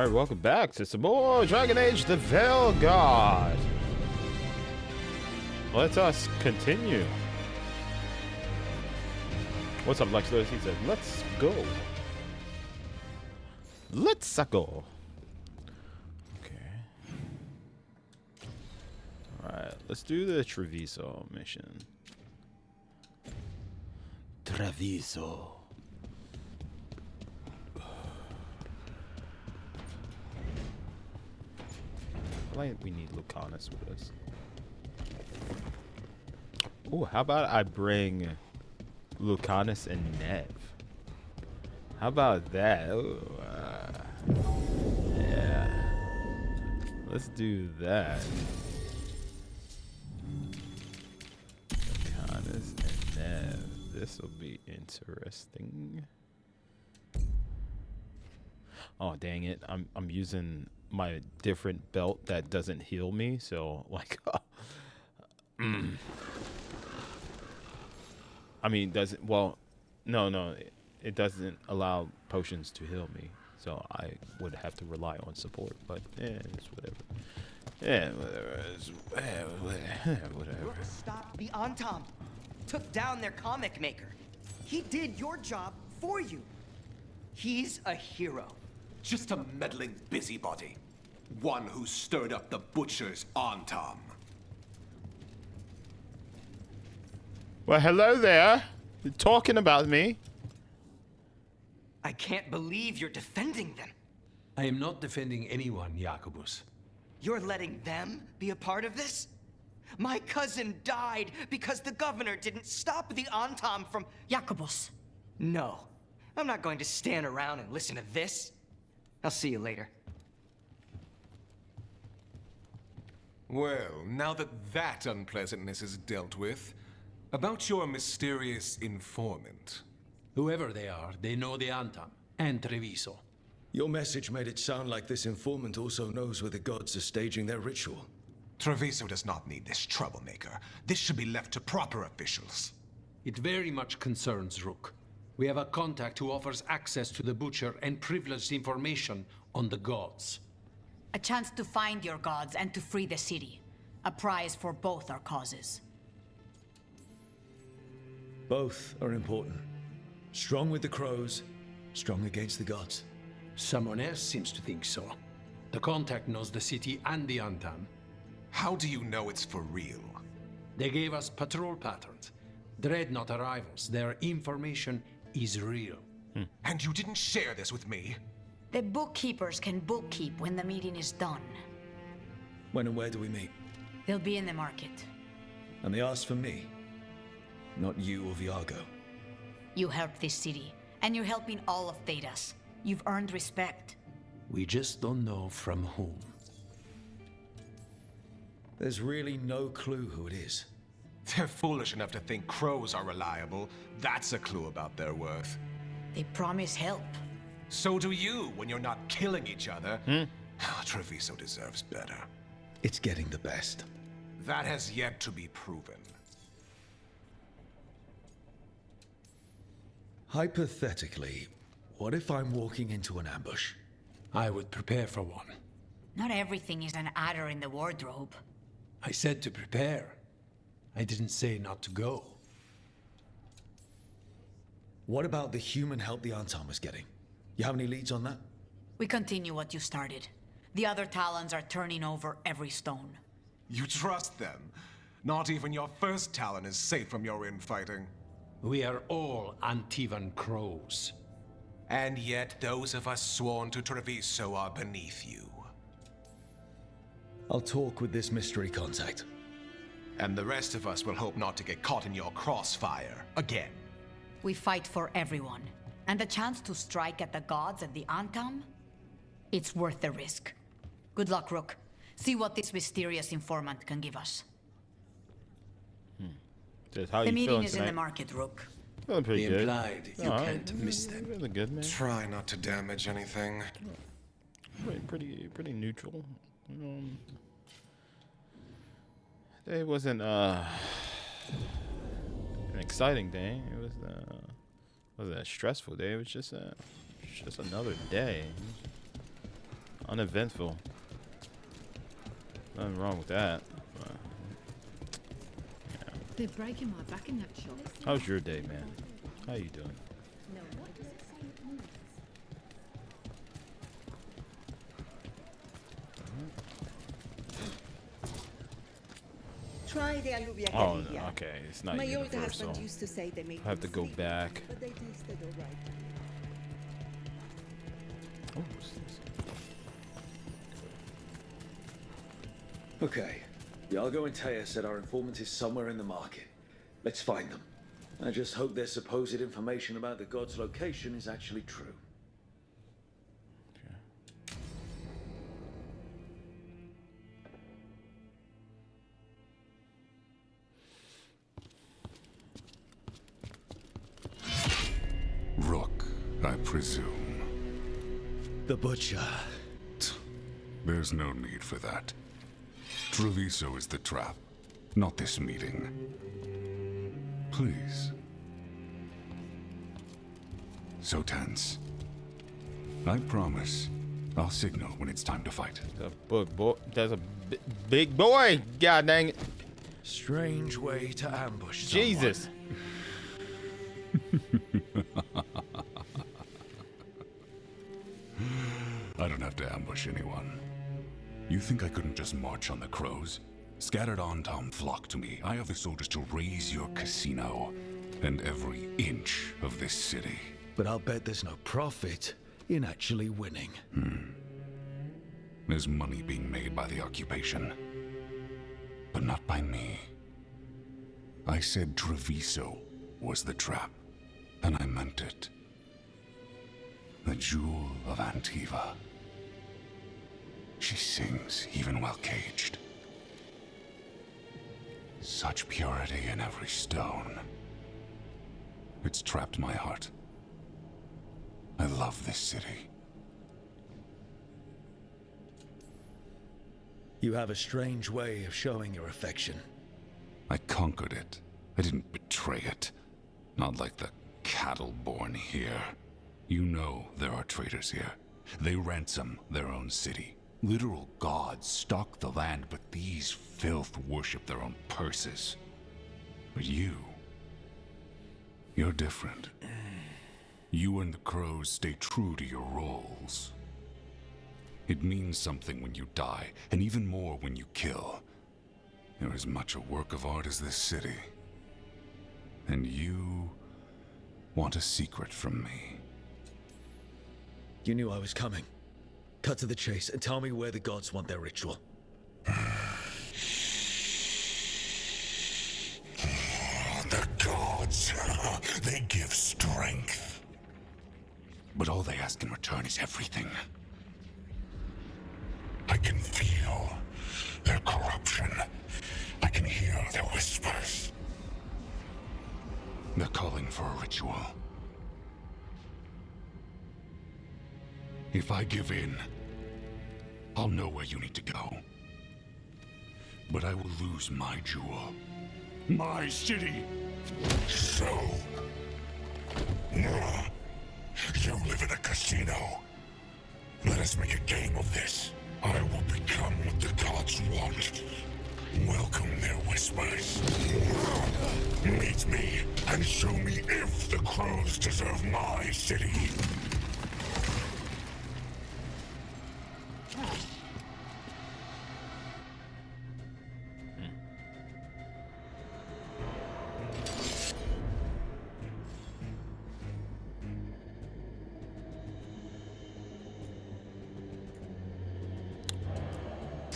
Alright, welcome back to some more Dragon Age the Veilguard. Let us continue. What's up, Lex Lewis? He said, let's go. Let's go. Okay. Alright, let's do the Treviso mission. Treviso. We need Lucanus with us. Oh, how about I bring Lucanus and Nev? How about that? Ooh, yeah. Let's do that. Lucanus and Nev. This will be interesting. Oh, dang it. I'm using my different belt that doesn't heal me, so like I mean, doesn't, well, no, it doesn't allow potions to heal me, so I would have to rely on support, but it's whatever. Yeah, whatever. Rook stopped the Antam, took down their comic maker. He did your job for you. He's a hero. Just a meddling busybody. One who stirred up the butcher's Antam. Well, hello there. You're talking about me. I can't believe you're defending them. I am not defending anyone, Jacobus. You're letting them be a part of this? My cousin died because the governor didn't stop the Antam from... Jacobus. No. I'm not going to stand around and listen to this. I'll see you later. Well, now that that unpleasantness is dealt with, about your mysterious informant. Whoever they are, they know the Antam and Treviso. Your message made it sound like this informant also knows where the gods are staging their ritual. Treviso does not need this troublemaker. This should be left to proper officials. It very much concerns Rook. We have a contact who offers access to the butcher and privileged information on the gods. A chance to find your gods and to free the city. A prize for both our causes. Both are important. Strong with the crows, strong against the gods. Someone else seems to think so. The contact knows the city and the Antam. How do you know it's for real? They gave us patrol patterns. Dreadnought arrivals. Their information is real. And you didn't share this with me? The bookkeepers can bookkeep when the meeting is done. When and where do we meet? They'll be in the market. And they asked for me, not you or Viago. You helped this city, and you're helping all of Thedas. You've earned respect. We just don't know from whom. There's really no clue who it is. They're foolish enough to think crows are reliable. That's a clue about their worth. They promise help. So do you when you're not killing each other. Treviso deserves better. It's getting the best. That has yet to be proven. Hypothetically, what if I'm walking into an ambush? I would prepare for one. Not everything is an adder in the wardrobe. I said to prepare. I didn't say not to go. What about the human help the Antam was getting? You have any leads on that? We continue what you started. The other Talons are turning over every stone. You trust them? Not even your first Talon is safe from your infighting. We are all Antivan crows. And yet those of us sworn to Treviso are beneath you. I'll talk with this mystery contact. And the rest of us will hope not to get caught in your crossfire again. We fight for everyone. And the chance to strike at the gods and the Antam? It's worth the risk. Good luck, Rook. See what this mysterious informant can give us. The meeting is in the market, Rook. Feeling pretty They good. implied you can't miss them. Really good, man. Try not to damage anything. Pretty neutral. It wasn't an exciting day. It wasn't a stressful day. It was just another day. uneventful. Nothing wrong with that. They're breaking my back in that shop. How's your day, man? How you doing? Try the alubia Oh, jelly here. no, okay. It's not My old universal. husband used to say they made I have me to go sleep, back. but they tasted all right. Oh, what's this? Okay. Iago and Taya said our informant is somewhere in the market. Let's find them. I just hope their supposed information about the god's location is actually true. Rook, I presume. The Butcher. There's no need for that. Treviso is the trap, not this meeting. Please. So tense. I promise, I'll signal when it's time to fight. The boy. There's a big boy. God dang it. Strange way to ambush someone. Jesus. I don't have to ambush anyone. You think I couldn't just march on the crows? Scattered on Tom flock to me. I have the soldiers to raise your casino and every inch of this city. But I'll bet there's no profit in actually winning. There's money being made by the occupation, but not by me. I said Treviso was the trap, and I meant it. The jewel of Antiva. She sings even while caged. Such purity in every stone. It's trapped my heart. I love this city. You have a strange way of showing your affection. I conquered it. I didn't betray it. Not like the cattle born here. You know there are traitors here. They ransom their own city. Literal gods stalk the land, but these filth worship their own purses. But you're different. You and the crows stay true to your roles. It means something when you die, and even more when you kill. You're as much a work of art as this city. And you want a secret from me. You knew I was coming. Cut to the chase and tell me where the gods want their ritual. The gods, they give strength. But all they ask in return is everything. I can feel their corruption. I can hear their whispers. They're calling for a ritual. If I give in, I'll know where you need to go. But I will lose my jewel. My city! So... you live in a casino. Let us make a game of this. I will become what the gods want. Welcome their whispers. Meet me and show me if the crows deserve my city.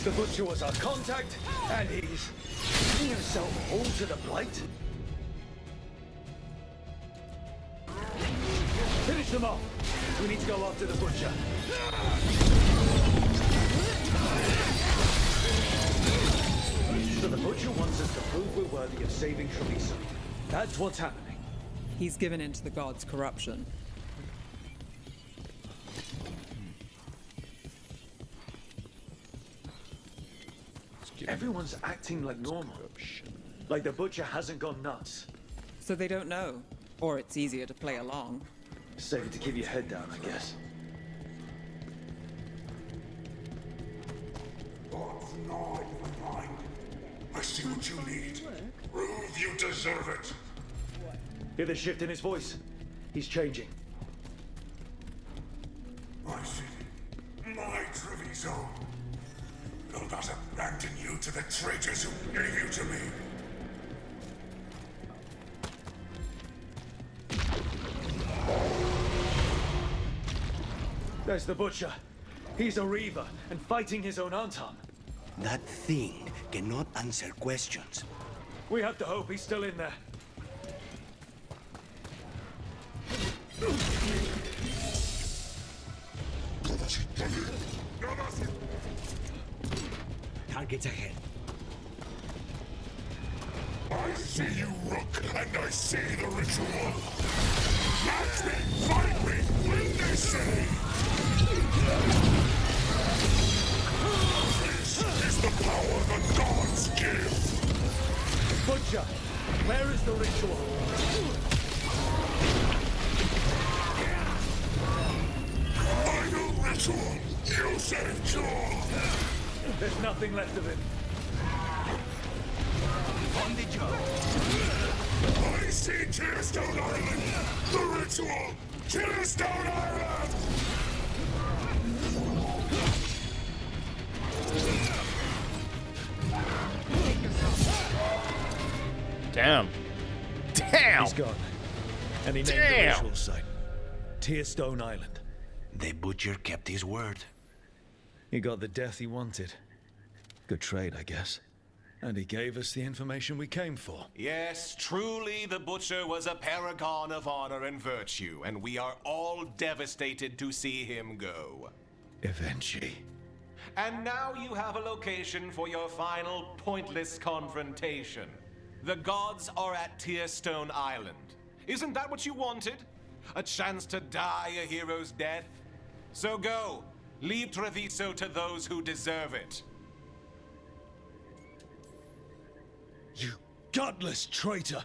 The Butcher was our contact, and he's getting himself all to the blight. Finish them off. We need to go after the Butcher. So the Butcher wants us to prove we're worthy of saving Treviso. That's what's happening. He's given in to the gods' corruption. Everyone's acting like normal. Like the Butcher hasn't gone nuts. So they don't know. Or it's easier to play along. Safer to keep your head down, I guess. gnawing my mind. I see what you need. Prove you deserve it. Hear the shift in his voice? He's changing. I see. My Treviso. Will not abandon you to the traitors who gave you to me. There's the Butcher. He's a Reaver and fighting his own Antam. That thing cannot answer questions. We have to hope he's still in there. Targets ahead. I see you, Rook, and I see the ritual. Match me, fight me, when they say. This is the power the gods give. Butcher, where is the ritual? Final ritual. You saved Jaw. There's nothing left of him. On the job. I see Tearstone Island. The ritual. Tearstone Island. Damn. Damn. He's gone. And he named the ritual site. Tearstone Island. The Butcher kept his word. He got the death he wanted. Good trade, I guess. And he gave us the information we came for. Yes, truly the Butcher was a paragon of honor and virtue, and we are all devastated to see him go. Eventually. And now you have a location for your final pointless confrontation. The gods are at Tearstone Island. Isn't that what you wanted? A chance to die a hero's death? So go. Leave Treviso to those who deserve it. You godless traitor!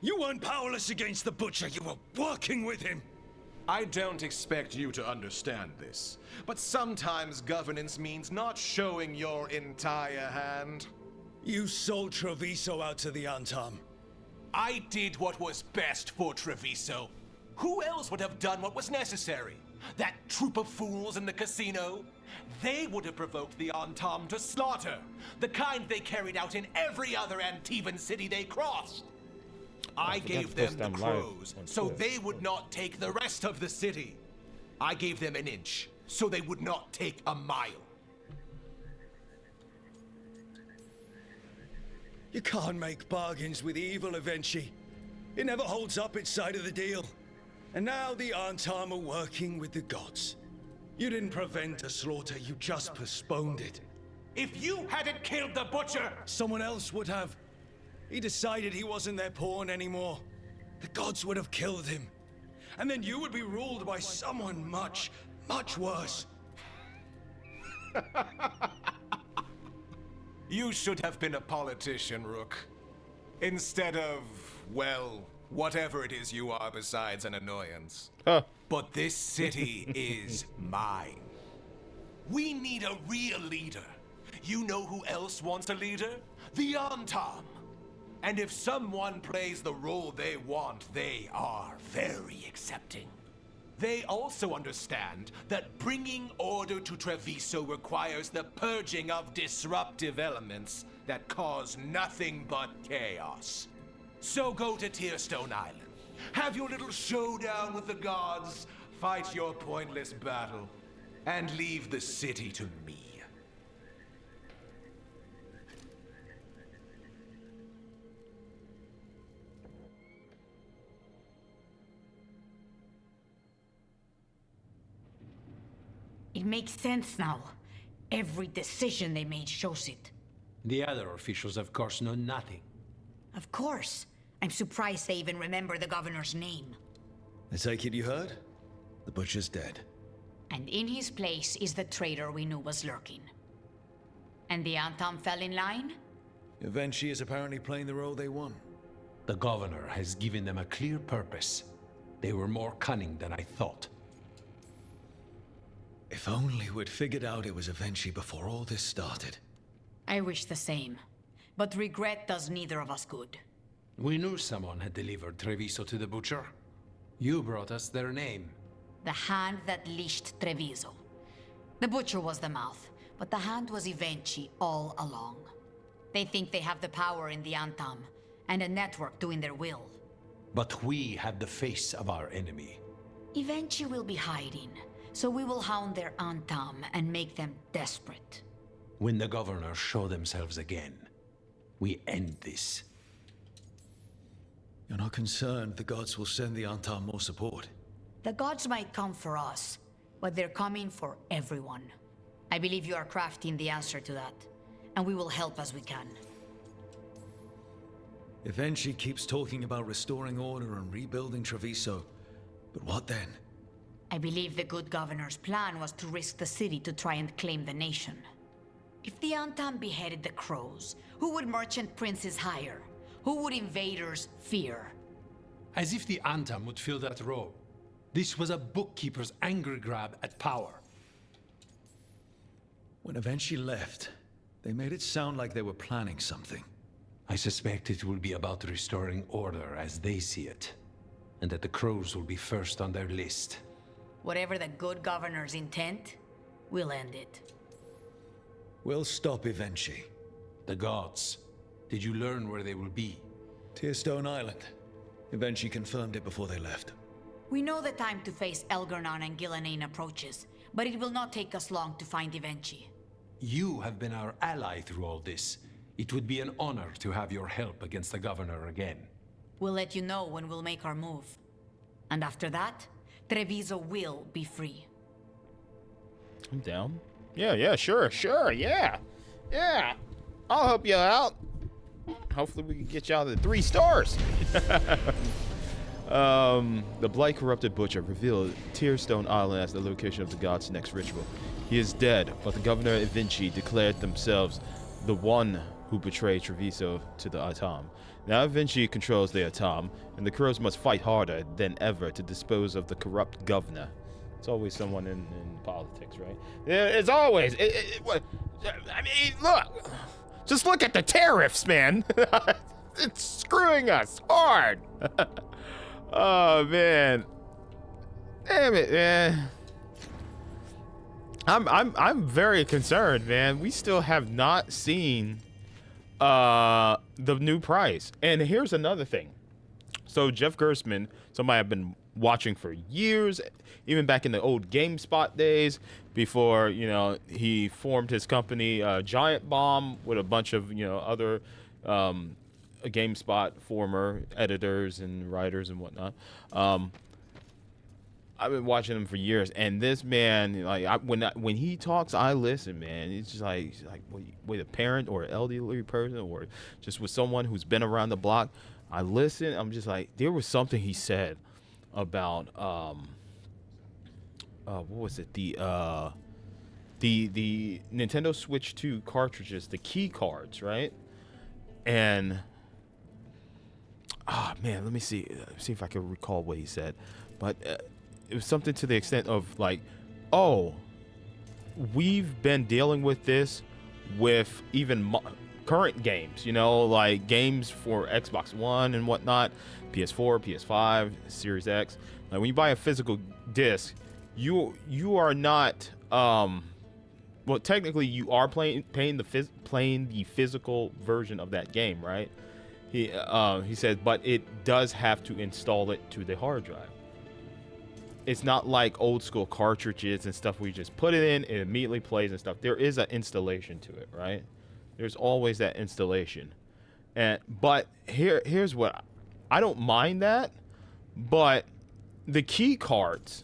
You weren't powerless against the Butcher, you were working with him! I don't expect you to understand this, but sometimes governance means not showing your entire hand. You sold Treviso out to the Antam. I did what was best for Treviso. Who else would have done what was necessary? That troop of fools in the casino? They would have provoked the Antam to slaughter, the kind they carried out in every other Antivan city they crossed. I gave them the crows, so they would not take the rest of the city. I gave them an inch, so they would not take a mile. You can't make bargains with evil, eventually. It never holds up its side of the deal. And now the Antam are working with the gods. You didn't prevent a slaughter, you just postponed it. If you hadn't killed the Butcher, someone else would have. He decided he wasn't their pawn anymore. The gods would have killed him. And then you would be ruled by someone much, much worse. You should have been a politician, Rook. Instead of, well, whatever it is you are besides an annoyance. But this city is mine. We need a real leader. You know who else wants a leader? The Antam. And if someone plays the role they want, they are very accepting. They also understand that bringing order to Treviso requires the purging of disruptive elements that cause nothing but chaos. So go to Tearstone Island. Have your little showdown with the gods, fight your pointless battle, and leave the city to me. It makes sense now. Every decision they made shows it. The other officials, of course, know nothing. Of course. I'm surprised they even remember the governor's name. I take it you heard? The Butcher's dead. And in his place is the traitor we knew was lurking. And the Antam fell in line? Eventually is apparently playing the role they want. The governor has given them a clear purpose. They were more cunning than I thought. If only we'd figured out it was Eventually before all this started. I wish the same. But regret does neither of us good. We knew someone had delivered Treviso to the Butcher. You brought us their name. The hand that leashed Treviso. The Butcher was the mouth, but the hand was Evenchi all along. They think they have the power in the Antam, and a network doing their will. But we have the face of our enemy. Evenchi will be hiding, so we will hound their Antam and make them desperate. When the governors show themselves again, we end this. You're not concerned the gods will send the Antam more support? The gods might come for us, but they're coming for everyone. I believe you are crafting the answer to that, and we will help as we can. Evenchi keeps talking about restoring order and rebuilding Treviso, but what then? I believe the good governor's plan was to risk the city to try and claim the nation. If the Antam beheaded the crows, who would merchant princes hire? Who would invaders fear? As if the Antam would fill that role. This was a bookkeeper's angry grab at power. When Evenchi left, they made it sound like they were planning something. I suspect it will be about restoring order as they see it, and that the crows will be first on their list. Whatever the good governor's intent, we'll end it. We'll stop Evenchi. The gods. Did you learn where they will be? Tearstone Island. Evenchi confirmed it before they left. We know the time to face Elgarnon and Gillenane approaches, but it will not take us long to find Evenchi. You have been our ally through all this. It would be an honor to have your help against the governor again. We'll let you know when we'll make our move. And after that, Treviso will be free. I'm down. Yeah, sure, yeah. I'll help you out. Hopefully we can get you out of the 3 stars. The Blight corrupted Butcher revealed Tearstone Island as the location of the god's next ritual. He is dead, but the governor and Vinci declared themselves the one who betrayed Treviso to the Atom. Now Vinci controls the Atom, and the crows must fight harder than ever to dispose of the corrupt governor. It's always someone in politics, right? It's always. I mean, look. Just look at the tariffs, man. It's screwing us hard. Oh, man. Damn it, man. I'm very concerned, man. We still have not seen the new price. And here's another thing. So Jeff Gerstmann, somebody I've been watching for years, even back in the old GameSpot days, before, you know, he formed his company Giant Bomb with a bunch of, you know, other GameSpot former editors and writers and whatnot. I've been watching him for years, and this man, like, when he talks, I listen, man. It's just like with a parent or an elderly person or just with someone who's been around the block. I listen. I'm just like, there was something he said about what was it? The Nintendo Switch 2 cartridges, the key cards, right? And man, let me see if I can recall what he said, but it was something to the extent of like, oh, we've been dealing with this with even current games, you know, like games for Xbox One and whatnot, PS4, PS5, Series X. Like when you buy a physical disc, you are not well, technically you are playing the physical version of that game, right? He said, but it does have to install it to the hard drive. It's not like old school cartridges and stuff where you just put it in, it immediately plays and stuff. There is an installation to it, right? There's always that installation. But here's what I don't mind that, but the key cards,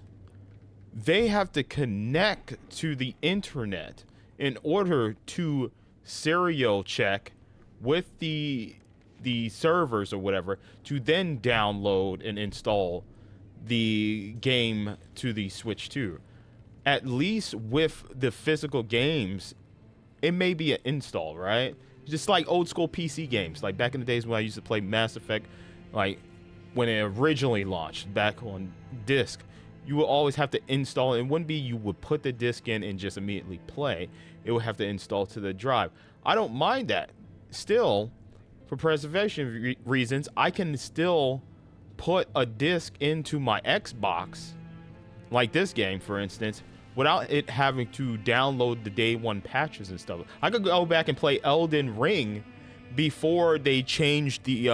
they have to connect to the internet in order to serial check with the servers or whatever to then download and install the game to the Switch 2. At least with the physical games, it may be an install, right? Just like old school PC games, like back in the days when I used to play Mass Effect, like when it originally launched back on disc, you will always have to install. It wouldn't be you would put the disc in and just immediately play. It would have to install to the drive. I don't mind that. Still, for preservation reasons, I can still put a disc into my Xbox, like this game, for instance, without it having to download the day one patches and stuff. I could go back and play Elden Ring before they changed the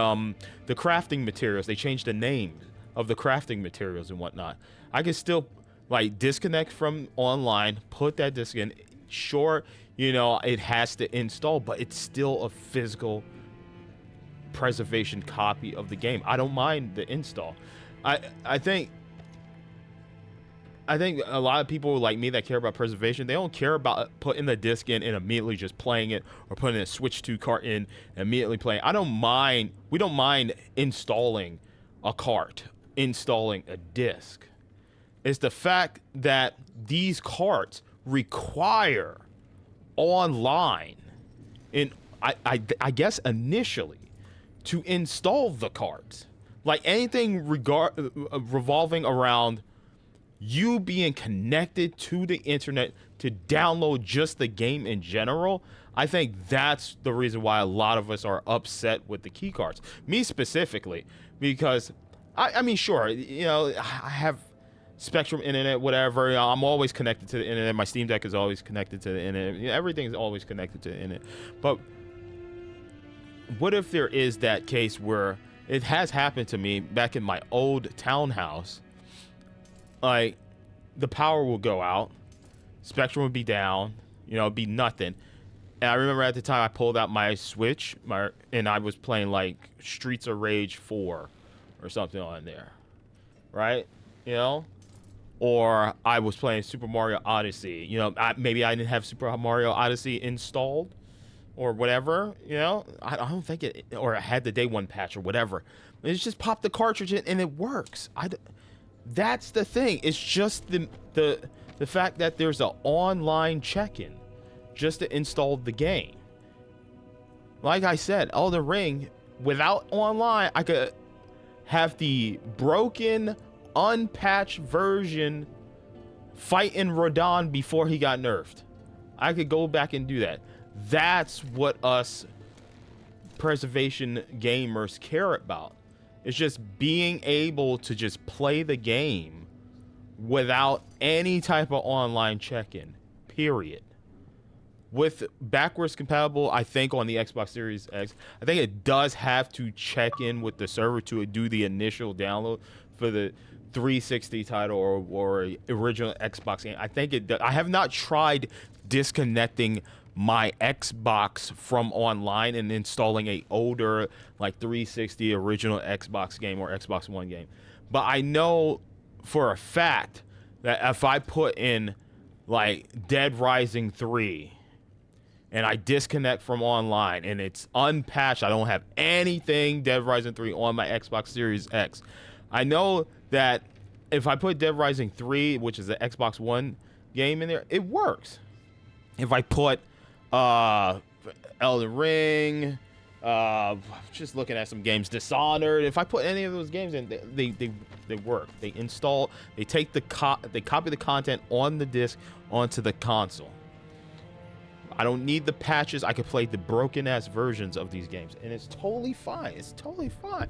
crafting materials. They changed the name of the crafting materials and whatnot. I can still like disconnect from online, put that disc in. Sure, you know, it has to install, but it's still a physical preservation copy of the game. I don't mind the install. I think a lot of people like me that care about preservation, they don't care about putting the disc in and immediately just playing it, or putting a Switch 2 cart in and immediately playing. I don't mind. We don't mind installing a cart, installing a disc. It's the fact that these carts require online, in I guess initially, to install the carts. Like anything revolving around you being connected to the internet to download just the game in general, I think that's the reason why a lot of us are upset with the key cards. Me specifically, because I mean, sure, you know, I have Spectrum internet, whatever. I'm always connected to the internet. My Steam Deck is always connected to the internet. You know, everything's always connected to the internet. But what if there is that case where it has happened to me back in my old townhouse? Like, the power will go out, Spectrum would be down, you know, it'd be nothing. And I remember at the time I pulled out my Switch, and I was playing like Streets of Rage 4 or something on there, right? You know, or I was playing Super Mario Odyssey. You know, maybe I didn't have Super Mario Odyssey installed or whatever. You know, I don't think it, or I had the day one patch or whatever. It's just pop the cartridge in and it works. That's the thing. It's just the fact that there's an online check-in just to install the game. Like I said, Elden Ring, without online, I could have the broken, unpatched version fighting Radon before he got nerfed. I could go back and do that. That's what us preservation gamers care about. It's just being able to just play the game without any type of online check-in, period. With backwards compatible, I think on the Xbox Series X, I think it does have to check in with the server to do the initial download for the 360 title or original Xbox game. I think it does. I have not tried disconnecting my Xbox from online and installing a older like 360 original Xbox game or Xbox One game. But I know for a fact that if I put in like Dead Rising 3 and I disconnect from online and it's unpatched, I don't have anything Dead Rising 3 on my Xbox Series X. I know that if I put Dead Rising 3, which is the Xbox One game, in there, it works. If I put Elden Ring, just looking at some games, Dishonored, if I put any of those games in, they work. They install, they take they copy the content on the disc onto the console. I don't need the patches. I could play the broken ass versions of these games, and it's totally fine. It's totally fine.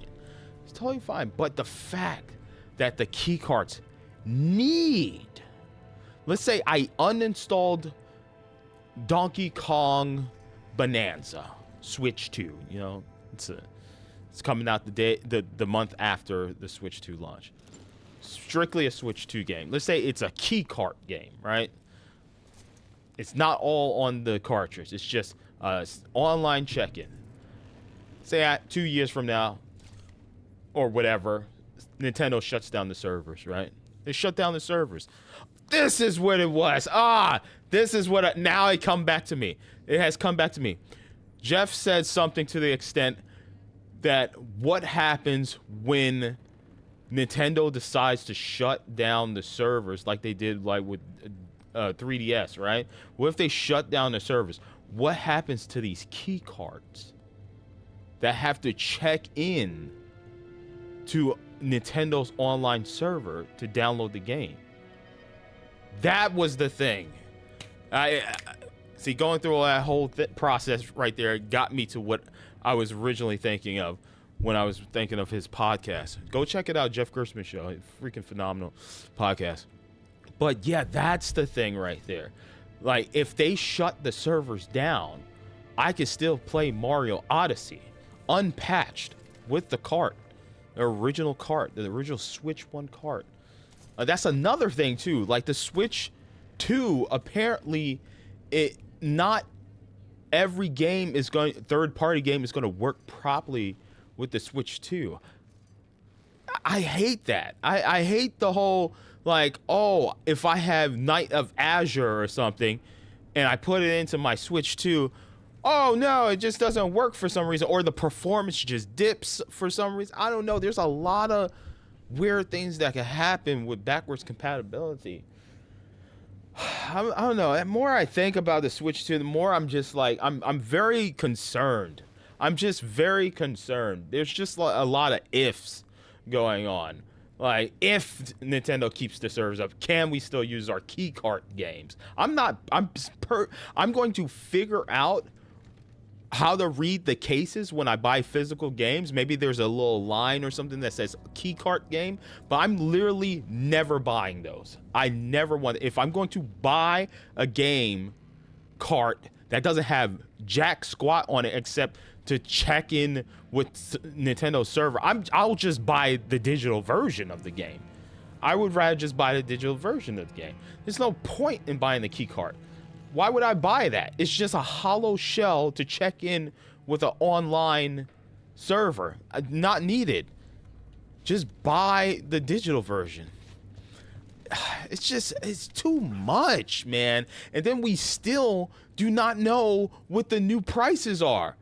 It's totally fine. But the fact that the key cards need, let's say I uninstalled Donkey Kong Bonanza Switch 2, you know, it's coming out the month after the Switch 2 launch. Strictly a Switch 2 game. Let's say it's a key card game, right? It's not all on the cartridge. It's just online check-in. Say 2 years from now or whatever, Nintendo shuts down the servers, right? They shut down the servers. This is what it was. This is what now it come back to me. It has come back to me. Jeff said something to the extent that what happens when Nintendo decides to shut down the servers like they did like with 3DS, right? What if they shut down the servers? What happens to these key cards that have to check in to Nintendo's online server to download the game. That was the thing. I see, going through all that whole process right there got me to what I was originally thinking of when I was thinking of his podcast. Go check it out, Jeff Gerstmann Show. Freaking phenomenal podcast. But yeah, that's the thing right there. Like, if they shut the servers down, I could still play Mario Odyssey unpatched with the cart, the original cart, the original Switch 1 cart. That's another thing too. Like, the Switch 2, apparently, not every game is going, third-party game is going to work properly with the Switch 2. I hate that. I hate the whole, like, oh, if I have Knight of Azure or something and I put it into my Switch 2, oh no, it just doesn't work for some reason, or the performance just dips for some reason. I don't know. There's a lot of weird things that can happen with backwards compatibility. I don't know. The more I think about the Switch 2, the more I'm just like, I'm very concerned. I'm just very concerned. There's just a lot of ifs going on. Like, if Nintendo keeps the servers up, can we still use our key cart games? I'm going to figure out how to read the cases when I buy physical games. Maybe there's a little line or something that says key cart game, but I'm literally never buying those. I never want, if I'm going to buy a game cart that doesn't have jack squat on it except to check in with Nintendo's server, I'll just buy the digital version of the game. I would rather just buy the digital version of the game. There's no point in buying the key cart. Why would I buy that? It's just a hollow shell to check in with an online server. Not needed. Just buy the digital version. It's too much, man. And then we still do not know what the new prices are.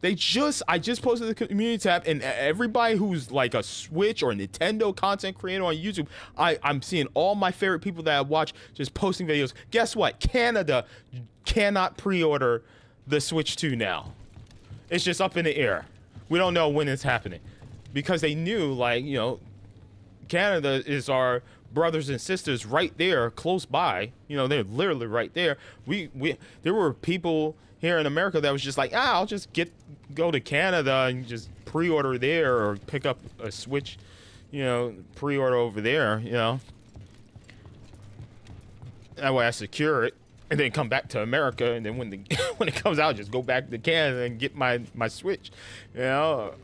I just posted the community tab, and everybody who's like a Switch or Nintendo content creator on YouTube, I'm seeing all my favorite people that I watch just posting videos. Guess what? Canada cannot pre-order the Switch 2 now. It's just up in the air. We don't know when it's happening, because they knew, like, you know, Canada is our brothers and sisters right there, close by. You know, they're literally right there. There were people here in America that was just like, I'll just go to Canada and just pre-order there, or pick up a Switch, you know, pre-order over there, you know. That way I secure it and then come back to America, and then when it comes out, just go back to Canada and get my Switch, you know.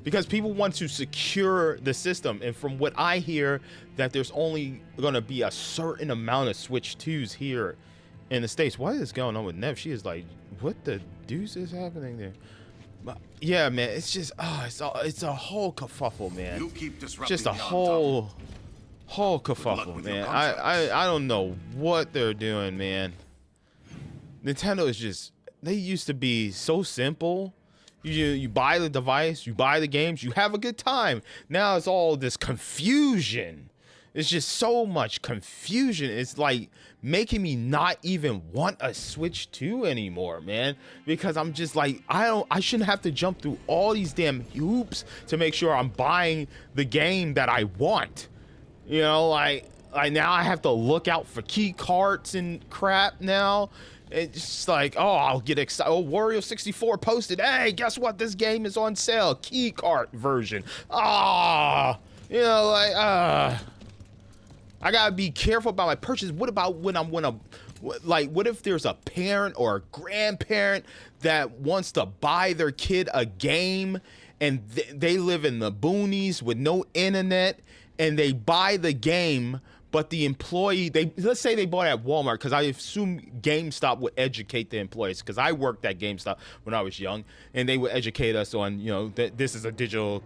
Because people want to secure the system, and from what I hear, that there's only going to be a certain amount of Switch 2s here in the States. What is going on with Nev? She is like, what the deuce is happening there? But yeah, man, it's just, it's a whole kerfuffle, man. You keep disrupting just a whole kerfuffle, man. I don't know what they're doing, man. Nintendo is just, they used to be so simple. You buy the device, you buy the games, you have a good time. Now it's all this confusion. It's just so much confusion. It's like making me not even want a Switch 2 anymore, man. Because I'm just like, I shouldn't have to jump through all these damn hoops to make sure I'm buying the game that I want. You know, like now I have to look out for key carts and crap now. It's just like, oh, I'll get excited. Oh, Wario 64 posted, hey, guess what? This game is on sale. Key cart version. You know, like, I gotta be careful about my purchase. What about when I'm what if there's a parent or a grandparent that wants to buy their kid a game, and they live in the boonies with no internet, and they buy the game, but the employee, let's say they bought it at Walmart, because I assume GameStop would educate the employees, because I worked at GameStop when I was young, and they would educate us on, you know, that this is a digital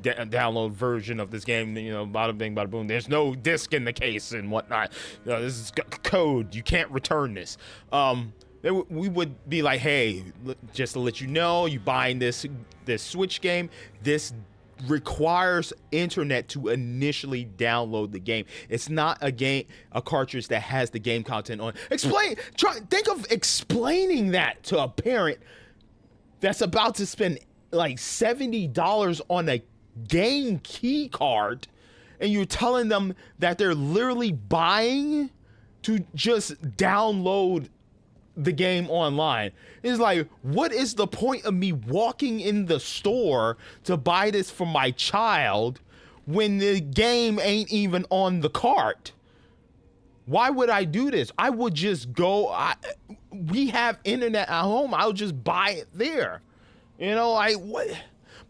download version of this game, you know, bada bing, bada boom. There's no disc in the case and whatnot. You know, this is code. You can't return this. We would be like, hey, just to let you know, you buying this Switch game, this requires internet to initially download the game. It's not a cartridge that has the game content on. Think of explaining that to a parent that's about to spend like $70 on a game key card, and you're telling them that they're literally buying to just download the game online. It's like, what is the point of me walking in the store to buy this for my child when the game ain't even on the cart? Why would I do this? I would just go, we have internet at home, I'll just buy it there. You know, what?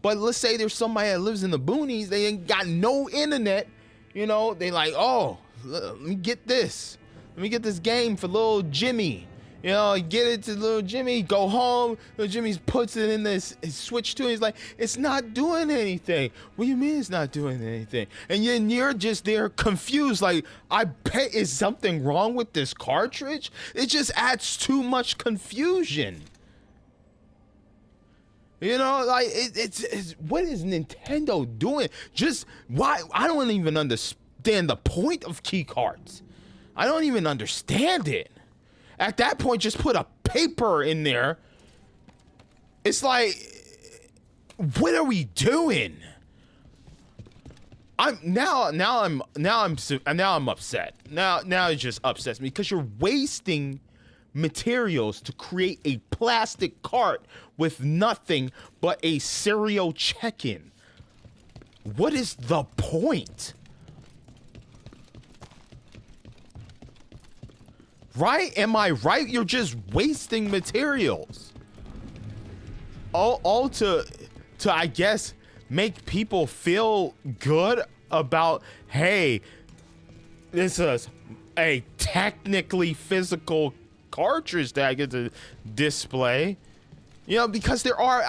But let's say there's somebody that lives in the boonies, they ain't got no internet, you know, they like, oh, let me get this. Let me get this game for little Jimmy. You know, get it to little Jimmy, go home. Little Jimmy puts it in this Switch 2. He's like, it's not doing anything. What do you mean it's not doing anything? And you're just there confused. Like, I bet, is something wrong with this cartridge? It just adds too much confusion. You know, like, it's what is Nintendo doing? Just, why? I don't even understand the point of key cards. I don't even understand it. At that point, just put a paper in there. It's like, what are we doing? I'm upset. Now it just upsets me because you're wasting materials to create a plastic cart with nothing but a serial check-in. What is the point? Right? Am I right? You're just wasting materials. All to I guess make people feel good about, hey, this is a technically physical cartridge that I get to display. You know, because there are,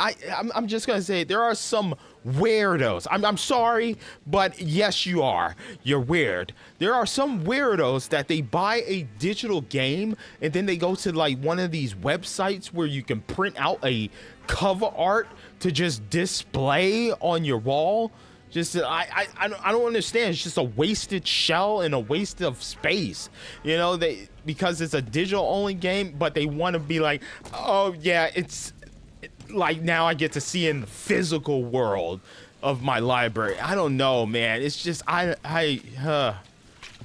I'm just gonna say, there are some weirdos. I'm sorry, but yes, you are. You're weird. There are some weirdos that they buy a digital game and then they go to like one of these websites where you can print out a cover art to just display on your wall. Just I don't understand. It's just a wasted shell and a waste of space. You know, because it's a digital only game, but they want to be like, oh yeah, it's like now I get to see in the physical world of my library. I don't know, man. It's just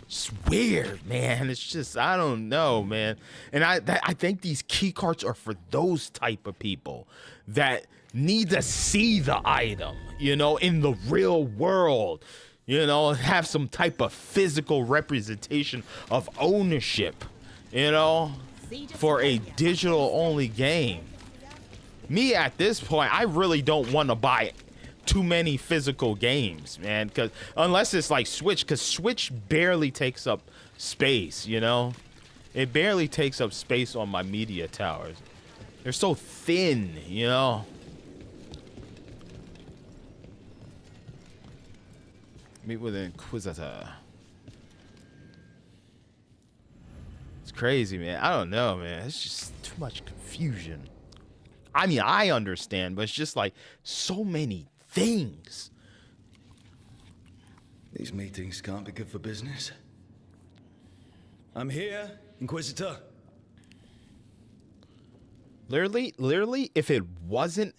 it's weird, man. It's just, I don't know, man. And I think these key cards are for those type of people that need to see the item, you know, in the real world, you know, have some type of physical representation of ownership, you know, for a digital only game. Me at this point, I really don't want to buy too many physical games, man, because unless it's like Switch, because Switch barely takes up space, you know. It barely takes up space on my media towers. They're so thin, you know. Meet with an Inquisitor. It's crazy, man. I don't know, man. It's just too much confusion. I mean, I understand, but it's just like so many things. These meetings can't be good for business. I'm here, Inquisitor. Literally, if it wasn't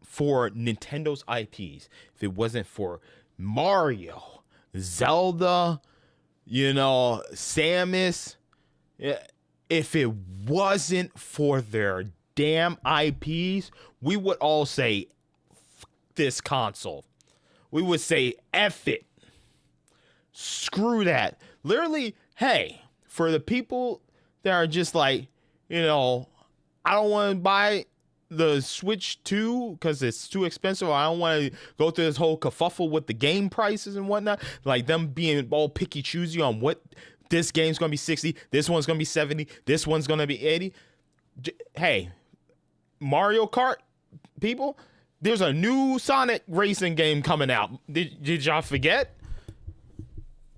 for Nintendo's IPs, if it wasn't for Mario, Zelda, you know, Samus, if it wasn't for their damn IPs, we would all say, F this console. We would say, F it. Screw that. Literally, hey, for the people that are just like, you know, I don't want to buy the Switch 2 because it's too expensive. I don't want to go through this whole kerfuffle with the game prices and whatnot. Like them being all picky choosy on what this game's going to be 60, this one's going to be 70, this one's going to be 80. Hey, Mario Kart people, there's a new Sonic racing game coming out. Did y'all forget?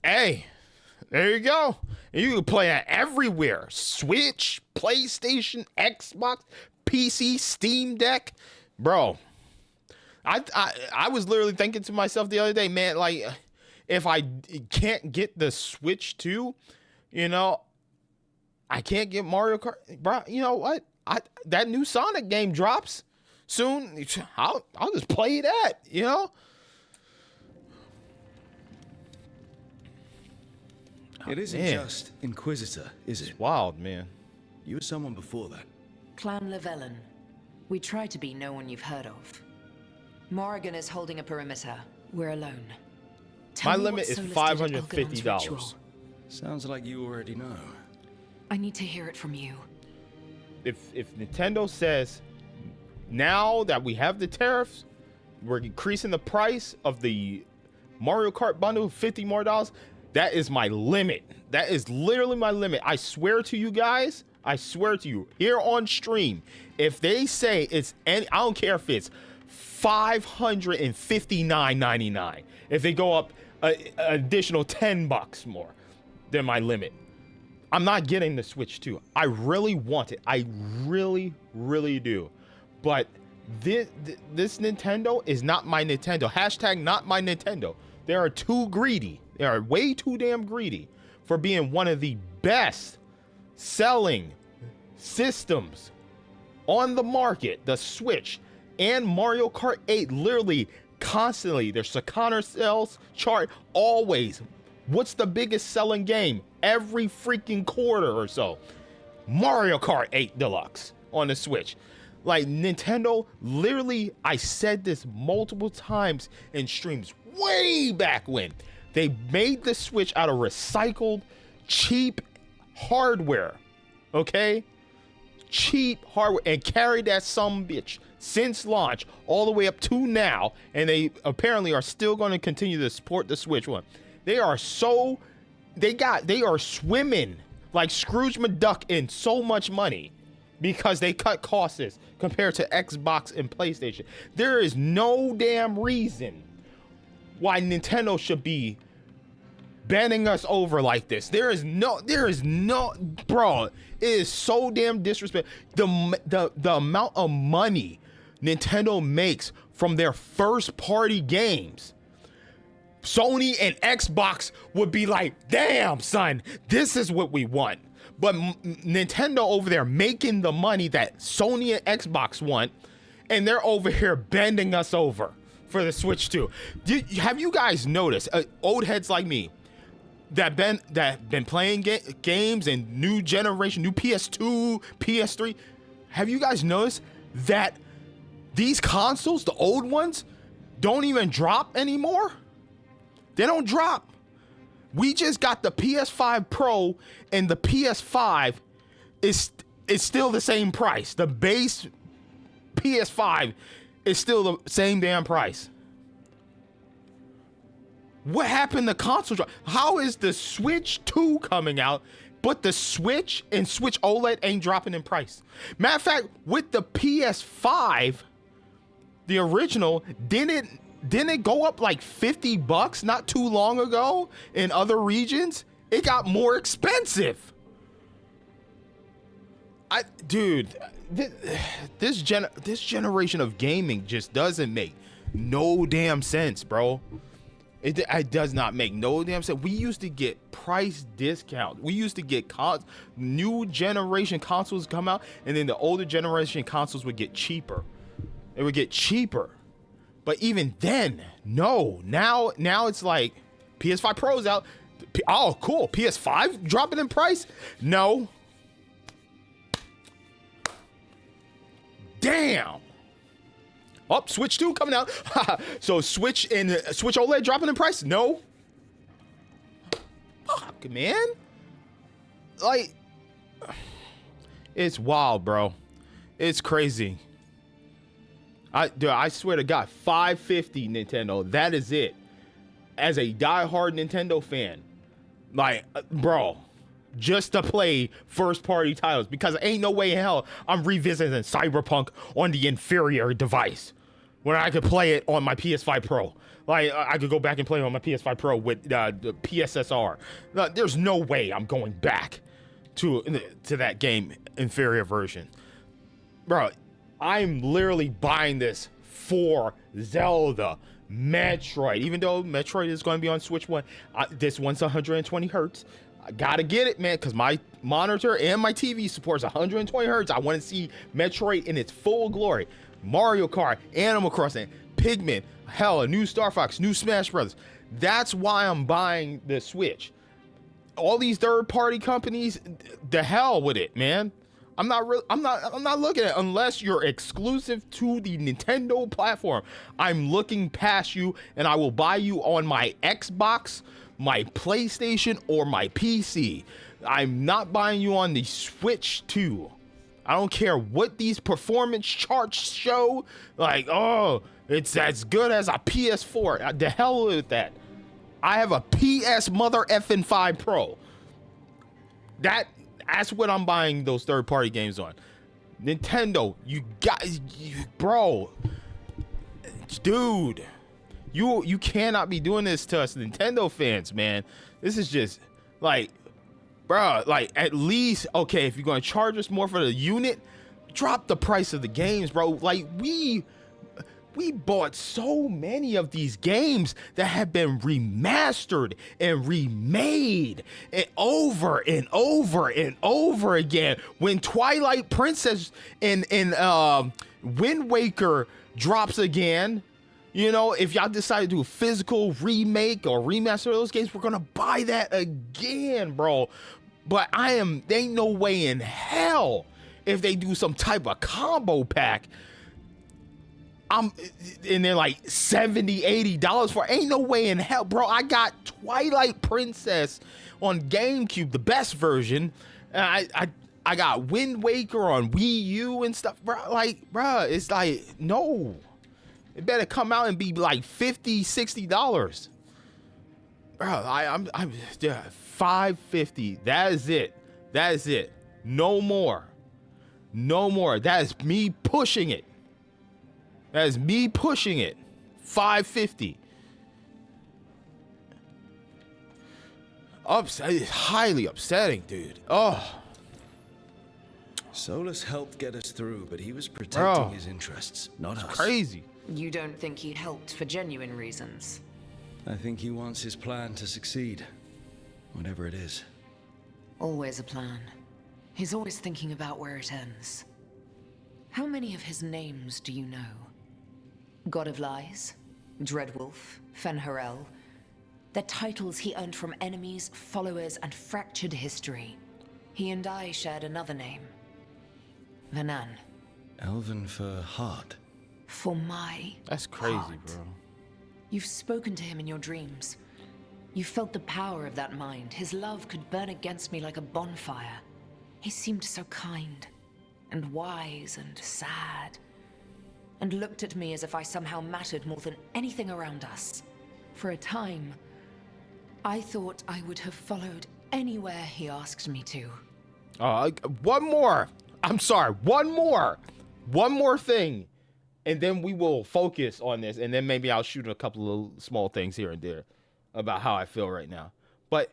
Hey, there you go. And you can play it everywhere. Switch, PlayStation, Xbox, PC, Steam Deck. Bro, I was literally thinking to myself the other day, man, like, if I can't get the Switch 2, you know, I can't get Mario Kart. Bro, you know what? That new Sonic game drops soon. I'll just play that, you know? It isn't Man. just Inquisitor, is it? Wild, man. You were someone before that. Clan Llewellyn. We try to be no one you've heard of. Morrigan is holding a perimeter. We're alone. Tell My me limit what is Solas did at Algernon's $550. ritual. Sounds like you already know. I need to hear it from you. If Nintendo says now that we have the tariffs, we're increasing the price of the Mario Kart bundle $50 more, that is my limit. That is literally my limit. I swear to you guys, I swear to you, here on stream, if they say it's any, I don't care if it's $559.99. If they go up an additional $10 more than my limit, I'm not getting the Switch 2. I really want it. I really, really do. But this Nintendo is not my Nintendo. Hashtag not my Nintendo. They are too greedy. They are way too damn greedy for being one of the best selling systems on the market. The Switch and Mario Kart 8 literally constantly, their Sakana sales chart always. What's the biggest selling game every freaking quarter or so? Mario Kart 8 Deluxe on the Switch. Like Nintendo, literally, I said this multiple times in streams way back when. They made the Switch out of recycled, cheap hardware. Okay? Cheap hardware, and carried that sumbitch since launch all the way up to now. And they apparently are still going to continue to support the Switch one. They are so, they are swimming like Scrooge McDuck in so much money because they cut costs compared to Xbox and PlayStation. There is no damn reason why Nintendo should be bending us over like this. There is no, bro, it is so damn disrespectful. The amount of money Nintendo makes from their first party games, Sony and Xbox would be like, damn, son, this is what we want. But Nintendo over there making the money that Sony and Xbox want, and they're over here bending us over for the Switch 2. Have you guys noticed, old heads like me, that been playing games and new generation, new PS2, PS3, have you guys noticed that these consoles, the old ones, don't even drop anymore? They don't drop. We just got the PS5 Pro, and the PS5 is still the same price. The base PS5 is still the same damn price. What happened to console drop? How is the Switch 2 coming out, but the Switch and Switch OLED ain't dropping in price? Matter of fact, with the PS5, the original, didn't it go up like $50 not too long ago in other regions? It got more expensive. Dude, this generation of gaming just doesn't make no damn sense, bro. It does not make no damn sense. We used to get price discount. We used to get new generation consoles come out, and then the older generation consoles would get cheaper. It would get cheaper. But even then, no. Now it's like PS5 Pro's out. Oh, cool. PS5 dropping in price? No. Damn. Oh, Switch 2 coming out. So Switch OLED dropping in price? No. Fuck, man. Like, it's wild, bro. It's crazy. I swear to God, $550 Nintendo. That is it. As a diehard Nintendo fan, like, bro, just to play first-party titles, because ain't no way in hell I'm revisiting Cyberpunk on the inferior device when I could play it on my PS5 Pro. Like, I could go back and play on my PS5 Pro with the PSSR. There's no way I'm going back to that game inferior version, bro. I'm literally buying this for Zelda, Metroid. Even though Metroid is going to be on Switch 1, this one's 120 hertz. I gotta get it, man, because my monitor and my TV supports 120 hertz. I want to see Metroid in its full glory. Mario Kart, Animal Crossing, Pikmin, hell, a new Star Fox, new Smash Brothers. That's why I'm buying the Switch. all these third-party companies, the hell with it, man. I'm not looking at it unless you're exclusive to the Nintendo platform. I'm looking past you, and I will buy you on my Xbox, my PlayStation, or my PC. I'm not buying you on the Switch 2. I don't care what these performance charts show. Like, oh, it's as good as a PS4. The hell with that. I have a PS mother effing 5 Pro. That's what I'm buying those third-party games on. Nintendo, bro, dude, you cannot be doing this to us Nintendo fans, man. This is just like, bro, like at least, okay, if you're gonna charge us more for the unit, drop the price of the games, bro. Like we bought so many of these games that have been remastered and remade and over and over and over again. When Twilight Princess and Wind Waker drops again, you know, if y'all decide to do a physical remake or remaster of those games, we're gonna buy that again, bro. But there ain't no way in hell if they do some type of combo pack, and they're like $70, $80 for, ain't no way in hell, bro. I got Twilight Princess on GameCube, the best version. I got Wind Waker on Wii U and stuff, bro. Like, bro, it's like, no, it better come out and be like $50, $60, bro. I'm $550. That is it. No more. That is me pushing it. $550. It's highly upsetting, dude. Oh. Solus helped get us through, but he was protecting his interests, not us. Crazy. You don't think he helped for genuine reasons? I think he wants his plan to succeed, whatever it is. Always a plan. He's always thinking about where it ends. How many of his names do you know? God of Lies, Dreadwolf, Fen'Harel. They're titles he earned from enemies, followers, and fractured history. He and I shared another name. Vanan. Elven for heart. For my That's crazy, heart. bro. You've spoken to him in your dreams. You felt the power of that mind. His love could burn against me like a bonfire. He seemed so kind, and wise, and sad, and looked at me as if I somehow mattered more than anything around us. For a time, I thought I would have followed anywhere he asked me to. One more. I'm sorry. One more thing, and then we will focus on this, and then maybe I'll shoot a couple of small things here and there about how I feel right now. But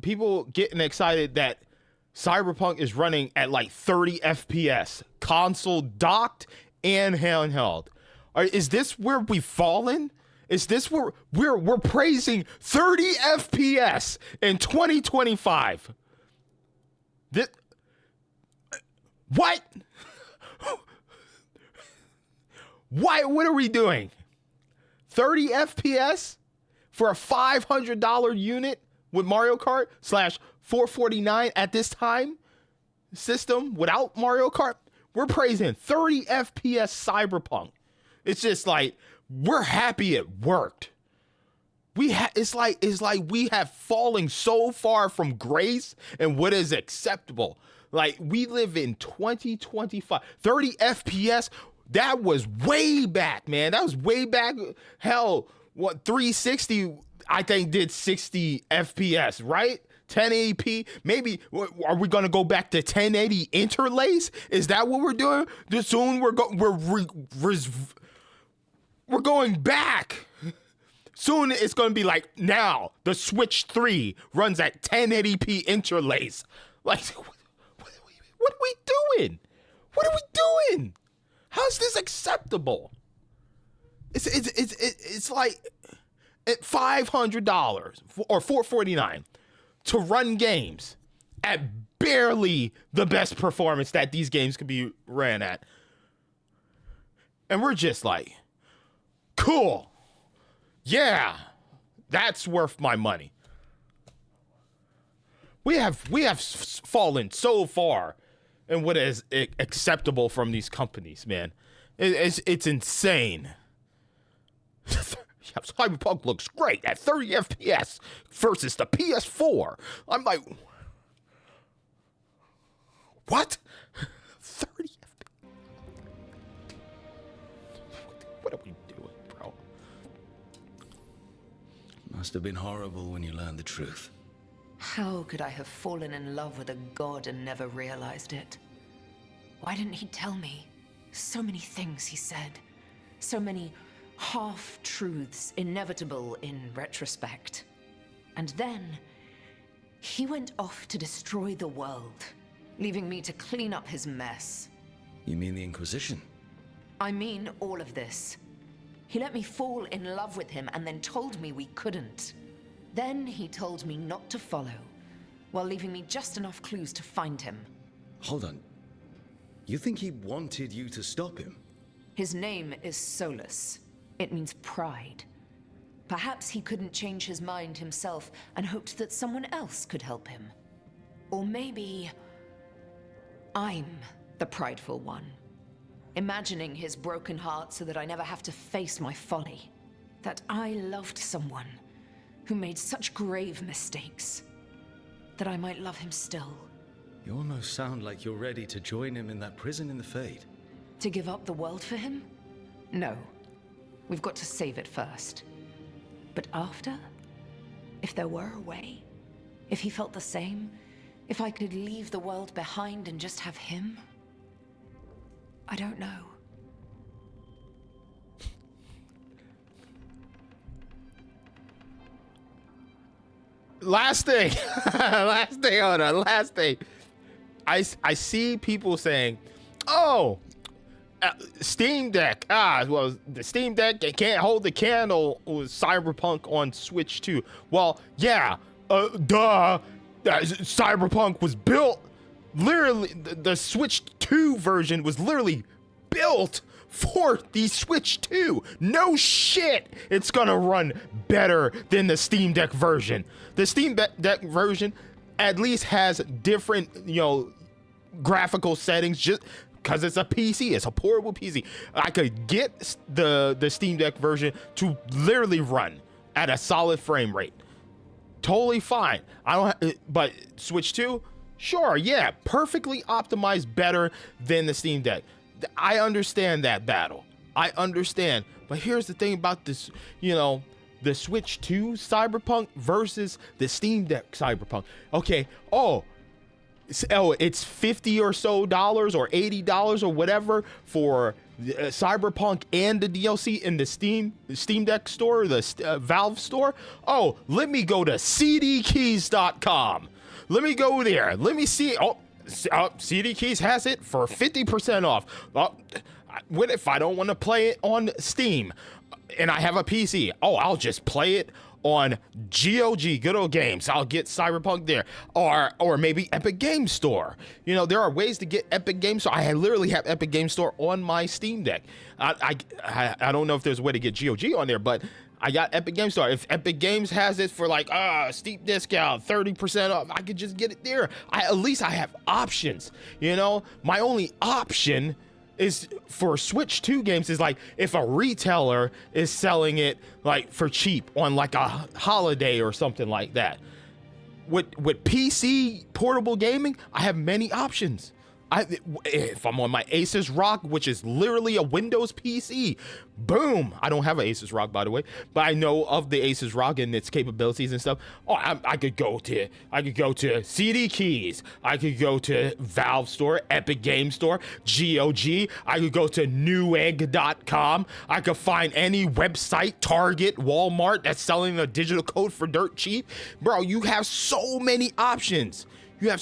people getting excited that Cyberpunk is running at like 30 FPS, console docked and handheld. Is this where we've fallen? Is this where we're praising 30 FPS in 2025? What? What are we doing? 30 FPS for a $500 unit with Mario Kart / $449 at this time system without Mario Kart? We're praising 30 FPS Cyberpunk. It's just like, we're happy it worked. It's like we have fallen so far from grace and what is acceptable. Like, we live in 2025. 30 FPS, that was way back, man. That was way back. Hell, 360, I think, did 60 FPS, right? 1080p, maybe. Are we gonna go back to 1080 interlace? Is that what we're doing? Soon we're going back. Soon it's gonna be like, now the Switch 3 runs at 1080p interlace. Like, what are we doing? What are we doing? How's this acceptable? It's like at $500 or $449 to run games at barely the best performance that these games could be ran at. And we're just like, cool. Yeah, that's worth my money. We have fallen so far in what is acceptable from these companies, man. It's insane. Cyberpunk looks great at 30 FPS versus the PS4. I'm like, what? 30 FPS? What are we doing, bro? Must have been horrible when you learned the truth. How could I have fallen in love with a god and never realized it? Why didn't he tell me? So many things he said. So many half-truths, inevitable in retrospect. And then, he went off to destroy the world, leaving me to clean up his mess. You mean the Inquisition? I mean all of this. He let me fall in love with him and then told me we couldn't. Then he told me not to follow, while leaving me just enough clues to find him. Hold on. You think he wanted you to stop him? His name is Solus. It means pride. Perhaps he couldn't change his mind himself and hoped that someone else could help him. Or maybe I'm the prideful one, imagining his broken heart so that I never have to face my folly. That I loved someone who made such grave mistakes, that I might love him still. You almost sound like you're ready to join him in that prison in the Fade. To give up the world for him? No. We've got to save it first. But after? If there were a way? If he felt the same? If I could leave the world behind and just have him? I don't know. Last thing. Last thing. I see people saying, oh, Steam Deck. Well, the Steam Deck can't hold the candle with Cyberpunk on Switch 2. Well, yeah, Cyberpunk was built, literally, the Switch 2 version was literally built for the Switch 2. No shit, it's gonna run better than the Steam Deck version. The Steam Deck version at least has different, graphical settings, just because it's a PC, it's a portable PC. I could get the Steam Deck version to literally run at a solid frame rate. Totally fine. But Switch 2, sure, yeah, perfectly optimized, better than the Steam Deck. I understand that battle. I understand. But here's the thing about this, the Switch 2 Cyberpunk versus the Steam Deck Cyberpunk. Okay, it's $50 or so or $80 or whatever for Cyberpunk and the DLC in the Steam Deck store, the Valve store. Oh, let me go to cdkeys.com. Let me go there. Let me see. CD Keys has it for 50% off. What if I don't want to play it on Steam and I have a PC? I'll just play it on GOG, Good Old Games. I'll get Cyberpunk there, or maybe Epic Game Store. There are ways to get Epic Game Store. I literally have Epic Game Store on my Steam Deck. I don't know if there's a way to get GOG on there, but I got Epic Game Store. If Epic Games has it for steep discount, 30% off, I could just get it there. At least I have options. My only option is for Switch 2 games is if a retailer is selling it for cheap on a holiday or something like that. With PC portable gaming, I have many options. If I'm on my Asus ROG, which is literally a Windows PC, boom. I don't have an Asus ROG, by the way, but I know of the Asus ROG and its capabilities and stuff. I could go to CD Keys. I could go to Valve Store, Epic Game Store, GOG. I could go to newegg.com. I could find any website, Target, Walmart, that's selling a digital code for dirt cheap. Bro, you have so many options. You have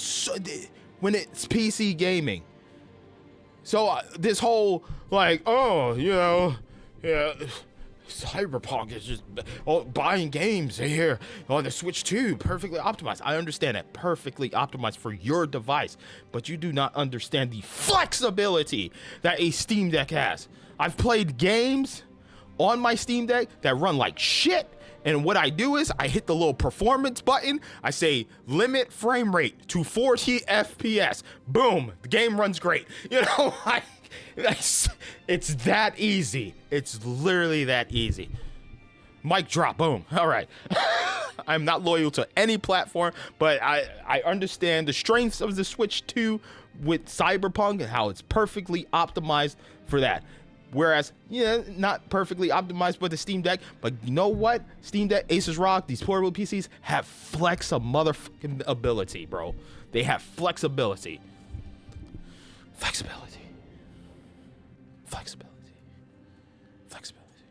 when it's PC gaming. So this whole Cyberpunk is just buying games here on the Switch 2, perfectly optimized. I understand that, perfectly optimized for your device, but you do not understand the flexibility that a Steam Deck has. I've played games on my Steam Deck that run like shit, And what I do is I hit the little performance button. I say limit frame rate to 40 FPS. Boom, the game runs great. You know, it's that easy. It's literally that easy. Mic drop, boom. All right. I'm not loyal to any platform, but I understand the strengths of the Switch 2 with Cyberpunk and how it's perfectly optimized for that. Whereas, yeah, not perfectly optimized with the Steam Deck, but you know what? Steam Deck, Asus ROG, these portable PCs have flex of motherfucking ability, bro. They have flexibility. Flexibility. Flexibility. Flexibility.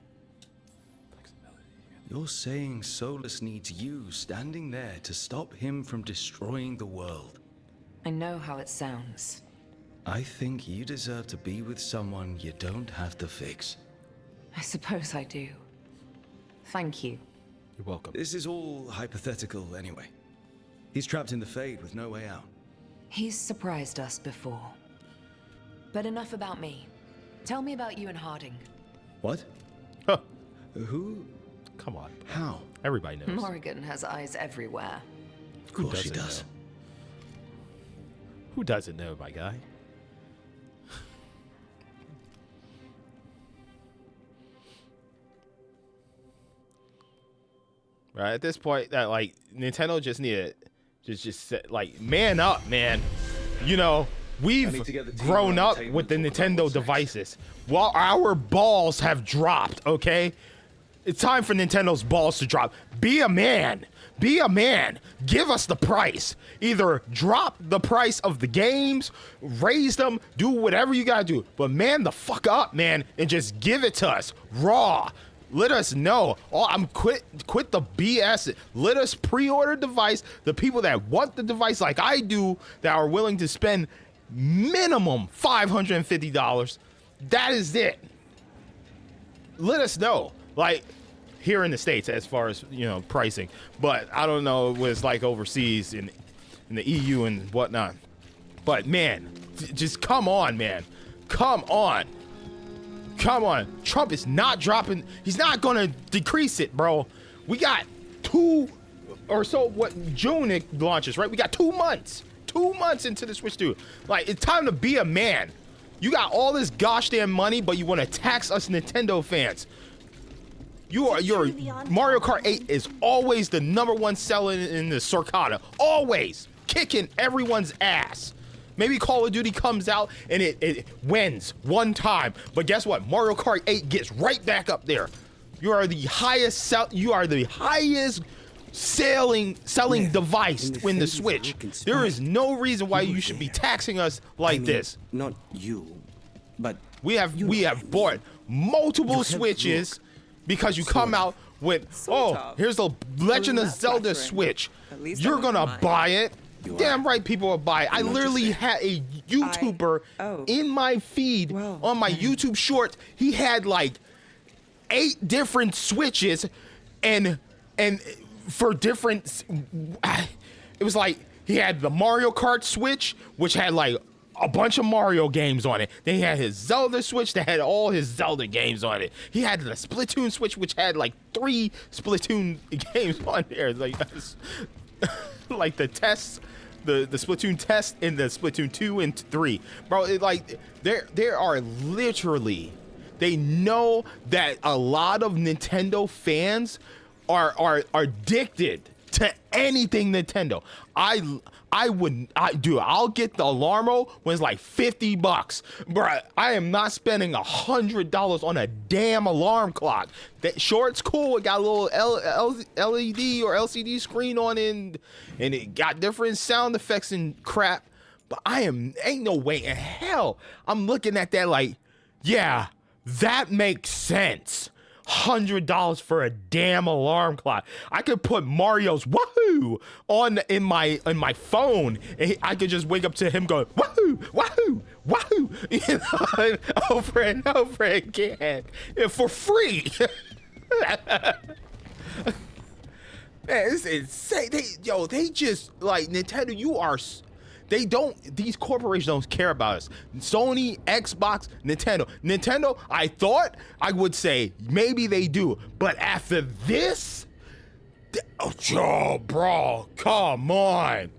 Flexibility. You're saying Solus needs you standing there to stop him from destroying the world. I know how it sounds. I think you deserve to be with someone you don't have to fix. I suppose I do. Thank you. You're welcome. This is all hypothetical anyway. He's trapped in the Fade with no way out. He's surprised us before. But enough about me. Tell me about you and Harding. What? Huh. Who? Come on. How? Everybody knows. Morrigan has eyes everywhere. Of course she does. Know? Who doesn't know, my guy? Right at this point, that like Nintendo just needed just like man up, man. You know, we've grown up with the Nintendo devices while our balls have dropped. Okay, it's time for Nintendo's balls to drop. Be a man. Be a man. Give us the price. Either drop the price of the games, raise them, do whatever you gotta do, but man the fuck up, man, and just give it to us raw. Let us know. Oh, I'm quit the BS. Let us pre-order device. The people that want the device like I do, that are willing to spend minimum $550. That is it. Let us know. Like here in the States, as far as you know, pricing. But I don't know what it's like overseas in the EU and whatnot. But man, just come on, man. Come on. Come on. Trump is not dropping. He's not going to decrease it, bro. We got 2 or so, what, June it launches, right? We got 2 months. 2 months into the Switch 2. Like, it's time to be a man. You got all this gosh damn money, but you want to tax us Nintendo fans. Your Mario Kart 8 is always the #1 seller in the Circata. Always. Kicking everyone's ass. Maybe Call of Duty comes out and it wins one time, but guess what? Mario Kart 8 gets right back up there. You are the highest selling device in the Switch. There is no reason why you should be taxing us like this. Not you, but we have bought multiple Switches because you come out with here's the Legend of Zelda Switch. You're gonna buy it. Damn right people will buy it. I literally had a YouTuber in my feed on my YouTube Shorts. He had like 8 different Switches and for different, it was like he had the Mario Kart Switch, which had like a bunch of Mario games on it. Then he had his Zelda Switch that had all his Zelda games on it. He had the Splatoon Switch, which had like 3 Splatoon games on there. Like, like the tests, the Splatoon test and the Splatoon 2 and 3. Bro, there are literally, they know that a lot of Nintendo fans are addicted to anything Nintendo. I'll get the Alarmo when it's like $50, bruh. I am not spending $100 on a damn alarm clock. That short's cool. It got a little LED or LCD screen on it, and it got different sound effects and crap. But ain't no way in hell I'm looking at that like, yeah, that makes sense. $100 for a damn alarm clock. I could put Mario's woohoo on in my phone, and I could just wake up to him going woohoo, woohoo, woohoo, you know, over and over again for free. Man, it's insane. They just like Nintendo. These corporations don't care about us. Sony, Xbox, Nintendo. I thought I would say maybe they do, but after this, Yo, bro, come on.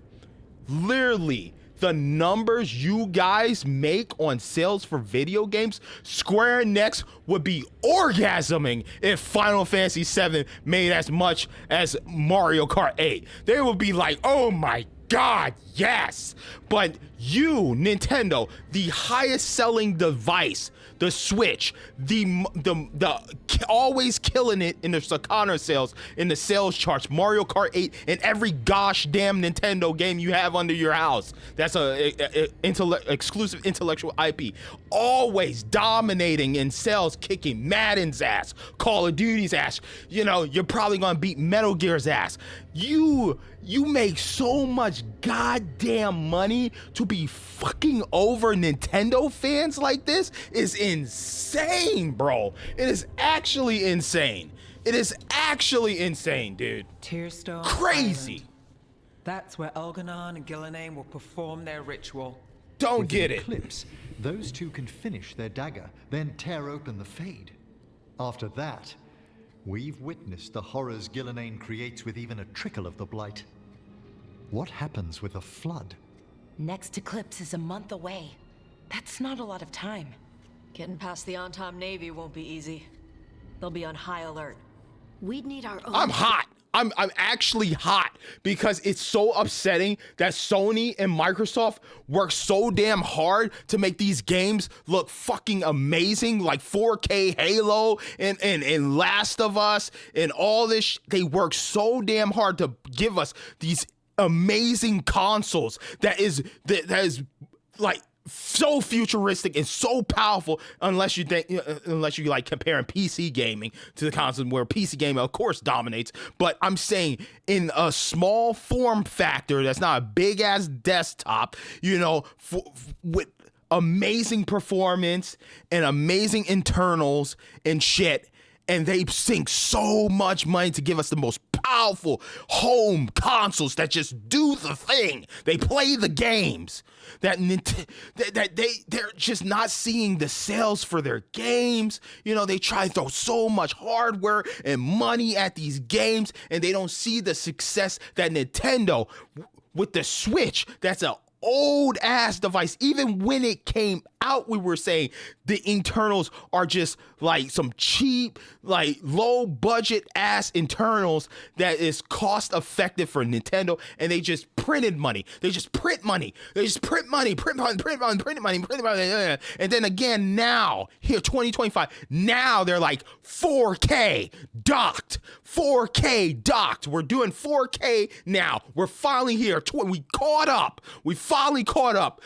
Literally, the numbers you guys make on sales for video games, Square Enix would be orgasming if Final Fantasy VII made as much as Mario Kart 8. They would be like, oh my God, yes. But you, Nintendo, the highest selling device, the Switch, the always killing it in the Sakana sales, in the sales charts, Mario Kart 8, and every gosh damn Nintendo game you have under your house. That's a exclusive intellectual IP. Always dominating in sales, kicking Madden's ass, Call of Duty's ass. You know, you're probably gonna beat Metal Gear's ass. You make so much goddamn money to be fucking over Nintendo fans like this is insane, bro. It is actually insane. It is actually insane, dude. Tearstone Crazy. Island. That's where Elganon and Gillenane will perform their ritual. Don't get it. Eclipse, those two can finish their dagger, then tear open the Fade. After that, we've witnessed the horrors Gillenane creates with even a trickle of the Blight. What happens with a flood? Next eclipse is a month away. That's not a lot of time. Getting past the on-time Navy won't be easy. They'll be on high alert. We'd need our own... I'm hot. I'm actually hot because it's so upsetting that Sony and Microsoft work so damn hard to make these games look fucking amazing, like 4K Halo and Last of Us and all this. They work so damn hard to give us these amazing consoles that is like so futuristic and so powerful, unless you like comparing PC gaming to the console, where PC gaming of course dominates. But I'm saying in a small form factor that's not a big ass desktop, you know, with amazing performance and amazing internals and shit. And they sink so much money to give us the most powerful home consoles that just do the thing. They play the games. They're just not seeing the sales for their games. You know, they try to throw so much hardware and money at these games, and they don't see the success that Nintendo with the Switch. That's a old ass device. Even when it came out, we were saying the internals are just like some cheap, like low budget ass internals that is cost effective for Nintendo, and they just printed money. They just print money. They just print money, print money. And then again now, here 2025, now they're like 4K docked. 4K docked. We're doing 4K now. We're finally here. We caught up. We finally caught up.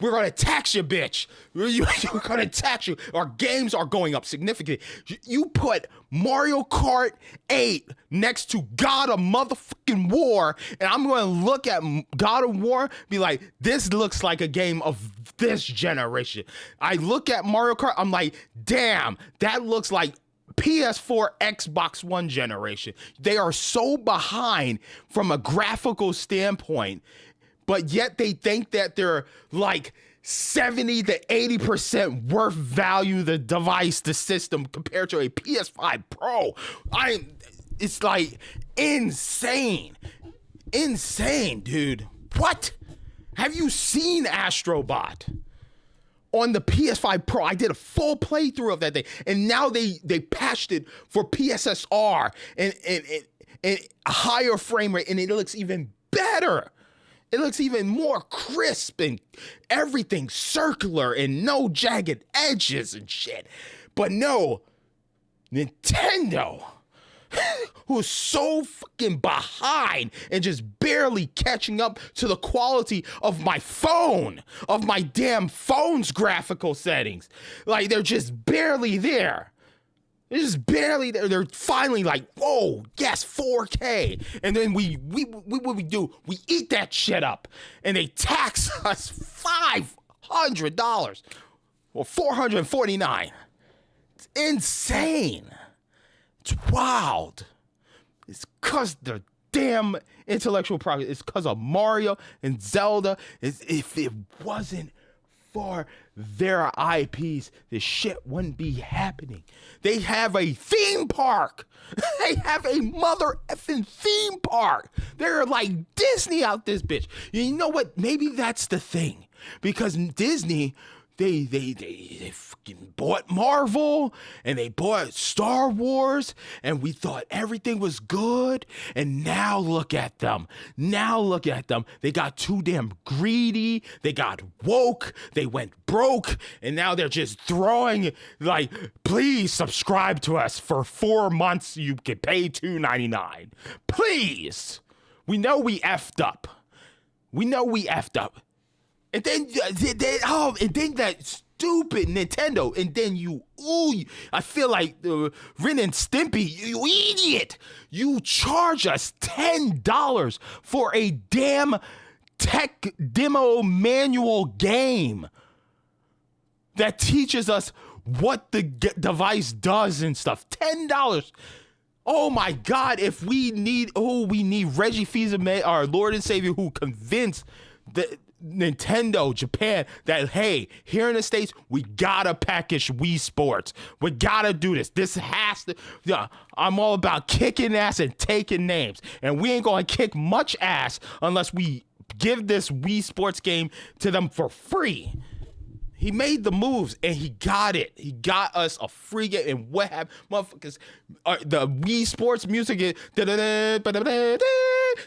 We're gonna tax you, bitch. We're gonna tax you. Our games are going up significantly. You put Mario Kart 8 next to God of motherfucking War, and I'm gonna look at God of War, be like, this looks like a game of this generation. I look at Mario Kart, I'm like, damn, that looks like PS4, Xbox One generation. They are so behind from a graphical standpoint, but yet they think that they're like 70 to 80% worth value, the device, the system, compared to a PS5 Pro. It's like insane. Insane, dude. What? Have you seen Astrobot? On the PS5 Pro, I did a full playthrough of that thing, and now they patched it for PSSR and a higher frame rate, and it looks even better. It looks even more crisp and everything circular and no jagged edges and shit. But no, Nintendo, who's so fucking behind and just barely catching up to the quality of my phone, of my damn phone's graphical settings. Like, they're just barely there. They're just barely there. They're finally like, whoa, yes, 4K. And then what we do, we eat that shit up. And they tax us $500 or $449. It's insane. It's wild. It's because the damn intellectual property. It's because of Mario and Zelda. If it wasn't for their IPs, this shit wouldn't be happening. They have a theme park. They have a mother effing theme park. They're like Disney out this bitch. You know what? Maybe that's the thing. Because Disney, they fucking bought Marvel and they bought Star Wars and we thought everything was good. And now look at them. They got too damn greedy. They got woke. They went broke. And now they're just throwing like, please subscribe to us for 4 months. You can pay $2.99. Please. We know we effed up. And then that stupid Nintendo, and then I feel like Ren and Stimpy, you idiot! You charge us $10 for a damn tech demo manual game that teaches us what the device does and stuff. $10. Oh my God! If we need Reggie Fils-Aimé, our Lord and Savior, who convinced the Nintendo Japan that, hey, here in the States, we gotta package Wii Sports. We gotta do this. This has to, I'm all about kicking ass and taking names. And we ain't gonna kick much ass unless we give this Wii Sports game to them for free. He made the moves and he got it. He got us a free game. And what happened? Motherfuckers, the Wii Sports music is,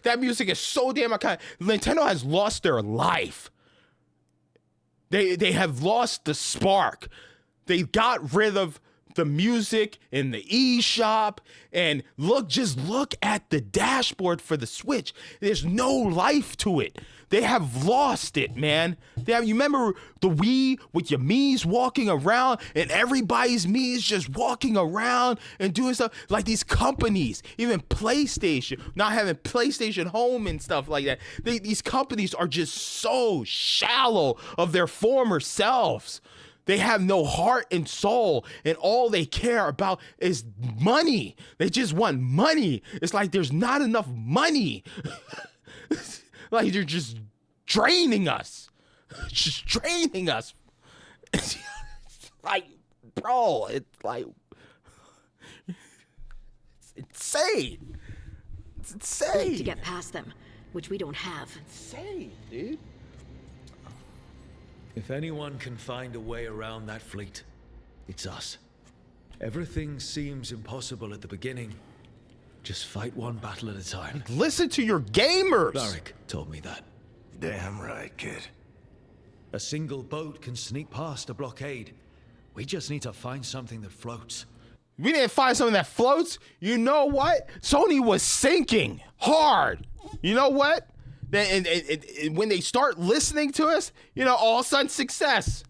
that music is so damn iconic. Nintendo has lost their life. They have lost the spark. They got rid of the music in the eShop, and just look at the dashboard for the Switch. There's no life to it. They have lost it, man. You remember the Wii with your Mii's walking around and everybody's Mii's just walking around and doing stuff like these companies, even PlayStation, not having PlayStation Home and stuff like that. These companies are just so shallow of their former selves. They have no heart and soul, and all they care about is money. They just want money. It's like there's not enough money. Like you're just draining us. Just draining us. It's like, bro, it's like, it's insane. It's insane. To get past them, which we don't have. Insane, dude. If anyone can find a way around that fleet, it's us. Everything seems impossible at the beginning. Just fight one battle at a time. Listen to your gamers! Varric told me that. Damn right, kid. A single boat can sneak past a blockade. We just need to find something that floats. We didn't find something that floats. You know what? Sony was sinking hard. You know what? And when they start listening to us, all of a sudden success.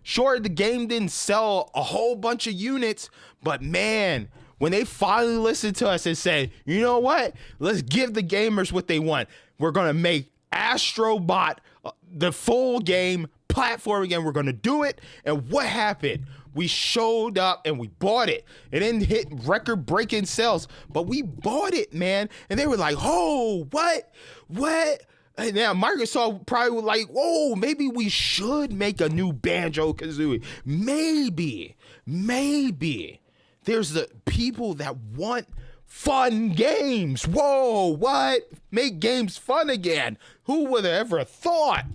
Sure, the game didn't sell a whole bunch of units, but man, when they finally listened to us and said, you know what? Let's give the gamers what they want. We're going to make Astrobot the full game platform again. We're going to do it. And what happened? We showed up and we bought it. It didn't hit record-breaking sales, but we bought it, man. And they were like, oh, what? And now Microsoft probably was like, whoa, maybe we should make a new Banjo-Kazooie. Maybe. There's the people that want fun games. Whoa, what? Make games fun again. Who would have ever thought?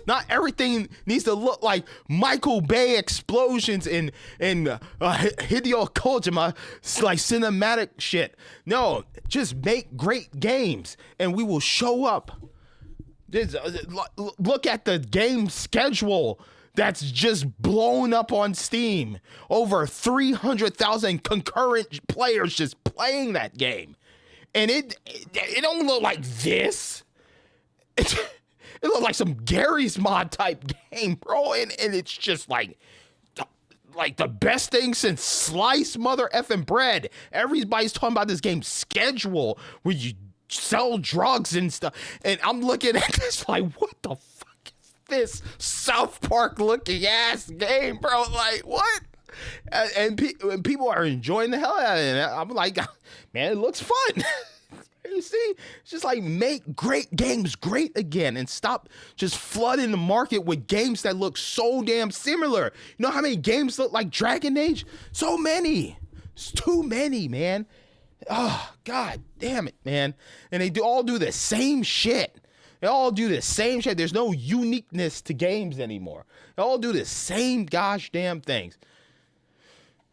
Not everything needs to look like Michael Bay explosions and Hideo Kojima like cinematic shit. No, just make great games and we will show up. Look at the game schedule that's just blown up on Steam. Over 300,000 concurrent players just playing that game. And it don't look like this. It looks like some Gary's Mod type game, bro. And it's just like the best thing since sliced mother effing bread. Everybody's talking about this game's schedule where you sell drugs and stuff. And I'm looking at this like, what the fuck is this South Park looking ass game, bro? Like, what? And people are enjoying the hell out of it. I'm like, man, it looks fun. You see, it's just like make great games great again and stop just flooding the market with games that look so damn similar. You know how many games look like Dragon Age? So many. It's too many, man. Oh, god damn it, man. And they all do the same shit. They all do the same shit. There's no uniqueness to games anymore. They all do the same gosh damn things.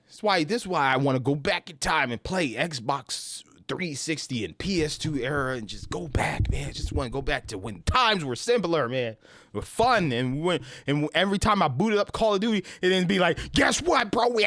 This is why I want to go back in time and play Xbox 360 and PS2 era and just go back, man. I just want to go back to when times were simpler, man. Were fun, and every time I booted up Call of Duty, it didn't be like, guess what, bro? We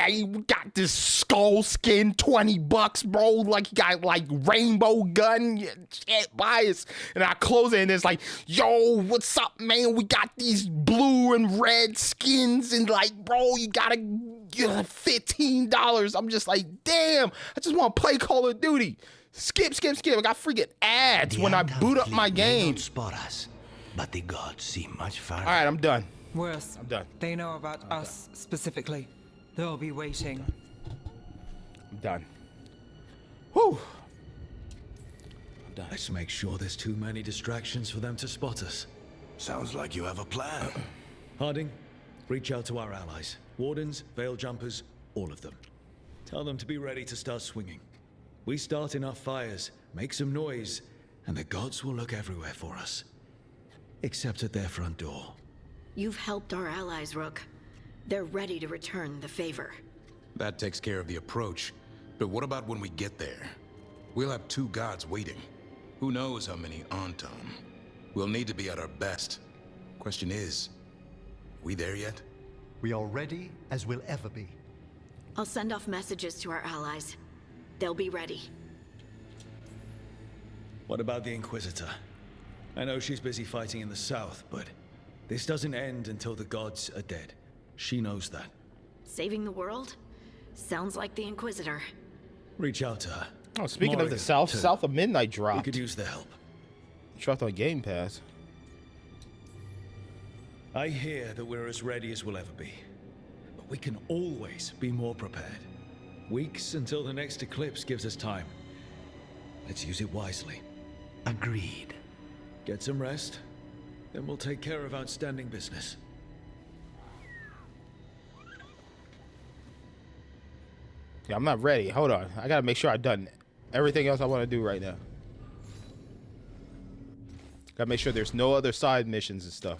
got this skull skin, $20, bro. Like you got like rainbow gun, shit, bias. And I close it, and it's like, yo, what's up, man? We got these blue and red skins, and like, bro, you gotta $15. I'm just like, damn, I just want to play Call of Duty. Skip. I got freaking ads when I boot up my game. Spot us, but the gods seem much farther. All right, I'm done. Worse. I'm done. They know about us specifically. They'll be waiting. I'm done. Whew. I'm done. Let's make sure there's too many distractions for them to spot us. Sounds like you have a plan. Harding, reach out to our allies. Wardens, veil jumpers, all of them. Tell them to be ready to start swinging. We start enough fires, make some noise, and the gods will look everywhere for us. Except at their front door. You've helped our allies, Rook. They're ready to return the favor. That takes care of the approach. But what about when we get there? We'll have 2 gods waiting. Who knows how many Antam? We'll need to be at our best. Question is, we there yet? We are ready as we'll ever be. I'll send off messages to our allies. They'll be ready. What about the Inquisitor? I know she's busy fighting in the south, but this doesn't end until the gods are dead. She knows that. Saving the world? Sounds like the Inquisitor. Reach out to her. Oh, speaking of the Morrigan, South of Midnight we dropped. could use the help. Dropped on Game Pass. I hear that we're as ready as we'll ever be. But we can always be more prepared. Weeks until the next eclipse gives us time. Let's use it wisely. Agreed. Get some rest, then we'll take care of outstanding business. Yeah, I'm not ready. Hold on. I gotta make sure I've done everything else I want to do right now. Gotta make sure there's no other side missions and stuff.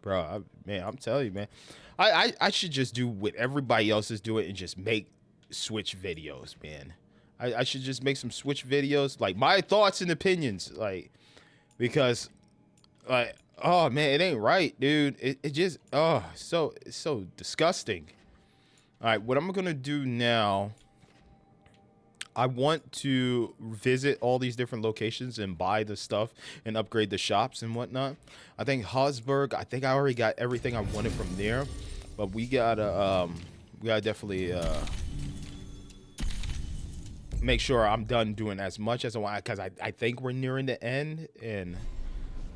Bro, man, I'm telling you, man. I should just do what everybody else is doing and just make Switch videos, man. I should just make some Switch videos, like my thoughts and opinions, like, because, like, oh man, it ain't right, dude. It just, oh, it's so disgusting. All right, what I'm gonna do now, I want to visit all these different locations and buy the stuff and upgrade the shops and whatnot. I think Habsburg, I think I already got everything I wanted from there, but we gotta definitely make sure I'm done doing as much as I want, because I think we're nearing the end and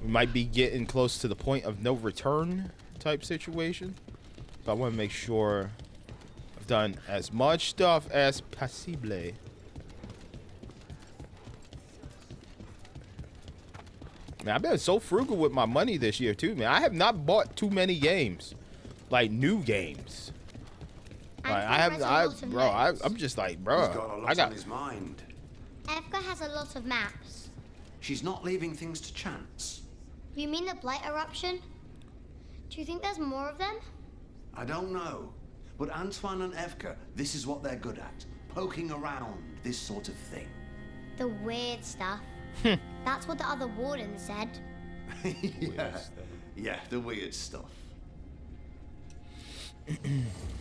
we might be getting close to the point of no return type situation. But I want to make sure I've done as much stuff as possible. Man, I've been so frugal with my money this year too, man. I have not bought too many games, like new games. Like, I'm just like, bro. He's got a lot on his mind. Evka has a lot of maps. She's not leaving things to chance. You mean the Blight eruption? Do you think there's more of them? I don't know. But Antoine and Evka, this is what they're good at. Poking around this sort of thing. The weird stuff. That's what the other warden said. Yeah, the weird stuff.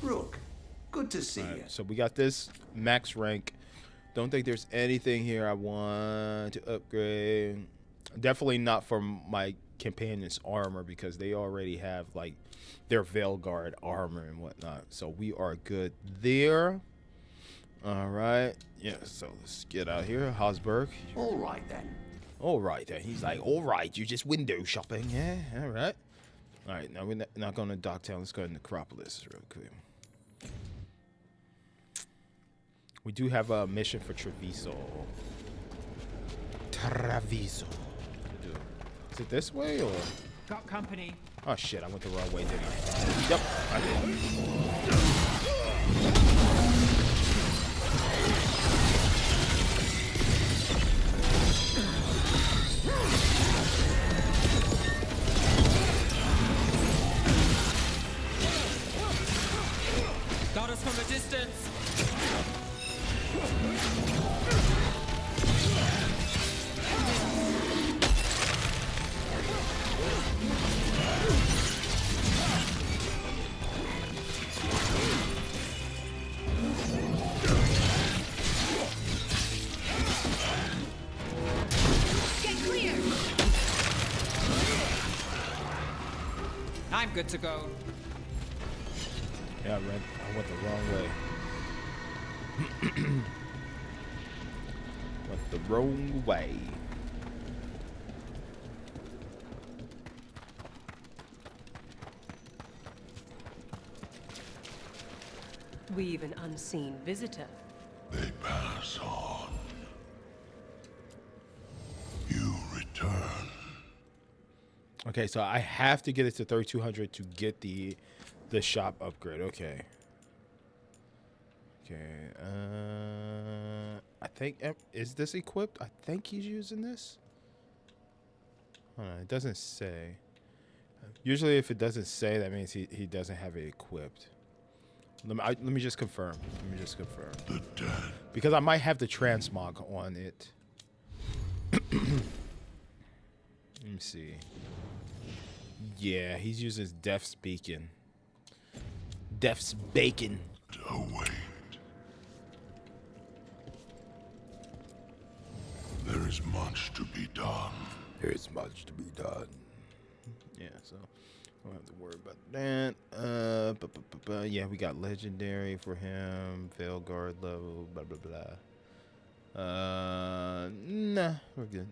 Rook, good to see you. So we got this max rank. Don't think there's anything here I want to upgrade. Definitely not from my companion's armor, because they already have like their Veilguard armor and whatnot. So we are good there. All right. Yeah, so let's get out here. Habsburg. All right then. All right then. He's like, all right, you just window shopping. Yeah, all right. All right, now we're not going to Docktown. Let's go to Necropolis real quick. We do have a mission for Treviso. Treviso. Is it this way or? Got company. Oh shit! I went the wrong way, didn't I? Yep. I did. Got us from a distance. Get clear. I'm good to go. Yeah, I went the wrong way. Went the wrong way. We've an unseen visitor. They pass on. You return. Okay, so I have to get it to 3200 to get the shop upgrade. Okay. Okay. I think is this equipped? I think he's using this. Hold on, it doesn't say. Usually, if it doesn't say, that means he doesn't have it equipped. Let me just confirm. Let me just confirm. The dead. Because I might have the transmog on it. Let me see. Yeah, he's using Death's Beacon. Death's Bacon. Await. There is much to be done. There is much to be done. Yeah, so don't have to worry about that. Yeah, we got legendary for him. Veilguard level. Blah blah blah. Nah, we're good.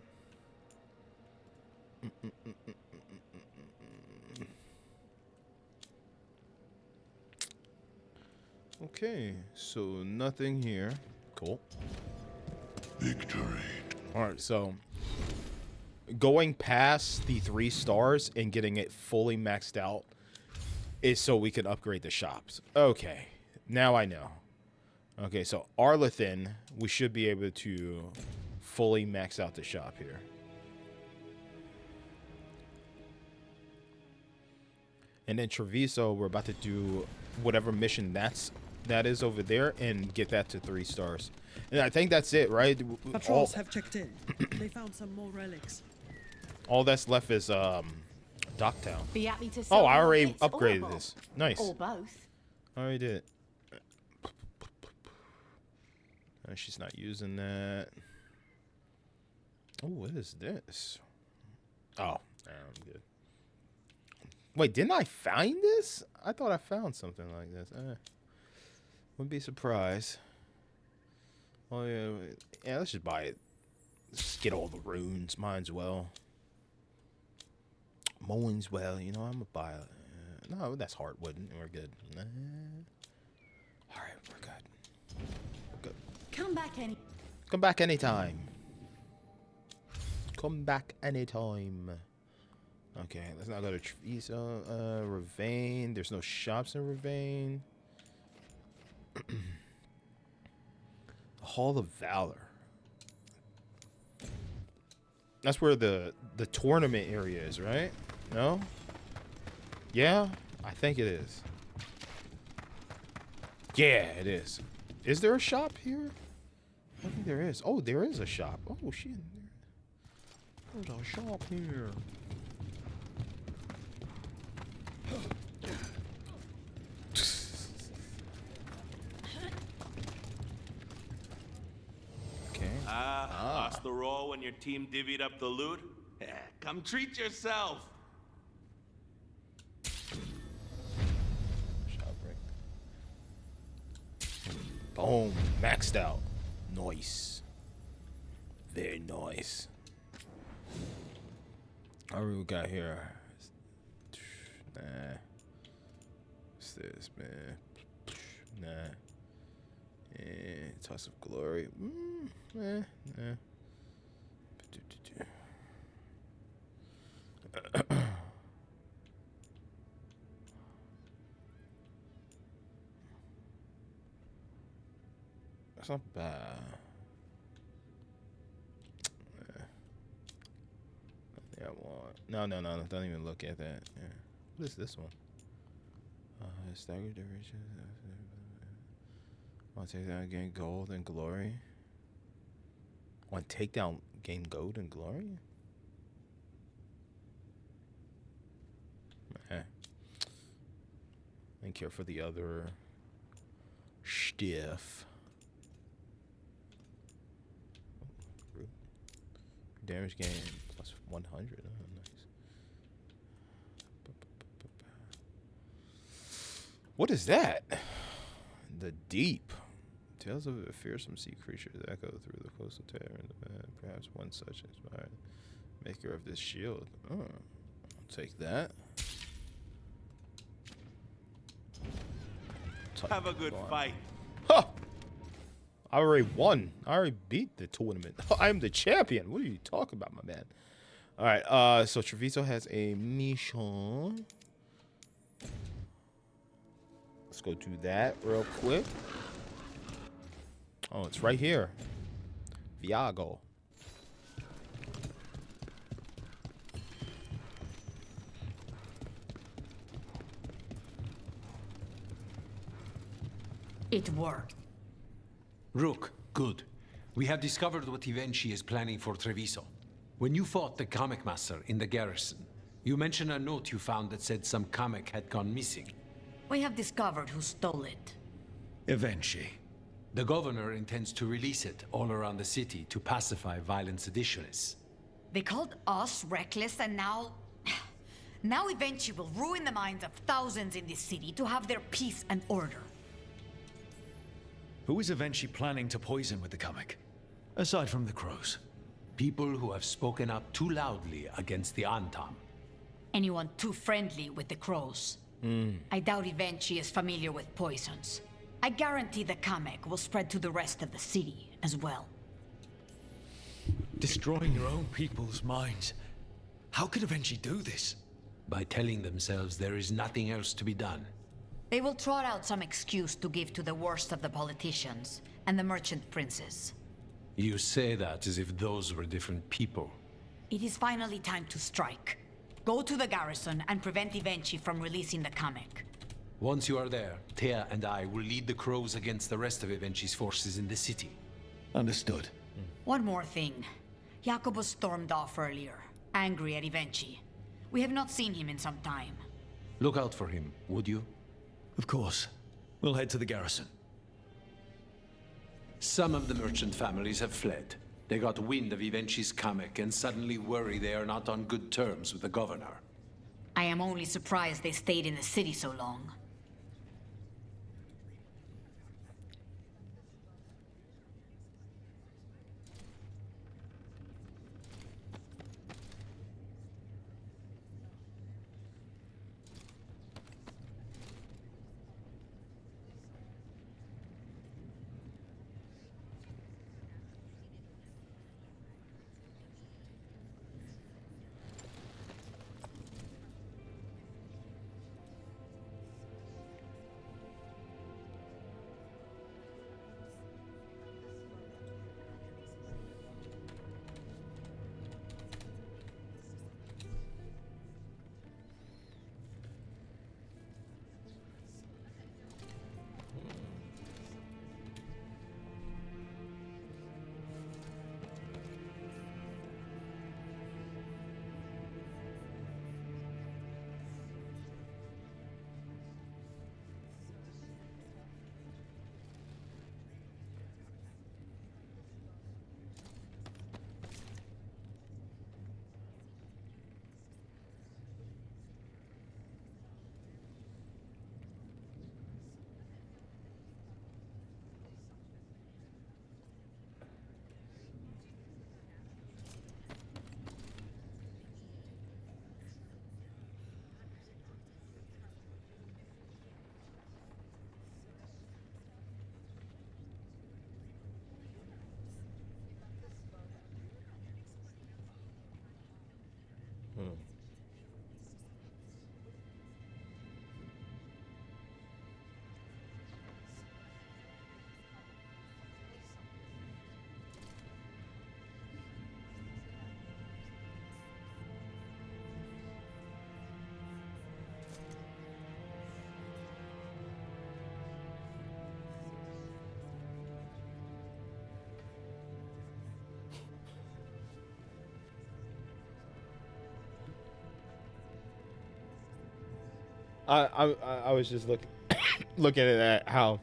Okay, so nothing here. Cool. Victory. All right, so going past the 3 stars and getting it fully maxed out is so we can upgrade the shops. Okay, now I know. Okay, so Arlethin, we should be able to fully max out the shop here. And then Treviso, we're about to do whatever mission that is over there and get that to 3 stars. And I think that's it, right? Patrols have checked in. They found some more relics. All that's left is Docktown. Be happy to Oh, I sell already bits or upgraded both. this. Nice. Or both. I already did it. She's not using that. Oh, what is this? Oh, I'm good. Wait, didn't I find this? I thought I found something like this. Wouldn't be surprised. Oh yeah, yeah. Let's just buy it. Let's get all the runes. Might as well. Mine's well. You know, I'm gonna buy it. No, that's hardwood. We're good. All right, we're good. We're good. Come back any. Come back anytime. Come back anytime. Okay, let's not go to Treviso. Ravane. There's no shops in Ravane. Hall of Valor. That's where the tournament area is, right? No? Yeah? I think it is. Yeah, it is. Is there a shop here? I think there is. Oh, there is a shop. Oh, shit. There's a shop here. Lost the roll when your team divvied up the loot? Yeah, come treat yourself. Shop right. Boom, maxed out. Nice. Very nice. What we got here? Nah. What's this, man? Nah. Toss of Glory. Eh. That's not bad. Yeah, no. Don't even look at that. Yeah. What is this one? Stagger duration. On takedown, gain gold and glory. On takedown, gain gold and glory. Didn't care for the other stiff. Damage gain plus 100. Oh, nice. What is that? The Deep. Tales of a fearsome sea creature that echo through the coastal terror. Perhaps one such inspired maker of this shield. Oh, I'll take that. Have a good fight. Huh. I already won. I already beat the tournament. I'm the champion. What are you talking about, my man? All right. So Treviso has a mission. Let's go do that real quick. Oh, it's right here. Viago. It worked. Rook, good. We have discovered what Ivenchi is planning for Treviso. When you fought the Kamek Master in the garrison, you mentioned a note you found that said some Kamek had gone missing. We have discovered who stole it. Ivenchi. The governor intends to release it all around the city to pacify violent seditionists. They called us reckless, and now Ivenchi will ruin the minds of thousands in this city to have their peace and order. Who is Ivenchi planning to poison with the Kamek? Aside from the crows. People who have spoken up too loudly against the Antam. Anyone too friendly with the crows. I doubt Ivenchi is familiar with poisons. I guarantee the Kamek will spread to the rest of the city as well. Destroying your own people's minds. How could Ivenchi do this? By telling themselves there is nothing else to be done. They will trot out some excuse to give to the worst of the politicians and the merchant princes. You say that as if those were different people. It is finally time to strike. Go to the garrison and prevent Ivenchi from releasing the Kamek. Once you are there, Thea and I will lead the crows against the rest of Ivenchi's forces in the city. Understood. One more thing. Jacobus stormed off earlier, angry at Ivenchi. We have not seen him in some time. Look out for him, would you? Of course. We'll head to the garrison. Some of the merchant families have fled. They got wind of Ivenchi's Kamek and suddenly worry they are not on good terms with the governor. I am only surprised they stayed in the city so long. I was just looking at how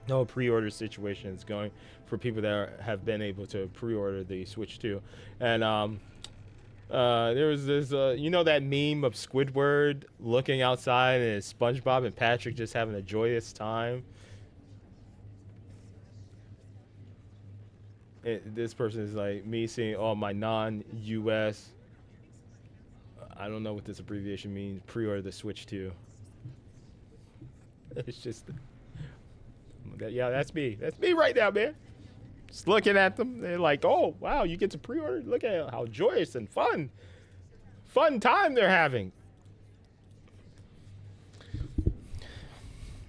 the whole pre-order situation is going for people that have been able to pre-order the Switch 2, and there was this you know that meme of Squidward looking outside and it's SpongeBob and Patrick just having a joyous time. This person is like me seeing all my non-US, I don't know what this abbreviation means, pre-order the Switch 2. It's just, yeah, that's me. That's me right now, man. Just looking at them. They're like, oh, wow, you get to pre-order. Look at how joyous and fun time they're having.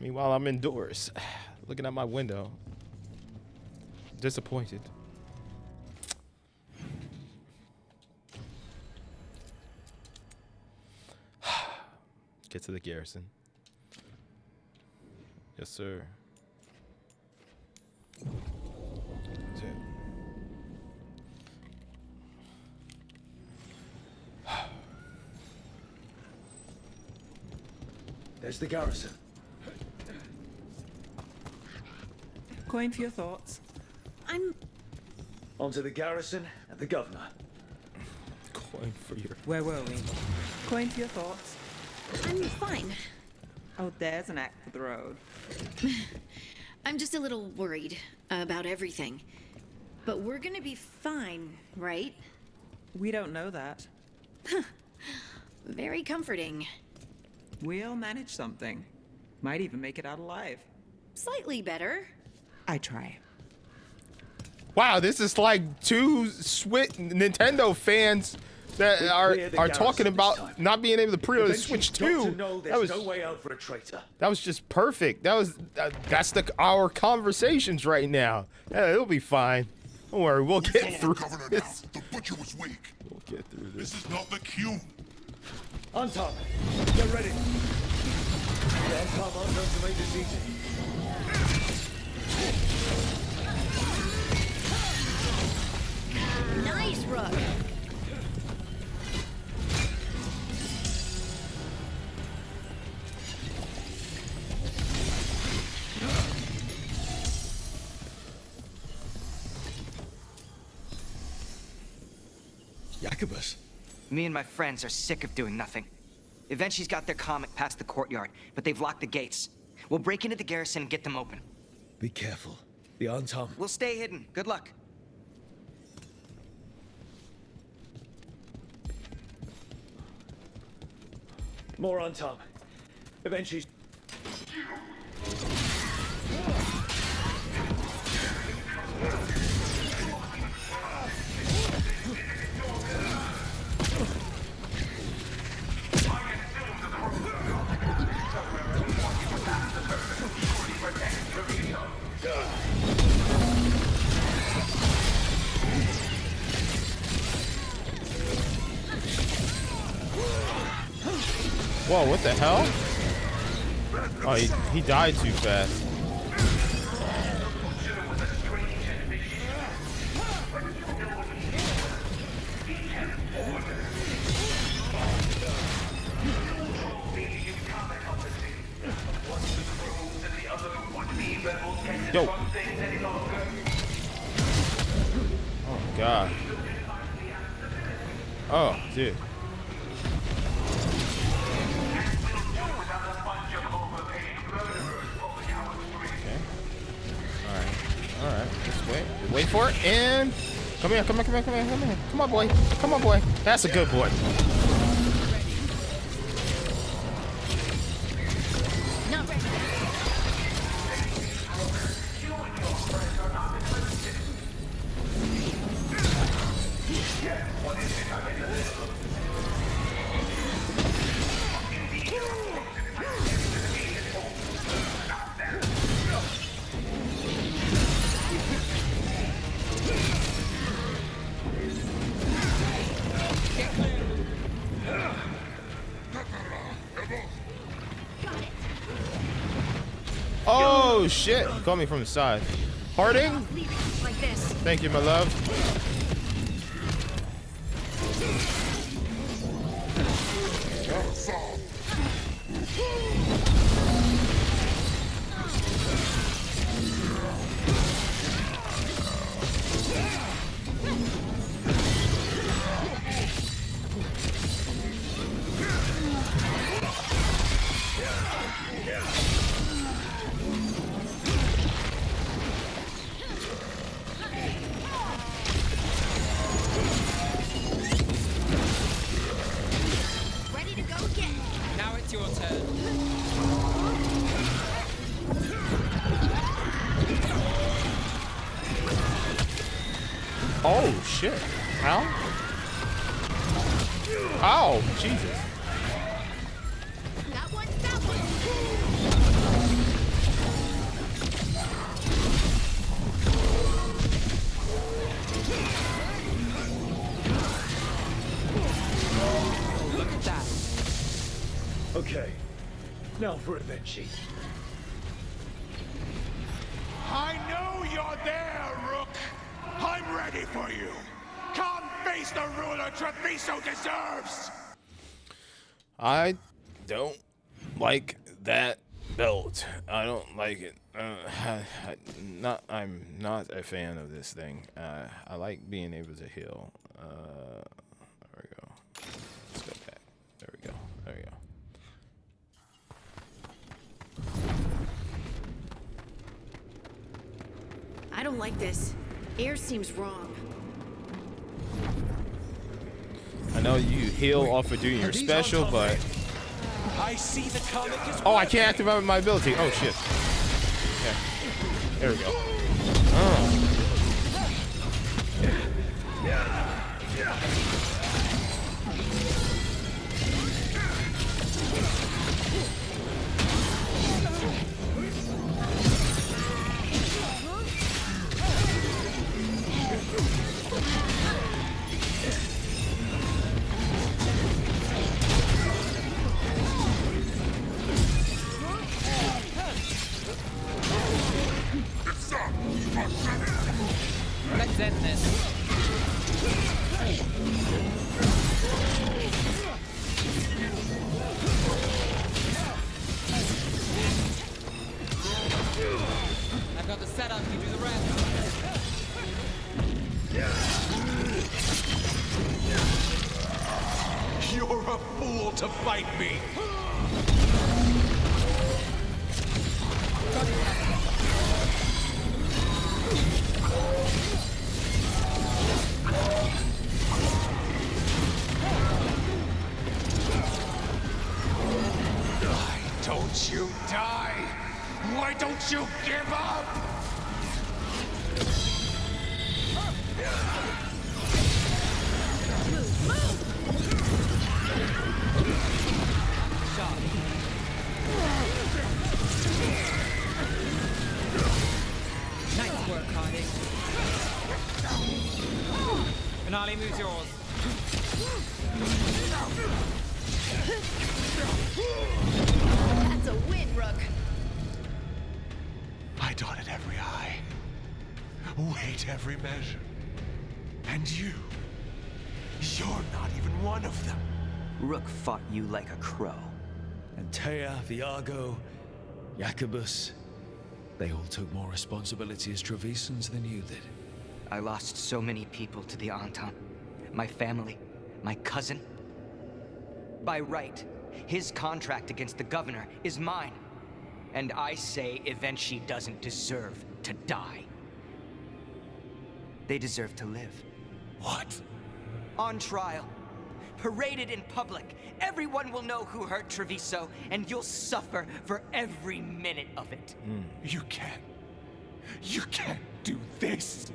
Meanwhile, I'm indoors, looking at my window, disappointed. Get to the garrison. Yes, sir. That's it. There's the garrison. Coin for your thoughts. Onto the garrison and the governor. Coin for your... Where were we? Coin for your thoughts. I'm fine. Oh, there's an act for the road. I'm just a little worried about everything. But we're gonna be fine, right? We don't know that. Very comforting. We'll manage something. Might even make it out alive. Slightly better. I try. Wow, this is like two Nintendo fans that are talking about not being able to pre-order the Switch 2. That was no way out for a traitor. That was just perfect. That's our conversations right now. Yeah, it'll be fine. Don't worry, we'll get through this. The butcher was weak. We'll get through this. This is not the cue. On top. Get ready. Yeah, come on, don't make this easy. Nice, Rook. Jacobus. Me and my friends are sick of doing nothing. Eventually's got their comic past the courtyard, but they've locked the gates. We'll break into the garrison and get them open. Be careful. The Antom. We'll stay hidden. Good luck. More Antom. Eventually. Whoa, what the hell? Oh, he died too fast. Yo. Oh, God. Oh, dude. Alright, just wait. Wait for it, and come here. Come on, boy. Come on, boy. That's a good boy. Not ready. Oh shit! He caught me from the side. Harding? Like this. Thank you, my love. Ready to go again. Now it's your turn. Oh shit! How? Ow! Jesus! That one, that one. Look at that. Okay, now for Evenchi. I know you're there, Rook. I'm ready for you. Come face the ruler Treviso deserves. I don't like that belt. I don't like it. I'm not a fan of this thing. I like being able to heal. There we go. Let's go back. There we go. There we go. I don't like this. Air seems wrong. I know you heal off of doing your special, but I see the comic is oh, I can't activate my ability. Oh shit. Okay. There we go. Oh. Let's end this. I've got the setup, you do the rest. You're a fool to fight me. Why don't you die? Why don't you give up? Nice work, Harding. Finale moves yours. That's a win, Rook. I dotted every I, weighed every measure. And you're not even one of them. Rook fought you like a crow. And Taya, Viago, Jacobus, they all took more responsibility as Trevisans than you did. I lost so many people to the Antam. My family, my cousin. By right, his contract against the governor is mine. And I say Evenchi doesn't deserve to die. They deserve to live. What? On trial. Paraded in public. Everyone will know who hurt Treviso, and you'll suffer for every minute of it. You can't do this.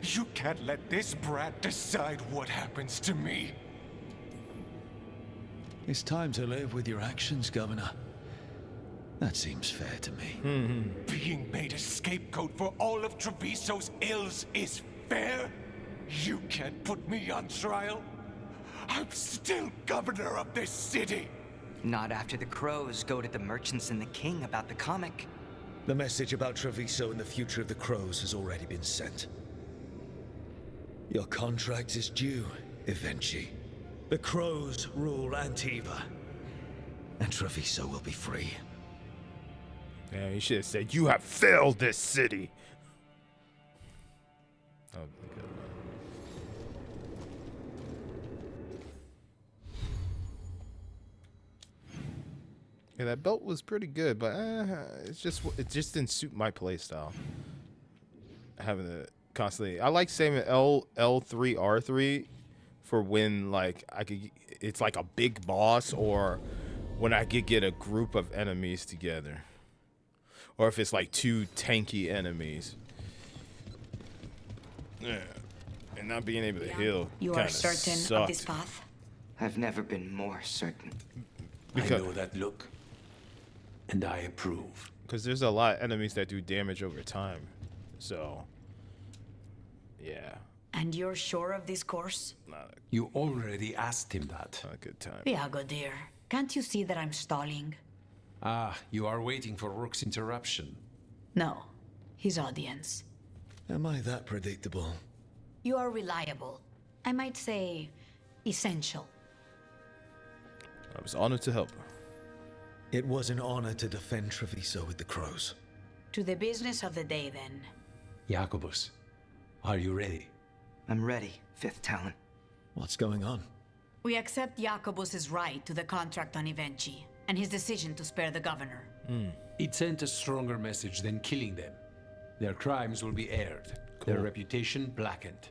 You can't let this brat decide what happens to me. It's time to live with your actions, Governor. That seems fair to me. Being made a scapegoat for all of Treviso's ills is fair? You can't put me on trial? I'm still governor of this city! Not after the crows go to the merchants and the king about the comic. The message about Treviso and the future of the crows has already been sent. Your contract is due, Evenchi. The crows rule Antiva, and Treviso will be free. Yeah, you should have said, "You have failed this city." Oh, good. Yeah, that belt was pretty good, but it just didn't suit my playstyle. Having to constantly, I like saving L3 R3 for when like it's like a big boss, or when I could get a group of enemies together, or if it's like 2 tanky enemies. Yeah, and not being able to heal. You are certain of this path? I've never been more certain. I know that look, and I approve. Because there's a lot of enemies that do damage over time, so yeah. And you're sure of this course? You already asked him that. Not a good time. Iago, dear, can't you see that I'm stalling? Ah, you are waiting for Rook's interruption. No, his audience. Am I that predictable? You are reliable. I might say essential. I was honored to help. It was an honor to defend Treviso with the crows. To the business of the day, then. Jacobus, are you ready? I'm ready, Fifth Talon. What's going on? We accept Jacobus's right to the contract on Evenchi, and his decision to spare the governor. It sent a stronger message than killing them. Their crimes will be aired, their reputation blackened.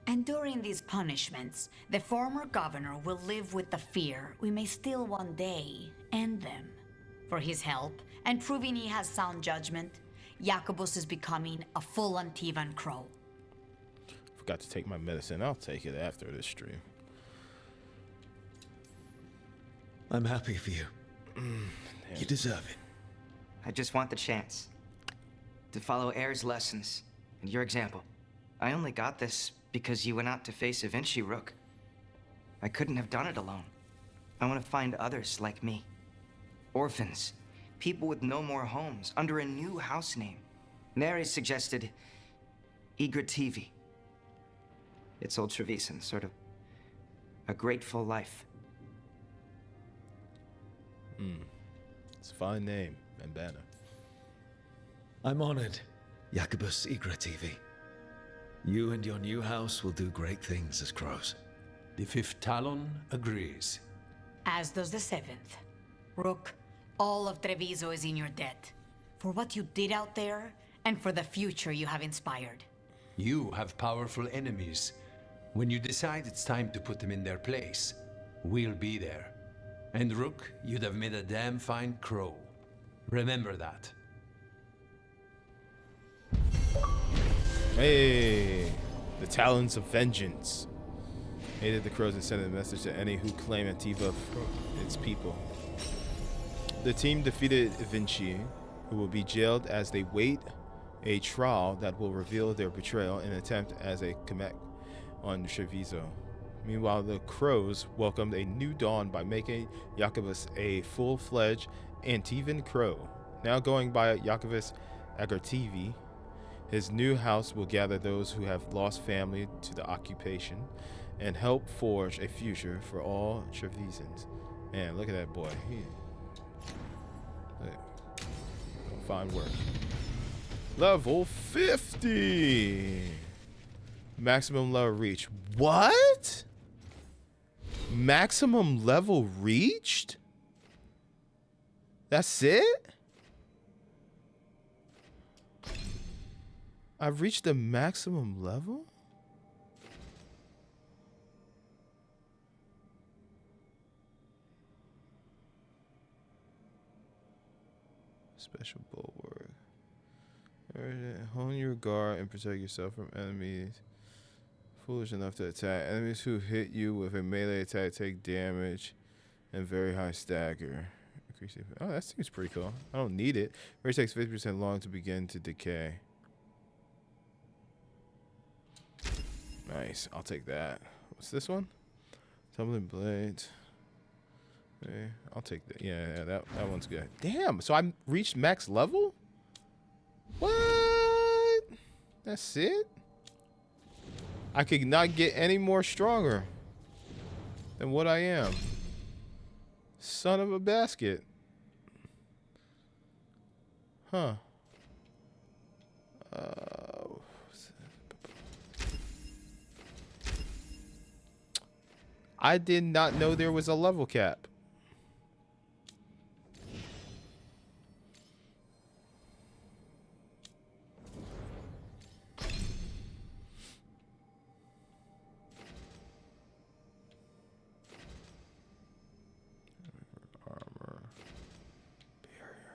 And during these punishments, the former governor will live with the fear we may still one day end them. For his help, and proving he has sound judgment, Jacobus is becoming a full Antivan crow. Forgot to take my medicine. I'll take it after this stream. I'm happy for you. You deserve it. I just want the chance to follow Air's lessons and your example. I only got this because you went out to face Evenchi, Rook. I couldn't have done it alone. I want to find others like me. Orphans, people with no more homes, under a new house name. Neri suggested Igrativi. It's old Trevisan, sort of a grateful life. It's a fine name and banner. I'm honored, Jacobus Igrativi. You and your new house will do great things as crows. The Fifth Talon agrees. As does the 7th. Rook, all of Treviso is in your debt. For what you did out there, and for the future you have inspired. You have powerful enemies. When you decide it's time to put them in their place, we'll be there. And Rook, you'd have made a damn fine crow. Remember that. Hey, the Talons of Vengeance. Hated the crows and sent a message to any who claim Antiva for its people. The team defeated Vinci, who will be jailed as they wait a trial that will reveal their betrayal and attempt as a comeback on Treviso. Meanwhile, the crows welcomed a new dawn by making Jacobus a full-fledged Antivan crow. Now going by Jacobus Agartivi, his new house will gather those who have lost family to the occupation and help forge a future for all Trevisans. Man, look at that boy. Fine work. Level 50! Maximum level reach. What? Maximum level reached? That's it? I've reached the maximum level? Special bulwark. Hone your guard and protect yourself from enemies foolish enough to attack. Enemies who hit you with a melee attack take damage and very high stagger. Oh, that seems pretty cool. I don't need it. It takes 50% long to begin to decay. Nice. I'll take that. What's this one? Tumbling blades. Okay, I'll take that. Yeah, that one's good. Damn. So I reached max level? What? That's it? I could not get any more stronger than what I am. Son of a basket. Huh. I did not know there was a level cap. Armor. Barrier.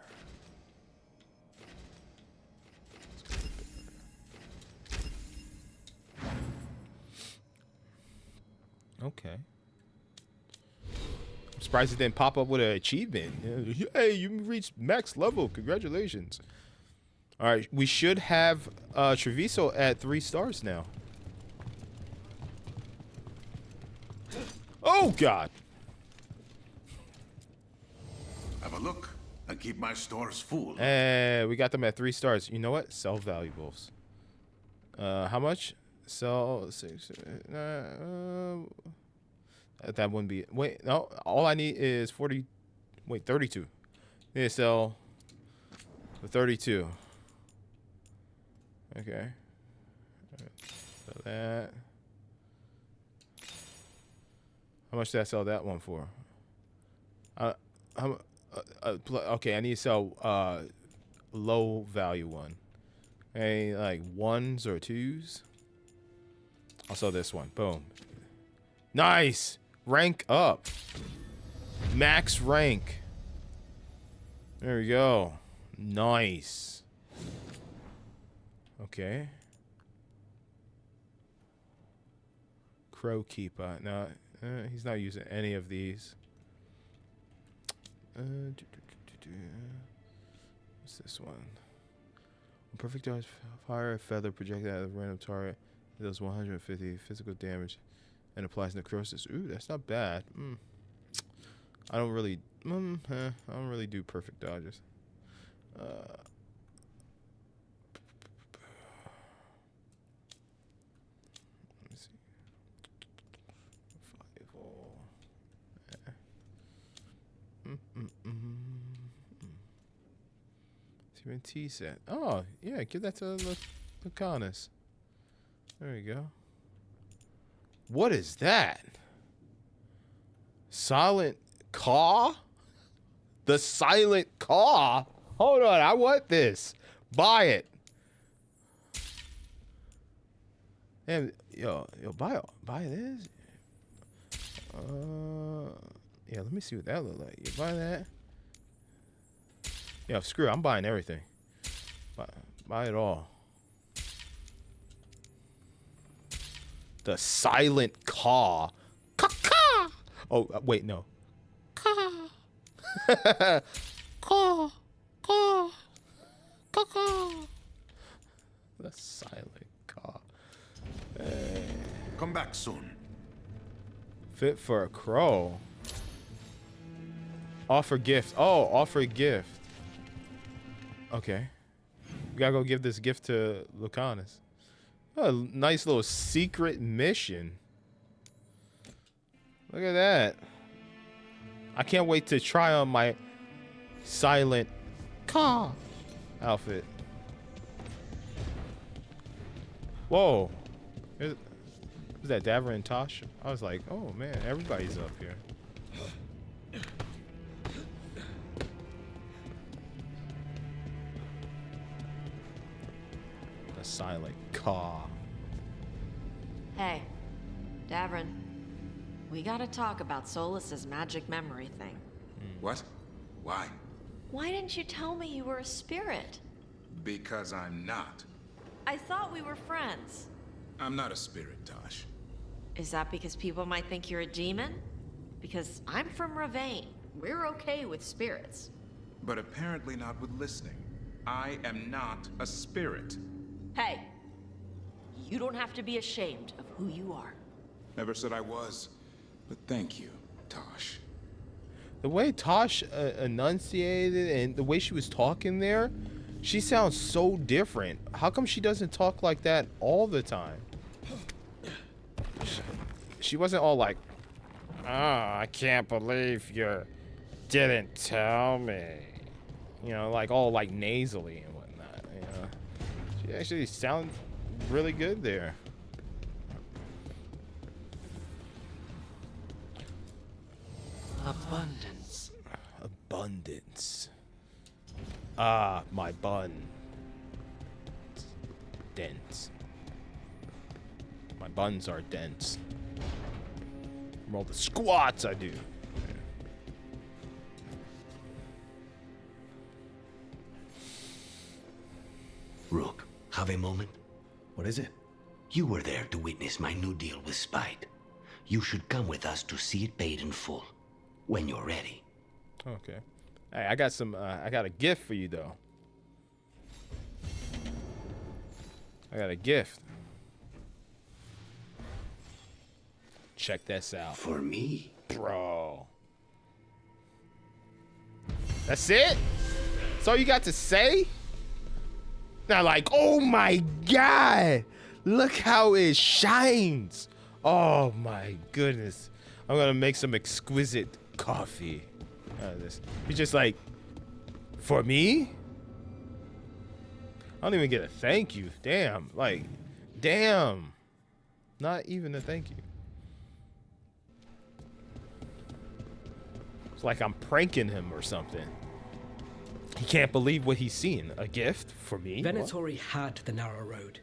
Okay. I'm surprised it didn't pop up with an achievement. Hey, you reached max level. Congratulations. All right, we should have Treviso at 3 stars now. Oh, God. Have a look and keep my stores full. We got them at 3 stars. You know what? Sell valuables. How much? Sell 6. That wouldn't be. Wait, no. All I need is 40. Wait, 32. I need to sell for 32. Okay. So that. How much did I sell that one for? Okay, I need to sell low value one. Hey, like 1s or 2s. I'll sell this one. Boom. Nice. Rank up. Max rank. There we go. Nice. Okay. Crow Keeper. No, he's not using any of these. What's this one? Perfect dodge, fire a feather projected at a random target. It does 150 physical damage and applies necrosis. Ooh, that's not bad. I don't really do perfect dodges. Let me see. T set. Oh, yeah, give that to Lucanus. There you go. What is that? Silent Caw? The Silent Caw? Hold on, I want this. Buy it. Damn, yo, buy this. Yeah, let me see what that look like. You buy that? Yeah, screw it. I'm buying everything. Buy it all. The Silent Caw. Caw. Oh, wait, no. Caw. Caw. Caw. Caw. The Silent Caw. Come back soon. Fit for a crow. Offer gift. Oh, offer a gift. Okay. We gotta go give this gift to Lucanus. Oh, a nice little secret mission. Look at that. I can't wait to try on my Silent Caw outfit. Whoa. Was that Davra and Tosh? I was like, oh man, everybody's up here. Silent Caw. Hey, Davrin. We gotta talk about Solus's magic memory thing. What? Why? Why didn't you tell me you were a spirit? Because I'm not. I thought we were friends. I'm not a spirit, Tosh. Is that because people might think you're a demon? because I'm from Ravane. We're okay with spirits. But apparently not with listening. I am not a spirit. Hey, you don't have to be ashamed of who you are. Never said I was, but thank you, Tosh. The way Tosh enunciated and the way she was talking there, she sounds so different. How come she doesn't talk like that all the time? She wasn't all like, "Oh, I can't believe you didn't tell me." You know, like all like nasally and whatnot. You know, she actually sounded really good there. Abundance. Abundance. Ah, my bun. Dense. My buns are dense. From all the squats I do. Rook, have a moment? What is it? You were there to witness my new deal with Spite. You should come with us to see it paid in full. When you're ready. Okay. Hey, I got some. I got a gift for you, though. I got a gift. Check this out. For me? Bro. That's it? That's all you got to say? Now, like, oh my God. Look how it shines. Oh my goodness. I'm going to make some exquisite coffee out of this. You're just like, for me? I don't even get a thank you. Damn. Like, damn. Not even a thank you. It's like I'm pranking him or something. He can't believe what he's seen. A gift for me? Venatori had the narrow road.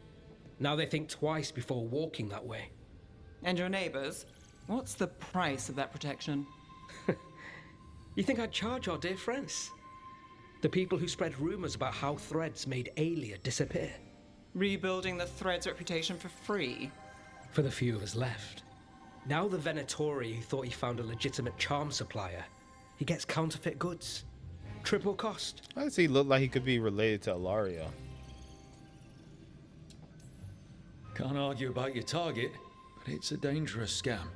Now they think twice before walking that way. And your neighbors? What's the price of that protection? You think I'd charge our dear friends? The people who spread rumors about how Threads made Aelia disappear. Rebuilding the Threads reputation for free? For the few of us left. Now the Venatori who thought he found a legitimate charm supplier, he gets counterfeit goods. Triple cost. Why does he look like he could be related to Ilaria? Can't argue about your target, but it's a dangerous scam.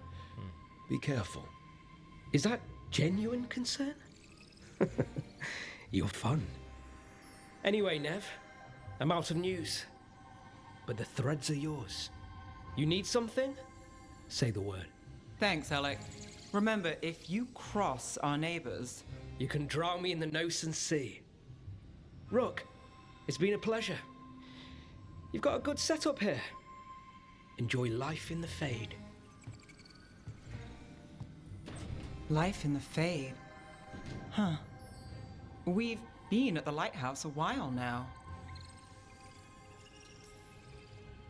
Be careful. Is that genuine concern? You're fun. Anyway, Nev, I'm out of news. But the threads are yours. You need something? Say the word. Thanks, Alec. Remember, if you cross our neighbors... You can drown me in the Nosen Sea. Rook, it's been a pleasure. You've got a good setup here. Enjoy life in the Fade. Life in the Fade? Huh. We've been at the lighthouse a while now.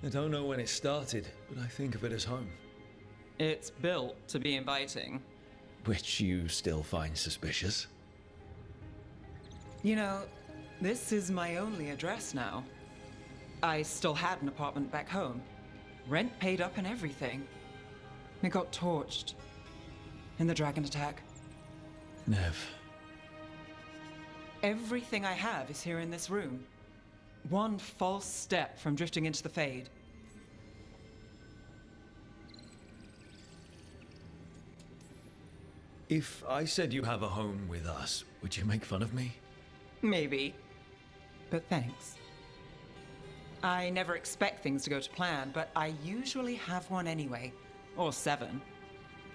I don't know when it started, but I think of it as home. It's built to be inviting. Which you still find suspicious. You know, this is my only address now. I still had an apartment back home. Rent paid up and everything. It got torched. In the dragon attack. Nev. Everything I have is here in this room. One false step from drifting into the Fade. If I said you have a home with us, would you make fun of me? Maybe. But thanks. I never expect things to go to plan, but I usually have one anyway. Or 7.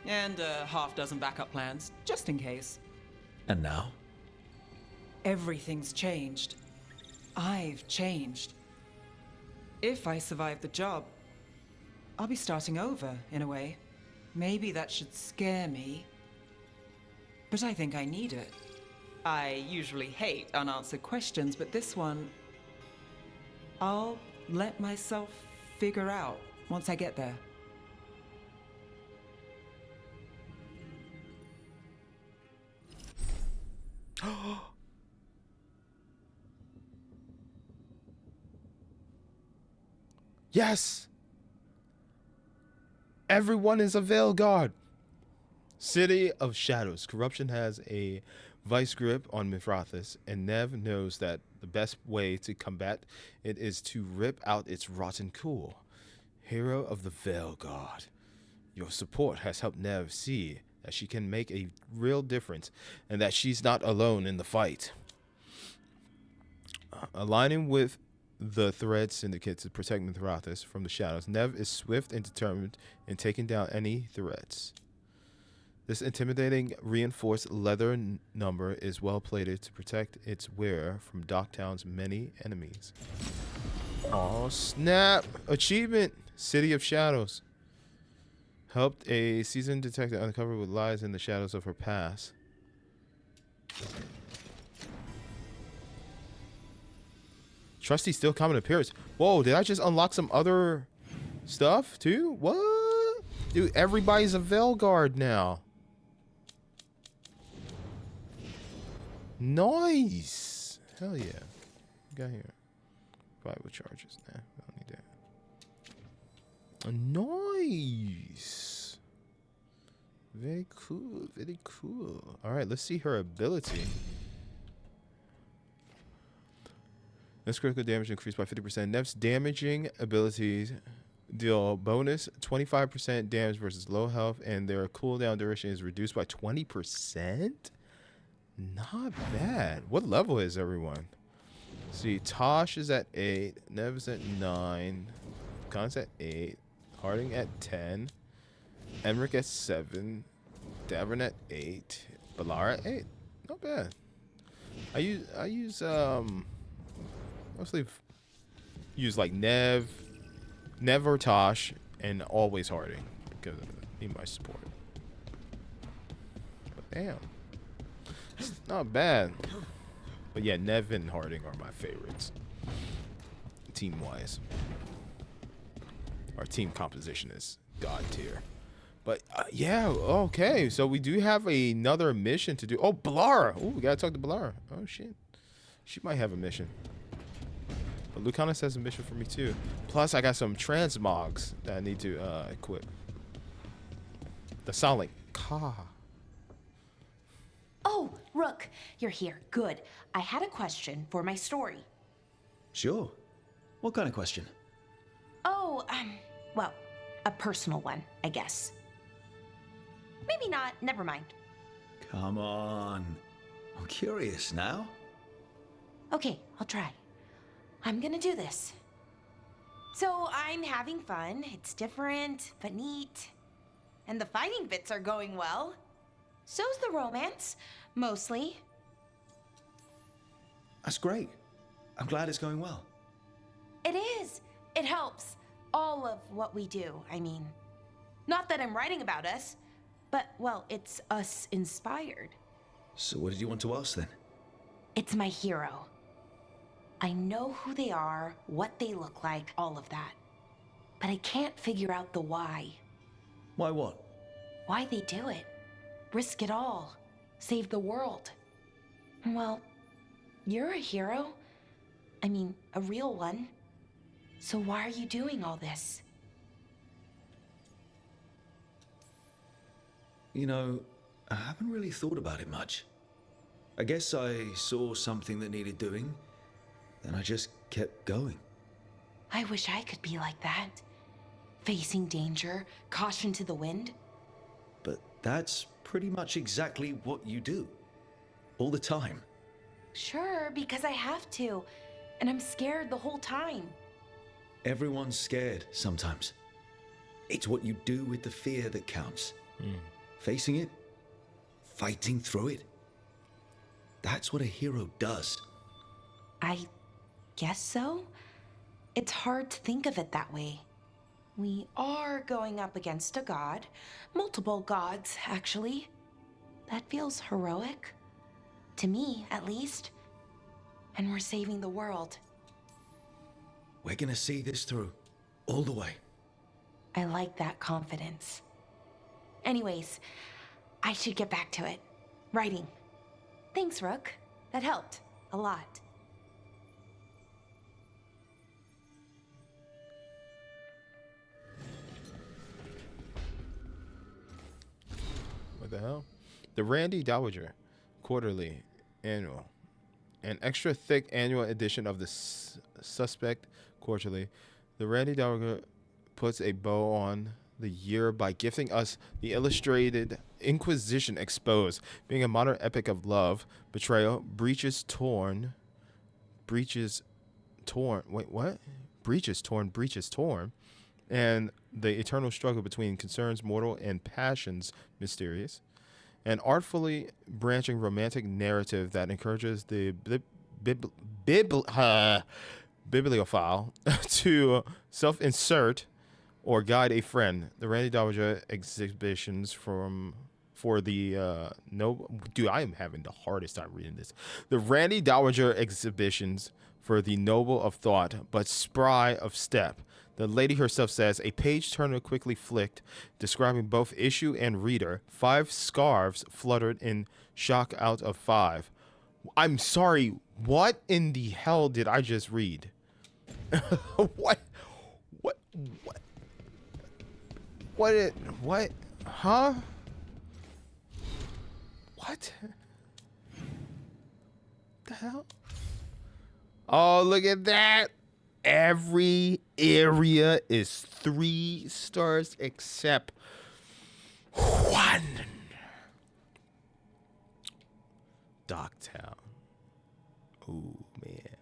And a half-dozen backup plans, just in case. And now? Everything's changed. I've changed. If I survive the job, I'll be starting over, in a way. Maybe that should scare me. But I think I need it. I usually hate unanswered questions, but this one... I'll let myself figure out once I get there. Yes! Everyone is a Veilguard. City of Shadows. Corruption has a vice grip on Mithrathis, and Nev knows that the best way to combat it is to rip out its rotten core. Hero of the Veilguard. Your support has helped Nev see that she can make a real difference and that she's not alone in the fight. Aligning with the Thread Syndicate to protect Mithrathis from the shadows, Nev is swift and determined in taking down any threats. This intimidating reinforced leather number is well plated to protect its wearer from Docktown's many enemies. Oh snap! Achievement! City of Shadows. Helped a seasoned detective uncover what lies in the shadows of her past. Trusty still common appearance. Whoa, did I just unlock some other stuff too? What? Dude, everybody's a Veilguard now. Nice. Hell yeah. What got here? Bible charges. Nah, I don't need that. Nice. Very cool. Very cool. All right, let's see her ability. This critical damage increased by 50%. Nev's damaging abilities deal bonus 25% damage versus low health, and their cooldown duration is reduced by 20%. Not bad. What level is everyone? See, Tosh is at 8, Nev is at 9, Khan's at 8, Harding at 10, Emmerich at 7, Davern at 8, Balara at 8. Not bad. I use mostly use like Nev or Tosh, and always Harding because I need my support. But damn, it's not bad. But yeah, Nev and Harding are my favorites, team-wise. Our team composition is god tier. But yeah, okay. So we do have another mission to do. Oh, Balara. Oh, we gotta talk to Balara. Oh shit, she might have a mission. But Lucanus has a mission for me too. Plus, I got some transmogs that I need to equip. The sound like ka. Oh, Rook, you're here. Good. I had a question for my story. Sure. What kind of question? Oh, well, a personal one, I guess. Maybe not. Never mind. Come on. I'm curious now. Okay, I'll try. I'm gonna do this. So I'm having fun. It's different, but neat. And the fighting bits are going well. So's the romance, mostly. That's great. I'm glad it's going well. It is. It helps. All of what we do, I mean. Not that I'm writing about us, but, well, it's us inspired. So what did you want to ask then? It's my hero. I know who they are, what they look like, all of that. But I can't figure out the why. Why what? Why they do it. Risk it all. Save the world. Well, you're a hero. I mean, a real one. So why are you doing all this? You know, I haven't really thought about it much. I guess I saw something that needed doing, then I just kept going. I wish I could be like that. Facing danger, caution to the wind. But that's pretty much exactly what you do. All the time. Sure, because I have to. And I'm scared the whole time. Everyone's scared sometimes. It's what you do with the fear that counts. Facing it, fighting through it. That's what a hero does. I guess so. It's hard to think of it that way. We are going up against a god. Multiple gods, actually. That feels heroic. To me, at least. And we're saving the world. We're gonna see this through. All the way. I like that confidence. Anyways, I should get back to it. Writing. Thanks, Rook. That helped. A lot. What the hell? The Randy Dowager, quarterly, annual. An extra thick annual edition of the Suspect Quarterly. The Randy Dowager puts a bow on the year by gifting us the illustrated Inquisition Exposed, being a modern epic of love, betrayal, breaches torn, breaches torn, and the eternal struggle between concerns mortal and passions mysterious. An artfully branching romantic narrative that encourages the bibliophile to self-insert or guide a friend. The Randy Dowager exhibitions for the dude, I am having the hardest time reading this. The Randy Dowager exhibitions for the noble of thought, but spry of step. The lady herself says, a page turner quickly flicked, describing both issue and reader. 5 scarves fluttered in shock out of 5. I'm sorry, what in the hell did I just read? What? Huh? What? The hell? Oh, look at that. Every area is 3 stars except 1. Docktown. Ooh, man.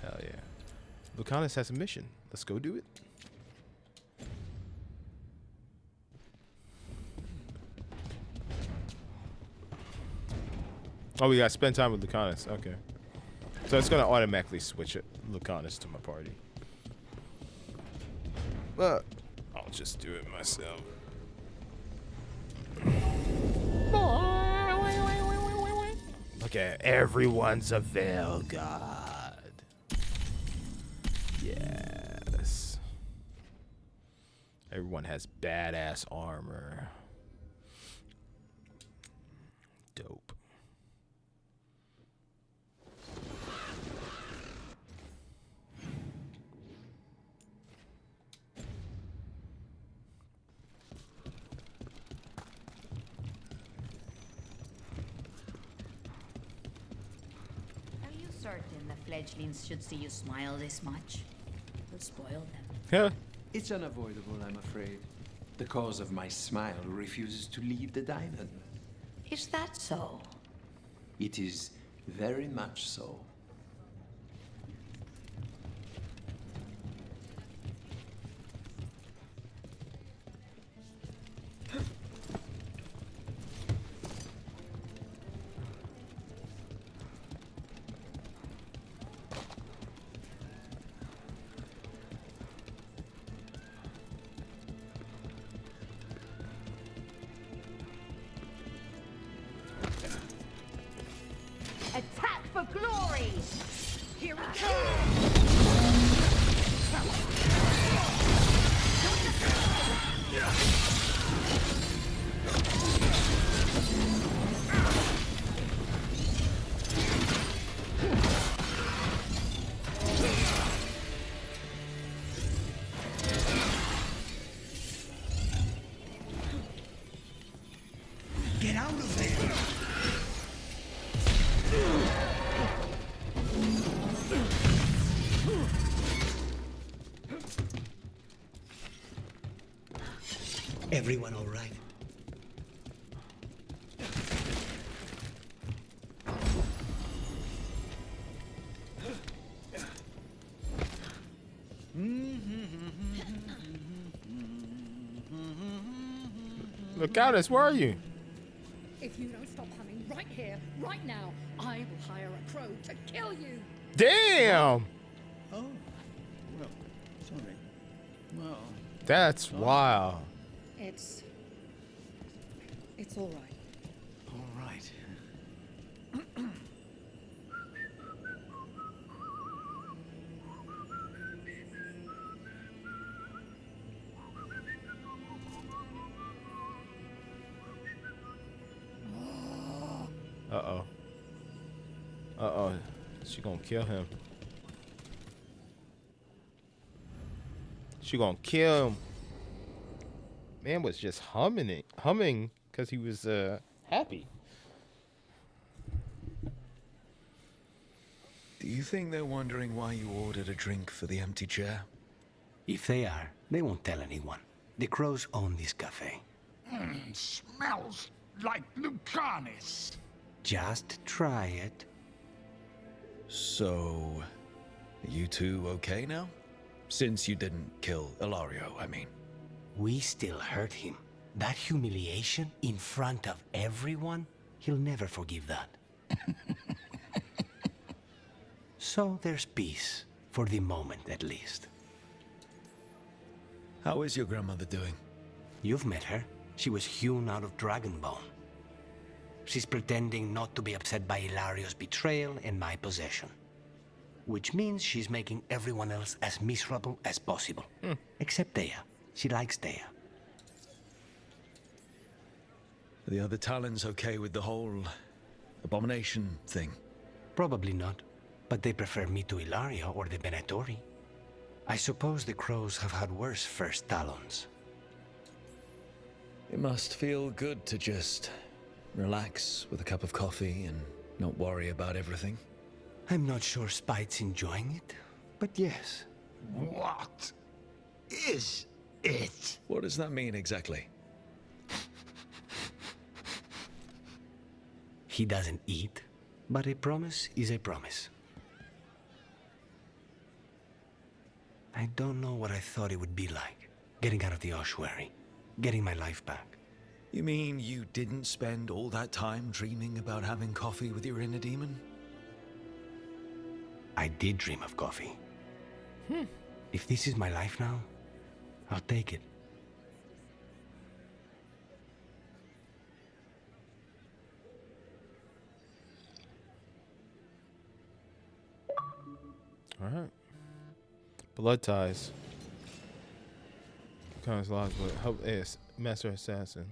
Hell yeah. Lucanus has a mission. Let's go do it. Oh, we got to spend time with Lucanus. Okay. So it's going to automatically switch it, Lucanus to my party. But I'll just do it myself. Look at everyone's a Veilguard. Yes. Everyone has badass armor. Dope. Certain the fledglings should see you smile this much. You'll spoil them. Yeah. It's unavoidable, I'm afraid. The cause of my smile refuses to leave the diamond. Is that so? It is very much so. Attack for glory! Here we go! Get out of there! Everyone all right? Lucanus, where are you? If you don't stop humming right here, right now, I will hire a crow to kill you. Damn! Oh, well, sorry. Well, That's wild. It's all right. all right. Uh-oh. Uh-oh. She gonna kill him. She gonna kill him. Man was just humming because he was happy. Do you think they're wondering why you ordered a drink for the empty chair? If they are, they won't tell anyone. The crows own this cafe. Smells like Lucanis. Just try it. So, are you two okay now? Since you didn't kill Ilario, I mean. We still hurt him. That humiliation in front of everyone, he'll never forgive that. So there's peace, for the moment at least. How is your grandmother doing? You've met her. She was hewn out of dragon bone. She's pretending not to be upset by Ilario's betrayal and my possession. Which means she's making everyone else as miserable as possible. Except Dea. She likes Dea. Are the other Talons okay with the whole abomination thing? Probably not. But they prefer me to Ilario or the Venatori. I suppose the crows have had worse first Talons. It must feel good to just relax with a cup of coffee and not worry about everything. I'm not sure Spite's enjoying it, but yes. What is it? What does that mean exactly? He doesn't eat, but a promise is a promise. I don't know what I thought it would be like, getting out of the ossuary, getting my life back. You mean you didn't spend all that time dreaming about having coffee with your inner demon? I did dream of coffee. If this is my life now, I'll take it. All right. Blood ties. Kind of lost, but help Master Assassin.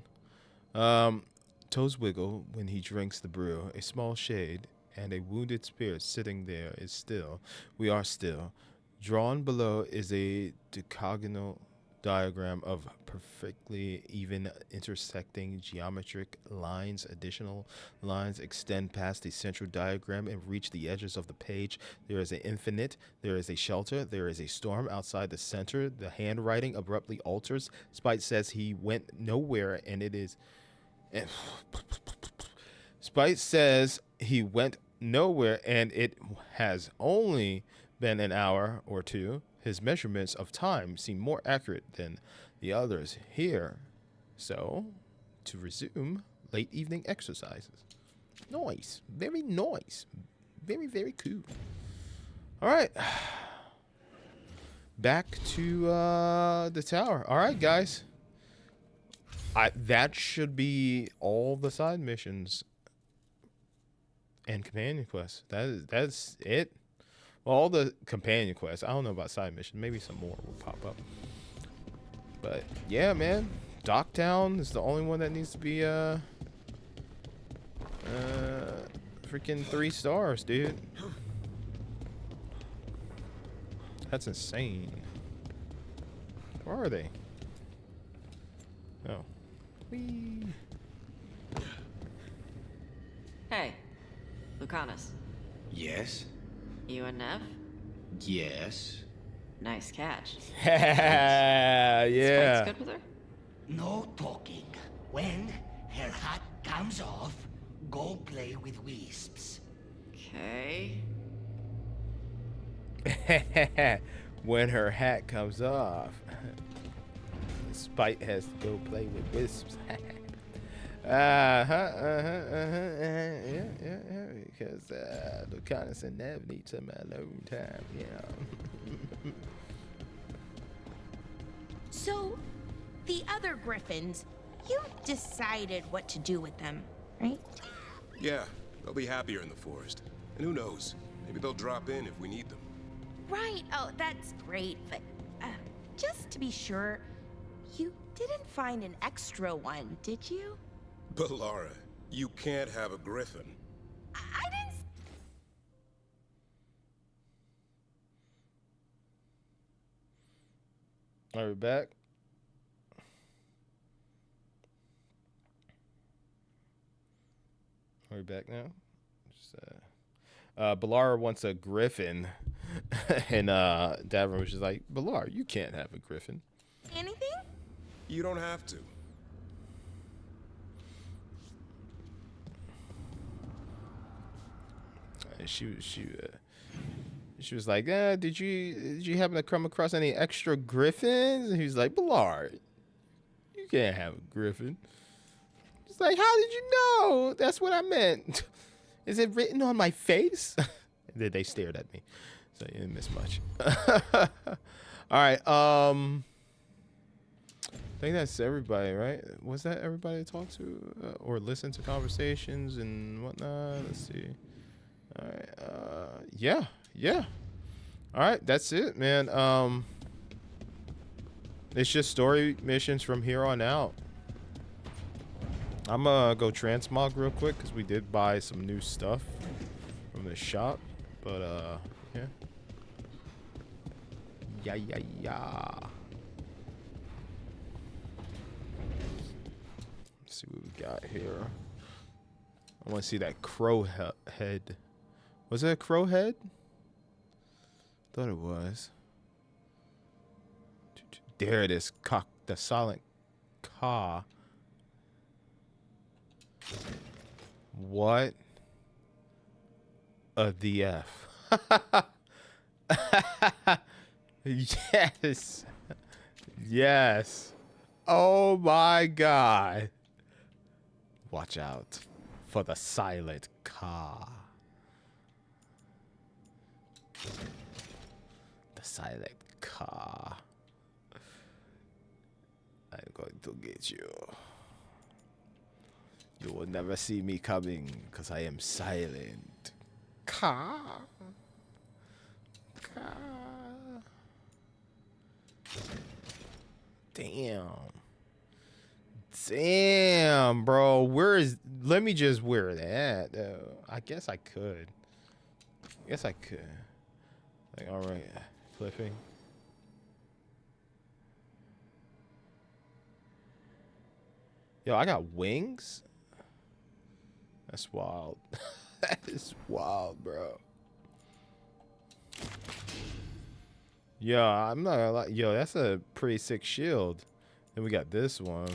Toes wiggle when he drinks the brew. A small shade and a wounded spirit sitting there is still. We are still. Drawn below is a decagonal diagram of perfectly even intersecting geometric lines. Additional lines extend past the central diagram and reach the edges of the page. There is an infinite, there is a shelter, there is a storm outside the center. The handwriting abruptly alters. Spite says he went nowhere, and it is... Spite says he went nowhere, and it has only been an hour or two. His measurements of time seem more accurate than the others here. So, to resume late evening exercises. Nice. Very nice. Very, very cool. All right. Back to the tower. All right, guys. That should be all the side missions and companion quests. That's it. Well, all the companion quests. I don't know about side missions. Maybe some more will pop up. But yeah, man, Docktown is the only one that needs to be freaking 3 stars, dude. That's insane. Where are they? Oh. Whee. Hey, Lucanis. Yes? You and Nev? Yes. Nice catch. Yeah. Spike's good with her? No talking. When her hat comes off, go play with wisps. Okay. When her hat comes off, Spite has to go play with wisps. Yeah. Because Lucanis and Nev need some alone time, yeah. So, the other griffins, you decided what to do with them, right? Yeah, they'll be happier in the forest. And who knows, maybe they'll drop in if we need them. Right. Oh, that's great. But just to be sure, you didn't find an extra one, did you? But Lara, you can't have a griffin. I didn't... Are we back? We're back now. Just, Balar wants a griffin, and Davin was just like, Balar, you can't have a griffin. Anything? You don't have to. She was like, did you happen to come across any extra griffins? And he was like, Balar, you can't have a griffin. It's like, how did you know? That's what I meant. Is it written on my face? And they stared at me, so you didn't miss much. All right, I think that's everybody, right? Was that everybody to talk to or listen to conversations and whatnot? Let's see. All right, yeah. All right, that's it, man. It's just story missions from here on out. I'm gonna go transmog real quick because we did buy some new stuff from the shop, but yeah. Let's see what we got here. I want to see that crow head. Was it a crow head? Thought it was. There it is. Cock, the silent caw. What? The F. Yes. Yes. Oh my God. Watch out for the silent caw. The silent caw. I'm going to get you. You will never see me coming because I am silent. Caw. Caw. Damn. Damn, bro. Where is... Let me just wear that, though. I guess I could. Like, all right. Flipping. Yo, I got wings? That's wild. That is wild, bro. Yo, I'm not gonna lie. Yo, that's a pretty sick shield. Then we got this one.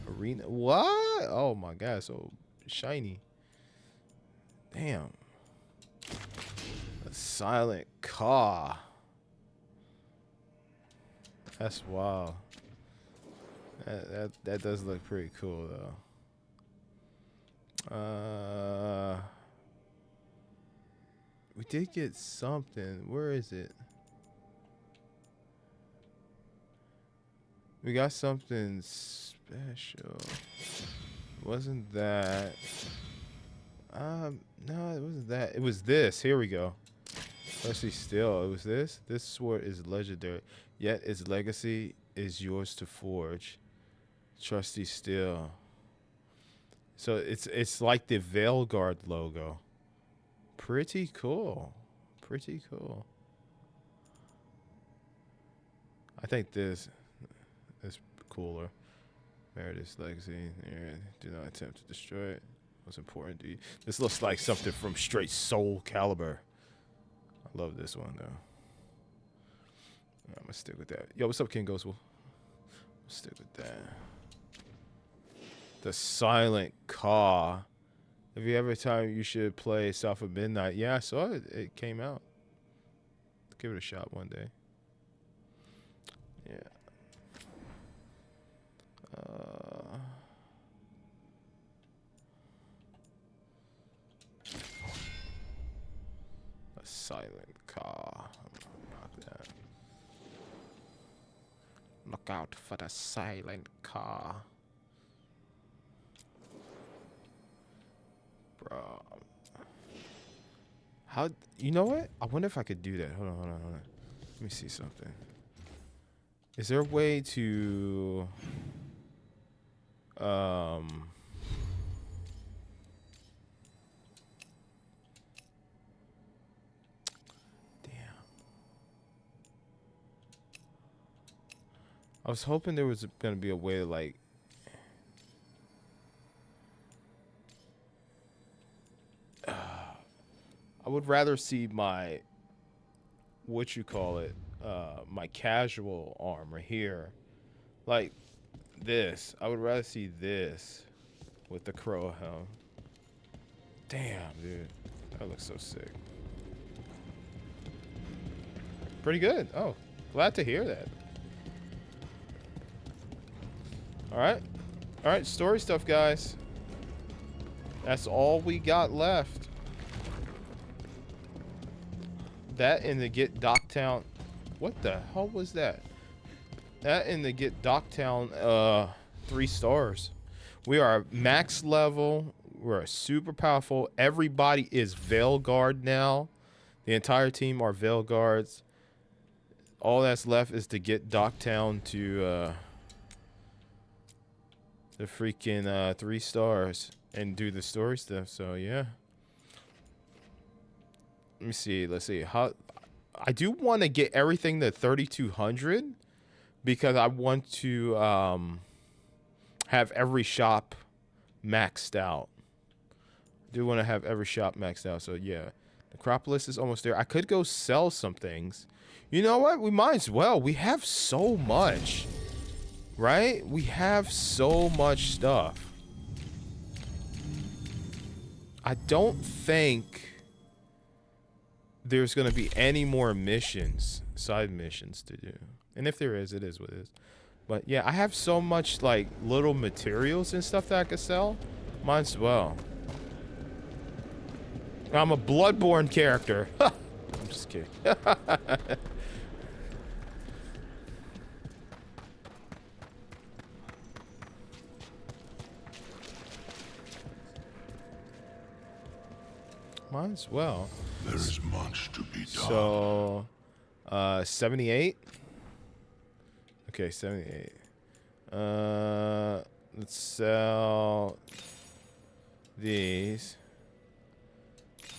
Arena. What? Oh my God, so shiny. Damn. A silent caw. That's wild. That does look pretty cool though. We did get something. Where is it? We got something special. Wasn't that? No, it wasn't that. It was this. Here we go. Let's see. Still, it was this. This sword is legendary, yet its legacy is yours to forge. Trusty steel. So it's like the Veilguard logo. Pretty cool. Pretty cool. I think this is cooler. Meredith's legacy. Yeah, do not attempt to destroy it. What's important to you? This looks like something from straight Soul Calibur. I love this one though. I'm gonna stick with that. Yo, what's up, King Ghostwolf? Stick with that. The silent caw. Have you ever time you should play South of Midnight? Yeah, I saw it. It came out. Give it a shot one day. Yeah. A silent caw. Knock that. Look out for the silent caw. Bro. How, you know what? I wonder if I could do that. Hold on. Let me see something. Is there a way to damn. I was hoping there was gonna be a way to like I would rather see my, what you call it, my casual armor here, like this. I would rather see this with the crow helm. Damn, dude, that looks so sick. Pretty good. Oh, glad to hear that. All right, story stuff, guys. That's all we got left. That and the get Docktown. What the hell was that? That and the get Docktown 3 stars. We are max level. We're super powerful. Everybody is Veilguard now. The entire team are Veilguards. All that's left is to get Docktown to the freaking 3 stars and do the story stuff. So yeah. Let me see. Let's see. How I do want to get everything to 3200 because I want to have every shop maxed out. I do want to have every shop maxed out. So yeah, the Necropolis is almost there. I could go sell some things. You know what? We might as well. We have so much, right? We have so much stuff. I don't think there's going to be any more missions, side missions to do. And if there is, it is what it is. But yeah, I have so much like little materials and stuff that I could sell. Might as well. I'm a Bloodborne character. I'm just kidding. Might as well. There is much to be done. So, 78. Okay, 78. Let's sell these.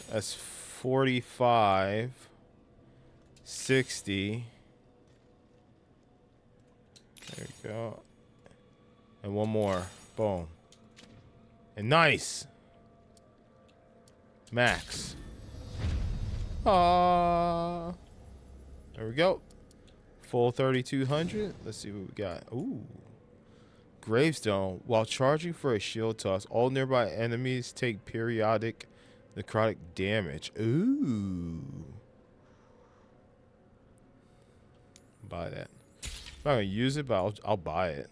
That's 45. 60. There we go. And one more. Boom. And nice. Max. There we go. Full 3200. Let's see what we got. Ooh. Gravestone. While charging for a shield toss, all nearby enemies take periodic necrotic damage. Ooh. Buy that. I'm not gonna use it, but I'll buy it.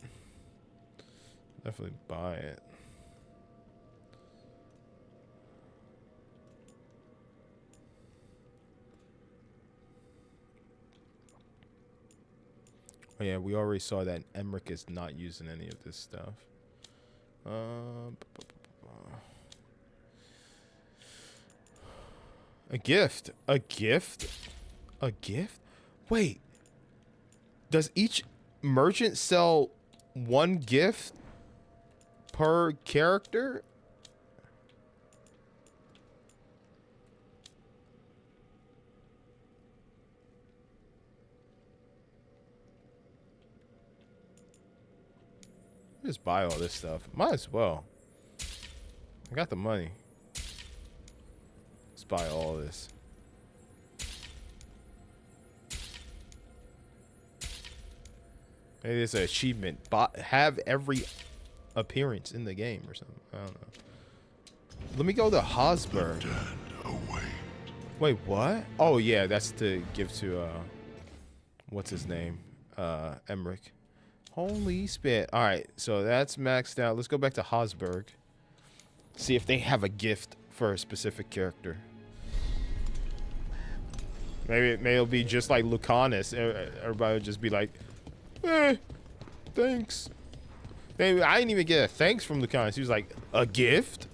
Definitely buy it. Oh yeah, we already saw that Emmerich is not using any of this stuff. A gift. A gift? A gift? Wait. Does each merchant sell one gift per character? Just buy all this stuff. Might as well. I got the money. Let's buy all this. Maybe it's an achievement. Have every appearance in the game or something. I don't know. Let me go to Hosberg. Wait, what? Oh yeah, that's to give to what's his name? Emmerich. Holy spit. Alright, so that's maxed out. Let's go back to Hosberg. See if they have a gift for a specific character. Maybe it'll be just like Lucanus. Everybody would just be like, thanks. Maybe I didn't even get a thanks from Lucanus. He was like, a gift?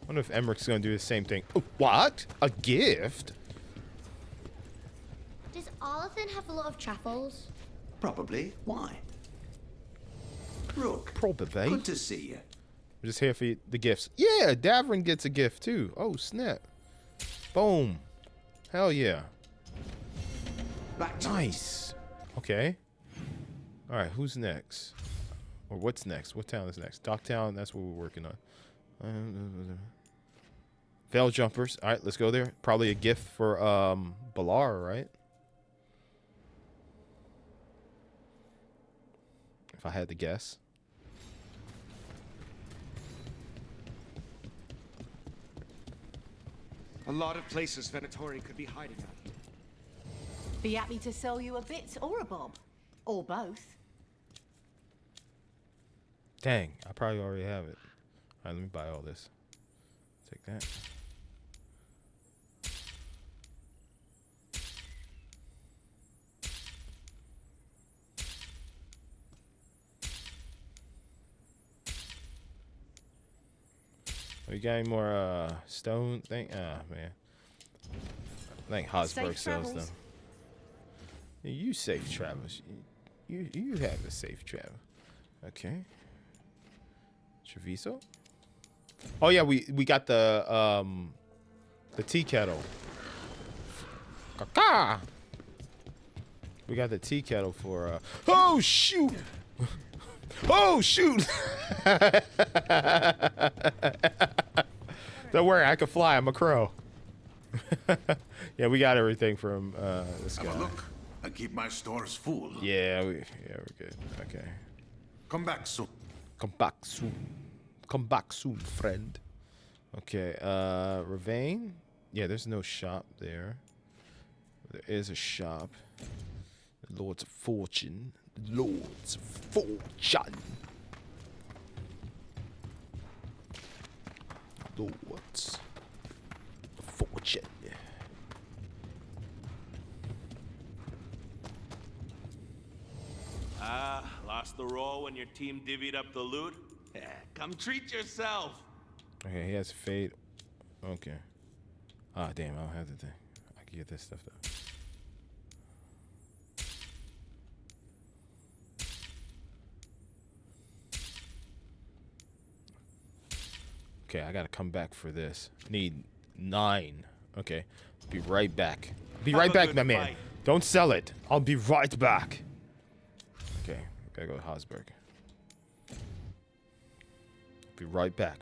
I wonder if Emmerich's gonna do the same thing. What? A gift? Does Arlathan have a lot of truffles? Probably. Why? Rook. Probably. Good to see you. I'm just here for the gifts. Yeah, Davrin gets a gift too. Oh, snap. Boom. Hell yeah. Nice. Okay. All right, who's next? Or what's next? What town is next? Docktown, that's what we're working on. Veil jumpers. All right, let's go there. Probably a gift for Balar, right? If I had to guess. A lot of places Venatori could be hiding at. Be happy to sell you a bit or a bob. Or both. Dang, I probably already have it. All right, let me buy all this. Take that. We got any more stone thing? Ah, man. I think Hosberg sells them. Yeah, you safe travels. You have a safe travel. Okay. Treviso? Oh yeah, we got the tea kettle. Caca! We got the tea kettle for oh shoot! Oh shoot! Don't worry, I can fly. I'm a crow. Yeah, we got everything from this guy. Have a look and keep my stores full. Yeah, we're good. Okay. Come back soon. Come back soon. Come back soon, friend. Okay, Ravane? Yeah, there's no shop there. There is a shop. Lords of Fortune. Lords of Fortune. Lords of Fortune. Lost the roll when your team divvied up the loot? Yeah, come treat yourself. Okay, he has fade. Okay. Ah, damn, I don't have the thing. I can get this stuff though. Okay, I gotta come back for this. Need 9. Okay, be right back. Be right back, my man. Don't sell it. I'll be right back. Okay, gotta go to Hosberg. Be right back.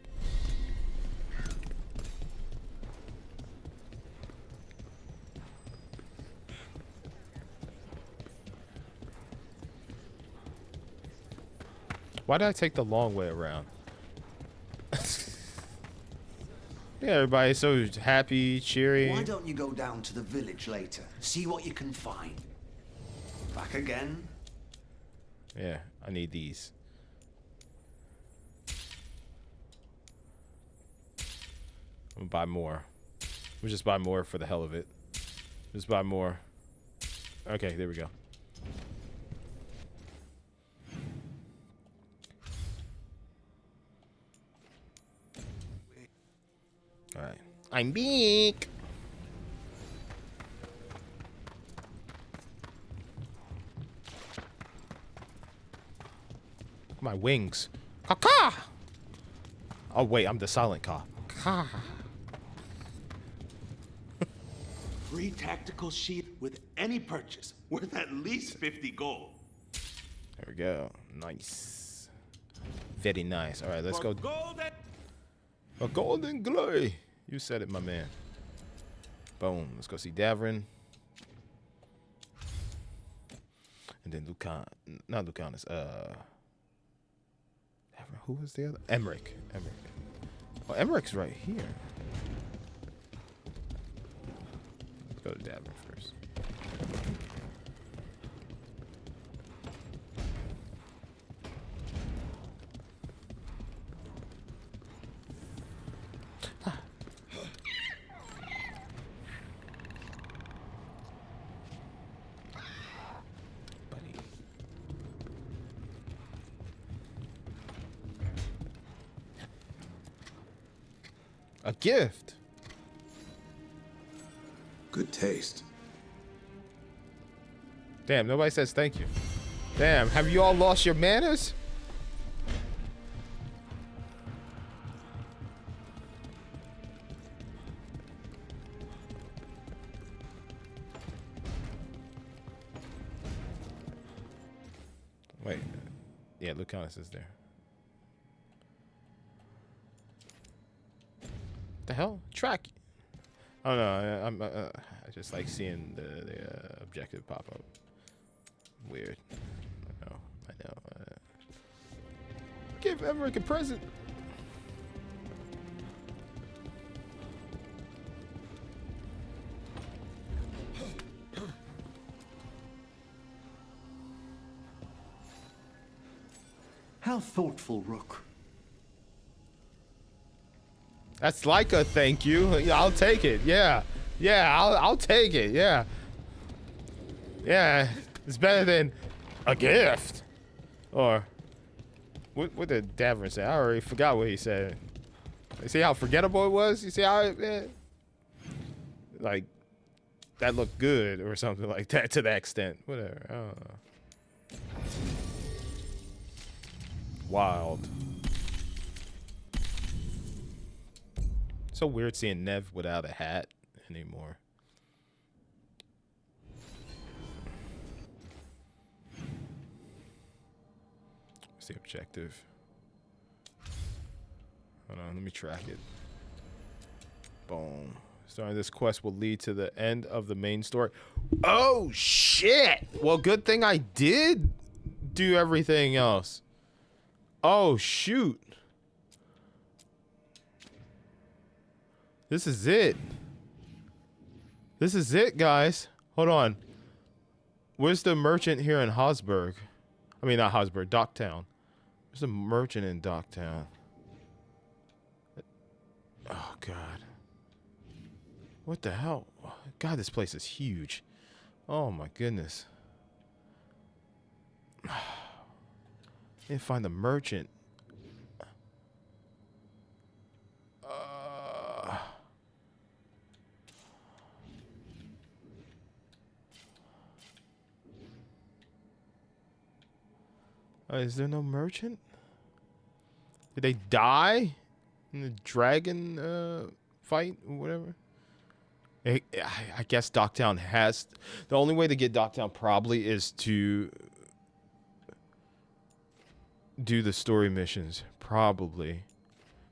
Why did I take the long way around? Yeah, everybody's so happy, cheery. Why don't you go down to the village later? See what you can find. Back again? Yeah, I need these. I'm gonna buy more. We'll just buy more for the hell of it. Just buy more. Okay, there we go. Alright. I'm big. My wings. Caw-caw! Oh wait, I'm the silent caw. Caw. Free tactical sheet with any purchase worth at least 50 gold. There we go. Nice. Very nice. Alright, let's go. A golden glory. You said it, my man. Boom. Let's go see Davrin. And then Lucan. Not Lucanus. Who was the other? Emmerich. Oh, Emmerich's right here. Let's go to Davrin first. A gift. Good taste. Damn, nobody says thank you. Damn, have you all lost your manners? Wait. Yeah, Lucanus is there. the hell? Track. I don't know. I just like seeing the objective pop up. Weird. I know. Give Emmerich a present. How thoughtful, Rook. That's like a thank you. Yeah, I'll take it. Yeah. I'll take it. Yeah. It's better than a gift. Or what did Davern say? I already forgot what he said. You see how forgettable it was? You see how like that looked good or something like that to that extent. Whatever. I don't know. Wild. So weird seeing Nev without a hat anymore. What's the objective? Hold on, let me track it. Boom. Starting this quest will lead to the end of the main story. Oh shit! Well, good thing I did do everything else. Oh shoot. This is it. This is it, guys. Hold on. Where's the merchant here in Hosburg? I mean, not Hosburg, Docktown. There's a merchant in Docktown. Oh, God. What the hell? God, this place is huge. Oh, my goodness. Didn't find the merchant. Is there no merchant? Did they die in the dragon fight or whatever? I guess Docktown has... The only way to get Docktown probably is to do the story missions. Probably.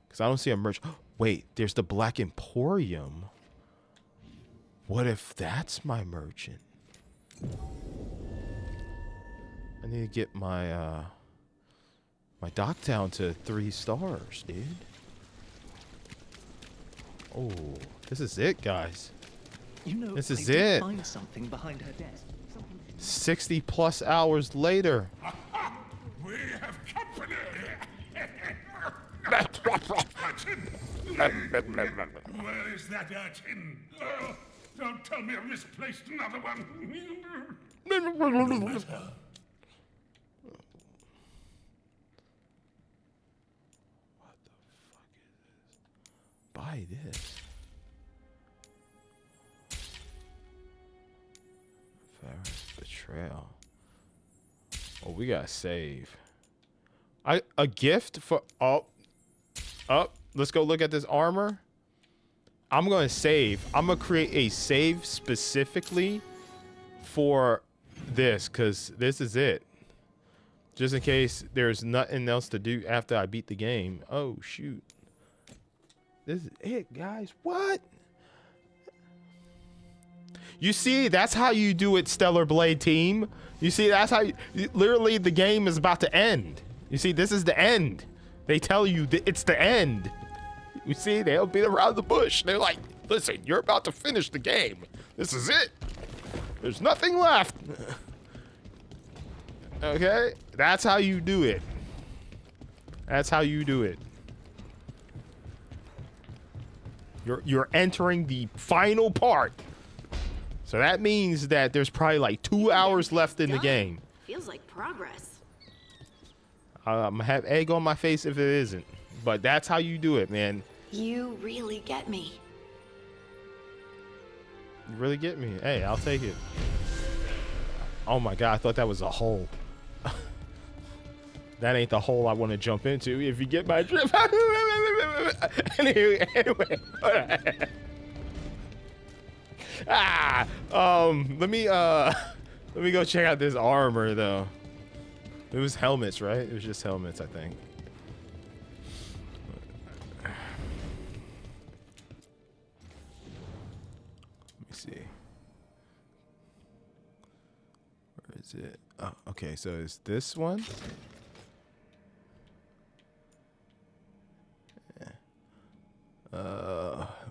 Because I don't see a merchant. Wait, there's the Black Emporium. What if that's my merchant? I need to get my my Docktown to 3 stars, dude. Oh, this is it, guys. You know, this is I did it. Find something behind her desk. 60 plus hours later. We have company. Where is that urchin? Oh, don't tell me I've misplaced another one. Buy this. Betrayal. Oh, we gotta save. A gift for let's go look at this armor. I'm gonna save. I'm gonna create a save specifically for this, because this is it. Just in case there's nothing else to do after I beat the game. Oh shoot. This is it, guys. What? You see, that's how you do it, Stellar Blade team. You see, that's how literally the game is about to end. You see, this is the end. They tell you that it's the end. You see, they'll beat around the bush. They're like, listen, you're about to finish the game. This is it. There's nothing left. Okay? That's how you do it. That's how you do it. You're entering the final part. So that means that there's probably like 2 hours left in the game. Feels like progress. I'm gonna have egg on my face if it isn't. But that's how you do it, man. You really get me. You really get me. Hey, I'll take it. Oh my God, I thought that was a hole. That ain't the hole I want to jump into. If you get my drift. Anyway. Let me go check out this armor though. It was helmets, right? It was just helmets, I think. see. Where is it? Oh, okay. So it's this one.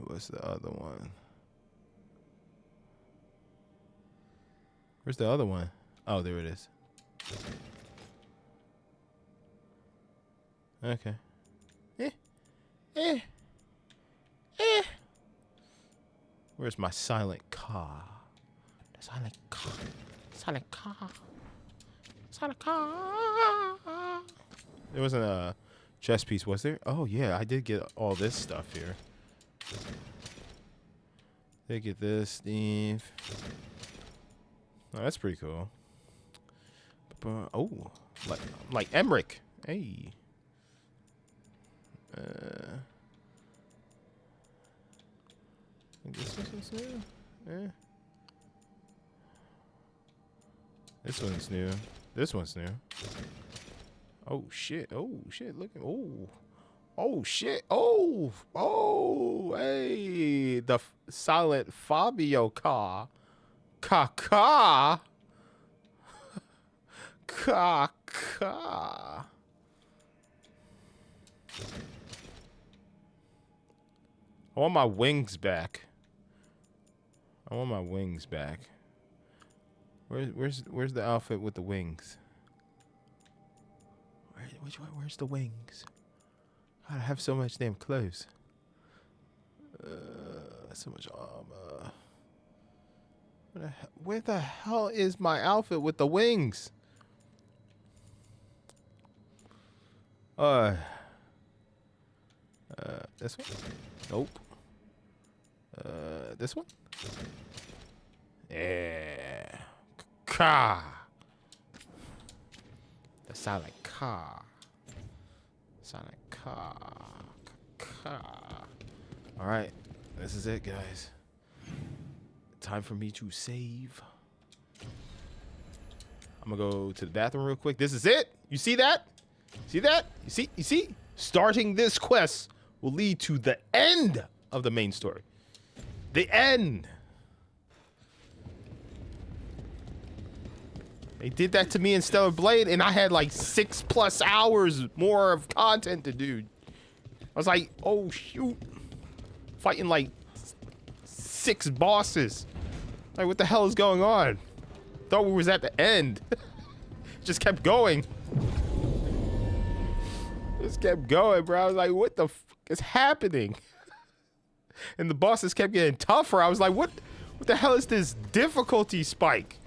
What's the other one? Where's the other one? Oh, there it is. Okay. Where's my silent car? The silent car. Silent car. Silent car. There wasn't a chess piece, was there? Oh, yeah. I did get all this stuff here. Did get this, Steve. Oh, that's pretty cool. Oh, like Emmerich. Hey. This one's new. Yeah. This one's new. This one's new. Oh shit. Oh shit. Look at. Oh. Oh shit. Oh. Oh. Hey. The silent Fabio car. Ka. Ka. I want my wings back. I want my wings back. Where's the outfit with the wings? Which one? Where's the wings? God, I have so much damn clothes. So much armor. Where the hell is my outfit with the wings? This one? Nope. This one? Yeah. Car. The silent car. Silent car. All right. This is it, guys. Time for me to save. I'm gonna go to the bathroom real quick. This is it. You see that? See that? You see? Starting this quest will lead to the end of the main story. The end. They did that to me in Stellar Blade, and I had like 6+ hours more of content to do. I was like, oh shoot. Fighting like 6 bosses. Like, what the hell is going on? Thought we was at the end. Just kept going. Just kept going, bro. I was like, what the fuck is happening? And the bosses kept getting tougher. I was like, what the hell is this difficulty spike?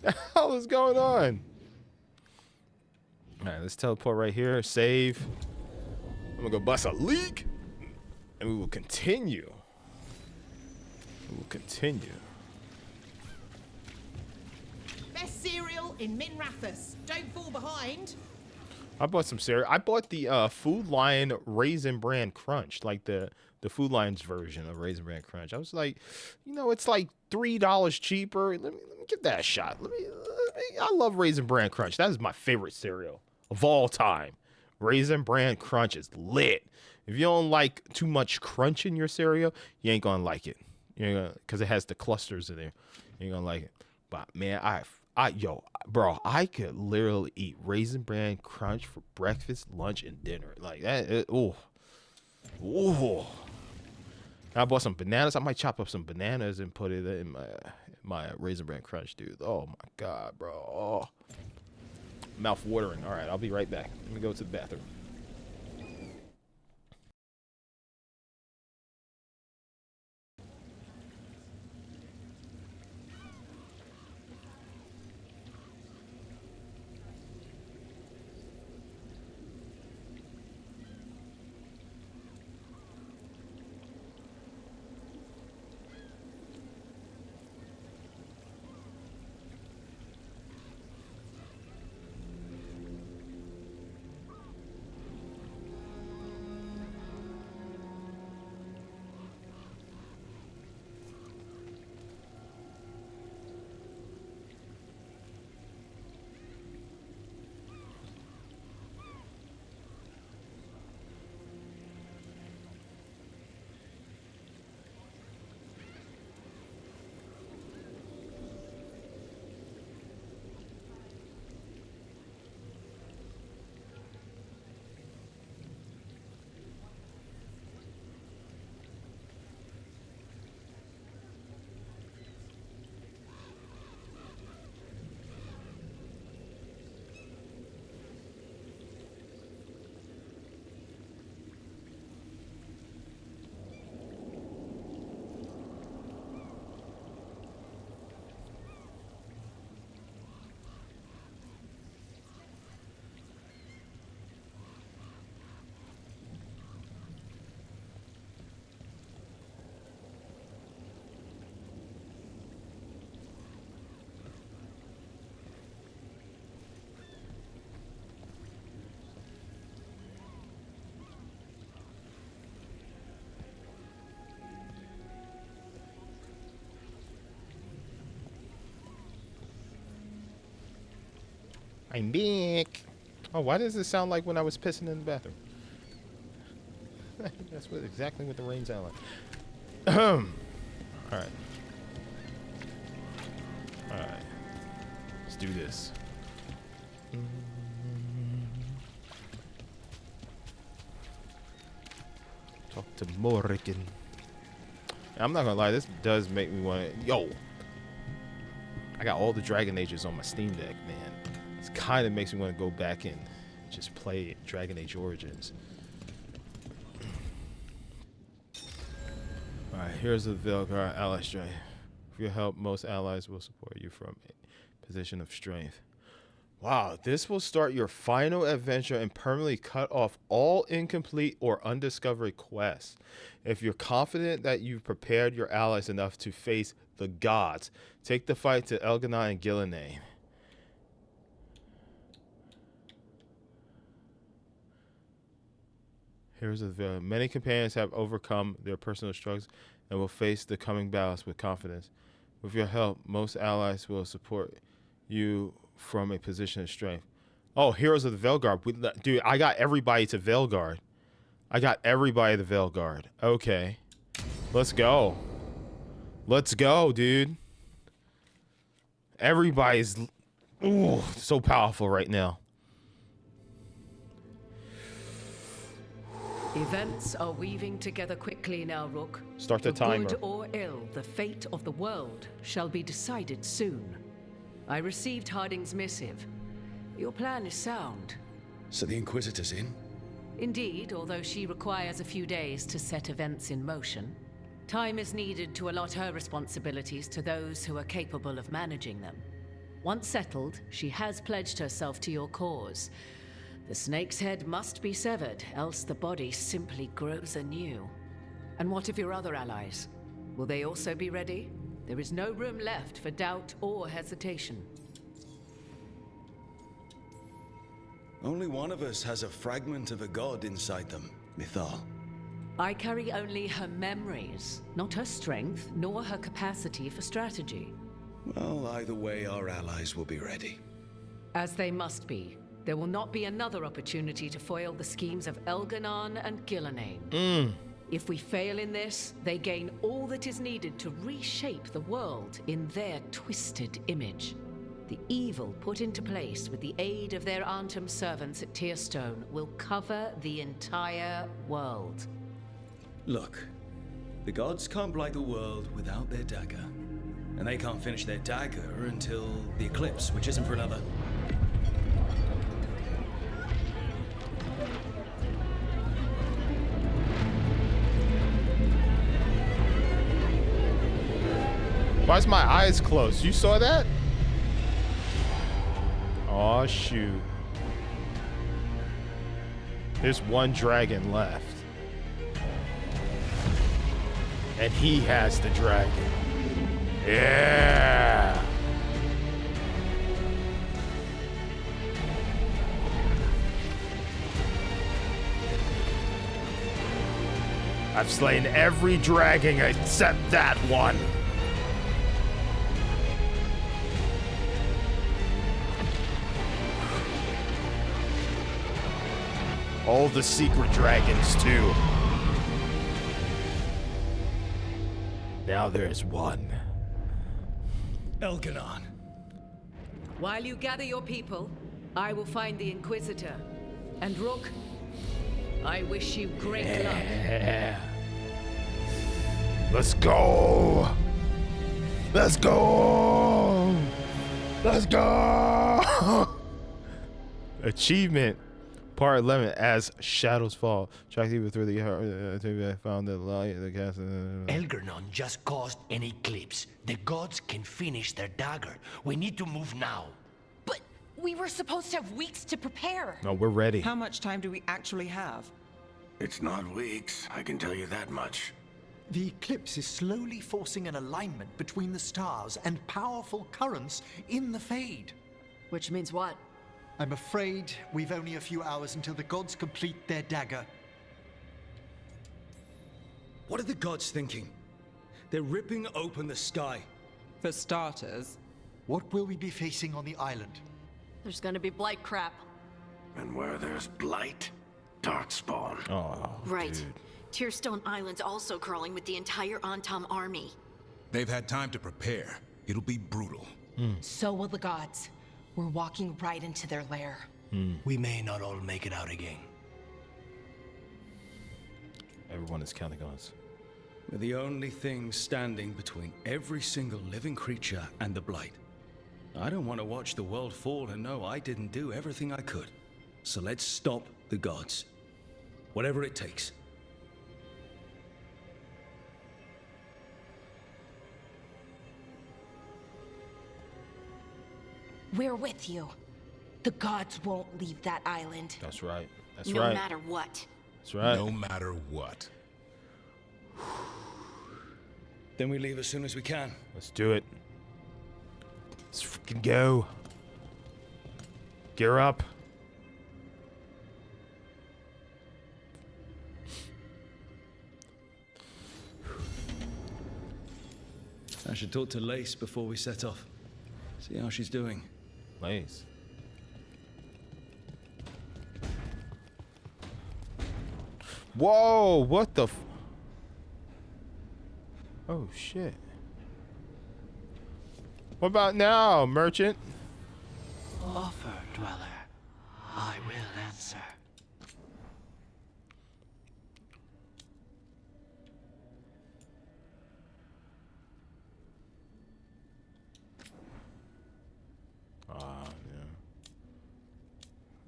The hell is going on? All right, let's teleport right here. Save. I'm gonna go bust a leak. And we will continue. We will continue. Best cereal in Min Rathus. Don't fall behind. I bought some cereal. I bought the Food Lion Raisin Bran Crunch, like the Food Lion's version of Raisin Bran Crunch. I was like, you know, it's like $3 cheaper. Let me give that a shot. I love Raisin Bran Crunch. That is my favorite cereal of all time. Raisin Bran Crunch is lit. If you don't like too much crunch in your cereal, you ain't gonna like it. Because it has the clusters in there. You ain't gonna like it. But man, bro, I could literally eat Raisin Bran Crunch for breakfast, lunch, and dinner. Like that. Oh. I bought some bananas. I might chop up some bananas and put it in my Raisin Bran Crunch, dude. Oh my god, bro. Oh. Mouth watering. All right, I'll be right back. Let me go to the bathroom. I'm back. Oh, why does it sound like when I was pissing in the bathroom? That's exactly what the rain sounded like. All right. All right. Let's do this. Talk to Morrigan. I'm not gonna lie, this does make me want to. Yo, I got all the Dragon Ages on my Steam Deck, man. It kind of makes me want to go back and just play Dragon Age Origins. All right, here's the Veilguard ally strength. With your help, most allies will support you from a position of strength. Wow, this will start your final adventure and permanently cut off all incomplete or undiscovered quests. If you're confident that you've prepared your allies enough to face the gods, take the fight to Elganon and Gillinane. Here's the villain. Many companions have overcome their personal struggles and will face the coming battles with confidence. With your help, most allies will support you from a position of strength. Oh, Heroes of the Veilguard. Dude, I got everybody to Veilguard. I got everybody to Veilguard. Okay. Let's go. Let's go, dude. Everybody's so powerful right now. Events are weaving together quickly now, Rook. Start the timer. For good or ill, the fate of the world shall be decided soon. I received Harding's missive. Your plan is sound. So the Inquisitor's in? Indeed, although she requires a few days to set events in motion. Time is needed to allot her responsibilities to those who are capable of managing them. Once settled, she has pledged herself to your cause. The snake's head must be severed, else the body simply grows anew. And what of your other allies? Will they also be ready? There is no room left for doubt or hesitation. Only one of us has a fragment of a god inside them, Mythal. I carry only her memories, not her strength, nor her capacity for strategy. Well, either way, our allies will be ready. As they must be. There will not be another opportunity to foil the schemes of Elganon and Gillinane. If we fail in this, they gain all that is needed to reshape the world in their twisted image. The evil put into place with the aid of their Arnhem servants at Tearstone will cover the entire world. Look, the gods can't blight the world without their dagger. And they can't finish their dagger until the eclipse, which isn't for another. Why's my eyes closed? You saw that? Oh shoot. There's one dragon left. And he has the dragon. Yeah. I've slain every dragon except that one. All the secret dragons, too. Now there's one. Elganon. While you gather your people, I will find the Inquisitor. And Rook, I wish you great luck. Let's go. Let's go. Let's go. Achievement. Part 11, as shadows fall. Track even through the I found the light of the gas. Elganon just caused an eclipse. The gods can finish their dagger. We need to move now. But we were supposed to have weeks to prepare. No, we're ready. How much time do we actually have? It's not weeks, I can tell you that much. The eclipse is slowly forcing an alignment between the stars and powerful currents in the Fade. Which means what? I'm afraid we've only a few hours until the gods complete their dagger. What are the gods thinking? They're ripping open the sky. For starters. What will we be facing on the island? there's gonna be blight crap. And where there's blight, darkspawn. Oh, Right. dude. Tearstone Island's also crawling with the entire Antam army. They've had time to prepare. It'll be brutal. So will the gods. We're walking right into their lair. We may not all make it out again. Everyone is counting on us. We're the only thing standing between every single living creature and the blight. I don't want to watch the world fall and know I didn't do everything I could. So let's stop the gods. Whatever it takes. We're with you. The gods won't leave that island. That's right. That's No right. matter what. That's right. No matter what. Then we leave as soon as we can. Let's do it. Let's freaking go. Gear up. I should talk to Lace before we set off. See how she's doing. Lace. Whoa, what the oh, shit. What about now, merchant? Offer, dweller. I will answer.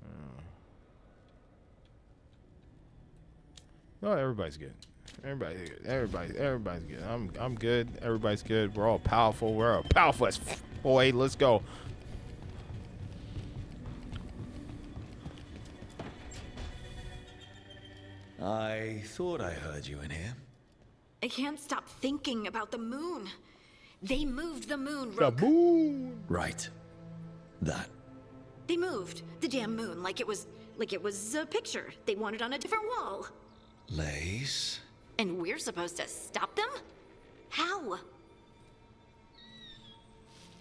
Yeah. No, everybody's good. Everybody's good. I'm good. Everybody's good. We're all powerful. We're all powerful as boy. Let's go. I thought I heard you in here. I can't stop thinking about the moon. They moved the moon, The Rook. moon. Right. That. They moved the damn moon like it was a picture they wanted on a different wall. Lace. And we're supposed to stop them? How?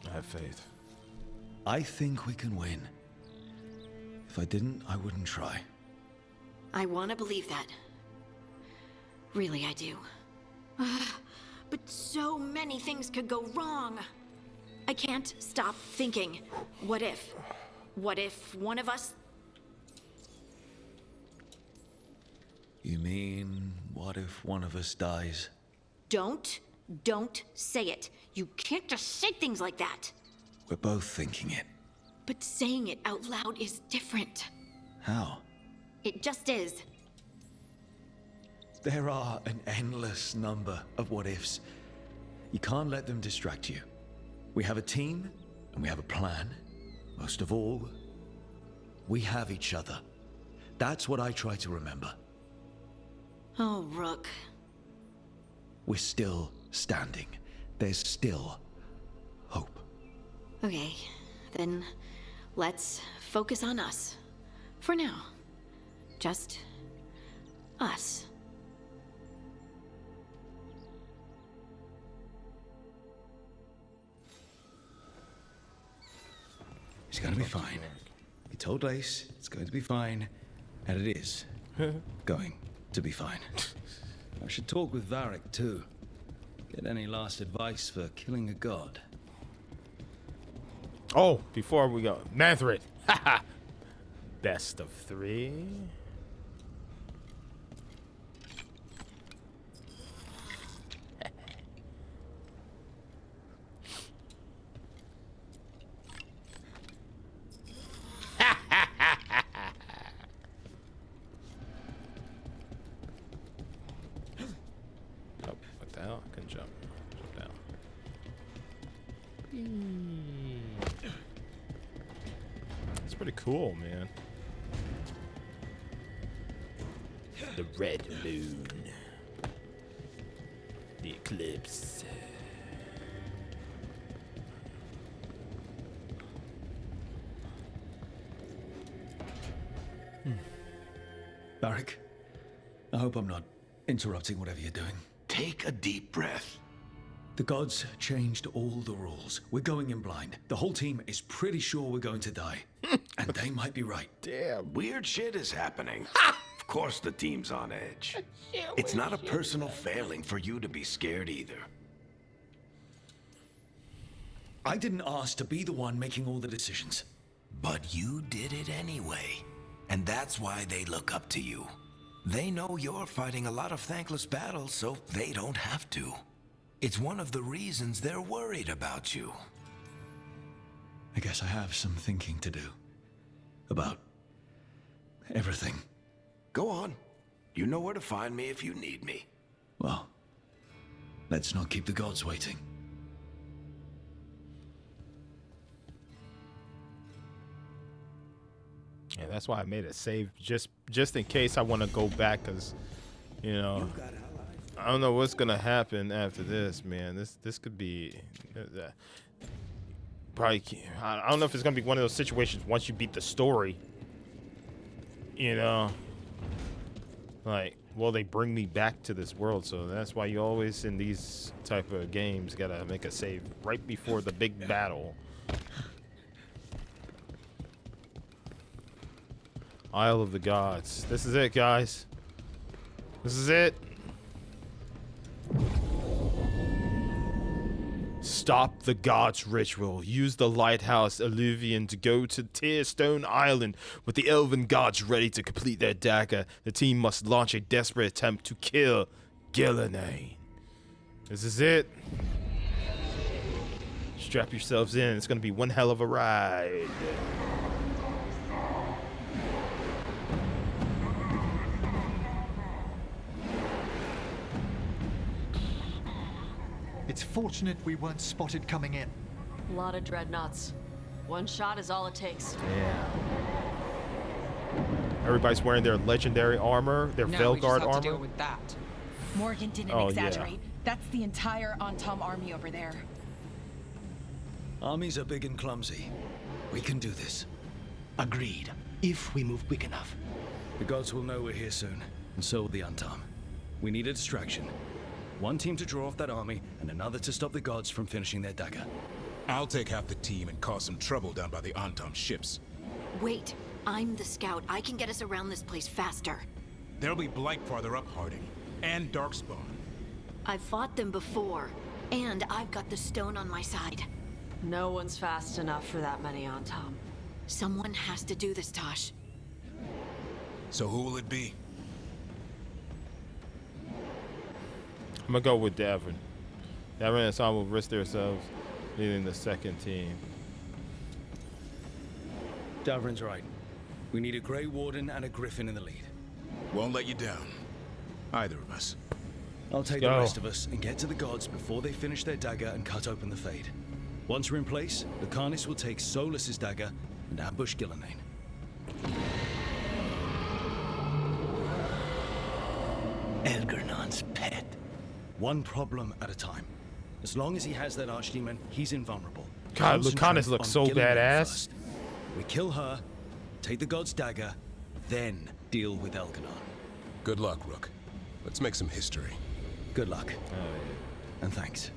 I have faith. I think we can win. If I didn't, I wouldn't try. I want to believe that. Really, I do. But so many things could go wrong. I can't stop thinking. What if? What if one of us... You mean, what if one of us dies? Don't say it. You can't just say things like that. We're both thinking it. But saying it out loud is different. How? It just is. There are an endless number of what ifs. You can't let them distract you. We have a team, and we have a plan. Most of all, we have each other. That's what I try to remember. Oh, Rook. We're still standing. There's still hope. Okay, then let's focus on us. For now. Just us. It's going to be fine. We told Lace it's going to be fine, and it is going to be fine. I should talk with Varric too. Get any last advice for killing a god. Oh, before we go, Manthrid. Haha. Best of 3. Oh, what the hell? I couldn't jump. Jump down. It's pretty cool, man. The red moon. The eclipse. Varric, I hope I'm not interrupting whatever you're doing. Take a deep breath. The gods changed all the rules. We're going in blind. The whole team is pretty sure we're going to die. And they might be right. Damn. Weird shit is happening. Of course the team's on edge. It's not a personal failing for you to be scared either. I didn't ask to be the one making all the decisions. But you did it anyway. And that's why they look up to you. They know you're fighting a lot of thankless battles, so they don't have to. It's one of the reasons they're worried about you. I guess I have some thinking to do. About everything. Go on. You know where to find me if you need me. Well, let's not keep the gods waiting. Yeah, that's why I made a save just in case I want to go back, because, you know, I don't know what's gonna happen after this, man. This could be probably. I don't know if it's gonna be one of those situations once you beat the story. You know, like, will they bring me back to this world? So that's why you always in these type of games gotta make a save right before the big battle. Isle of the Gods. This is it, guys. This is it. Stop the gods' ritual. Use the lighthouse Illuvian to go to Tearstone Island with the elven gods ready to complete their dagger. The team must launch a desperate attempt to kill Gillenane. This is it. Strap yourselves in. It's going to be one hell of a ride. It's fortunate we weren't spotted coming in. A lot of dreadnoughts. One shot is all it takes. Yeah. Everybody's wearing their legendary armor, their Veilguard armor. To deal with that. Morgan didn't exaggerate. That's the entire Antam army over there. Armies are big and clumsy. We can do this. Agreed. If we move quick enough. The gods will know we're here soon, and so will the Antam. We need a distraction. One team to draw off that army, and another to stop the gods from finishing their dagger. I'll take half the team and cause some trouble down by the Antam ships. Wait, I'm the scout. I can get us around this place faster. There'll be Blight farther up, Harding, and Darkspawn. I've fought them before, and I've got the stone on my side. No one's fast enough for that many on Tom. Someone has to do this, Tosh. So who will it be? I'm gonna go with Davrin. Davrin and Sam will risk themselves leading the second team. Davrin's right. We need a Grey Warden and a Griffin in the lead. Won't let you down. Either of us. I'll take the rest of us and get to the gods before they finish their dagger and cut open the Fade. Once we're in place, the Carnis will take Solus's dagger and ambush Gillenane. Elgernon's pet. One problem at a time. As long as he has that archdemon, he's invulnerable. God, Lucanus looks so badass. First. We kill her, take the god's dagger, then deal with Elganon. Good luck, Rook. Let's make some history. Good luck. And thanks.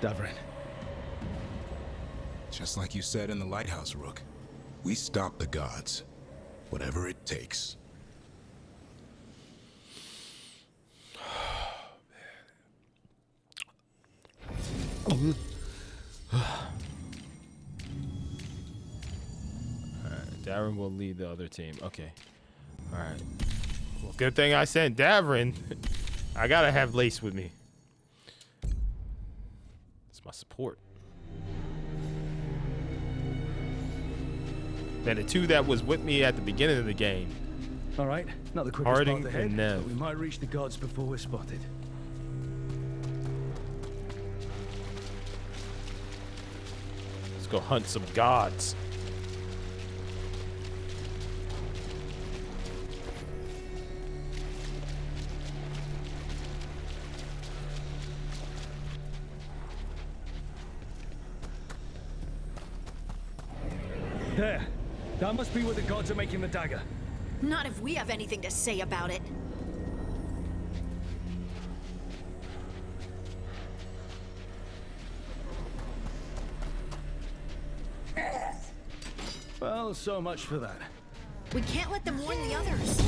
Davrin. Just like you said in the lighthouse, Rook. We stop the gods. Whatever it takes. Davrin will lead the other team. Okay. All right. Well, good thing I sent Davrin. I gotta have Lace with me. It's my support. And the two that was with me at the beginning of the game. All right, not the quickest Harding path ahead, and Nev. but we might reach the gods before we're spotted. Let's go hunt some gods. There. That must be where the gods are making the dagger. Not if we have anything to say about it. Well, so much for that. We can't let them warn the others.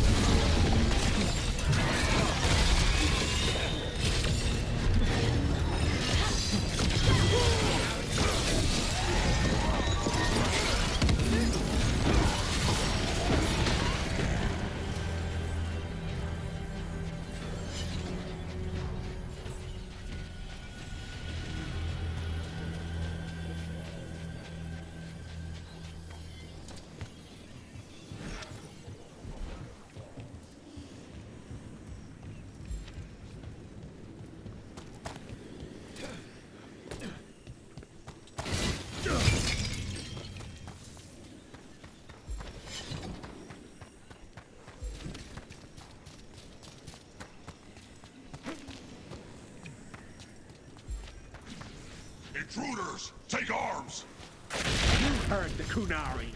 Intruders, take arms! You heard the Kunari.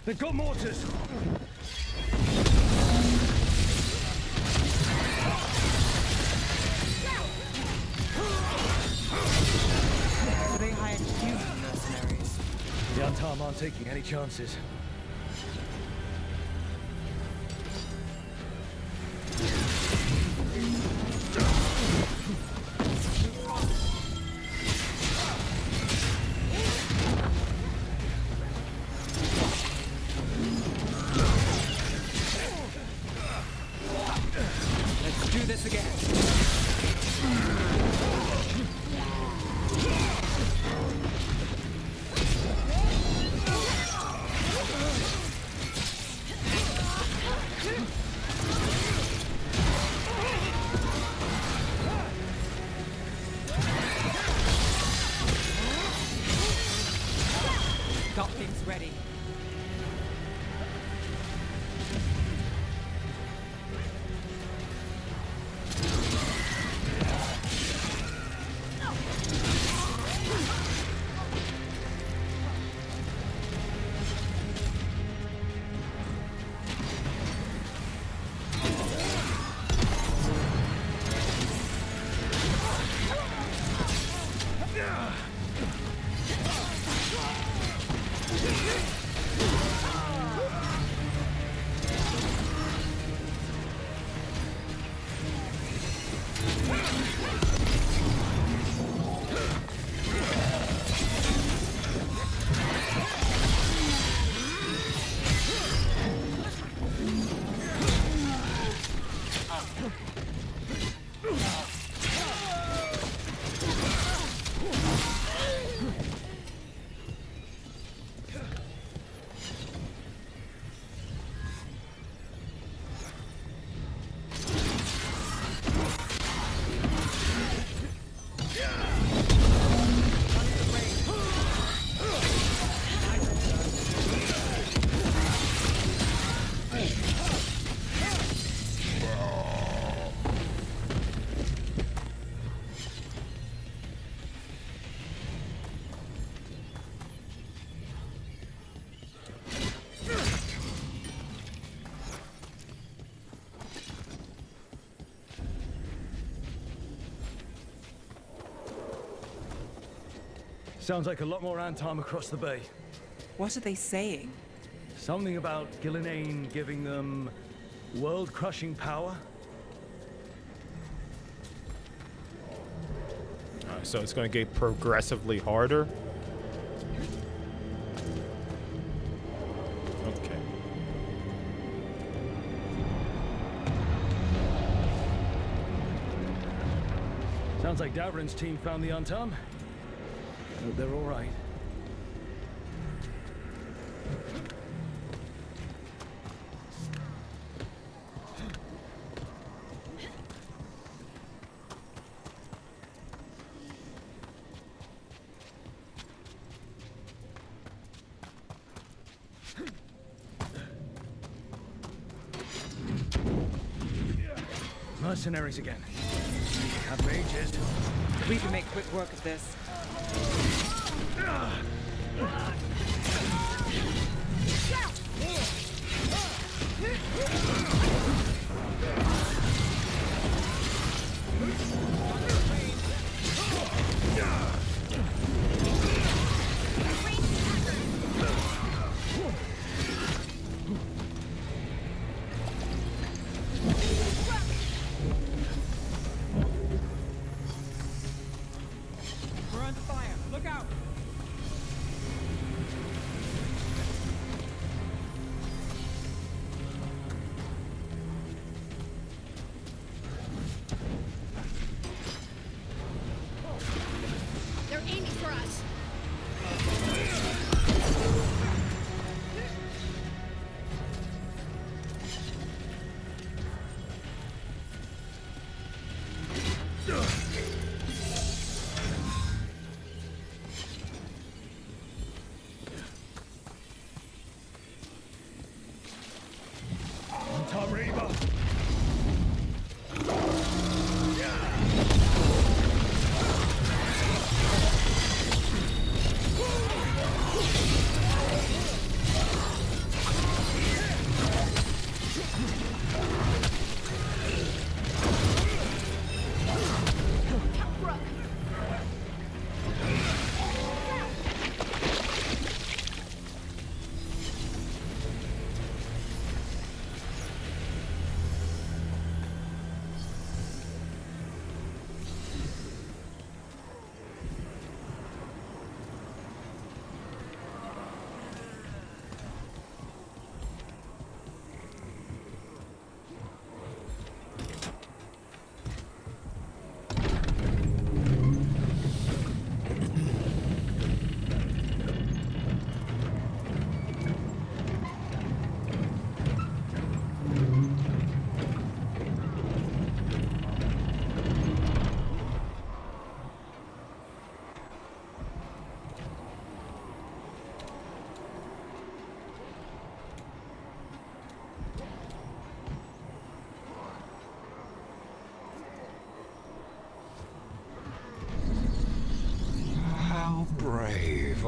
They've got mortars! So they hired human mercenaries. The Antam aren't taking any chances. Let's do this again. Got things ready. Sounds like a lot more Antam across the bay. What are they saying? Something about Gillinane giving them world-crushing power? So it's going to get progressively harder. Okay. Sounds like Davrin's team found the Antam. Hope they're all right. Mercenaries again. Have mages. We can make quick work of this.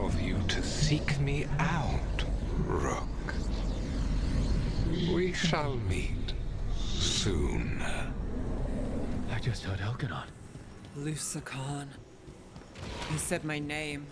of you to seek me out, Rook. We shall meet soon. I just heard Elkanon. Lucican. He said my name.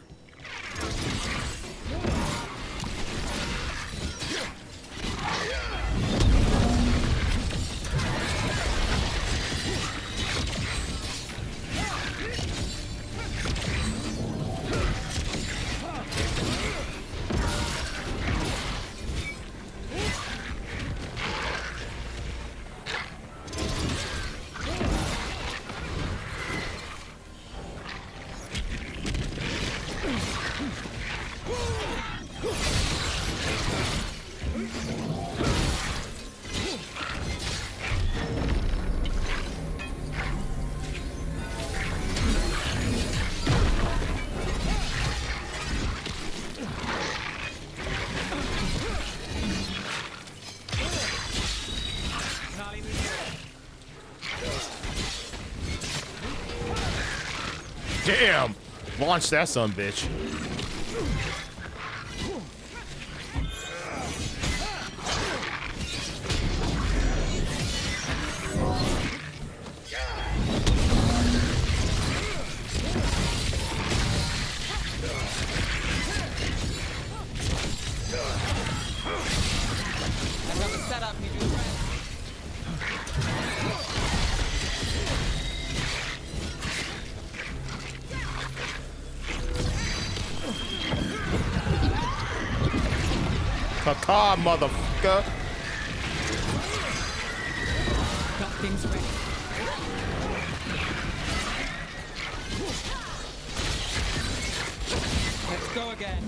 Damn! Launch that son bitch. Another setup, you do right. Kaka, motherfucker. Got things ready. Let's go again.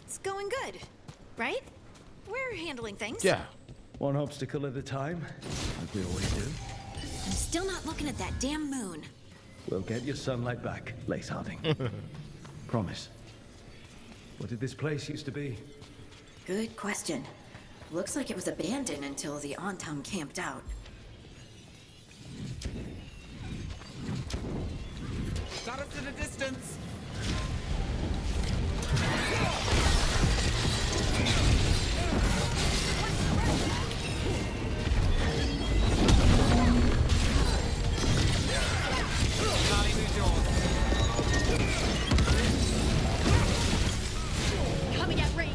It's going good, right? We're handling things. Yeah. One obstacle at a time, like we always do. I'm still not looking at that damn moon. We'll get your sunlight back, Lace Harding. Promise. What did this place used to be? Good question. Looks like it was abandoned until the Antam camped out. Shot us in the distance. Coming at range.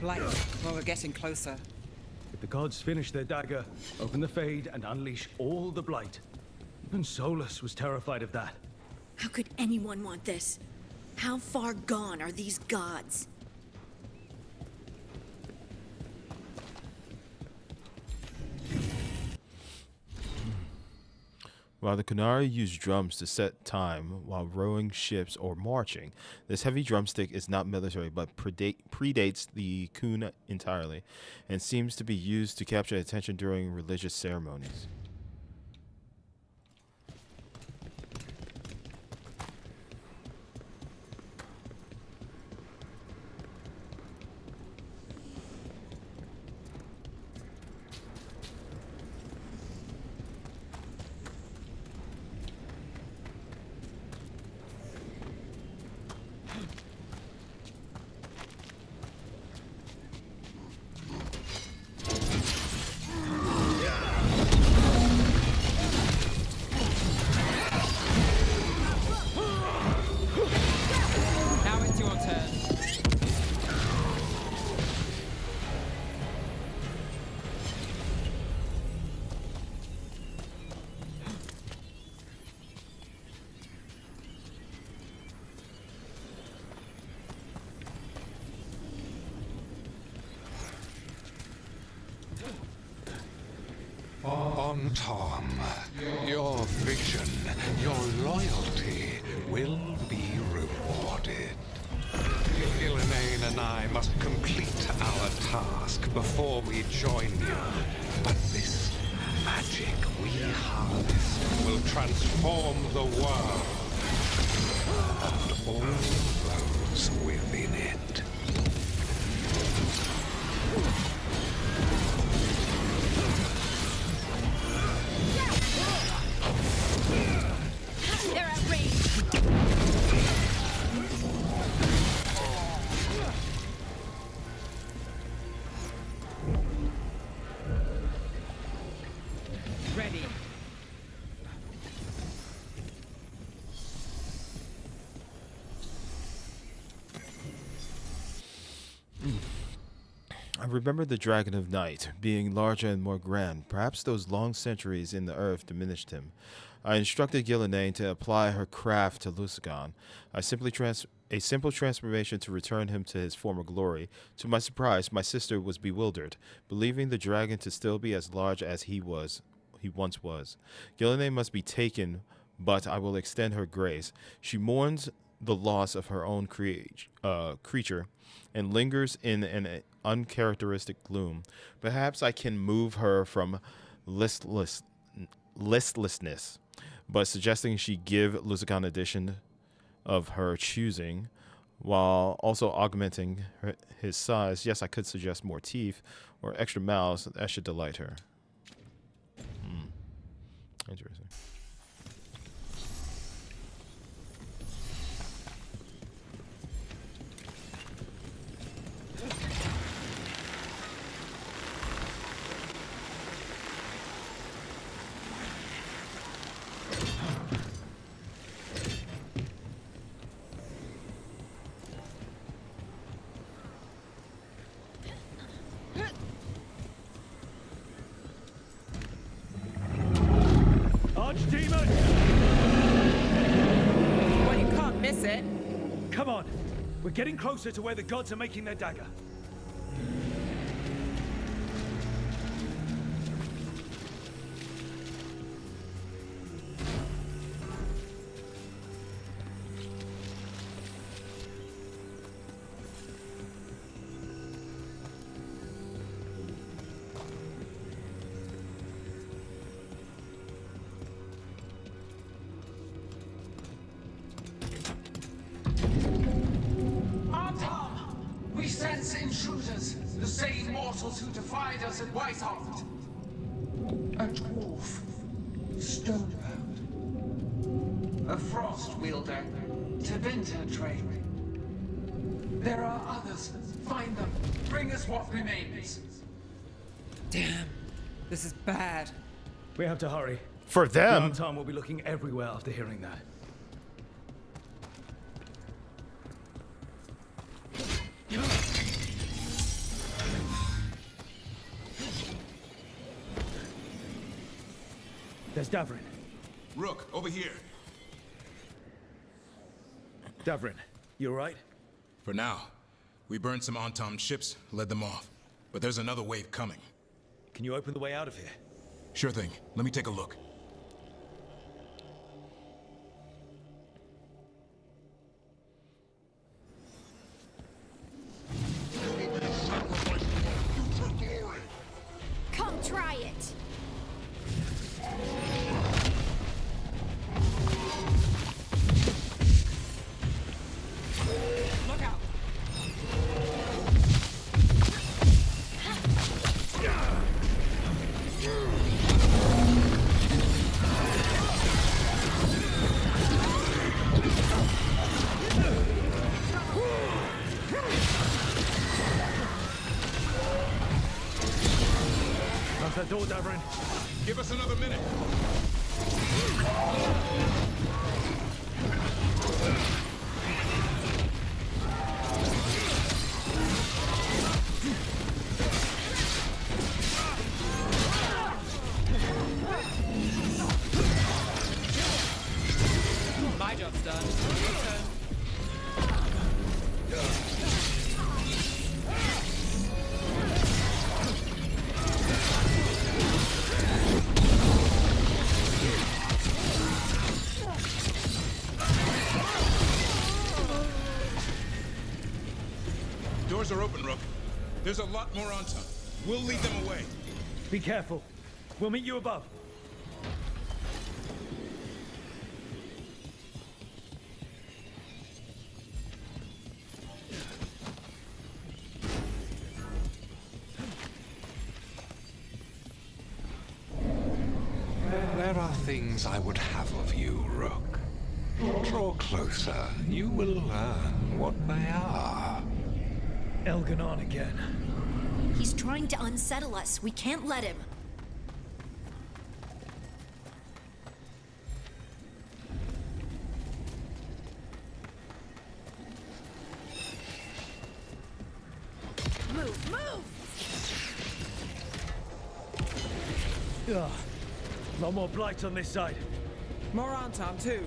blight. Well, we're getting closer. If the gods finish their dagger, open the Fade and unleash all the blight. Even Solus was terrified of that. How could anyone want this? How far gone are these gods? While the Kunari use drums to set time while rowing ships or marching, this heavy drumstick is not military but predates the Kun entirely and seems to be used to capture attention during religious ceremonies. Tom, your vision, your loyalty will be rewarded. Gillenane and I must complete our task before we join you. But this magic we harness will transform the world and all those within it. They're at range. Ready. I remember the Dragon of Night being larger and more grand. Perhaps those long centuries in the earth diminished him. I instructed Gillenane to apply her craft to Lucagon. A simple transformation to return him to his former glory. To my surprise, my sister was bewildered, believing the dragon to still be as large as he once was. Gillenane must be taken, but I will extend her grace. She mourns the loss of her own creature and lingers in an uncharacteristic gloom. Perhaps I can move her from listlessness, but suggesting she give Lucagon an addition of her choosing, while also augmenting his size. Yes, I could suggest more teeth or extra mouths. That should delight her. Interesting. Archdemon! Well, you can't miss it. Come on. We're getting closer to where the gods are making their dagger. We sense intruders, the same mortals who defied us at Whiteheart. A dwarf, stonebound. A frost wielder, Tevinter train. There are others. Find them. Bring us what remains. Damn, this is bad. We have to hurry. For them. Tom will be looking everywhere after hearing that. There's Davrin. Rook, over here. Davrin, you alright? For now. We burned some Antom ships, led them off. But there's another wave coming. Can you open the way out of here? Sure thing. Let me take a look. Come try it. Look out! How's that door, Davrin? Give us another minute. My job's done. Your turn. Doors are open, Rook. There's a lot more Antom. We'll lead them away. Be careful. We'll meet you above. There are things I would have of you, Rook. Draw closer. You will learn what they are. Elganon again. He's trying to unsettle us. We can't let him. Move, move! Ugh. A lot more blight on this side. More Antom, too.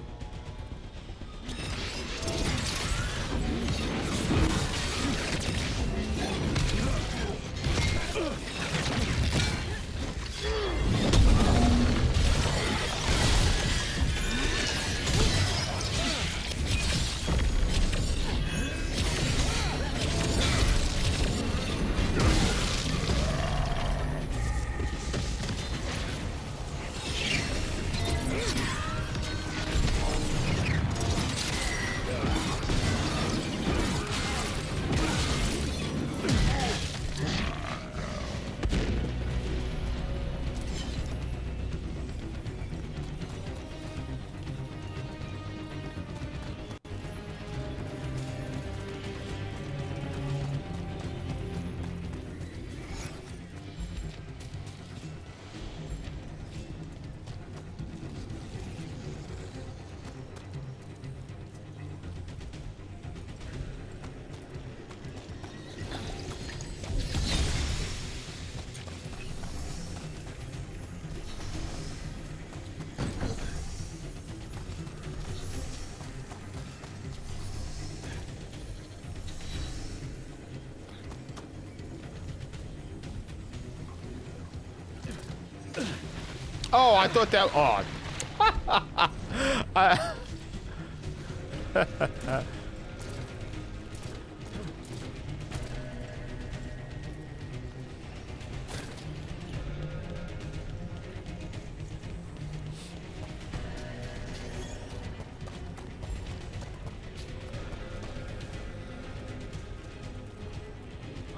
Oh, I thought that. Oh.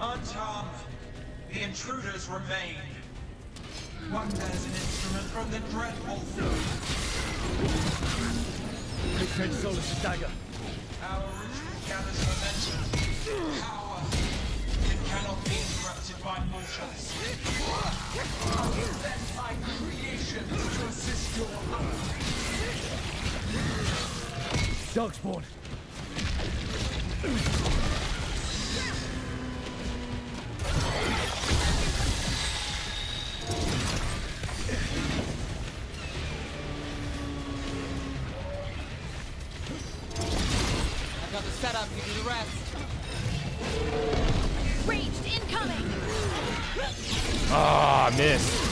Antom, the intruders remain. One bears an instrument from the dreadful Befriend Solus' dagger. Our ritual gathers momentum. Power. It cannot be interrupted by mortals. I will send my creations to assist your Darkspawn. set up, you do the rest. Raged incoming! Ah, I missed.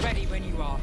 Ready when you are.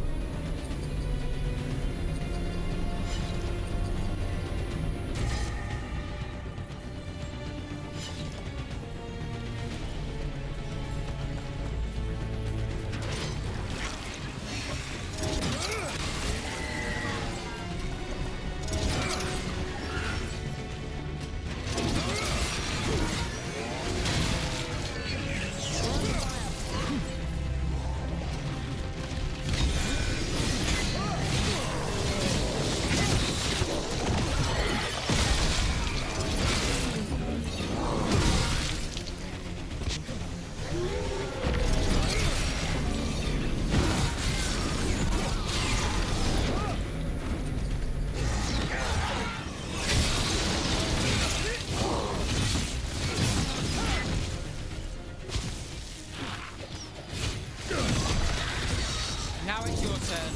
Now it's your turn.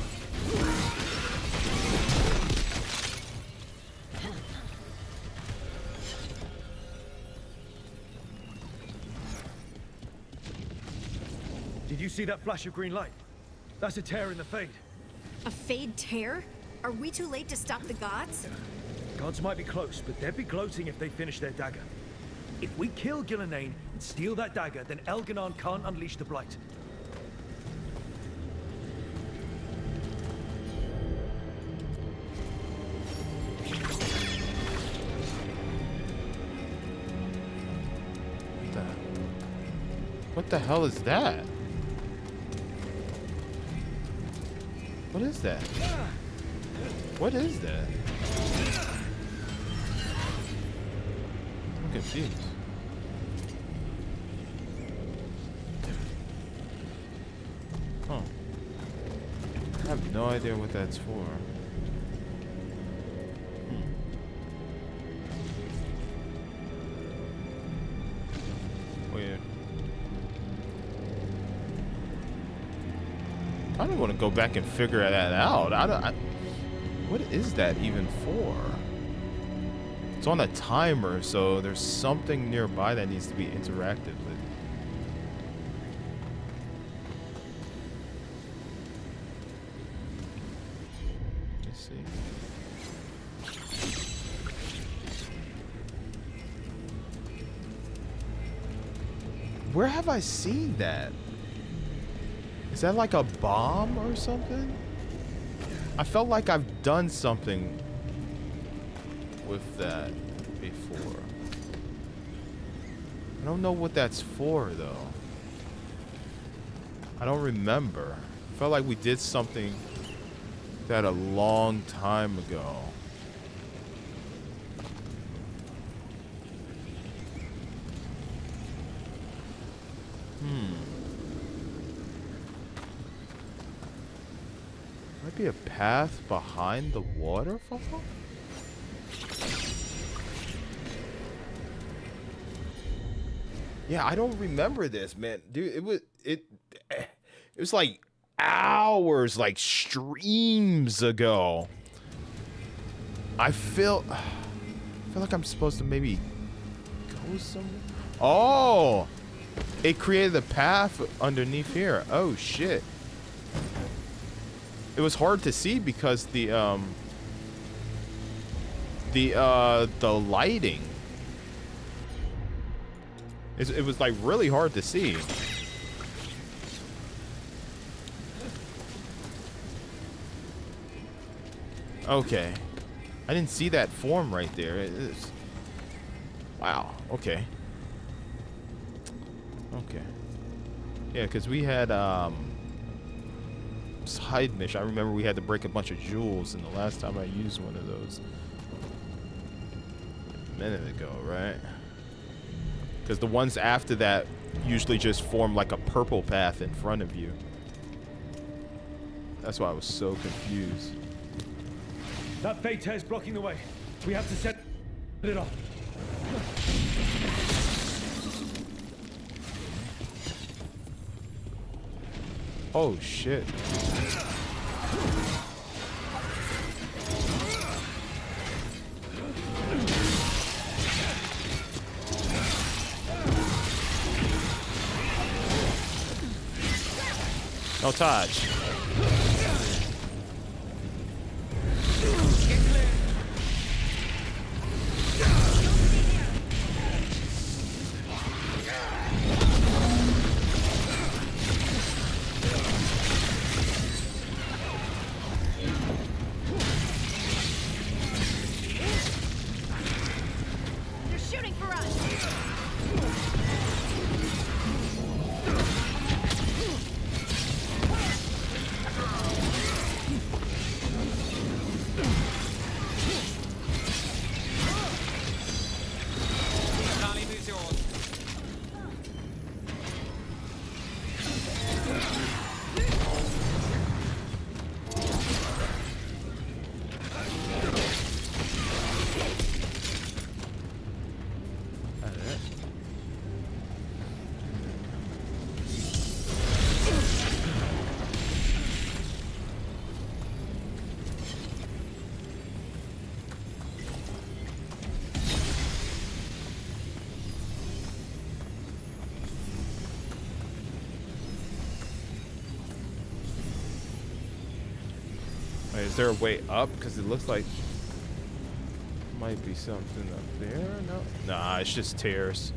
Did you see that flash of green light? That's a tear in the Fade. A Fade tear? Are we too late to stop the gods? Gods might be close, but they'd be gloating if they finish their dagger. If we kill Gillenane and steal that dagger, then Elganon can't unleash the Blight. What the hell is that? What is that? What is that? I'm confused. Huh. I have no idea what that's for. Weird. I don't want to go back and figure that out. What is that even for? It's on a timer, so there's something nearby that needs to be interacted with. Let's see. Where have I seen that? Is that like a bomb or something? I felt like I've done something with that before. I don't know what that's for though. I don't remember. I felt like we did something that a long time ago. Might be a path behind the waterfall? Yeah, I don't remember this, man. Dude, it was like hours, like streams ago. I feel like I'm supposed to maybe go somewhere. Oh, it created a path underneath here. Oh shit. It was hard to see because the The lighting. It was like really hard to see. Okay. I didn't see that form right there. It is... Wow. Okay. Okay. Yeah, because we had side mission. I remember we had to break a bunch of jewels, and the last time I used one of those a minute ago, right? Because the ones after that usually just form like a purple path in front of you. That's why I was so confused. That fate is blocking the way. We have to set it off. Oh shit. No touch. Wait, is there a way up? Because it looks like might be something up there. No, nah, it's just tears.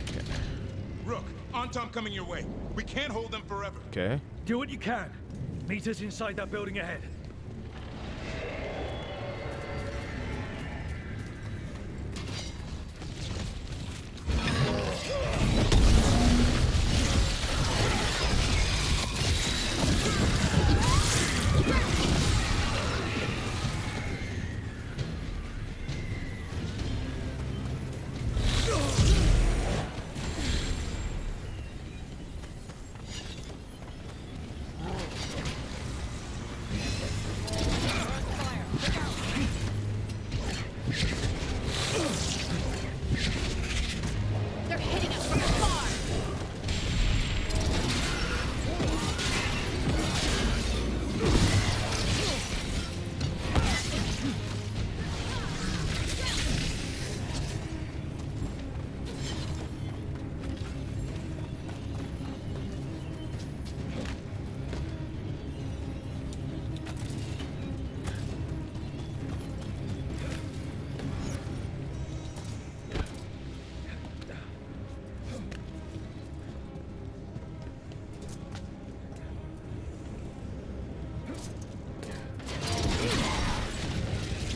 Okay. Rook, Antom coming your way. We can't hold them forever. Okay. Do what you can. Meet us inside that building ahead.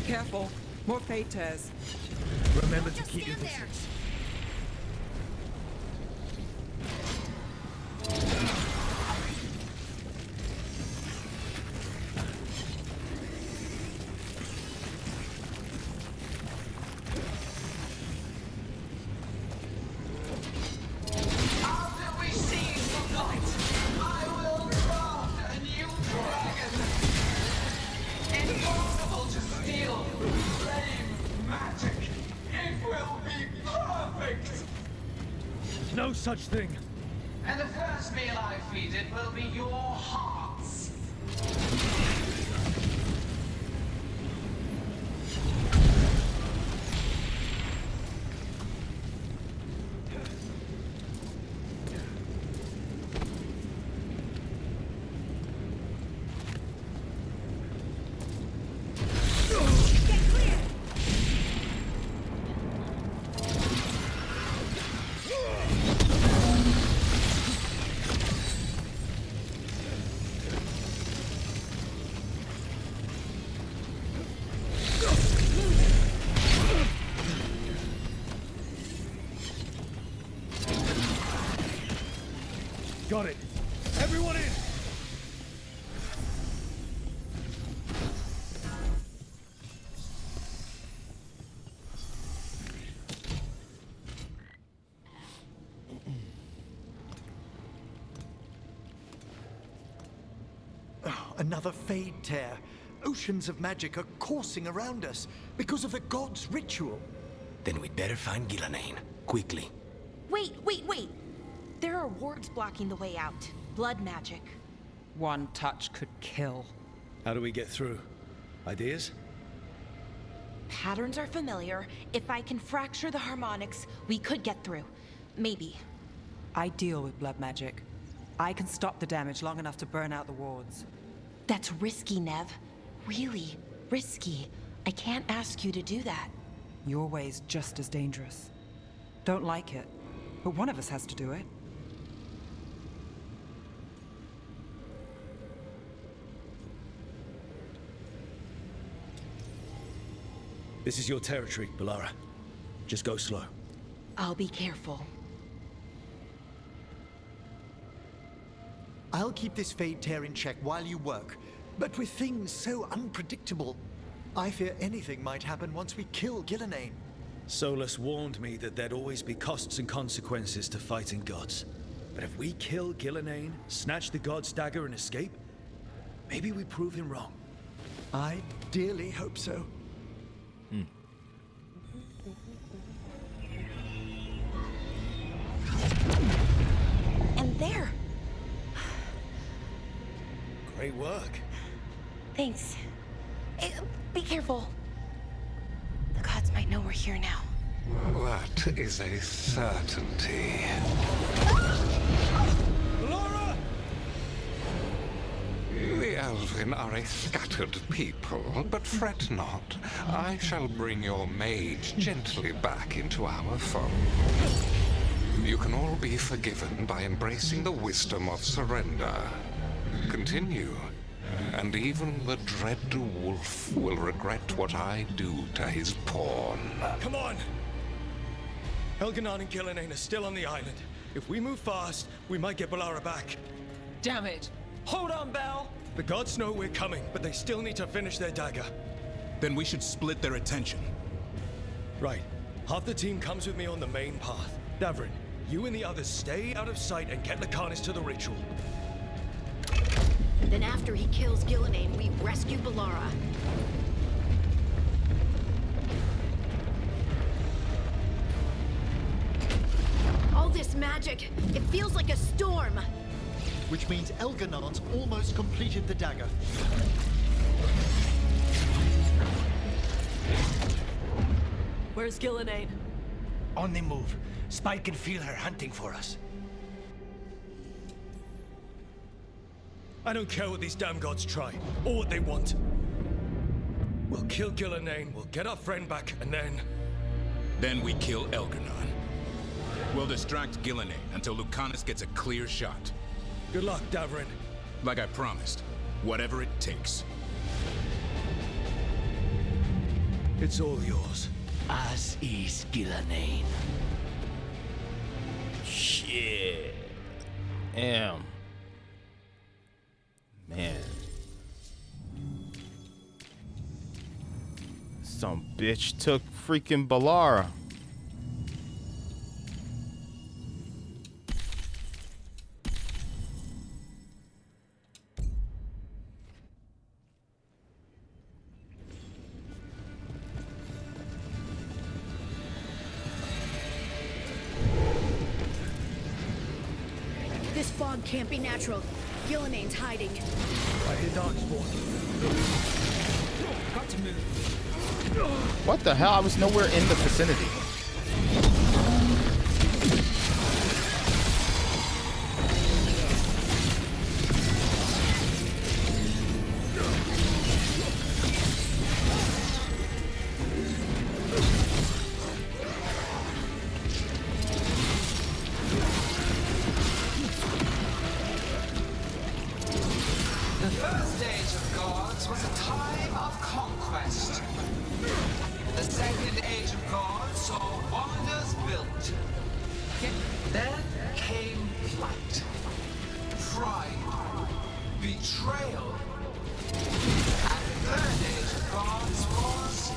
Careful. More fate tears. Remember to keep your distance. After we seize the light, I will craft a new dragon. Impossible to steal. Flame magic. It will be perfect. No such thing. And the first meal I feed it will be your hearts. Got it. Everyone in! Another fade tear. Oceans of magic are coursing around us because of the god's ritual. Then we'd better find Gillenane. Quickly. Wait. There are wards blocking the way out. Blood magic. One touch could kill. How do we get through? Ideas? Patterns are familiar. If I can fracture the harmonics, we could get through. Maybe. I deal with blood magic. I can stop the damage long enough to burn out the wards. That's risky, Nev. Really risky. I can't ask you to do that. Your way's just as dangerous. Don't like it, but one of us has to do it. This is your territory, Balara. Just go slow. I'll be careful. I'll keep this fade tear in check while you work. But with things so unpredictable, I fear anything might happen once we kill Gillenane. Solus warned me that there'd always be costs and consequences to fighting gods. But if we kill Gillenane, snatch the god's dagger and escape, maybe we prove him wrong. I dearly hope so. And there! Great work. Thanks. Be careful. The gods might know we're here now. That is a certainty. Laura! The Elven are a scattered people, but fret not. I shall bring your mage gently back into our fold. You can all be forgiven by embracing the wisdom of surrender. Continue, and even the dread wolf will regret what I do to his pawn. Come on! Elganon and Gillenane are still on the island. If we move fast, we might get Balara back. Damn it! Hold on, Belle! The gods know we're coming, but they still need to finish their dagger. Then we should split their attention. Right. Half the team comes with me on the main path. Davrin, you and the others stay out of sight and get Lucanus to the ritual. Then after he kills Gillenane, we rescue Balara. All this magic, it feels like a storm. Which means Elganon's almost completed the dagger. Where's Gillenane? On the move. Spy can feel her hunting for us. I don't care what these damn gods try, or what they want. We'll kill Gillenane, we'll get our friend back, and then... Then we kill Elganon. We'll distract Gillenane until Lucanus gets a clear shot. Good luck, Davrin. Like I promised, whatever it takes. It's all yours. As is Gillenane. Shit. Damn. Man. Some bitch took freaking Balara. This fog can't be natural. Gillenane's hiding. I hear darkspawn. Got to move. What the hell? I was nowhere in the vicinity. The first age of gods was a time of conquest. The second age of gods saw wonders built. Then came flight. betrayal. And the third age of gods was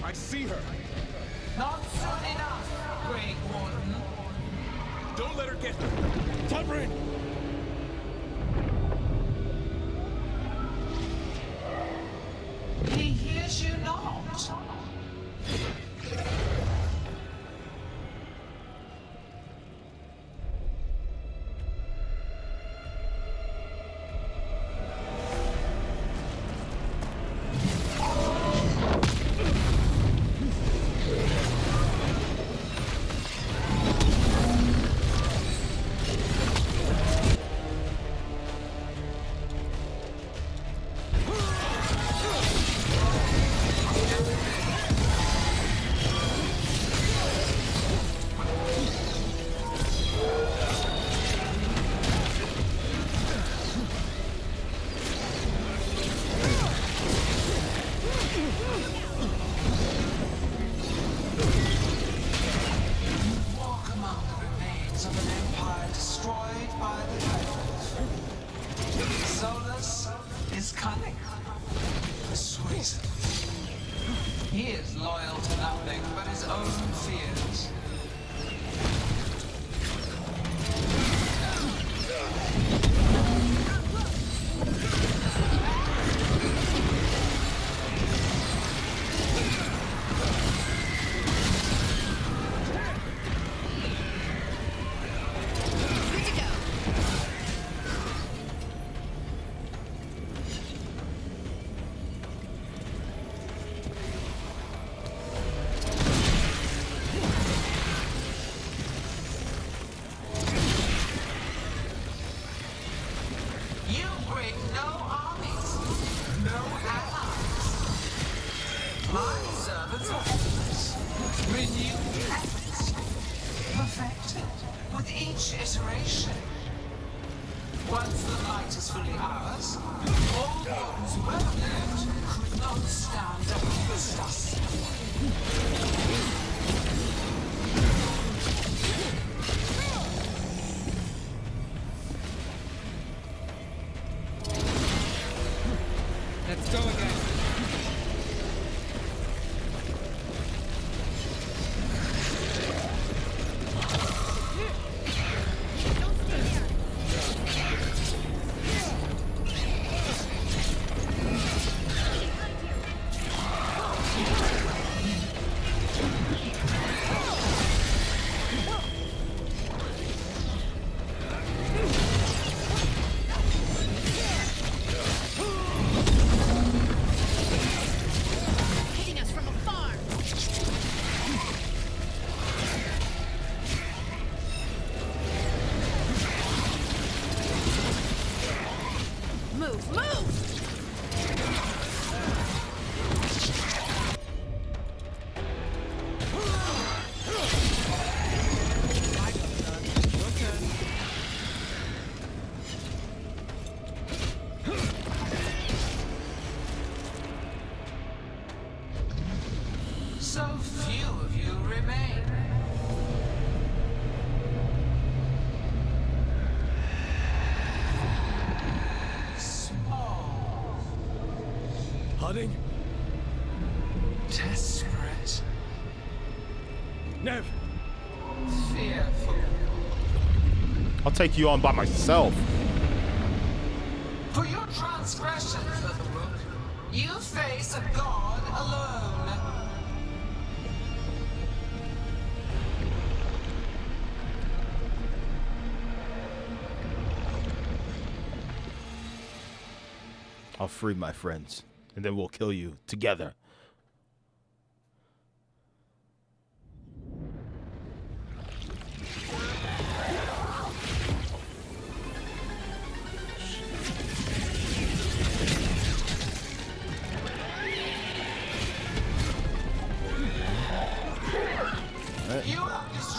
I see her. not soon enough, Great Warden. Don't let her get her. Tubrin! He hears you not. Walk among the remains of an empire destroyed by the Titans. Solus is cunning, persuasive. He is loyal to nothing but his own fears. You bring no armies, no allies. My servants are endless, renewed efforts, perfected with each iteration. Once the light is fully ours, all those well lived could not stand against us. Let's go again. Hitting us from afar. Move, move! So few of you remain. Small, Harding? desperate, Nev! fearful. I'll take you on by myself. For your transgressions, little Rook, you face a god alone. I'll free my friends, and then we'll kill you together.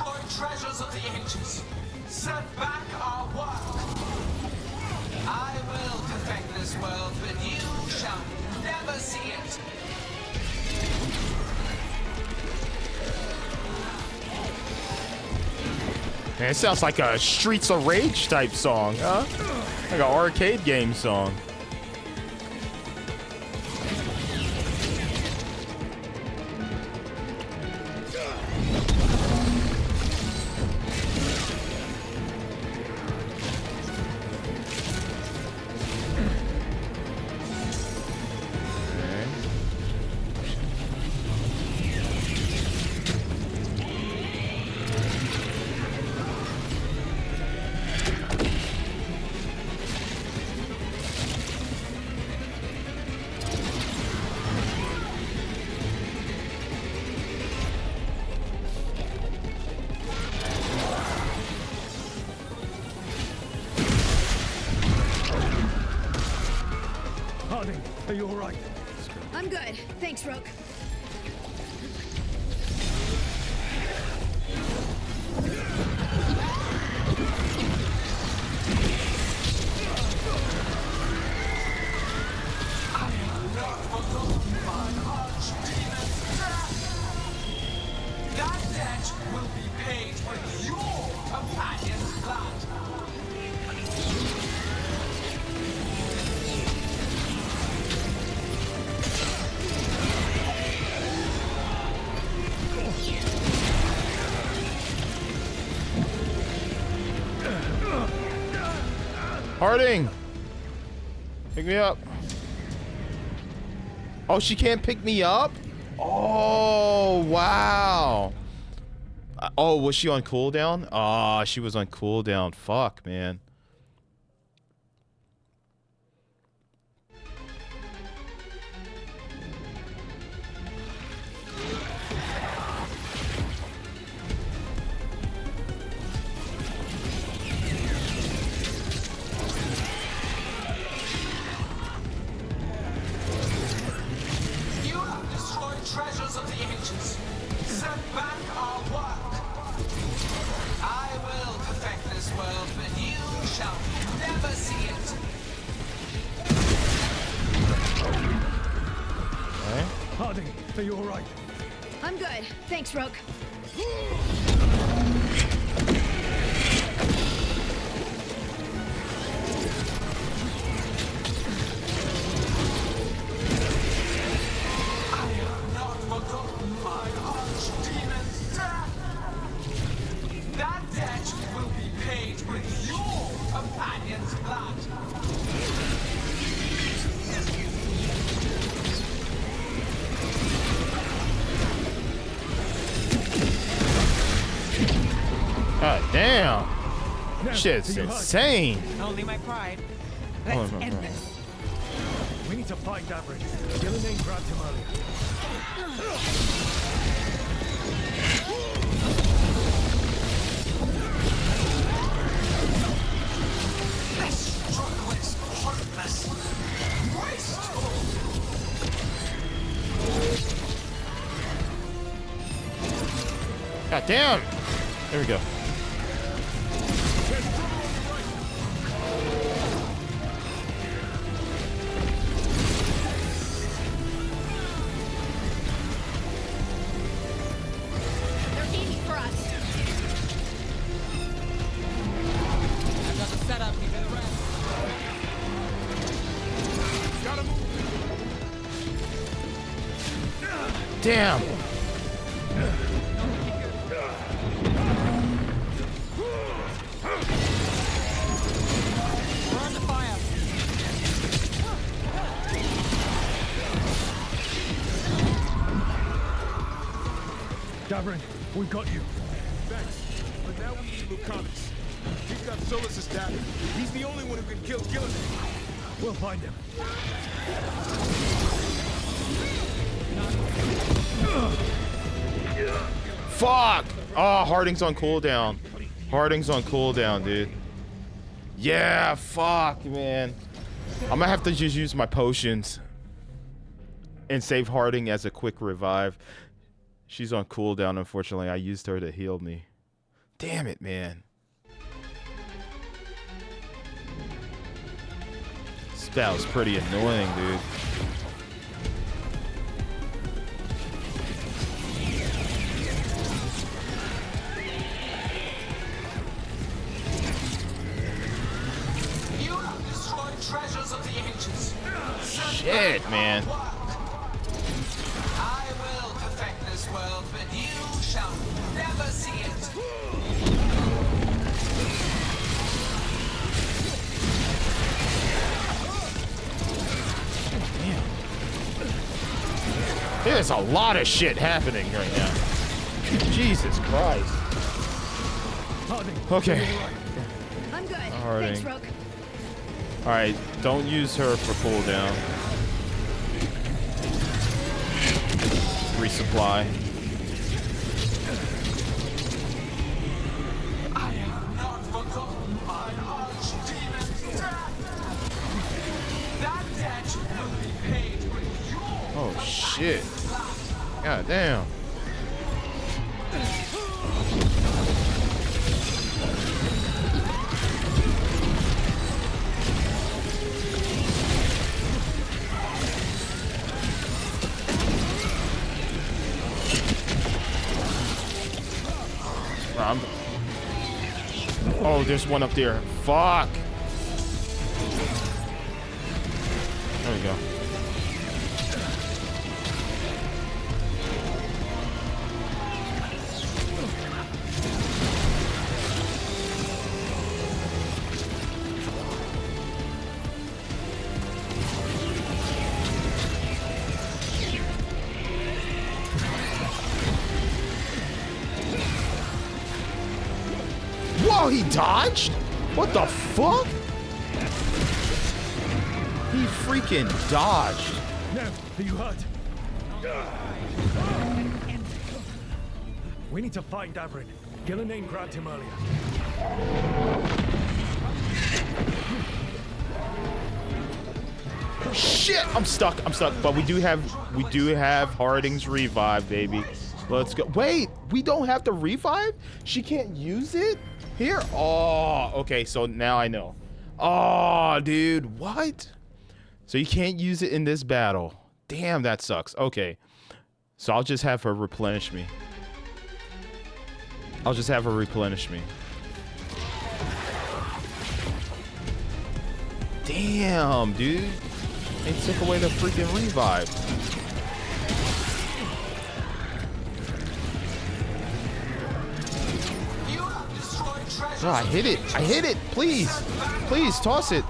destroy treasures of the ancients. Set back our work. I will perfect this world, but you shall never see it. Man, it sounds like a Streets of Rage type song, huh? Like an arcade game song. Are you all right? I'm good. Thanks, Rook. That debt will be paid with your companion's blood. Harding! Pick me up. Oh, she can't pick me up? Oh, wow. Oh, was she on cooldown? Ah, she was on cooldown. Fuck, man. You have destroyed treasures of the ancients. Set back our work. I will perfect this world, but you shall never see it. Okay. Harding, are you all right? I'm good. Thanks, Rook. That debt will be paid with your companion's blood. God damn. Shit's insane. Only my pride. Oh, Let's no, end no. this. We need to find Davrin. Gillenane grabbed him earlier. This struggle is hopeless. Wasteful. God damn. There we go. They're aiming for us. I've got the setup. You better run. Gotta move. Damn. We're under fire. Davrin, we got you. Thanks. But now we need Lucanus. He's got Solus's dagger. He's the only one who can kill Gillenane. We'll find him. Fuck! Oh, Harding's on cooldown. Harding's on cooldown, dude. Yeah, fuck, man. I'm gonna have to just use my potions and save Harding as a quick revive. She's on cooldown, unfortunately. I used her to heal me. Damn it, man. This battle's pretty annoying, dude. You have destroyed treasures of the ancients. Shit, man. I will perfect this world, but you shall never see it. There's a lot of shit happening right now. Jesus Christ. Okay. I'm good. Harding. Thanks, Rook. Alright, don't use her for cooldown. Resupply. I have not forgotten my archdemon death. That debt will be paid with your Oh shit. God damn. Oh, there's one up there. Fuck. There we go. Whoa, he dodged? What the fuck? He freaking dodged. No, are you hurt? We need to find Davrin. Gillenane grabbed him earlier. Shit, I'm stuck. But we do have Harding's revive, baby. Let's go. Wait, we don't have the revive? She can't use it? Here? Oh, okay, so now I know. Oh, dude, what? So you can't use it in this battle. Damn, that sucks. Okay. So I'll just have her replenish me. Damn, dude. They took away the freaking revive. Oh, I hit it. Please, toss it.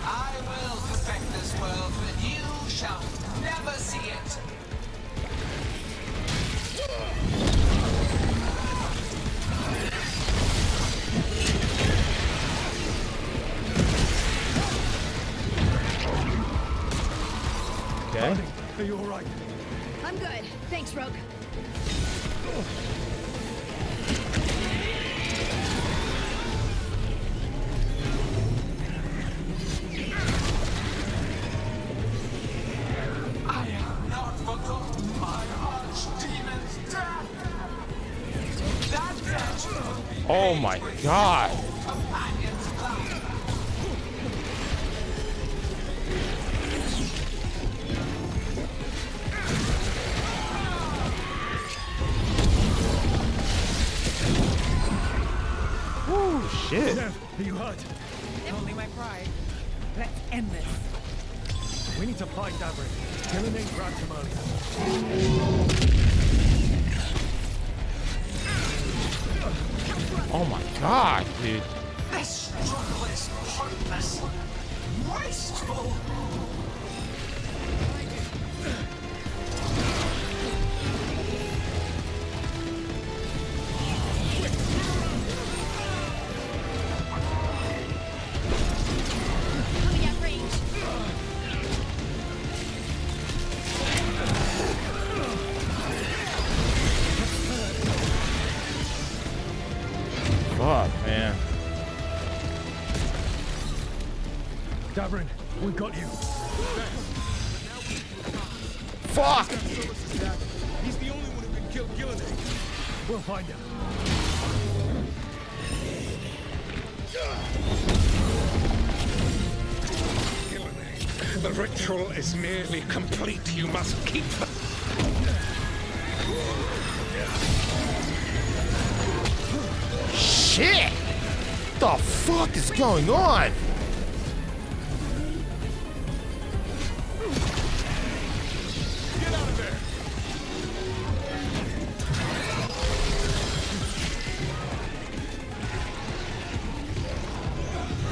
I will perfect this world, but you shall never see it. Okay. Are you all right? I'm good. Thanks, Rook. I have not forgotten my archdemon's death. That debt will be Oh my god. companion's blood. Woo, shit. Are you hurt? Only my pride. Let's end this. We need to find Davrin. Gillenane grabbed him earlier. Oh my god, dude. This struggle is hopeless, wasteful. Coming at range. Fuck, man. Davrin, we've got you. Fuck! He's the only one who can kill Gillenane. We'll find him. The ritual is nearly complete. You must keep the... Shit! What the fuck is going on? Get out of there!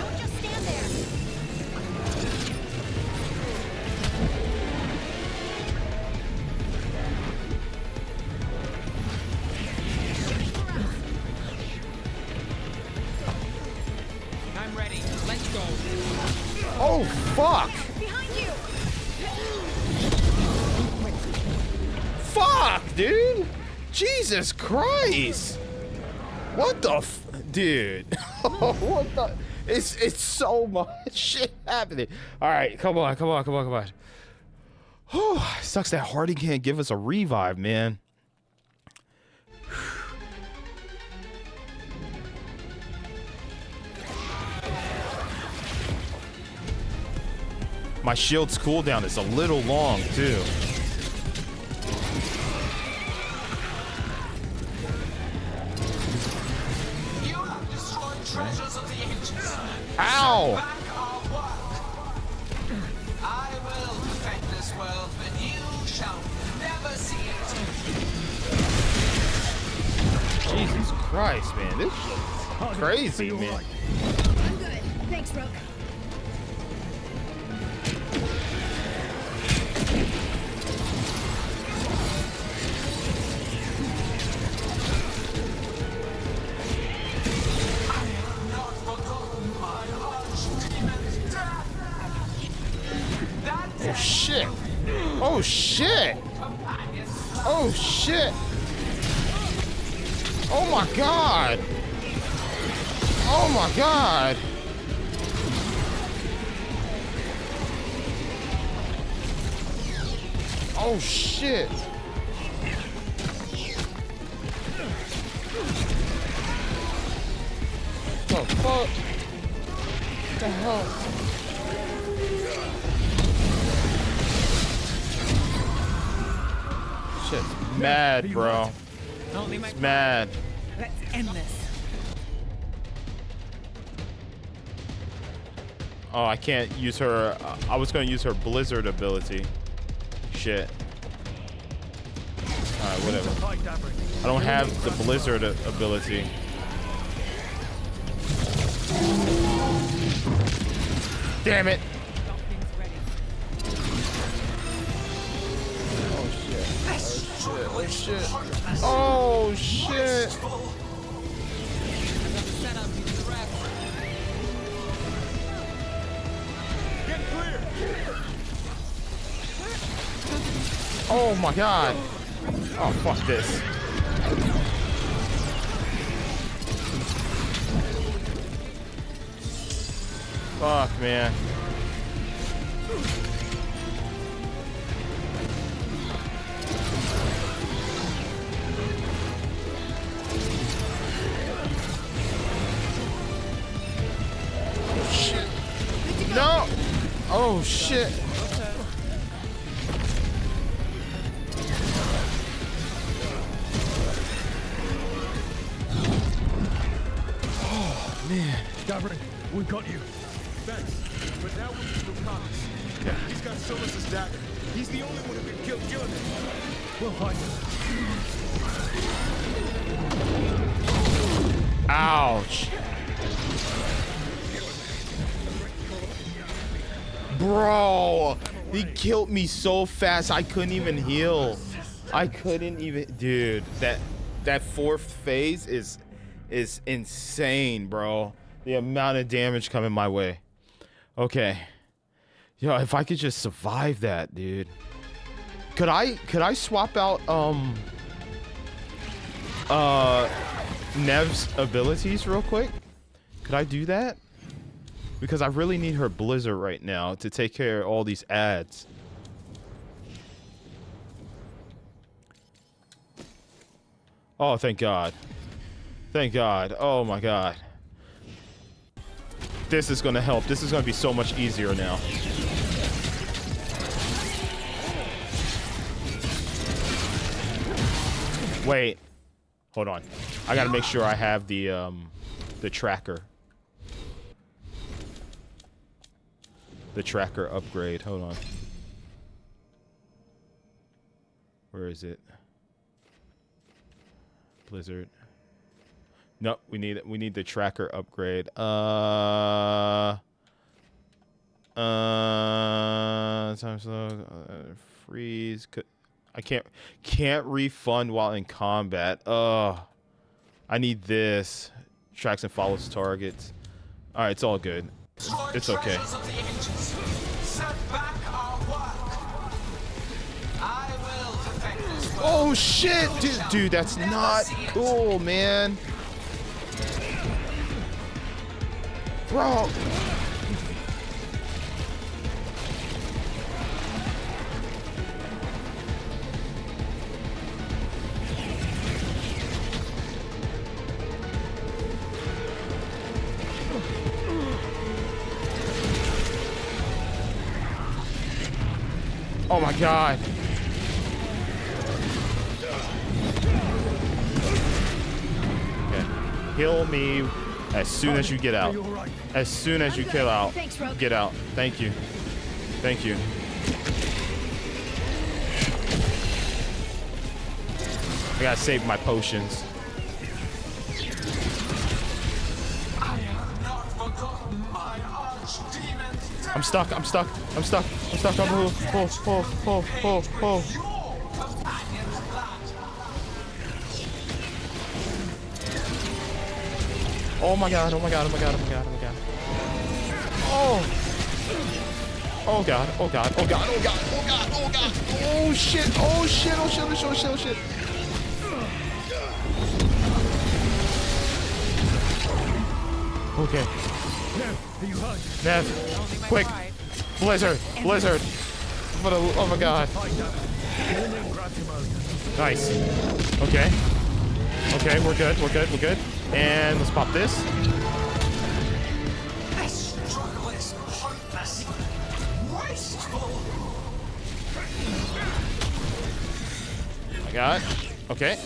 Don't just stand there. I'm ready. Let's go. Oh, fuck! Behind you. Fuck, dude! Jesus Christ! What the dude? What the? It's so much shit happening. All right, come on. Whew, sucks that Hardy can't give us a revive, man. My shield's cooldown is a little long, too. You have destroyed treasures of the ancients. Ow! Back our work. I will defend this world, but you shall never see it. Jesus Christ, man. This is crazy, man. I'm good. Thanks, Rook. Oh shit! Oh shit! Oh shit! Oh my god! Oh my god! Oh shit! What the fuck? What the hell? Shit's mad, bro. It's mad. Let's end this. Oh, I can't use her. I was going to use her blizzard ability. Shit. Alright, whatever. I don't have the blizzard ability. Damn it! Oh shit. Oh shit. Get clear! Oh my god. Oh fuck this. Fuck, man. Shit. No! Oh shit. Oh man. Gavin, we got you. Thanks. But now we need Lucanus. Yeah. He's got Solus's dagger. He's the only one who can kill Gillinan. We'll find him. Ouch. Bro, he killed me so fast I couldn't even heal. I couldn't even, dude. That fourth phase is insane, bro. The amount of damage coming my way. Okay, yo, if I could just survive that, dude. Could I swap out Nev's abilities real quick? Could I do that? Because I really need her blizzard right now to take care of all these ads. Oh, thank God. Thank God. Oh my God. This is gonna help. This is gonna be so much easier now. Wait. Hold on. I gotta make sure I have the tracker. The tracker upgrade. Hold on. Where is it? Blizzard. Nope, we need the tracker upgrade. Time slow, freeze. I can't refund while in combat. I need this. Tracks and follows targets. All right, it's all good. It's okay. Oh shit, dude, that's not cool, man. Bro. Oh my god. Okay. Heal me as soon as you get out. As soon as you get out. Get out. Thank you. Thank you. I gotta save my potions. I'm stuck. I'm stuck. I'm stuck. I'm stuck. Oh my god. Oh my god. Oh my god. Oh my god. Oh my god. Oh. Oh god. Oh god. Oh god. Oh god. Oh god. Oh god. Oh shit. Oh shit. Oh shit. Oh shit. Oh shit. Oh shit. Okay. Nev, quick! Blizzard! Blizzard! For the love of God! Nice. Okay. Okay, we're good. We're good. We're good. And let's pop this. This struggle is hopeless, wasteful. I got. Okay.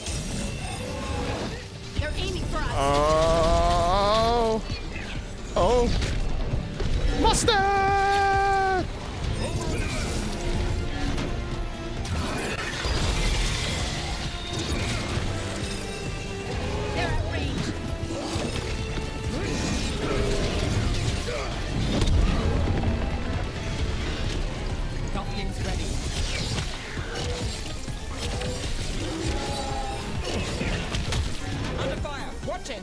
They're aiming for us. Oh. Oh. Mustard! They're at range. Goblins ready. Under fire. Watching.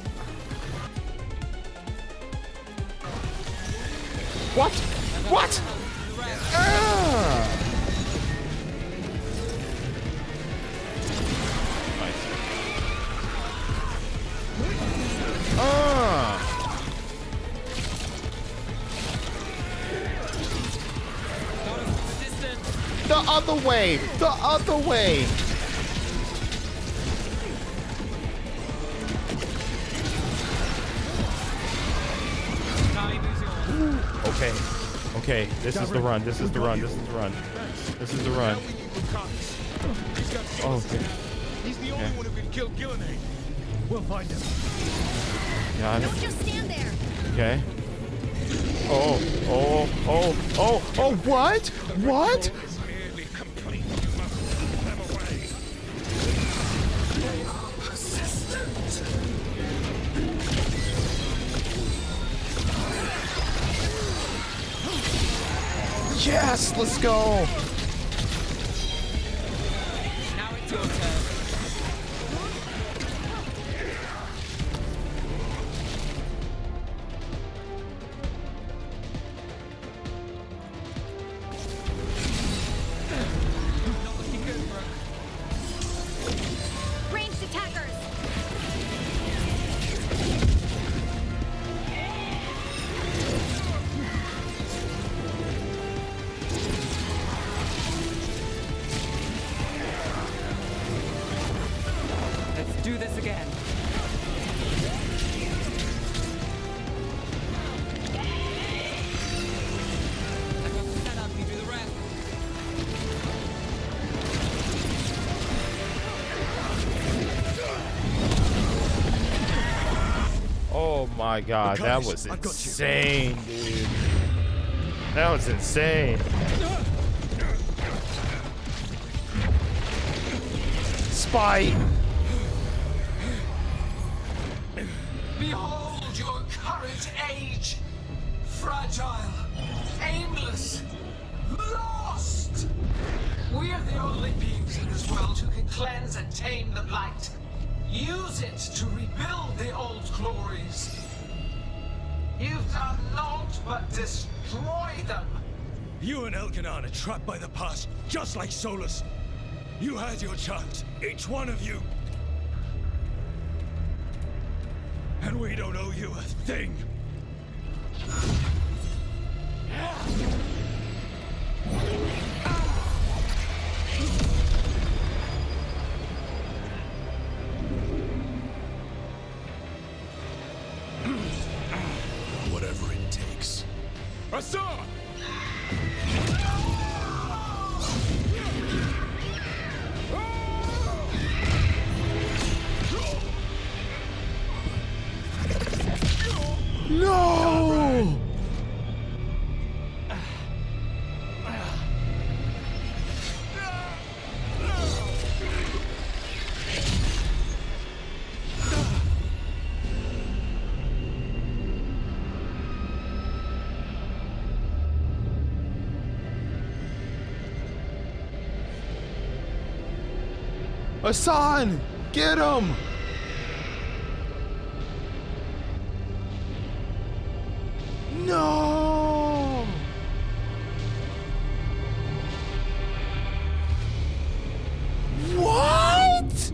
What? What? Ah! Nice. Ah! The other way! The other way! Okay. Okay. This is the run. This is the run. This is the run. This is the run. Oh, okay. He's the only one who can kill Gillenay. We'll find him. Got it. Don't just stand there. Okay. Oh, oh, oh, oh, oh, what? What? Yes, let's go. Now it's your turn. Not looking good, Rook. Ranged attackers. Oh my god, that was insane, dude. That was insane. Spite. Behold your current age. Fragile, aimless, lost. We are the only beings in this world who can cleanse and tame the blight. Use it to rebuild the old glories. You've done naught but destroy them. You and Elkanon are trapped by the past, just like Solus. You had your chance, each one of you. And we don't owe you a thing. Whatever it takes. Hassan! No! Hassan! Get him! No! What?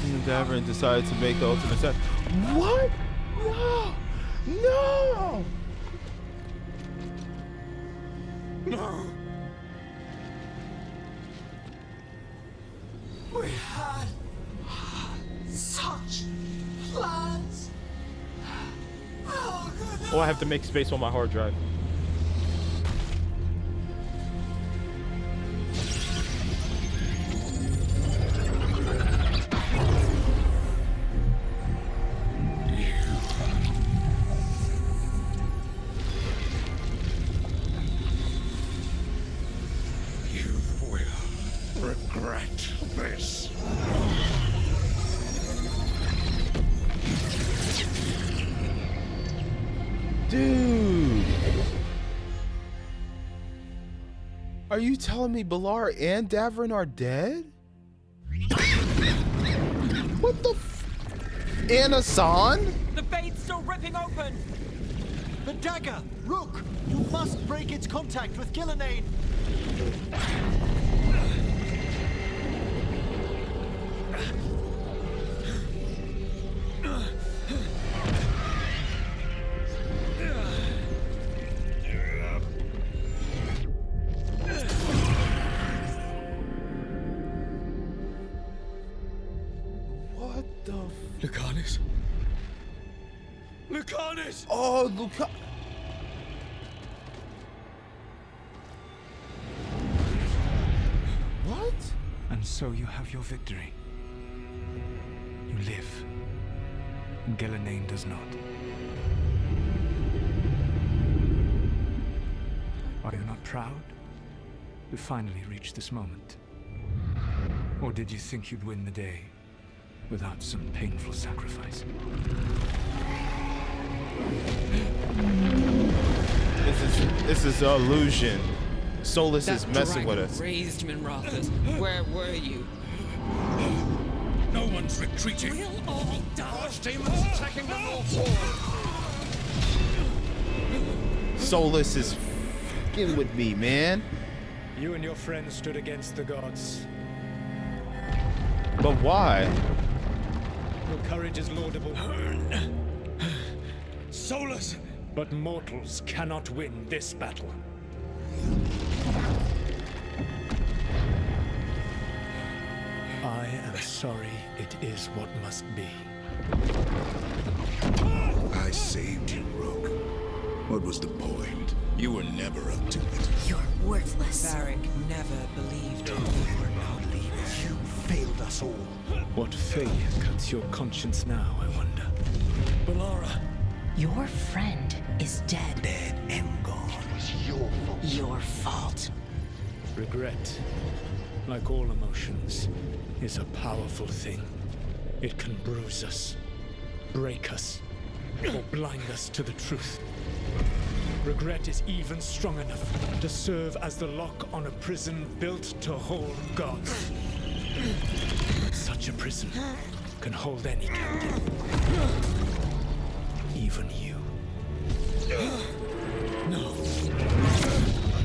Endeavor and decided to make the ultimate step. What? No! No! No. We had such plans. Oh, I have to make space on my hard drive. Dude, are you telling me Balar and Davrin are dead? What the and Hassan? The fade's still ripping open! The dagger! Rook! You must break its contact with Gillenane! Lucanus? Lucanus! Oh, Lucanus! What? And so you have your victory. You live. And Gillenane does not. Are you not proud to finally reach this moment? Or did you think you'd win the day without some painful sacrifice? This is an illusion. Solus is messing with us. Raised Minrathas. Where were you? No one's retreating. We'll all die. Demons attacking the North Wall. Solus is f***ing with me, man. You and your friends stood against the gods. But why? Your courage is laudable. Solus! But mortals cannot win this battle. I am sorry it is what must be. I saved you, Rook. What was the point? You were never up to it. You're worthless. Varric never believed in you. You were not leaders. You failed us all. What failure cuts your conscience now, I wonder? Balara. Your friend is dead. Dead and gone. It was your fault. Your fault. Regret, like all emotions, is a powerful thing. It can bruise us, break us, or blind us to the truth. Regret is even strong enough to serve as the lock on a prison built to hold gods. But such a prison can hold any captive. Even you. No.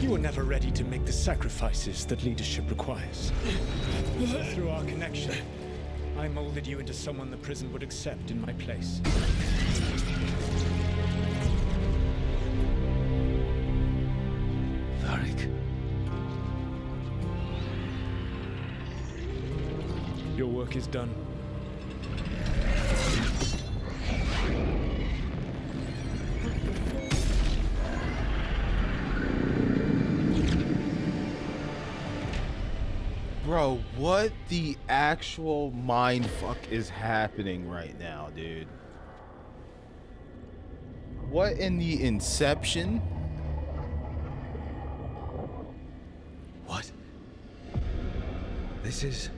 You were never ready to make the sacrifices that leadership requires. Through our connection, I molded you into someone the prison would accept in my place. Varric. Your work is done. Bro, what the actual mindfuck is happening right now, dude? What in the inception? What? This is...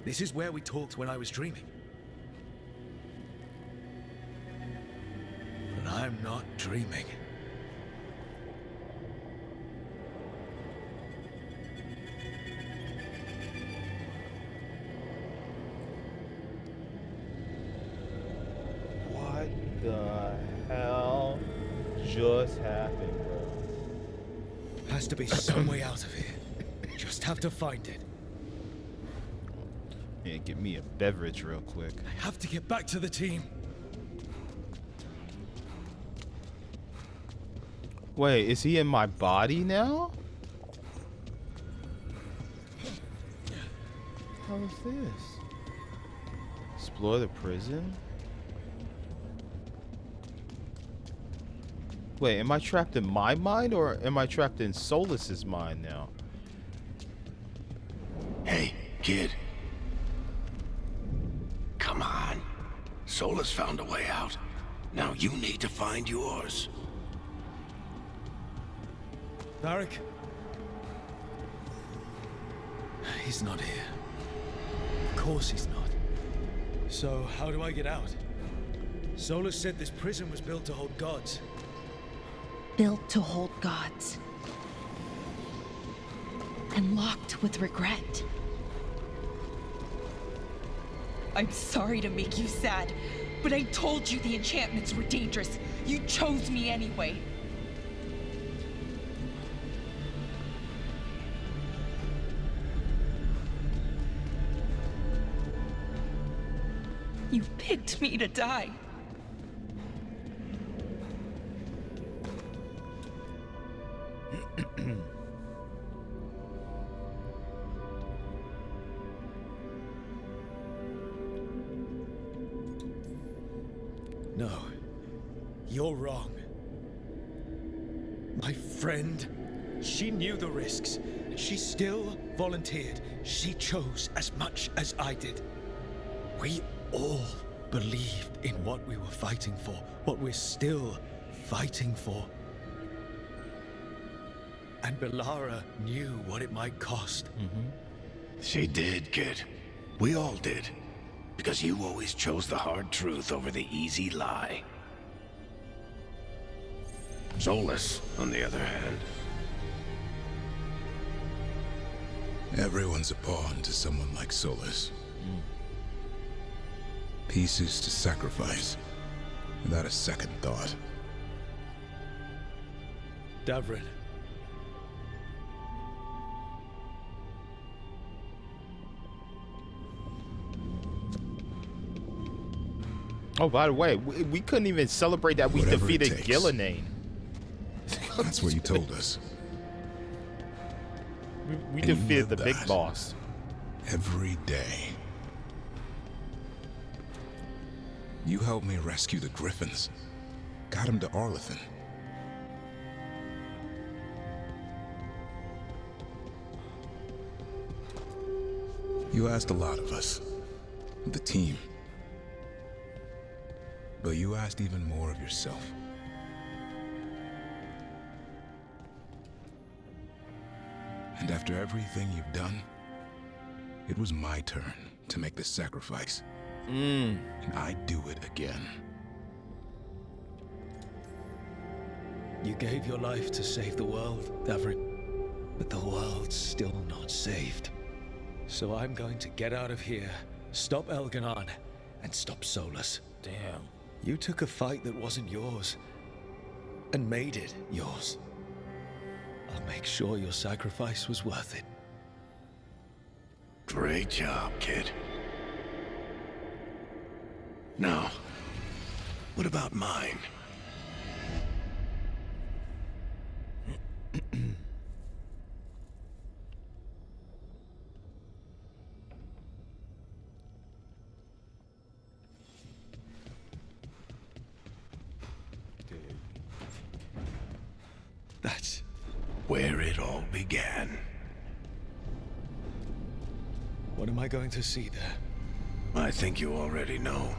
This is where we talked when I was dreaming. But I'm not dreaming. What the hell just happened, bro? Has to be some way out of here. Just have to find it. Yeah, get me a beverage real quick. I have to get back to the team. Wait, is he in my body now? How is this? Explore the prison? Wait, am I trapped in my mind or am I trapped in Solus's mind now? Hey, kid. Come on. Solus found a way out. Now you need to find yours. Varric? He's not here. Of course he's not. So, how do I get out? Solus said this prison was built to hold gods. Built to hold gods. And locked with regret. I'm sorry to make you sad, but I told you the enchantments were dangerous. You chose me anyway. You picked me to die. No, you're wrong. My friend, she knew the risks. She still volunteered. She chose as much as I did. We all believed in what we were fighting for, what we're still fighting for. And Balara knew what it might cost. She did, kid. We all did. Because you always chose the hard truth over the easy lie. Solus, on the other hand. Everyone's a pawn to someone like Solus. Pieces to sacrifice, without a second thought. Davrin. Oh, by the way, we couldn't even celebrate that we Whatever it defeated takes. Gillenane. That's what you told us. We And you defeated the live big that. boss. Every day. You helped me rescue the Griffins. Got him to Arlethan. You asked a lot of us. The team. But you asked even more of yourself. And after everything you've done, it was my turn to make the sacrifice. And I'd do it again. You gave your life to save the world, Davrin. But the world's still not saved. So I'm going to get out of here, stop Elganon, and stop Solus. Damn. You took a fight that wasn't yours, and made it yours. I'll make sure your sacrifice was worth it. Great job, kid. Now, what about mine? That's where it all began. What am I going to see there? I think you already know.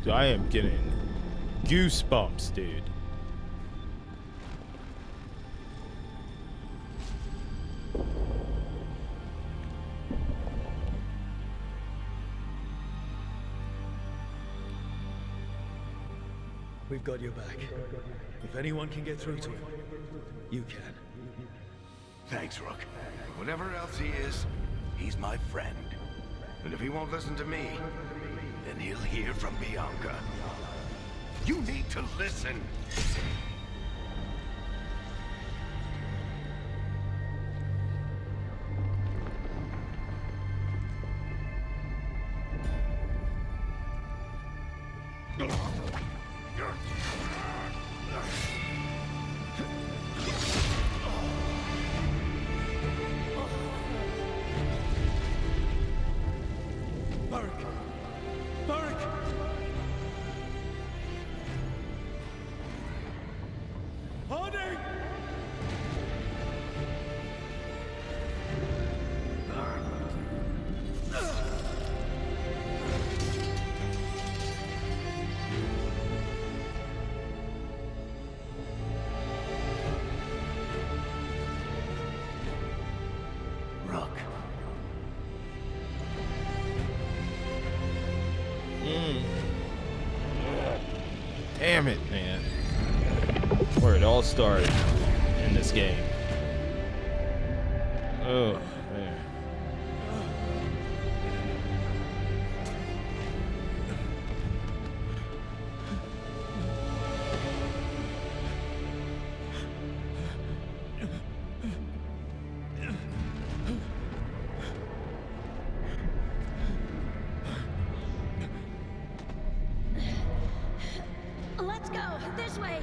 I am getting goosebumps, dude. We've got your back. If anyone can get through to him, you can. Thanks, Rook. Whatever else he is, he's my friend. And if he won't listen to me, then he'll hear from Bianca. You need to listen. Damn it, man. Where it all started in this game. Oh, man. Let's go this way.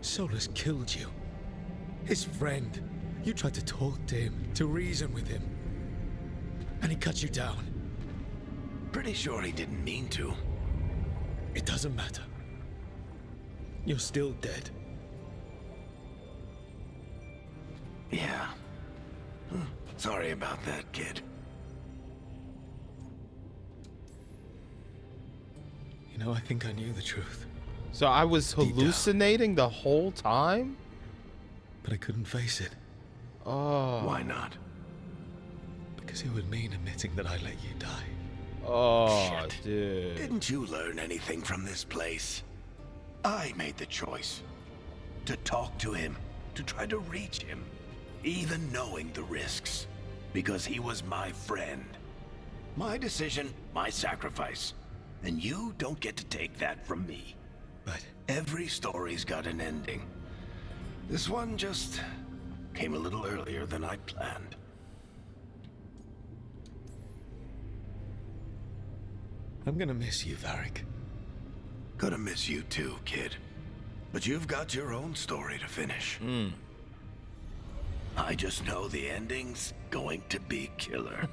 Solus killed you. His friend. You tried to talk to him, to reason with him. And he cut you down. Pretty sure he didn't mean to. It doesn't matter. You're still dead. Yeah. Sorry about that, kid. You know, I think I knew the truth. So I was hallucinating the whole time? but I couldn't face it. Oh. Why not? Because it would mean admitting that I let you die. Oh, Shit. dude. Didn't you learn anything from this place? I made the choice. To talk to him, to try to reach him, even knowing the risks. Because he was my friend. My decision, my sacrifice. And you don't get to take that from me. But every story's got an ending. This one just came a little earlier than I'd planned. I'm gonna miss you, Varric. Gonna miss you too, kid. But you've got your own story to finish. I just know the ending's going to be killer.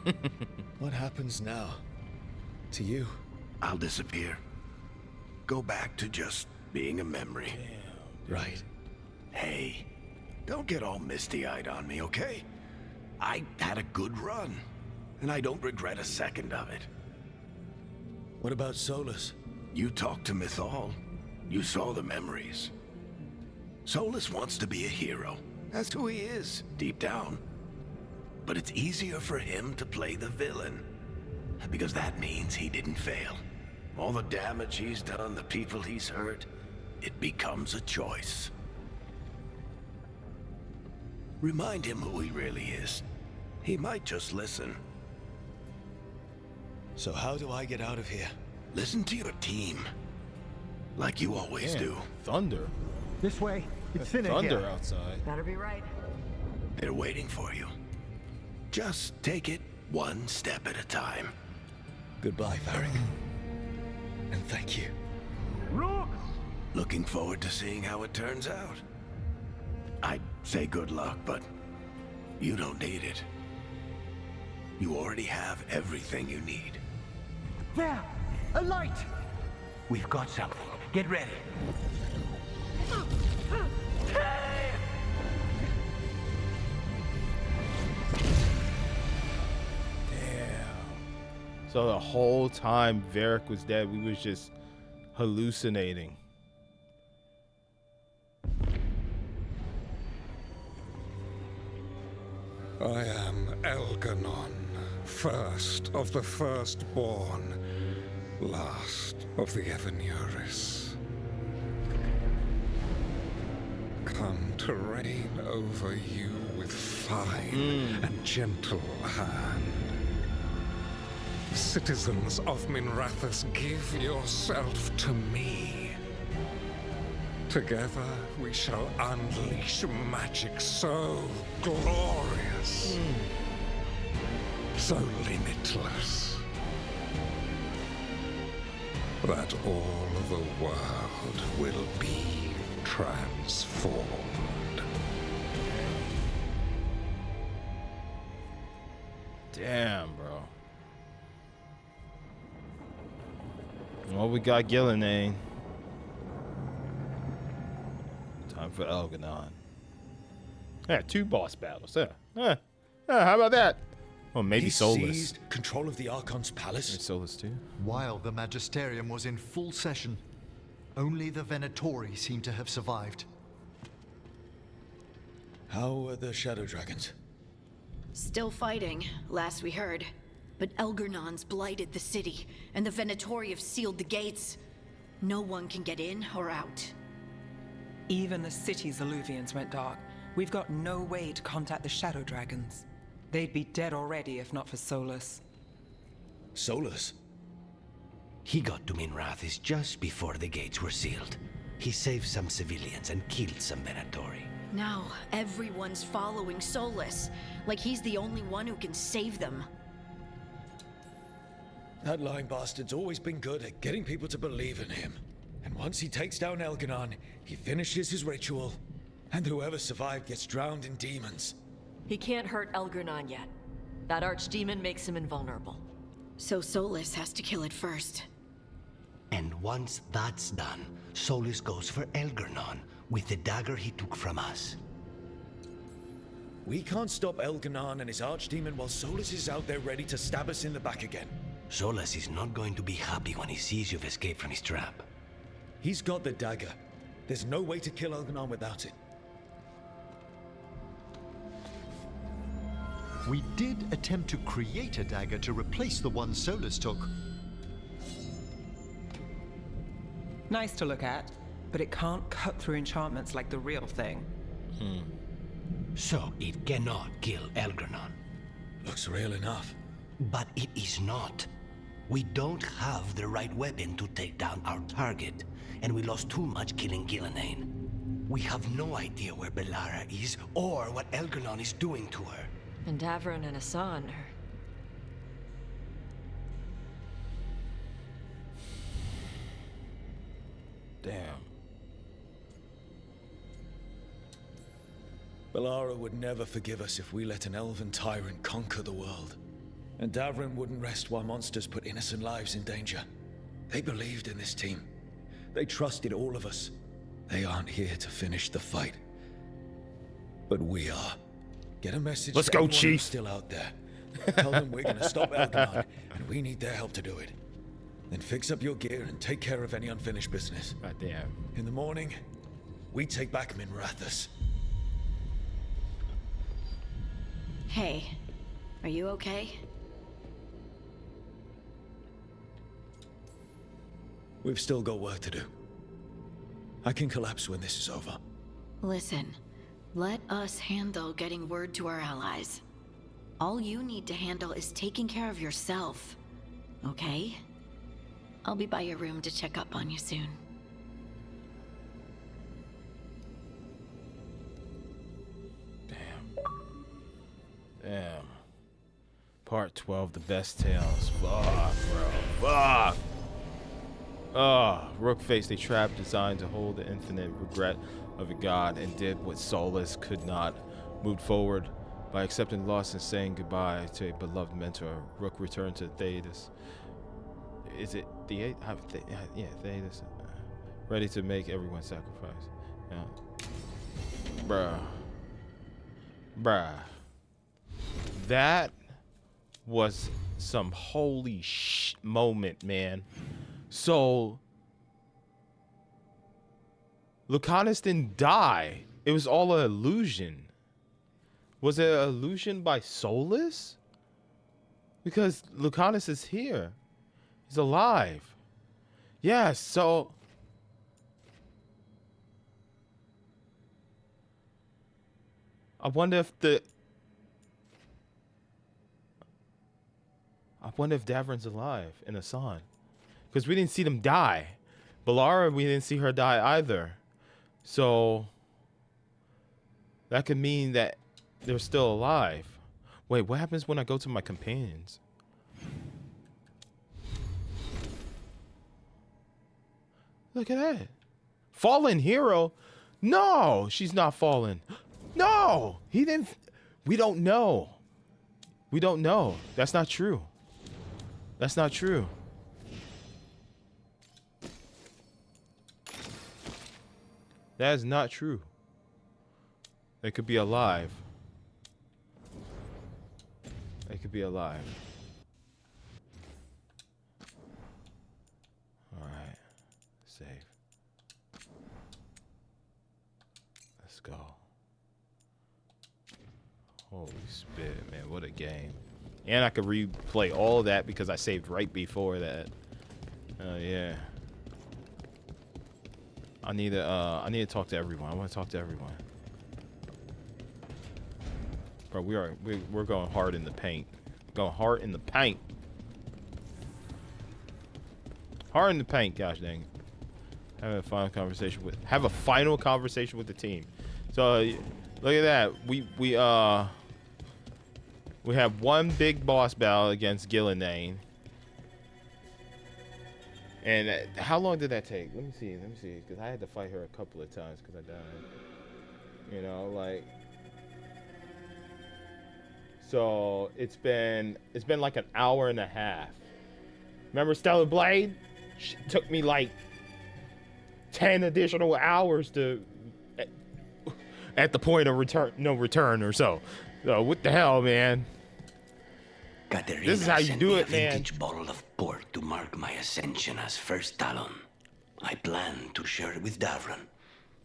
What happens now? To you? I'll disappear. Go back to just being a memory. Right. Hey, don't get all misty-eyed on me, okay? I had a good run, and I don't regret a second of it. What about Solus? You talked to Mythal. You saw the memories. Solus wants to be a hero. That's who he is, deep down. But it's easier for him to play the villain. Because that means he didn't fail. All the damage he's done, the people he's hurt, it becomes a choice. Remind him who he really is. He might just listen. So how do I get out of here? Listen to your team. Like you always do. Thunder. This way. It's thinner Thunder here. outside. Better be right. They're waiting for you. Just take it one step at a time. Goodbye, Varric. And thank you. Rook! Looking forward to seeing how it turns out. I'd say good luck, but you don't need it. You already have everything you need. There! A light! We've got something. Get ready. So the whole time Varric was dead, we was just hallucinating. I am Elganon, first of the firstborn, last of the Evenuris. Come to reign over you with fine and gentle hand. Citizens of Minrathous, give yourself to me. Together we shall unleash magic so glorious, so limitless, that all the world will be transformed. Damn, bro. Well, we got Gillenane. Time for Elganon. Yeah, 2 boss battles. How about that? Well, maybe He Solus. seized control of the Archon's palace. Maybe Solus too. While the Magisterium was in full session, only the Venatori seemed to have survived. How are the Shadow Dragons? Still fighting, last we heard. But Elgernon's blighted the city, and the Venatori have sealed the gates. No one can get in or out. Even the city's alluvians went dark. We've got no way to contact the Shadow Dragons. They'd be dead already if not for Solus. Solus? He got to Minrathous just before the gates were sealed. He saved some civilians and killed some Venatori. Now, everyone's following Solus, like he's the only one who can save them. That lying bastard's always been good at getting people to believe in him. And once he takes down Elganon, he finishes his ritual. And whoever survived gets drowned in demons. He can't hurt Elgernon yet. That archdemon makes him invulnerable. So Solus has to kill it first. And once that's done, Solus goes for Elgernon with the dagger he took from us. We can't stop Elganon and his archdemon while Solus is out there ready to stab us in the back again. Solus is not going to be happy when he sees you've escaped from his trap. He's got the dagger. There's no way to kill Elganon without it. We did attempt to create a dagger to replace the one Solus took. Nice to look at, but it can't cut through enchantments like the real thing. So it cannot kill Elgranon. Looks real enough. But it is not. We don't have the right weapon to take down our target, and we lost too much killing Gillenane. We have no idea where Belara is, or what Elgranon is doing to her. And Davron and Hassan are... Damn. Belara would never forgive us if we let an elven tyrant conquer the world. And Davron wouldn't rest while monsters put innocent lives in danger. They believed in this team. They trusted all of us. They aren't here to finish the fight. But we are. Get a message Let's to go, everyone Chief. who's still out there. Tell them we're gonna stop Elgranon, and we need their help to do it. Then fix up your gear and take care of any unfinished business. God damn. In the morning, we take back Minrathous. Hey, are you okay? We've still got work to do. I can collapse when this is over. Listen, let us handle getting word to our allies. All you need to handle is taking care of yourself, okay? I'll be by your room to check up on you soon. Damn. Part 12, the best tales. Fuck, bro. Fuck. Rook faced a trap designed to hold the infinite regret of a god and did what Solus could not. Moved forward by accepting loss and saying goodbye to a beloved mentor. Rook returned to Thedas. Is it the yeah, Thedas. Ready to make everyone sacrifice. Yeah. Bruh. That was some holy moment, man. So Lucanus didn't die. It was all an illusion. Was it an illusion by Solus? Because Lucanus is here. He's alive. Yeah, so I wonder if Davron's alive in Hassan. Because we didn't see them die. Belara, we didn't see her die either. So that could mean that they're still alive. Wait, what happens when I go to my companions? Look at that. Fallen hero? No, she's not fallen. No, he didn't. We don't know. We don't know. That's not true. That's not true. That is not true. They could be alive. They could be alive. Alright. Save. Let's go. Holy spit, man. What a game. And I could replay all of that because I saved right before that. Oh, yeah. I need to talk to everyone. I want to talk to everyone. Bro, we're going hard in the paint. Going hard in the paint. Hard in the paint, gosh dang it. Have a final conversation with the team. So look at that. We have one big boss battle against Gillenane. And how long did that take? Let me see, because I had to fight her a couple of times because I died. You know, like. So it's been like an hour and a half. Remember Stellar Blade? It took me like 10 additional hours to at the point of no return or so. So what the hell, man? Katerina this is how you do it, man. A vintage bottle of port to mark my ascension as first Talon. I plan to share it with Davron,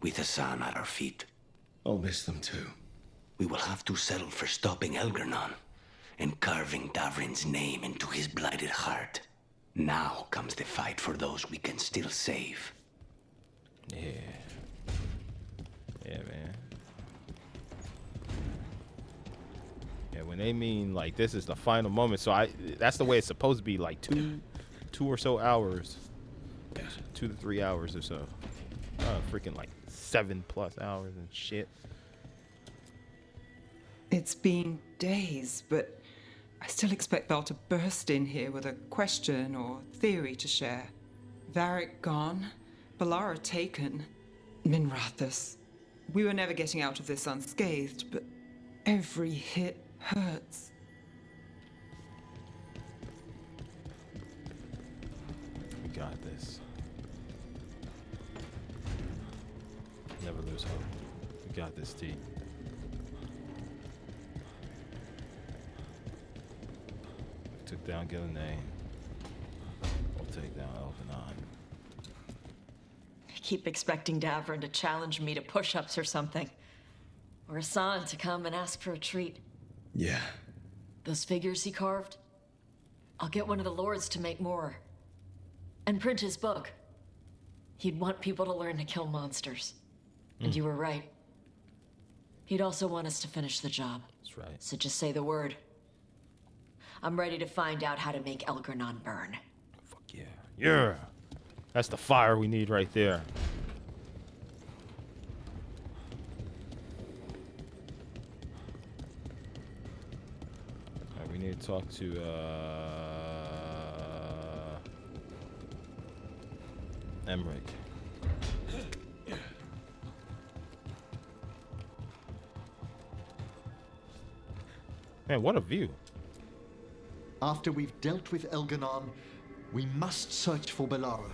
with Hassan at our feet. I'll miss them too. We will have to settle for stopping Elgranon, and carving Davrin's name into his blighted heart. Now comes the fight for those we can still save. Yeah. Yeah, man. Yeah, when they mean like this is the final moment, so that's the way it's supposed to be, like two or so hours. 2 to 3 hours or so. Freaking like 7+ hours and shit. It's been days, but I still expect Val to burst in here with a question or theory to share. Varric gone, Balara taken, Minrathus. We were never getting out of this unscathed, but every hit hurts. We got this. Never lose hope. We got this, T. Took down Gillenay. We'll take down Elvenon. I keep expecting Davrin to challenge me to push-ups or something. Or Hassan to come and ask for a treat. Yeah. Those figures he carved? I'll get one of the lords to make more. And print his book. He'd want people to learn to kill monsters. And you were right. He'd also want us to finish the job. That's right. So just say the word. I'm ready to find out how to make Elgernon burn. Fuck yeah. Yeah. That's the fire we need right there. Alright, we need to talk to Emmerich. Man, what a view. After we've dealt with Elgernon, we must search for Balara.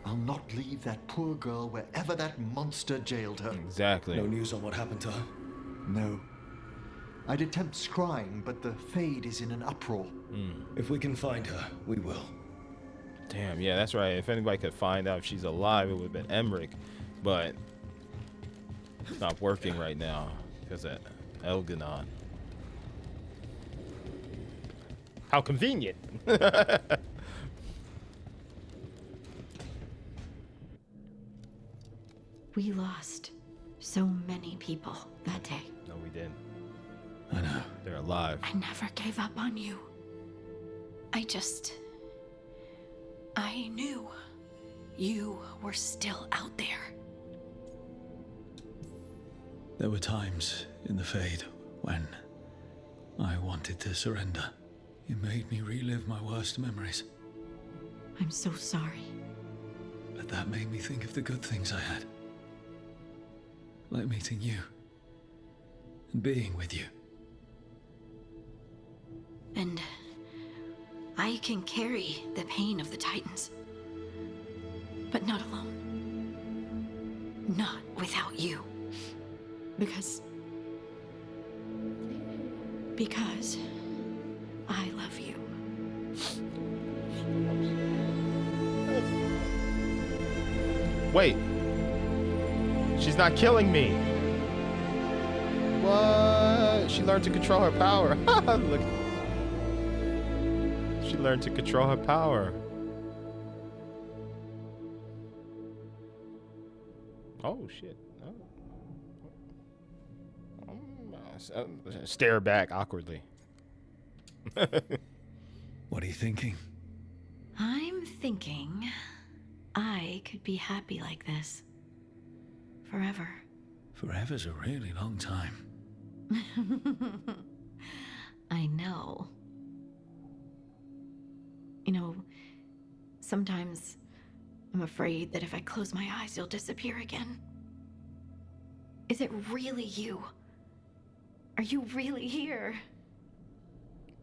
I'll not leave that poor girl wherever that monster jailed her. Exactly. No news on what happened to her? No. I'd attempt scrying, but the Fade is in an uproar. If we can find her, we will. Damn, yeah, that's right. If anybody could find out if she's alive, it would have been Emmerich. But it's not working right now because of Elgernon. How convenient. We lost so many people that day. No, we didn't. I know. They're alive. I never gave up on you. I knew you were still out there. There were times in the Fade when I wanted to surrender. It made me relive my worst memories. I'm so sorry. But that made me think of the good things I had. Like meeting you. And being with you. And I can carry the pain of the Titans. But not alone. Not without you. Because I love you. Wait. She's not killing me. What? She learned to control her power. Look. She learned to control her power. Oh, shit. Stare back awkwardly. What are you thinking? I'm thinking I could be happy like this. Forever. Forever's a really long time. I know. You know, sometimes I'm afraid that if I close my eyes, you'll disappear again. Is it really you? Are you really here?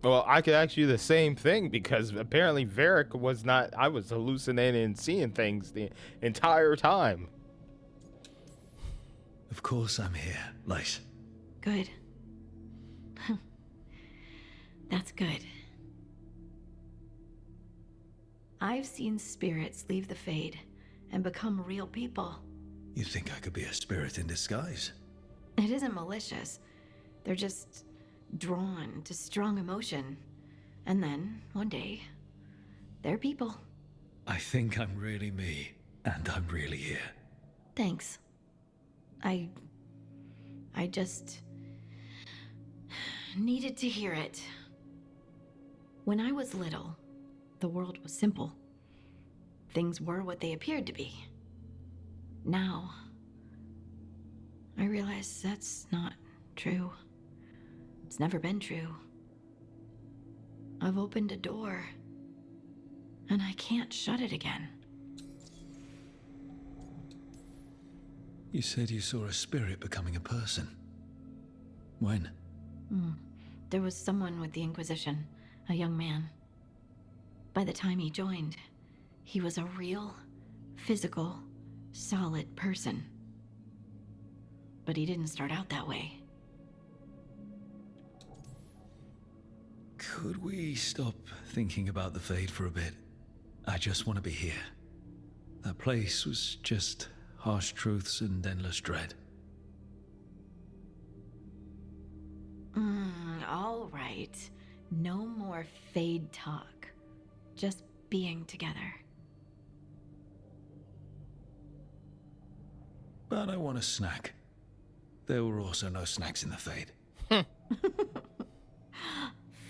Well, I could ask you the same thing because apparently Varric was not. I was hallucinating and seeing things the entire time. Of course I'm here, Lyse. Good. That's good. I've seen spirits leave the Fade and become real people. You think I could be a spirit in disguise? It isn't malicious. They're just drawn to strong emotion. And then, one day, they're people. I think I'm really me, and I'm really here. Thanks. I just needed to hear it. When I was little, the world was simple. Things were what they appeared to be. Now, I realize that's not true. It's never been true. I've opened a door, and I can't shut it again. You said you saw a spirit becoming a person. When? There was someone with the Inquisition, a young man. By the time he joined, he was a real, physical, solid person. But he didn't start out that way. Could we stop thinking about the Fade for a bit? I just want to be here. That place was just harsh truths and endless dread. All right. No more Fade talk. Just being together. But I want a snack. There were also no snacks in the Fade.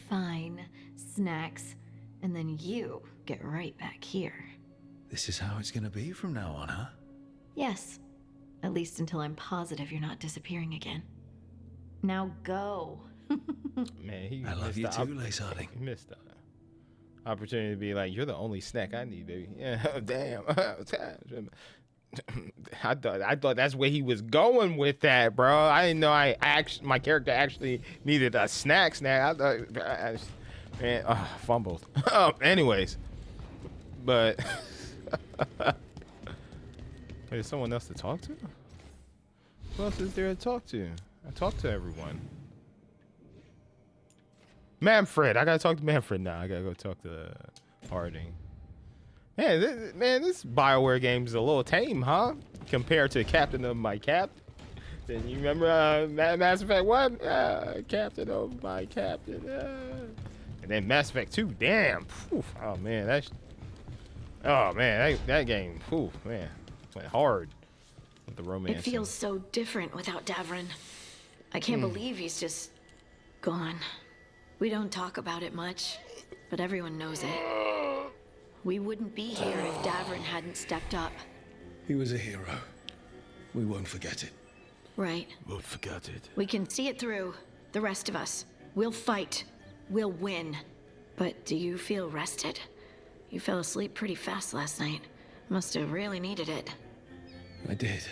Fine. Snacks. And then you get right back here. This is how it's gonna be from now on, huh? Yes. At least until I'm positive you're not disappearing again. Now go. Man, he I love you too, Lace Harding. He missed the opportunity to be like, you're the only snack I need, baby. Yeah, damn. I thought that's where he was going with that, bro. I didn't know my character actually needed a snack. I thought, man, fumbled. Anyways, but there's someone else to talk to. Who else is there to talk to? I talked to everyone. Manfred, I gotta talk to Manfred now. I gotta go talk to Harding. Man, this BioWare game is a little tame, huh? Compared to Captain of My Captain. Then you remember Mass Effect 1? Captain of My Captain. And then Mass Effect 2. Damn. Oof. Oh man, that game. Oof, man, went hard with the romance. It feels so different without Davrin. I can't believe he's just gone. We don't talk about it much, but everyone knows it. We wouldn't be here if Davrin hadn't stepped up. He was a hero. We won't forget it. Right. Won't forget it. We can see it through. The rest of us. We'll fight. We'll win. But do you feel rested? You fell asleep pretty fast last night. Must have really needed it. I did.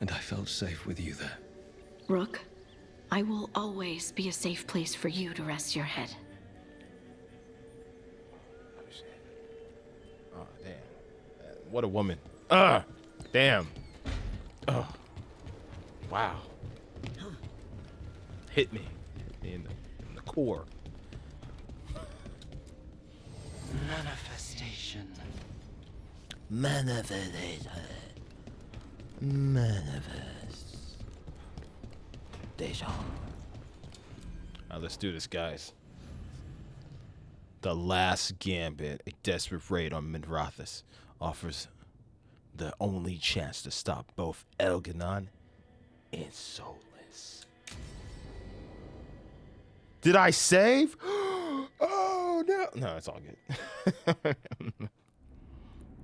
And I felt safe with you there. Rook, I will always be a safe place for you to rest your head. Oh, damn. What a woman. Damn. Oh. Wow. Hit me in the core. Manifestation. Manifest. Deja. Let's do this, guys. The last gambit, a desperate raid on Minrathous, offers the only chance to stop both Elganon and Soulless. Did I save? Oh no! No, it's all good.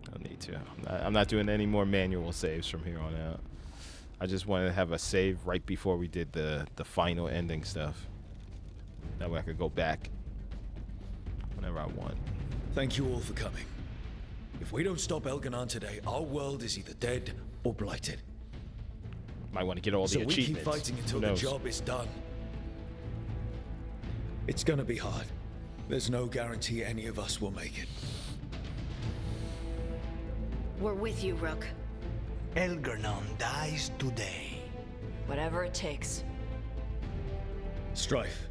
Don't need to. I'm not doing any more manual saves from here on out. I just wanted to have a save right before we did the final ending stuff. That way I could go back whenever I want. Thank you all for coming. If we don't stop Elganon today, our world is either dead or blighted. Might want to get all the so we achievements. keep fighting until the job is done. It's gonna be hard. There's no guarantee any of us will make it. We're with you, Rook. Elganon dies today. Whatever it takes. Strife.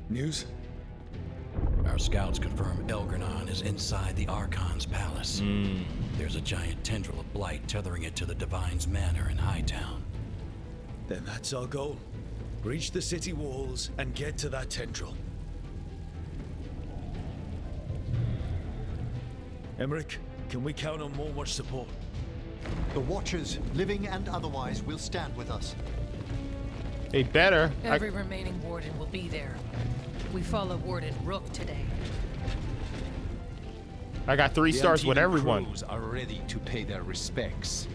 News? Our scouts confirm Elganon is inside the Archon's palace. There's a giant tendril of blight tethering it to the Divine's manor in Hightown. Then that's our goal. Breach the city walls and get to that tendril. Emmerich, can we count on more watch support? The Watchers, living and otherwise, will stand with us. They better. Every remaining warden will be there. We follow Warden Rook today. I got 3 stars with everyone. Crews are ready to pay their respects.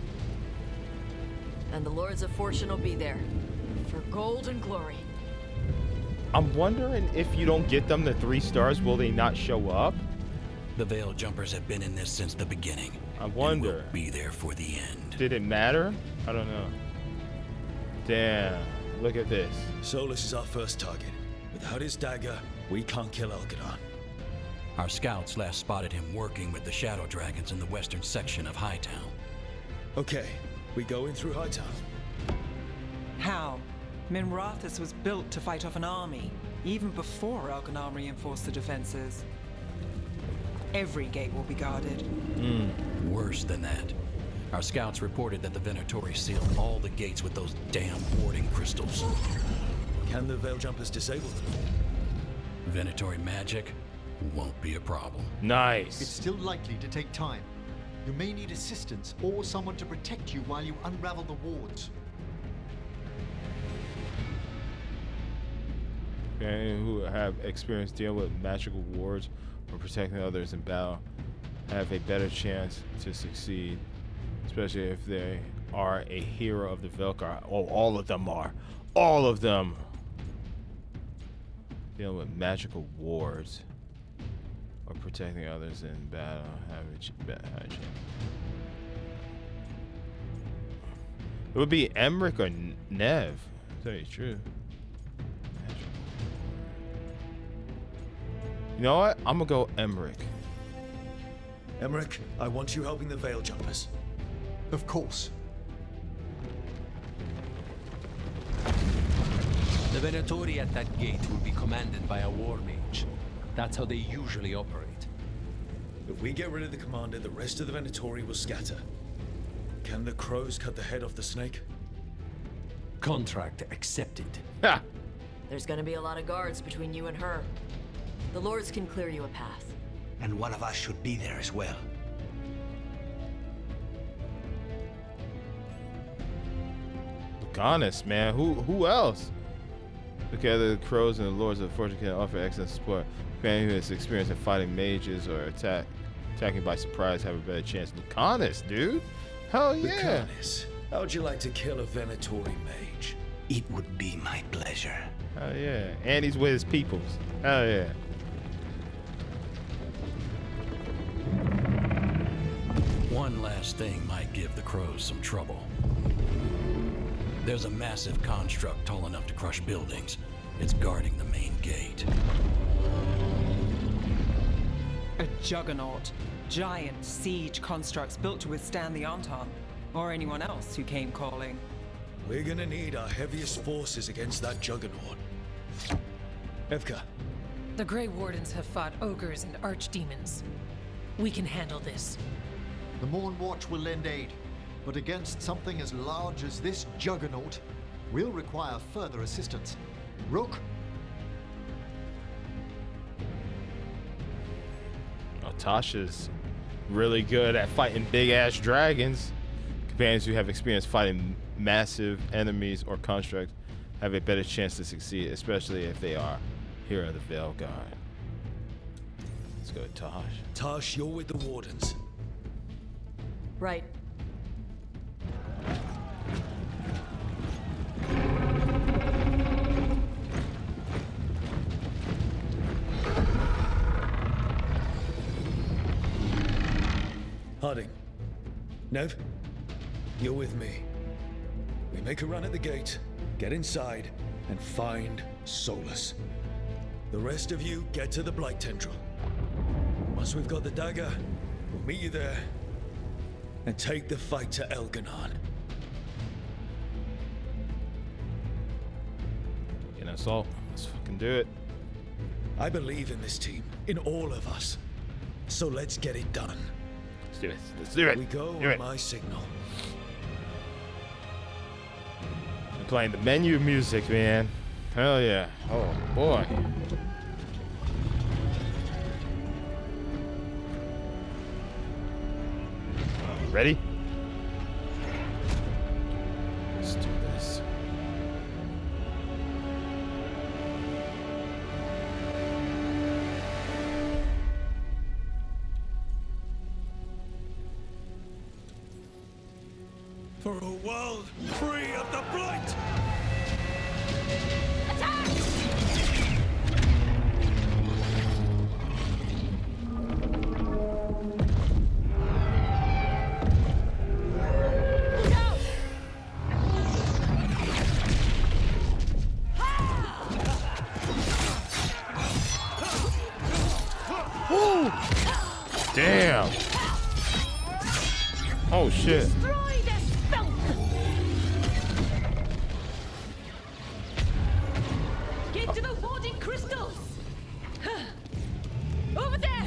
And the Lords of Fortune will be there. For gold and glory. I'm wondering if you don't get them the 3 stars, will they not show up? The Veil Jumpers have been in this since the beginning. I wonder. And will be there for the end. Did it matter? I don't know. Damn. Look at this. Solus is our first target. Without his dagger, we can't kill Elgadon. Our scouts last spotted him working with the Shadow Dragons in the western section of Hightown. Okay, we go in through Hightown. How? Minrathous was built to fight off an army, even before Elganon reinforced the defenses. Every gate will be guarded. Worse than that. Our scouts reported that the Venatori sealed all the gates with those damn warding crystals. Can the Veil Jumpers disable them? Venatori magic won't be a problem. Nice. It's still likely to take time. You may need assistance or someone to protect you while you unravel the wards. Okay, who have experience dealing with magical wards or protecting others in battle have a better chance to succeed, especially if they are a hero of the Veilguard. Oh, all of them are. All of them. Dealing with magical wards or protecting others in battle have a better chance. It would be Emmerich or Nev. To tell you the truth. You know what? I'm gonna go Emmerich. Emmerich, I want you helping the Veil Jumpers. Of course. The Venatori at that gate will be commanded by a war mage. That's how they usually operate. If we get rid of the commander, the rest of the Venatori will scatter. Can the crows cut the head off the snake? Contract accepted. Ha! There's gonna be a lot of guards between you and her. The Lords can clear you a path. And one of us should be there as well. Honest, man. Who else? Together, the crows and the Lords of Fortune can offer excellent support. Man who has experience in fighting mages or attacking by surprise have a better chance. Lucanus, dude. Hell yeah. Lucanus, how'd you like to kill a Venatori mage? It would be my pleasure. Hell yeah. And he's with his peoples. Hell yeah. One last thing might give the crows some trouble. There's a massive construct tall enough to crush buildings. It's guarding the main gate. A juggernaut. Giant siege constructs built to withstand the Anton, or anyone else who came calling. We're gonna need our heaviest forces against that juggernaut. Evka. The Grey Wardens have fought ogres and archdemons. We can handle this. The Morn Watch will lend aid, but against something as large as this juggernaut, we'll require further assistance. Rook? Oh, Tasha's really good at fighting big-ass dragons. Companions who have experience fighting massive enemies or constructs have a better chance to succeed, especially if they are hero of the Veilguard. Let's go, Tosh. Tosh, you're with the Wardens. Right. Harding. Nev, you're with me. We make a run at the gate, get inside, and find Solus. The rest of you get to the Blight Tendril. Once we've got the dagger, we'll meet you there and take the fight to Elganon. Get us all. Let's fucking do it. I believe in this team, in all of us. So let's get it done. Let's do it. Let's do it. We go do on it. my signal. Playing the menu music, man. Hell yeah. Oh boy. Ready? Let's do this. For a world free of the blight! Woo! Damn. Oh shit. Get to the hoarding crystals! Over there!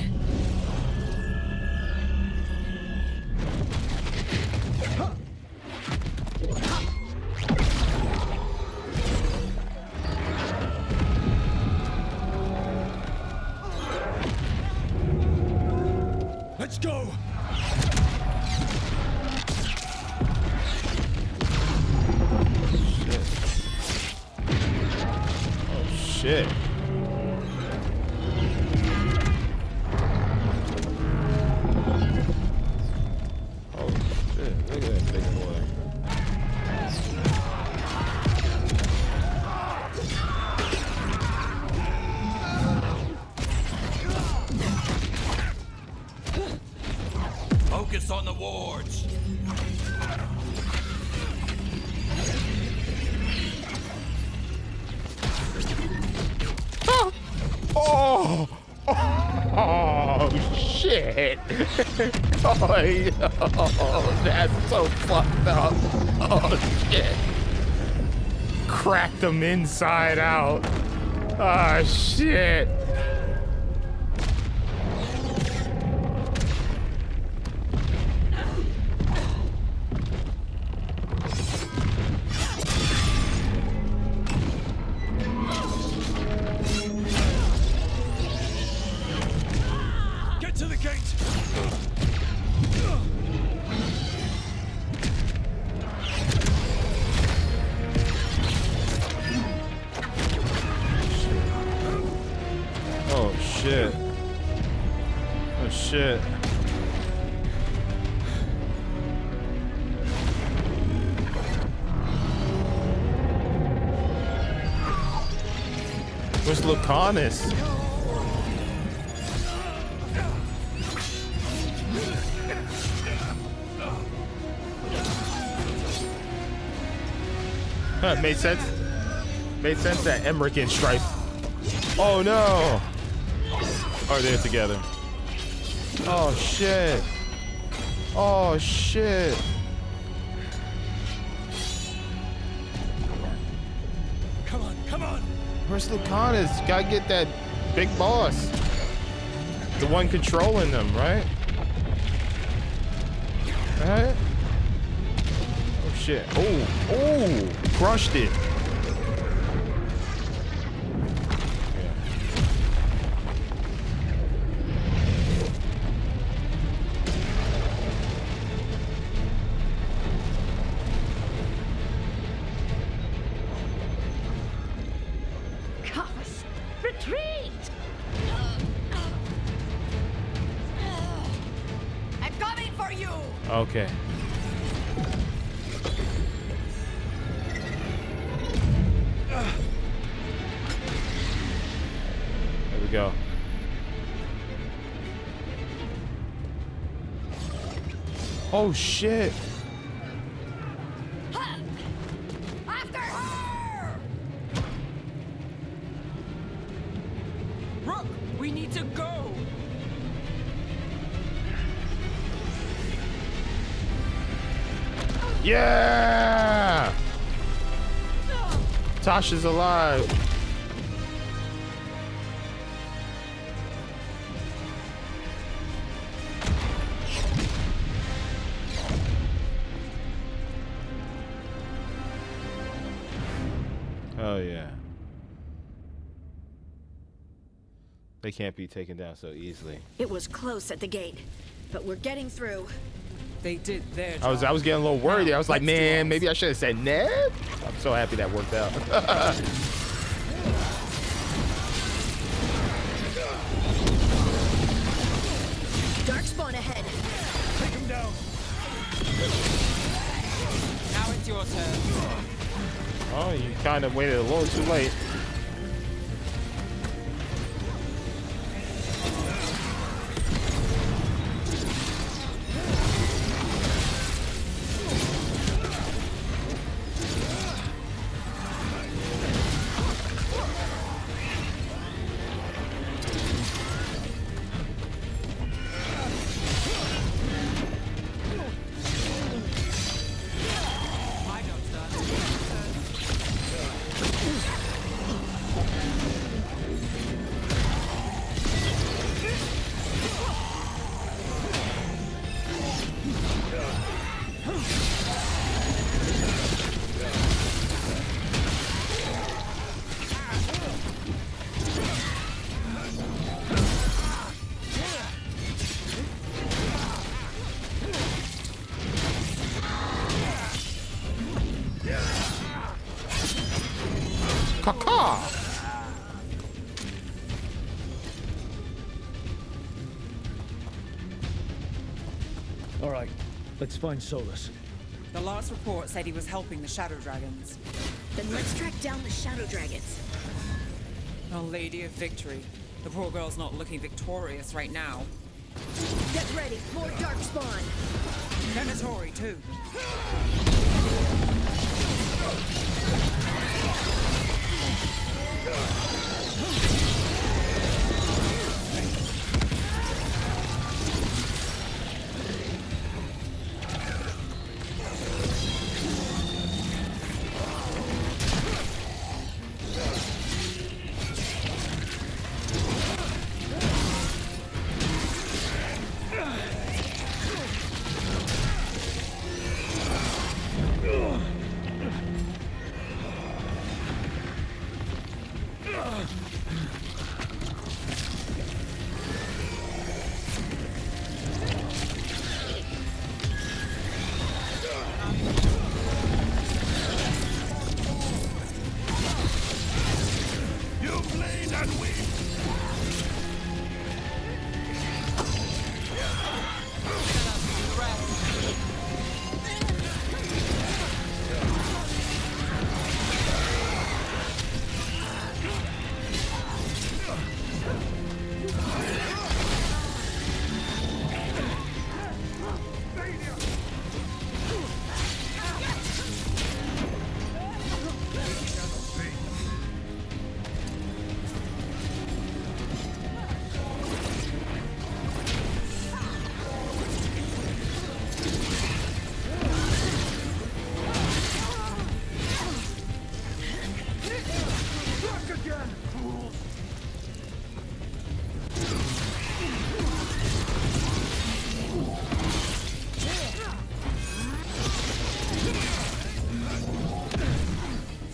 Let's go! Shit. Oh shit, look at that big boy. Focus on the wards. Oh! Oh, shit! Oh, that's so fucked up. Oh, shit. Cracked them inside out. Oh, shit. To the gate! Oh shit. Oh shit. Where's Lucanus? Huh, made sense. Made sense that Emmerich and Strife. Oh no! Are they together? Oh shit! Oh shit! Come on, come on! Where's Lucanus? Gotta get that big boss. The one controlling them, right? Right? Oh shit. Oh, oh! Crushed it. Covers! Retreat! I'm coming for you! Okay. There we go. Oh shit. After her! Rook, we need to go! Yeah! Tasha's alive. Oh yeah. They can't be taken down so easily. It was close at the gate, but we're getting through. They did their job. I was getting a little worried. I was like, man, maybe I should have said Ned. I'm so happy that worked out. Darkspawn ahead. Take him down. Now it's your turn. Oh, you kind of waited a little too late. All right, let's find Solus. The last report said he was helping the Shadow Dragons. Then let's track down the Shadow Dragons. A Lady of Victory. The poor girl's not looking victorious right now. Get ready, more Darkspawn. Venatori, too.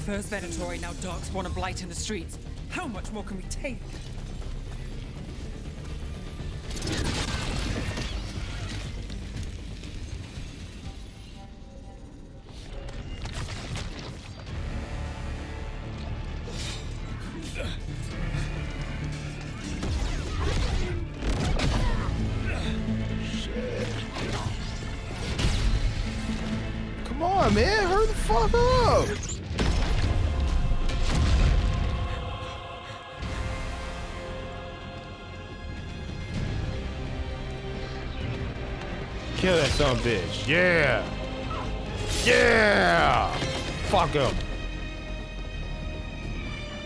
First Venatori, now Darkspawn and Blight in the streets. How much more can we take? Come on, man, hurry the fuck up. Kill that son of a bitch. Yeah. Yeah. Fuck him.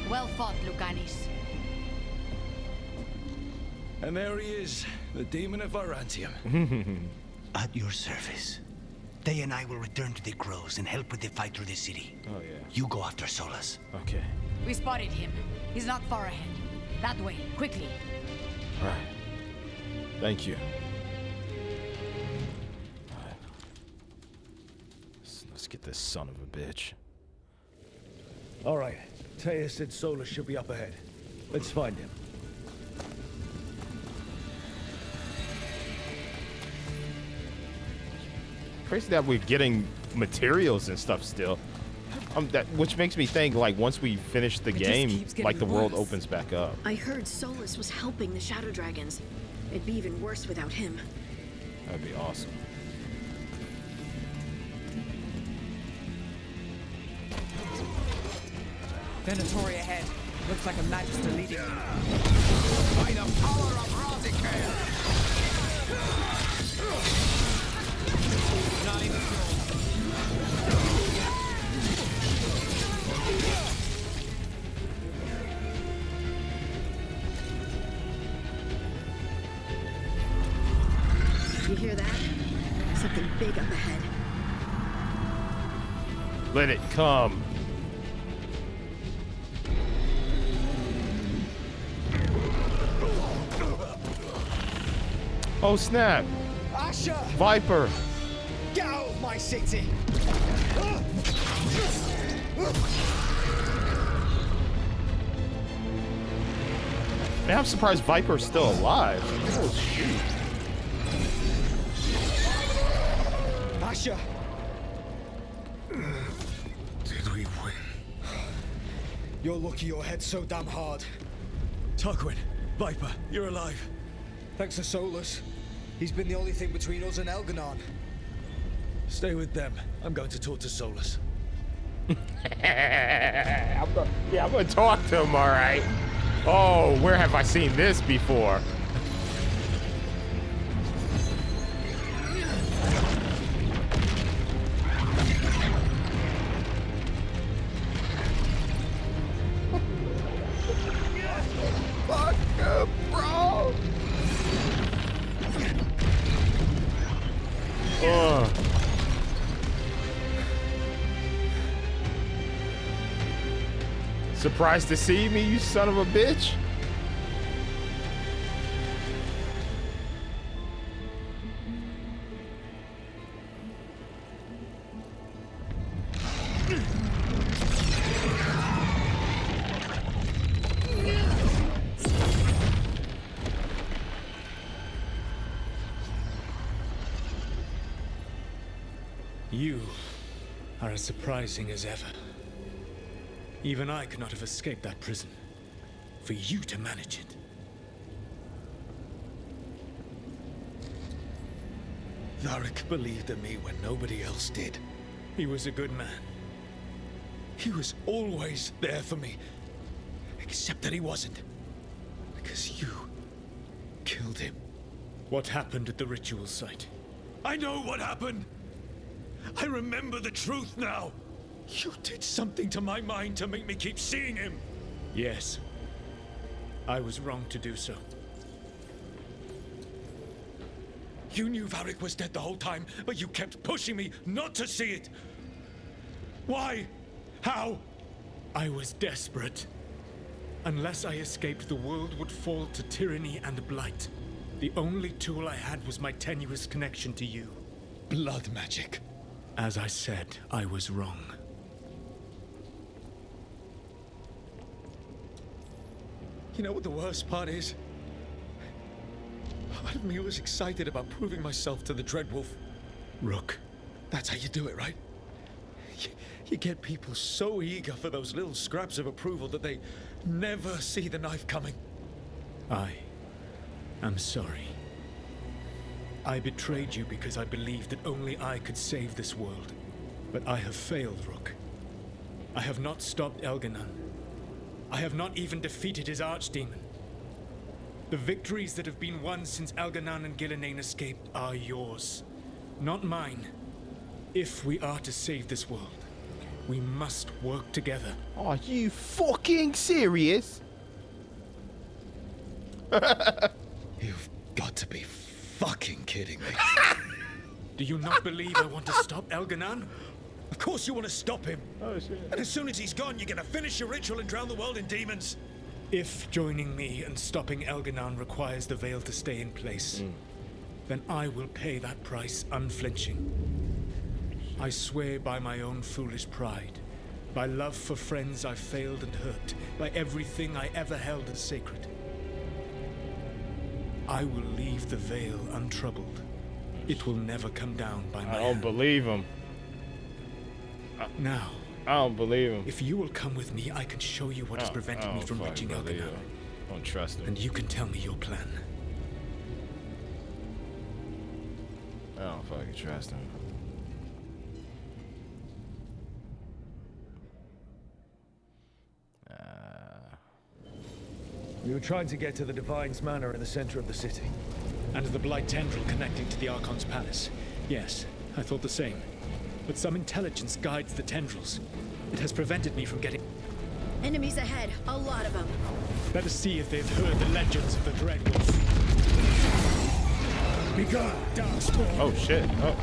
Well fought, Lucanis. And there he is, the demon of Varantium. At your service. They and I will return to the Crows and help with the fight through the city. Oh, yeah. You go after Solus. Okay. We spotted him. He's not far ahead. That way, quickly. All right. Thank you. All right. Let's get this son of a bitch. All right, Taya said Solus should be up ahead. Let's find him. Crazy that we're getting materials and stuff still. Which makes me think, like, once we finish the game, like, the world opens back up. I heard Solus was helping the Shadow Dragons. It'd be even worse without him. That'd be awesome. Venatori ahead. Looks like a Magister leading you. By the power of Razikale! Not even close. You hear that? Something big up ahead. Let it come. Oh snap! Asher! Viper! Get out of my city! Man, I'm surprised Viper's still alive. Oh shoot! Asher! Did we win? You're lucky your head's so damn hard. Tarquin, Viper, you're alive. Thanks to Solus. He's been the only thing between us and Elganon. Stay with them. I'm going to talk to Solus. I'm gonna talk to him, alright. Oh, where have I seen this before? Fuck him, bro! Surprised to see me, you son of a bitch? You are as surprising as ever. Even I could not have escaped that prison. For you to manage it. Varric believed in me when nobody else did. He was a good man. He was always there for me. Except that he wasn't. Because you killed him. What happened at the ritual site? I know what happened! I remember the truth now! You did something to my mind to make me keep seeing him! Yes. I was wrong to do so. You knew Varric was dead the whole time, but you kept pushing me not to see it! Why? How? I was desperate. Unless I escaped, the world would fall to tyranny and blight. The only tool I had was my tenuous connection to you. Blood magic. As I said, I was wrong. You know what the worst part is? Part of me was excited about proving myself to the Dreadwolf. Rook. That's how you do it, right? You get people so eager for those little scraps of approval that they never see the knife coming. I am sorry. I betrayed you because I believed that only I could save this world. But I have failed, Rook. I have not stopped Elganon. I have not even defeated his archdemon. The victories that have been won since Elganon and Gillenane escaped are yours, not mine. If we are to save this world, we must work together. Are you fucking serious? You've got to be fucking kidding me. Do you not believe I want to stop Elganon? Of course you want to stop him. Oh shit. And as soon as he's gone, you're gonna finish your ritual and drown the world in demons. If joining me and stopping Elganon requires the veil to stay in place, then I will pay that price unflinching. I swear by my own foolish pride By love for friends I've failed and hurt, by everything I ever held as sacred. I will leave the veil untroubled. It will never come down by my I don't believe him. Now, I don't believe him. if you will come with me, I can show you what has prevented me from reaching Elganon. I don't trust him. And you can tell me your plan. I don't fucking trust him. We were trying to get to the Divine's Manor in the center of the city. And the Blight tendril connecting to the Archon's palace. Yes, I thought the same. But some intelligence guides the tendrils. It has prevented me from getting... Enemies ahead, a lot of them. Let us see if they've heard the legends of the Dread Wolf. Begone, Darkspawn! Oh shit, oh.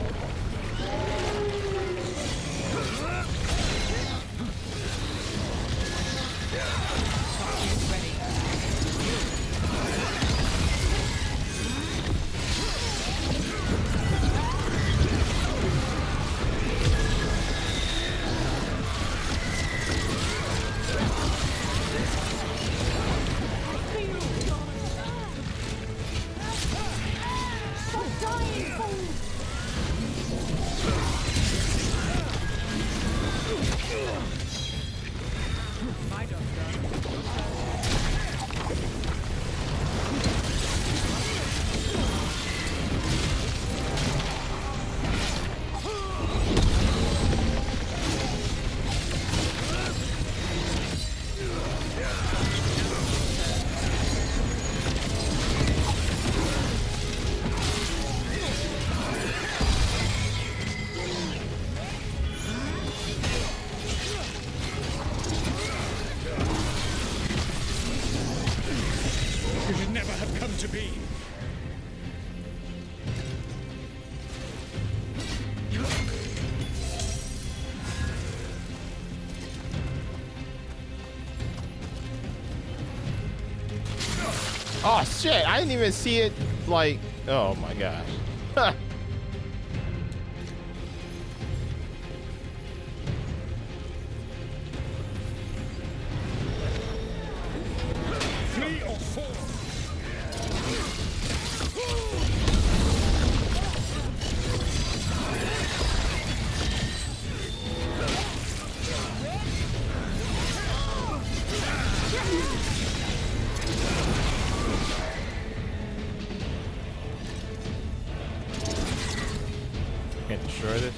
Oh shit, I didn't even see it, like, oh my gosh. Three or four. Can't destroy this.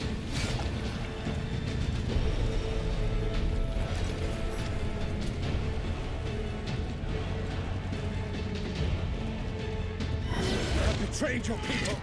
I've betrayed your people.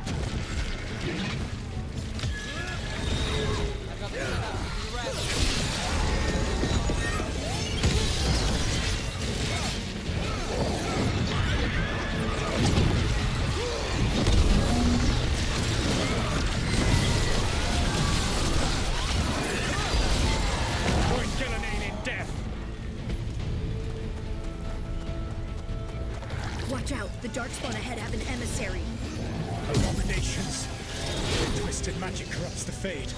Watch out, the Darkspawn ahead have an emissary. Abominations. Twisted magic corrupts the Fade.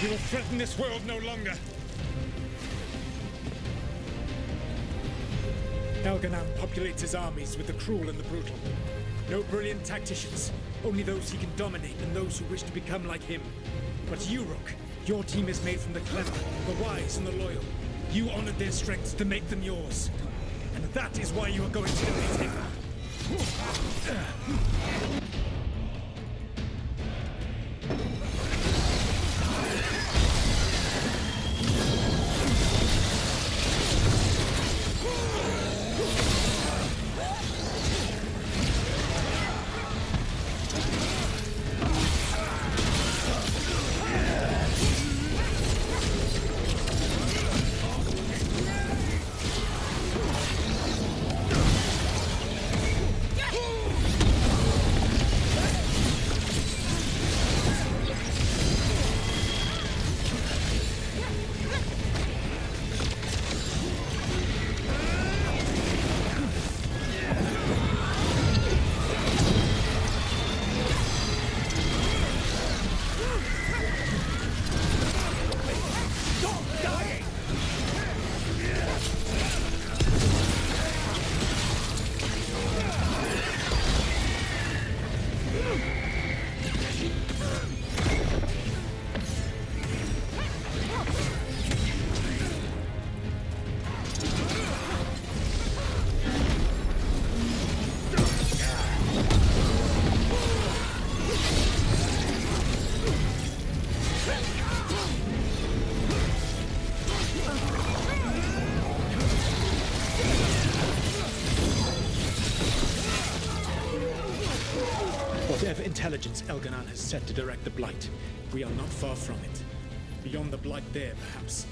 We will threaten this world no longer. Elganon populates his armies with the cruel and the brutal. No brilliant tacticians, only those he can dominate and those who wish to become like him. But you, Rook, your team is made from the clever, the wise, and the loyal. You honored their strengths to make them yours. And that is why you are going to defeat him. Whatever intelligence Elganon has set to direct the Blight, we are not far from it. Beyond the Blight there, perhaps.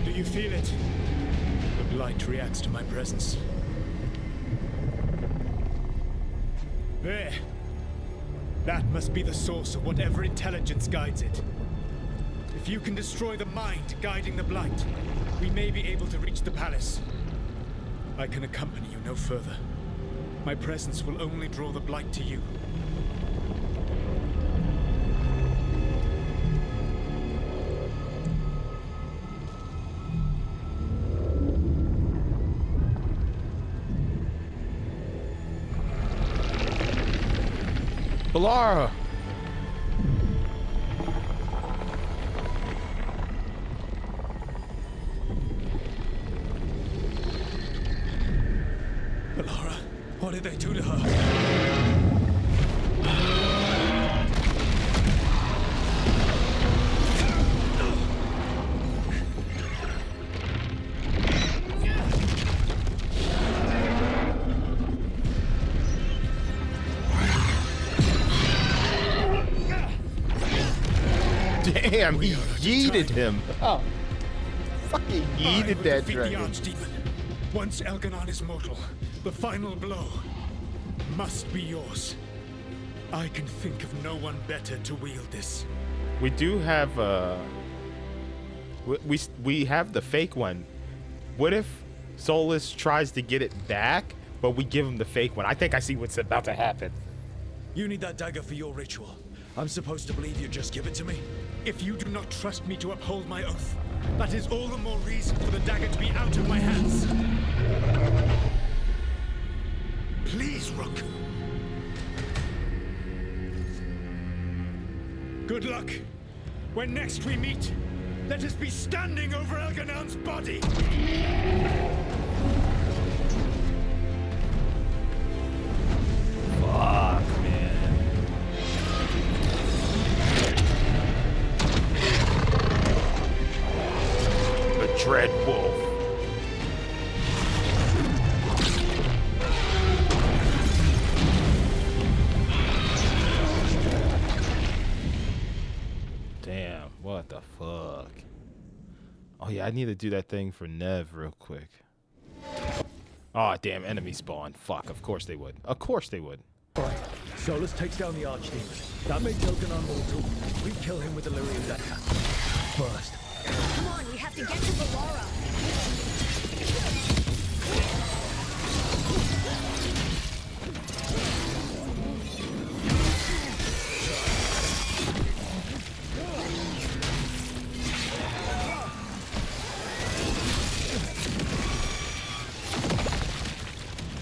Do you feel it? The Blight reacts to my presence. There. That must be the source of whatever intelligence guides it. If you can destroy the mind guiding the Blight, we may be able to reach the palace. I can accompany you no further. My presence will only draw the Blight to you. Balara! Balara, what did they do to her? Damn, he yeeted him. Oh, fucking yeeted that dragon. The Archdemon. Once Elganon is mortal, the final blow must be yours. I can think of no one better to wield this. We do have we have the fake one. What if Solus tries to get it back, but we give him the fake one? I think I see what's about to happen. You need that dagger for your ritual. I'm supposed to believe you just give it to me? If you do not trust me to uphold my oath, that is all the more reason for the dagger to be out of my hands. Please, Rook. Good luck. When next we meet, let us be standing over Elganon's body. Fuck, man. The Dread Wolf. Damn, what the fuck? Oh yeah, I need to do that thing for Nev real quick. Oh, damn, enemy spawn. Fuck, of course they would. Of course they would. Alright, Solus takes down the Archdemon. That makes Elganon mortal. We kill him with the Lyrian dagger. First. Come on, we have to get to Valara.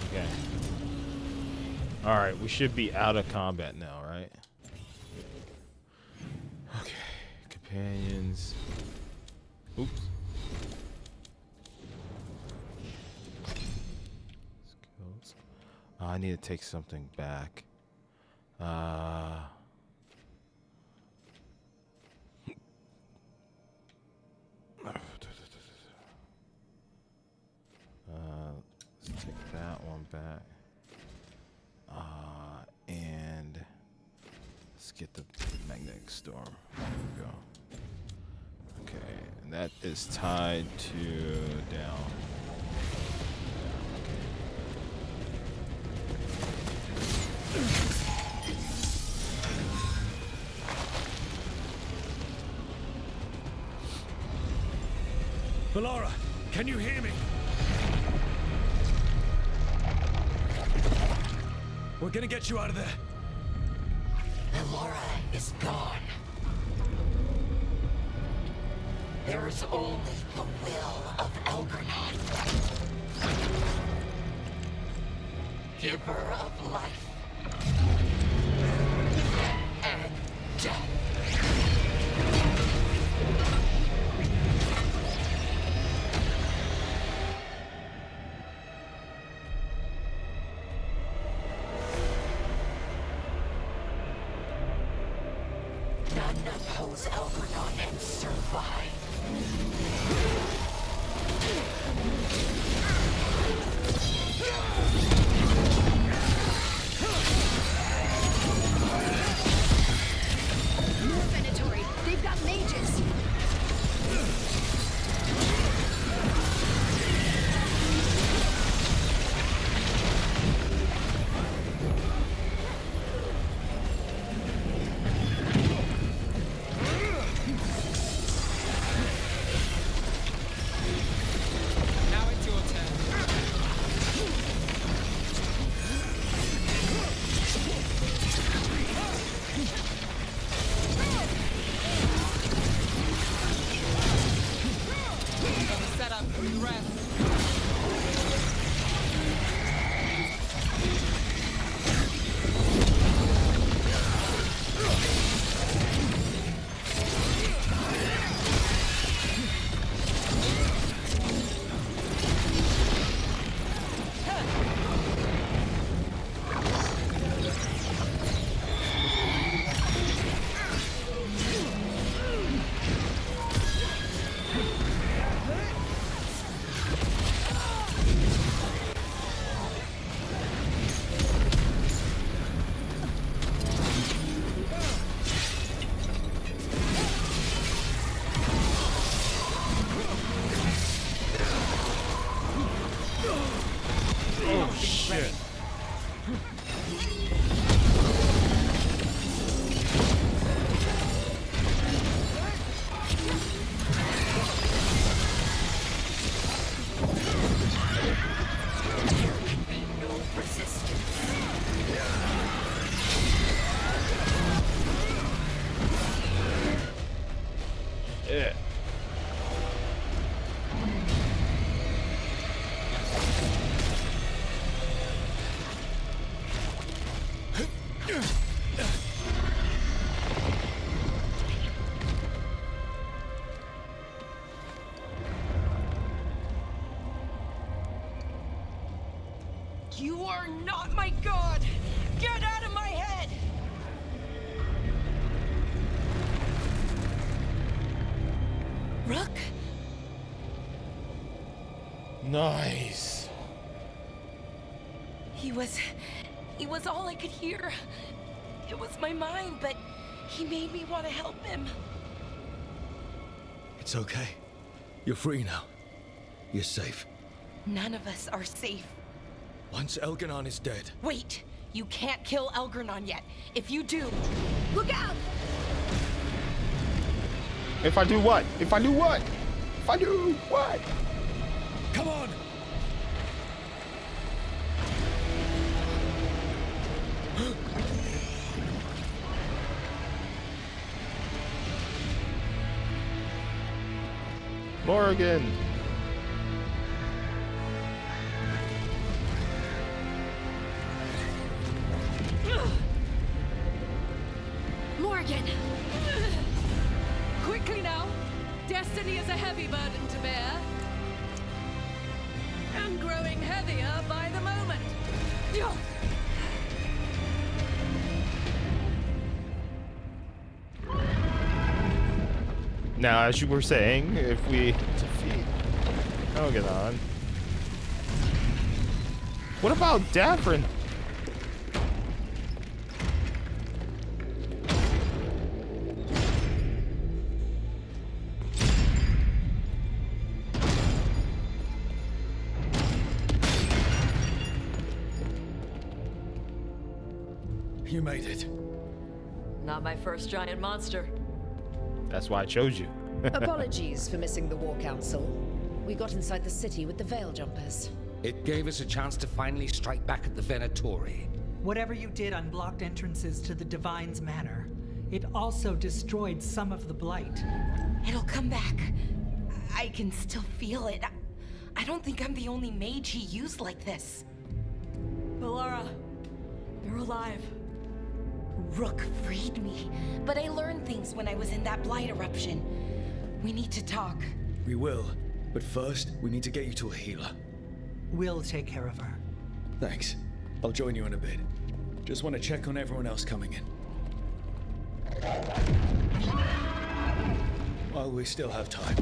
Okay. Alright, we should be out of combat now, right? Okay. Companions. Oops. Skills. I need to take something back. Let's take that one back. And let's get the magnetic storm. There we go. Okay, and that is tied to down. Valara, can you hear me? We're gonna get you out of there. Valara is gone. There is only the will of Elganon, giver of life and death. None oppose Elganon and survive. More Venatori. They've got mages. Now it's your turn. Set up for the rest. Oh, shit. Yeah. You are not my god! Get out of my head! Rook? Nice. He was all I could hear. It was my mind, but he made me want to help him. It's okay. You're free now. You're safe. None of us are safe. Once Elganon is dead. Wait! You can't kill Elganon yet. If you do, look out! If I do what? If I do what? If I do what? Come on! Morgan! Morgan! Quickly now! Destiny is a heavy burden to bear. And growing heavier by the moment. Now, as you were saying, if we defeat Elganon, what about Davrin? You made it. Not my first giant monster. That's why I chose you. Apologies for missing the War Council. We got inside the city with the Veil Jumpers. It gave us a chance to finally strike back at the Venatori. Whatever you did unblocked entrances to the Divine's Manor. It also destroyed some of the Blight. It'll come back. I can still feel it. I don't think I'm the only mage he used like this. Bellara, you're alive. Rook freed me, but I learned things when I was in that Blight eruption. We need to talk. We will, but first, we need to get you to a healer. We'll take care of her. Thanks. I'll join you in a bit. Just want to check on everyone else coming in. While we still have time.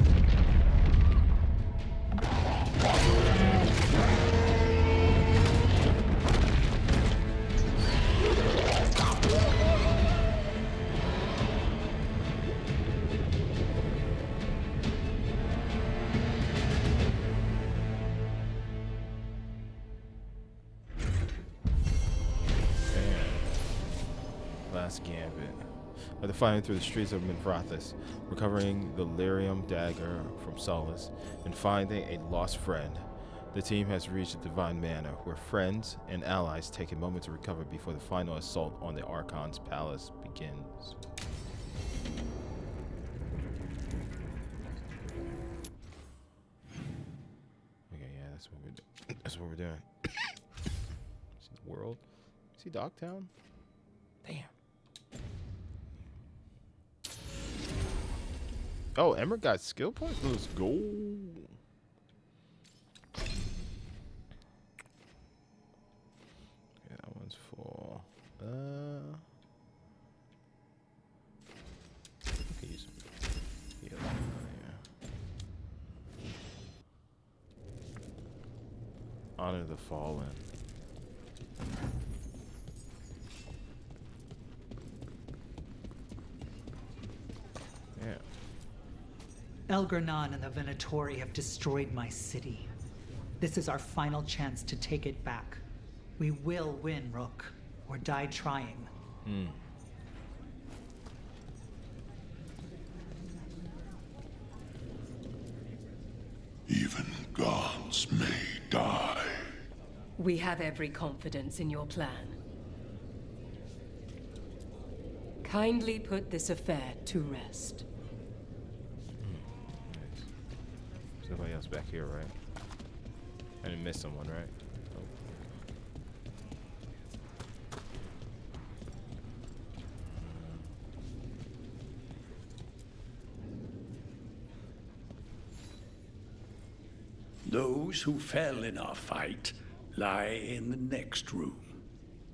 Gambit. After fighting through the streets of Minvrathis, recovering the Lyrium dagger from Solace, and finding a lost friend, the team has reached the Divine Manor, where friends and allies take a moment to recover before the final assault on the Archon's palace begins. Okay, yeah, that's what we're doing. That's what we're doing. See the world? See Dogtown? Damn. Oh, Emmer got skill points? Let's go. Okay, that one's for he's yeah. Honor the Fallen. Yeah. Elganon and the Venatori have destroyed my city. This is our final chance to take it back. We will win, Rook, or die trying. Even gods may die. We have every confidence in your plan. Kindly put this affair to rest. Somebody else back here, right? I didn't miss someone, right? Oh. Those who fell in our fight lie in the next room.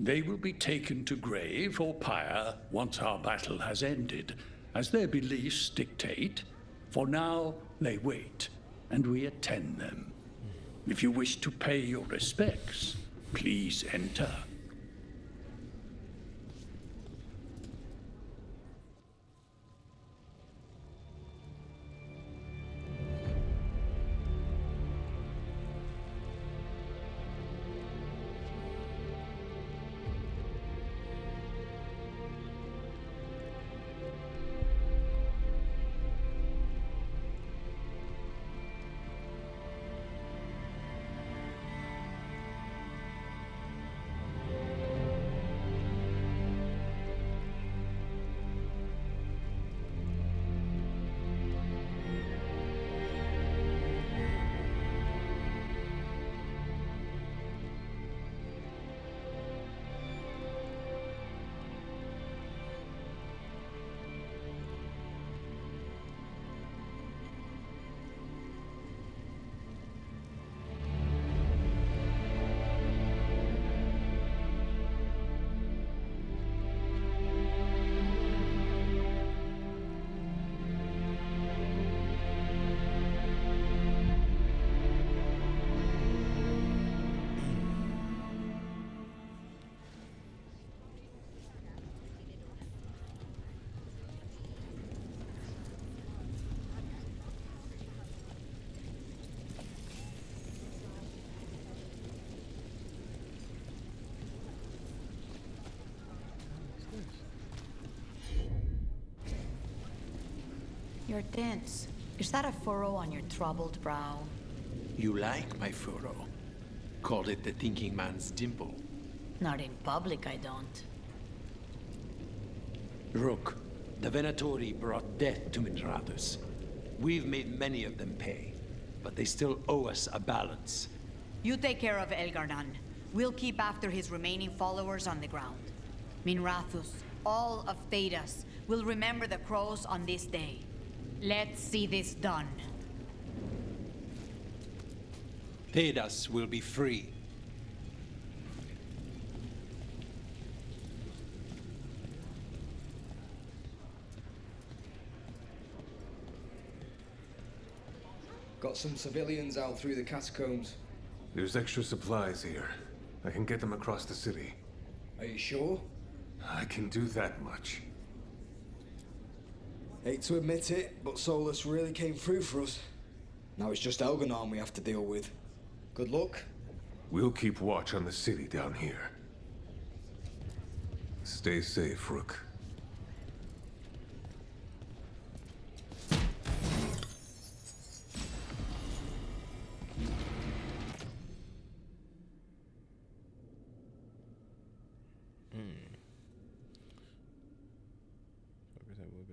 They will be taken to grave or pyre once our battle has ended, as their beliefs dictate. For now, they wait, and we attend them. If you wish to pay your respects, please enter. You're tense. Is that a furrow on your troubled brow? You like my furrow. Called it the thinking man's dimple. Not in public, I don't. Rook, the Venatori brought death to Minrathous. We've made many of them pay, but they still owe us a balance. You take care of Elgarnan. We'll keep after his remaining followers on the ground. Minrathous, all of Thedas, will remember the crows on this day. Let's see this done. Thedas will be free. Got some civilians out through the catacombs. There's extra supplies here. I can get them across the city. Are you sure? I can do that much. Hate to admit it, but Solus really came through for us. Now it's just Elgarnan we have to deal with. Good luck. We'll keep watch on the city down here. Stay safe, Rook.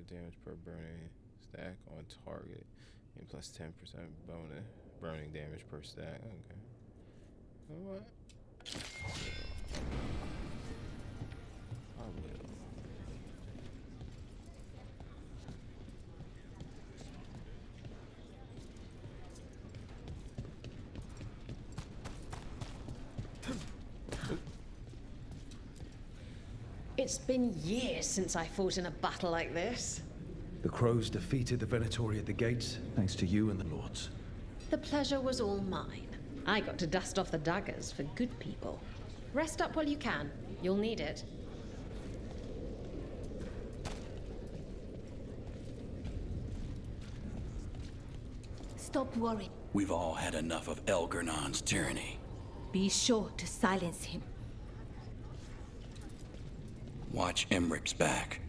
Damage per burning stack on target and plus 10% bonus burning damage per stack. Okay. You know what? I will. It's been years since I fought in a battle like this. The crows defeated the Venatori at the gates, thanks to you and the lords. The pleasure was all mine. I got to dust off the daggers for good people. Rest up while you can. You'll need it. Stop worrying. We've all had enough of Elgarnan's tyranny. Be sure to silence him. Watch Emmeric's back.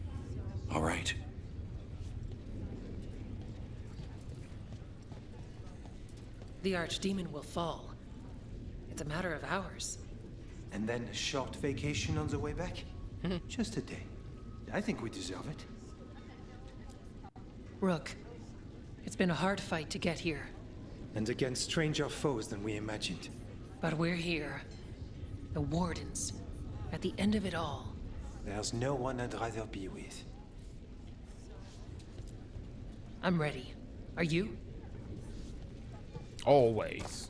All right? The Archdemon will fall. It's a matter of hours. And then a short vacation on the way back? Just a day. I think we deserve it. Rook, it's been a hard fight to get here. And against stranger foes than we imagined. But we're here. The Wardens. At the end of it all. There's no one I'd rather be with. I'm ready. Are you? Always.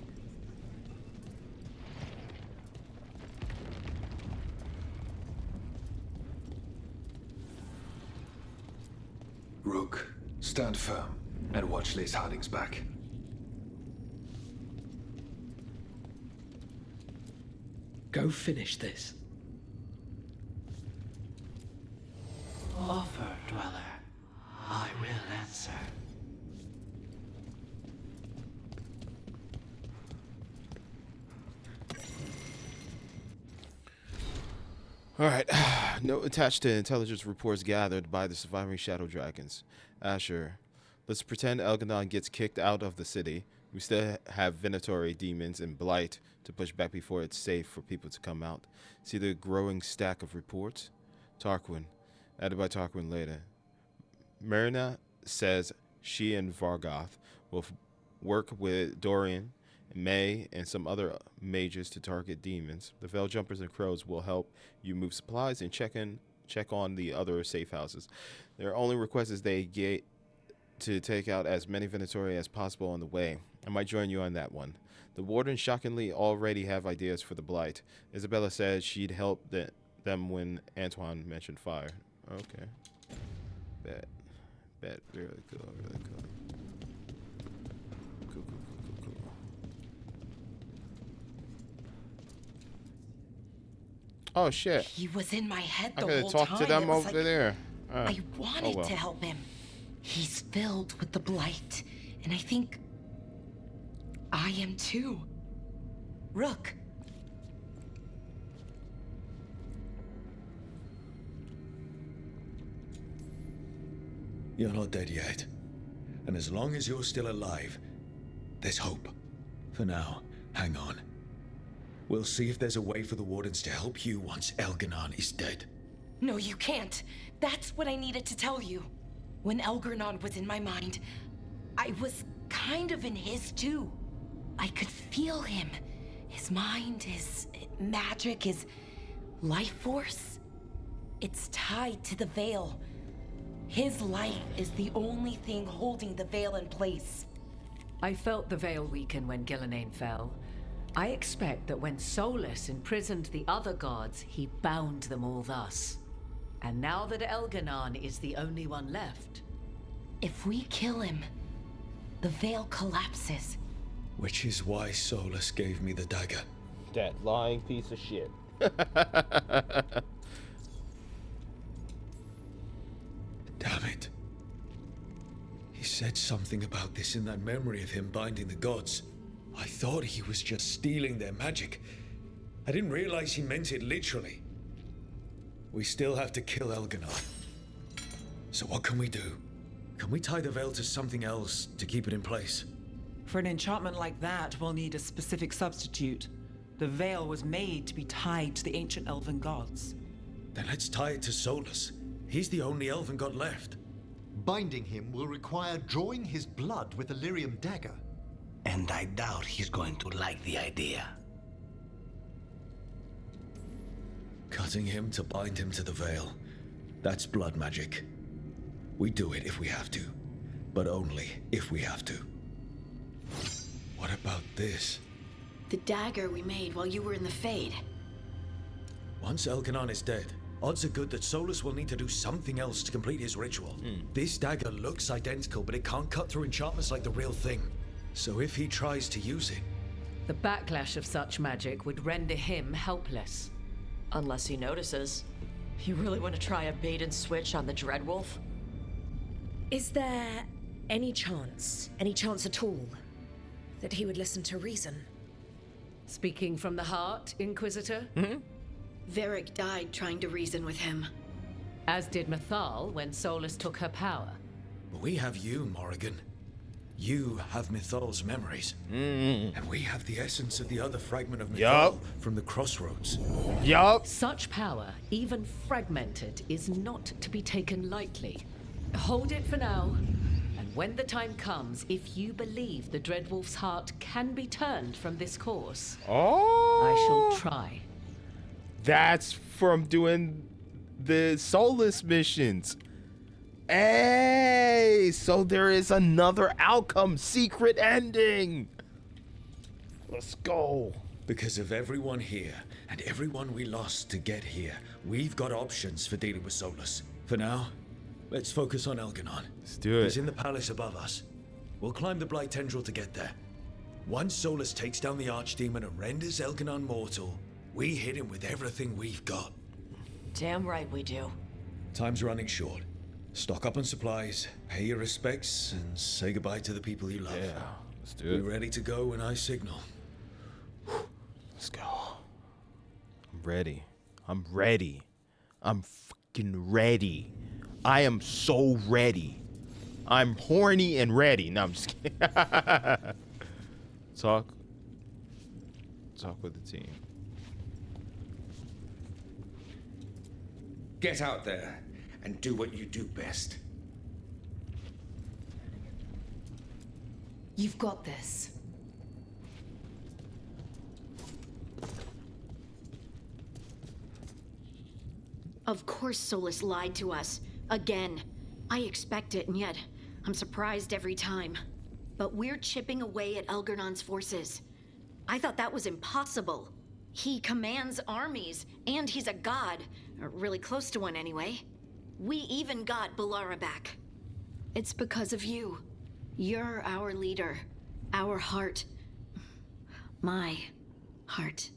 Rook, stand firm and watch Lace Harding's back. Go finish this. Offer, Dweller. I will answer. All right. Note attached to intelligence reports gathered by the surviving Shadow Dragons. Asher, let's pretend Elgarnan gets kicked out of the city. We still have Venatori demons and blight to push back before it's safe for people to come out. See the growing stack of reports? Tarquin. Added by Tarquin later. Myrna says she and Vargoth will work with Dorian, May, and some other mages to target demons. The Veil Jumpers and Crows will help you move supplies and check on the other safe houses. Their only request is they get to take out as many Venatori as possible on the way. I might join you on that one. The Wardens shockingly already have ideas for the Blight. Isabella said she'd help them when Antoine mentioned fire. Okay. Bet. Really cool. Cool. Oh shit. He was in my head the I could whole talk time. to them It was over like there. I wanted to help him. He's filled with the blight, and I think I am too. Rook. You're not dead yet. And as long as you're still alive, there's hope. For now, hang on. We'll see if there's a way for the Wardens to help you once Elganon is dead. No, you can't. That's what I needed to tell you. When Elgarnon was in my mind, I was kind of in his too. I could feel him. His mind, his magic, his life force. It's tied to the Veil. His life is the only thing holding the Veil in place. I felt the Veil weaken when Gillenane fell. I expect that when Solus imprisoned the other gods, he bound them all thus. And now that Elganon is the only one left... If we kill him, the Veil collapses. Which is why Solus gave me the dagger. That lying piece of shit. Damn it. He said something about this in that memory of him binding the gods. I thought he was just stealing their magic. I didn't realize he meant it literally. We still have to kill Elganon. So what can we do? Can we tie the Veil to something else to keep it in place? For an enchantment like that, we'll need a specific substitute. The Veil was made to be tied to the ancient elven gods. Then let's tie it to Solus. He's the only elven god left. Binding him will require drawing his blood with a lyrium dagger. And I doubt he's going to like the idea. Cutting him to bind him to the Veil. That's blood magic. We do it if we have to, but only if we have to. What about this? The dagger we made while you were in the Fade. Once Elganon is dead, odds are good that Solus will need to do something else to complete his ritual. This dagger looks identical, but it can't cut through enchantments like the real thing. So if he tries to use it... The backlash of such magic would render him helpless. Unless he notices. You really want to try a bait and switch on the Dreadwolf? Is there any chance at all, that he would listen to reason? Speaking from the heart, Inquisitor? Varric died trying to reason with him. As did Mythal when Solus took her power. But we have you, Morrigan. You have Mythal's memories. And we have the essence of the other fragment of Mythal from the Crossroads. Such power, even fragmented, is not to be taken lightly. Hold it for now. And when the time comes, if you believe the Dreadwolf's heart can be turned from this course, I shall try. That's from doing the Solus missions. Hey, so there is another outcome, secret ending. Let's go. Because of everyone here and everyone we lost to get here, we've got options for dealing with Solus. For now, let's focus on Elganon. Let's do it. He's in the palace above us. We'll climb the Blight Tendril to get there. Once Solus takes down the Archdemon and renders Elganon mortal, we hit him with everything we've got. Damn right we do. Time's running short. Stock up on supplies, pay your respects, and say goodbye to the people you love. Yeah, let's do it. Be ready to go when I signal. Let's go. I'm ready. I'm ready. I'm fucking ready. I am so ready. I'm horny and ready. No, I'm just kidding. Talk with the team. Get out there and do what you do best. You've got this. Of course Solus lied to us. Again. I expect it, and yet I'm surprised every time. But we're chipping away at Elgarnon's forces. I thought that was impossible. He commands armies, and he's a god. Or really close to one anyway. We even got Balara back. It's because of you. You're our leader. Our heart. My heart.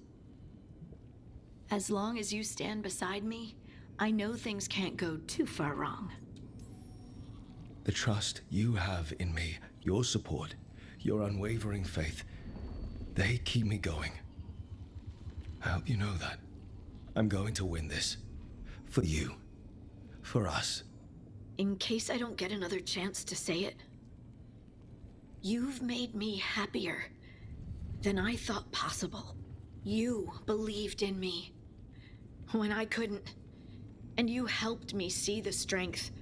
As long as you stand beside me, I know things can't go too far wrong. The trust you have in me, your support, your unwavering faith, they keep me going. I hope you know that. I'm going to win this. For you. For us. In case I don't get another chance to say it, You've made me happier than I thought possible. You believed in me when I couldn't, and you helped me see the strength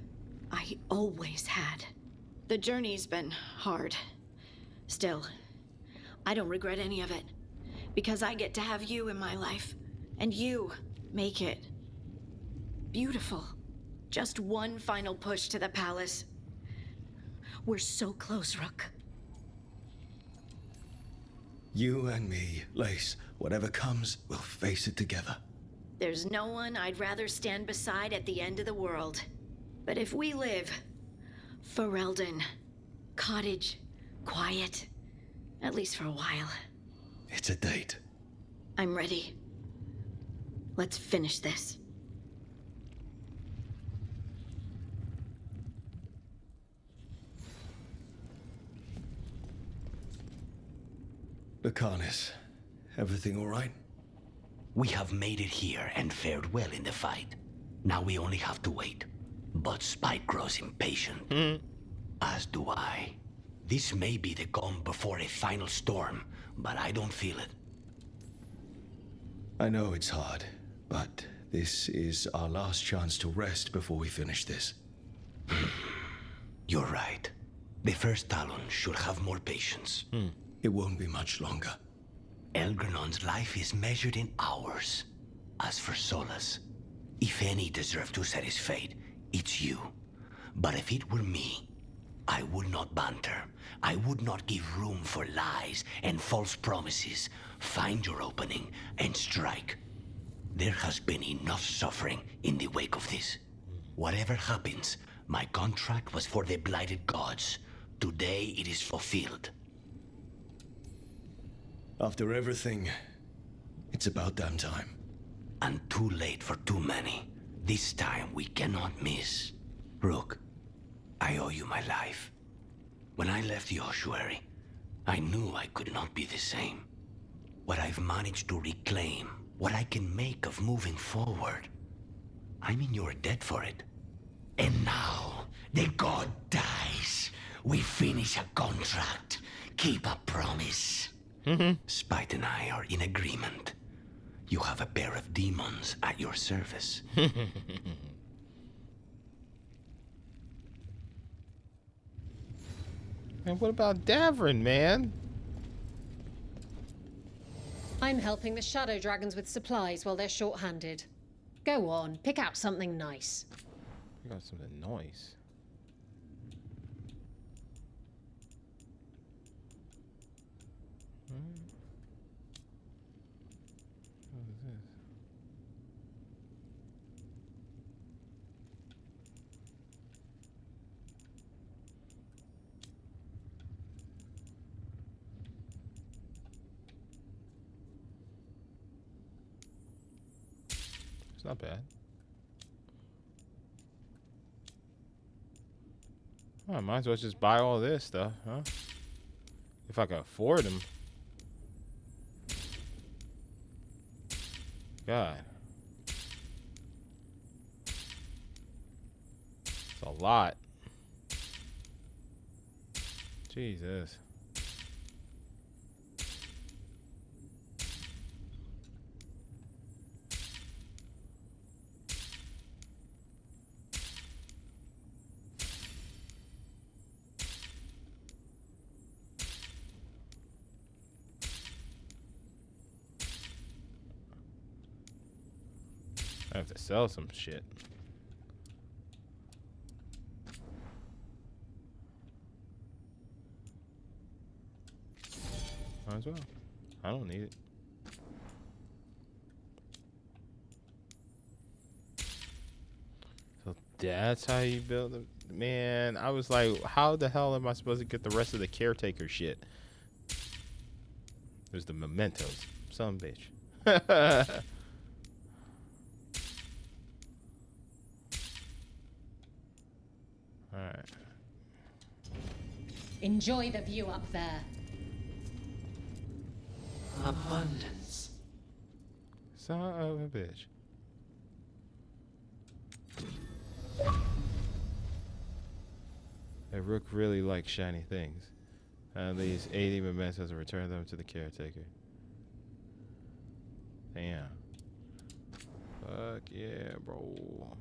I always had. The journey's been hard. Still, I don't regret any of it, because I get to have you in my life, and you make it beautiful. Just one final push to the palace. We're so close, Rook. You and me, Lace. Whatever comes, we'll face it together. There's no one I'd rather stand beside at the end of the world. But if we live, Ferelden, cottage, quiet, at least for a while. It's a date. I'm ready. Let's finish this. Lucanus, everything all right? We have made it here and fared well in the fight. Now we only have to wait. But Spike grows impatient. As do I. This may be the calm before a final storm, but I don't feel it. I know it's hard, but this is our last chance to rest before we finish this. You're right. The first Talon should have more patience. It won't be much longer. Elgernon's life is measured in hours. As for Solas, if any deserve to set his fate, it's you. But if it were me, I would not banter. I would not give room for lies and false promises. Find your opening and strike. There has been enough suffering in the wake of this. Whatever happens, my contract was for the blighted gods. Today it is fulfilled. After everything, it's about damn time. And too late for too many. This time we cannot miss. Rook, I owe you my life. When I left the ossuary, I knew I could not be the same. What I've managed to reclaim, what I can make of moving forward, I'm in your debt for it. And now, the god dies. We finish a contract, keep a promise. Spite and I are in agreement. You have a pair of demons at your service. And what about Davrin, man? I'm helping the Shadow Dragons with supplies while they're short-handed. Go on, pick out something nice. I got something nice. What is this? It's not bad. Oh, I might as well just buy all this stuff, huh? If I can afford them. God. It's a lot. Jesus. I have to sell some shit. Might as well. I don't need it. So that's how you build them. Man, I was like, how the hell am I supposed to get the rest of the caretaker shit? There's the mementos. Some bitch. Alright. Enjoy the view up there. Abundance. Son of a bitch. That Rook really likes shiny things. These 80 mementos and return them to the caretaker. Damn. Fuck yeah, bro.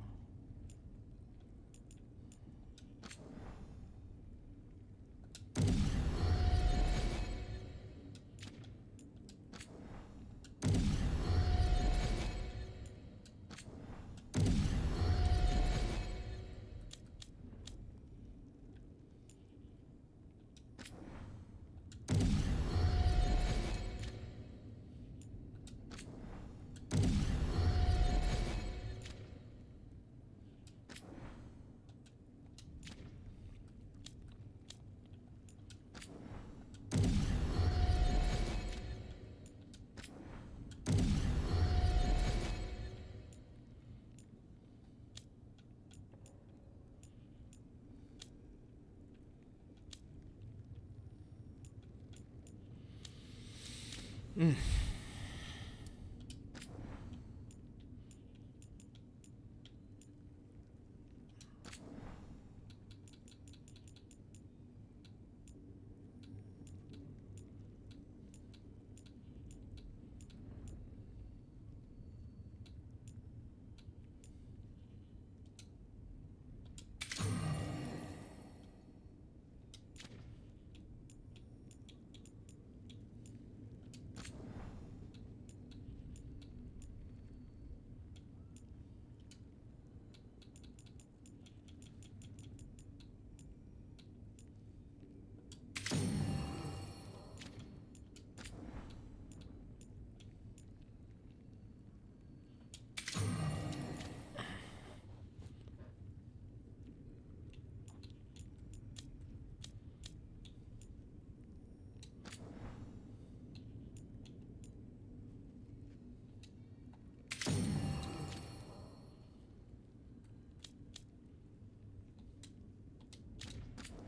Mm.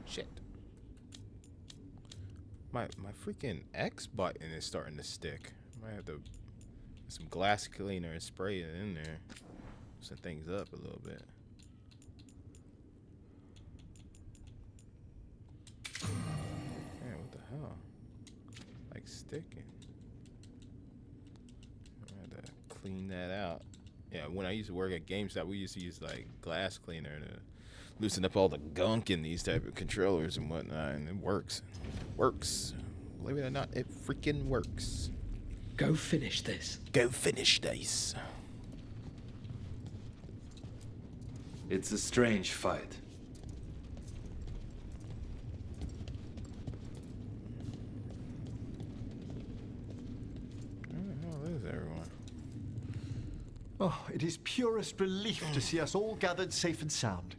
Shit. My freaking X button is starting to stick. Might have to get some glass cleaner and spray it in there. Loosen things up a little bit. Man, what the hell? Like sticking. I had to clean that out. Yeah, when I used to work at GameStop, we used to use like glass cleaner to loosen up all the gunk in these type of controllers and whatnot, and it works. Works. Believe it or not, it freaking works. Go finish this. Go finish this. It's a strange fight. Oh, there's everyone. Oh, it is purest relief to see us all gathered safe and sound.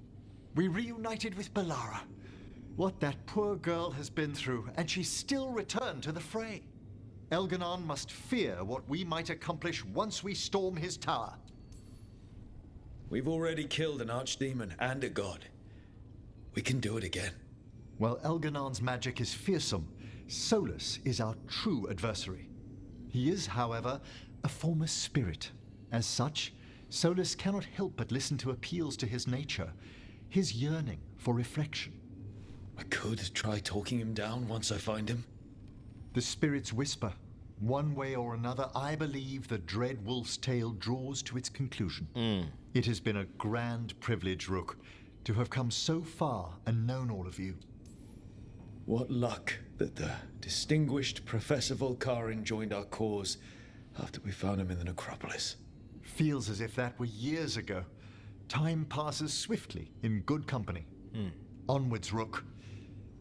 We reunited with Balara. What that poor girl has been through, and she still returned to the fray. Elganon must fear what we might accomplish once we storm his tower. We've already killed an archdemon and a god. We can do it again. While Elganon's magic is fearsome, Solus is our true adversary. He is, however, a former spirit. As such, Solus cannot help but listen to appeals to his nature, his yearning for reflection. I could try talking him down once I find him. The spirits whisper. One way or another, I believe the dread wolf's tale draws to its conclusion. It has been a grand privilege, Rook, to have come so far and known all of you. What luck that the distinguished Professor Volkarin joined our cause after we found him in the necropolis. Feels as if that were years ago. Time passes swiftly in good company. Onwards, Rook.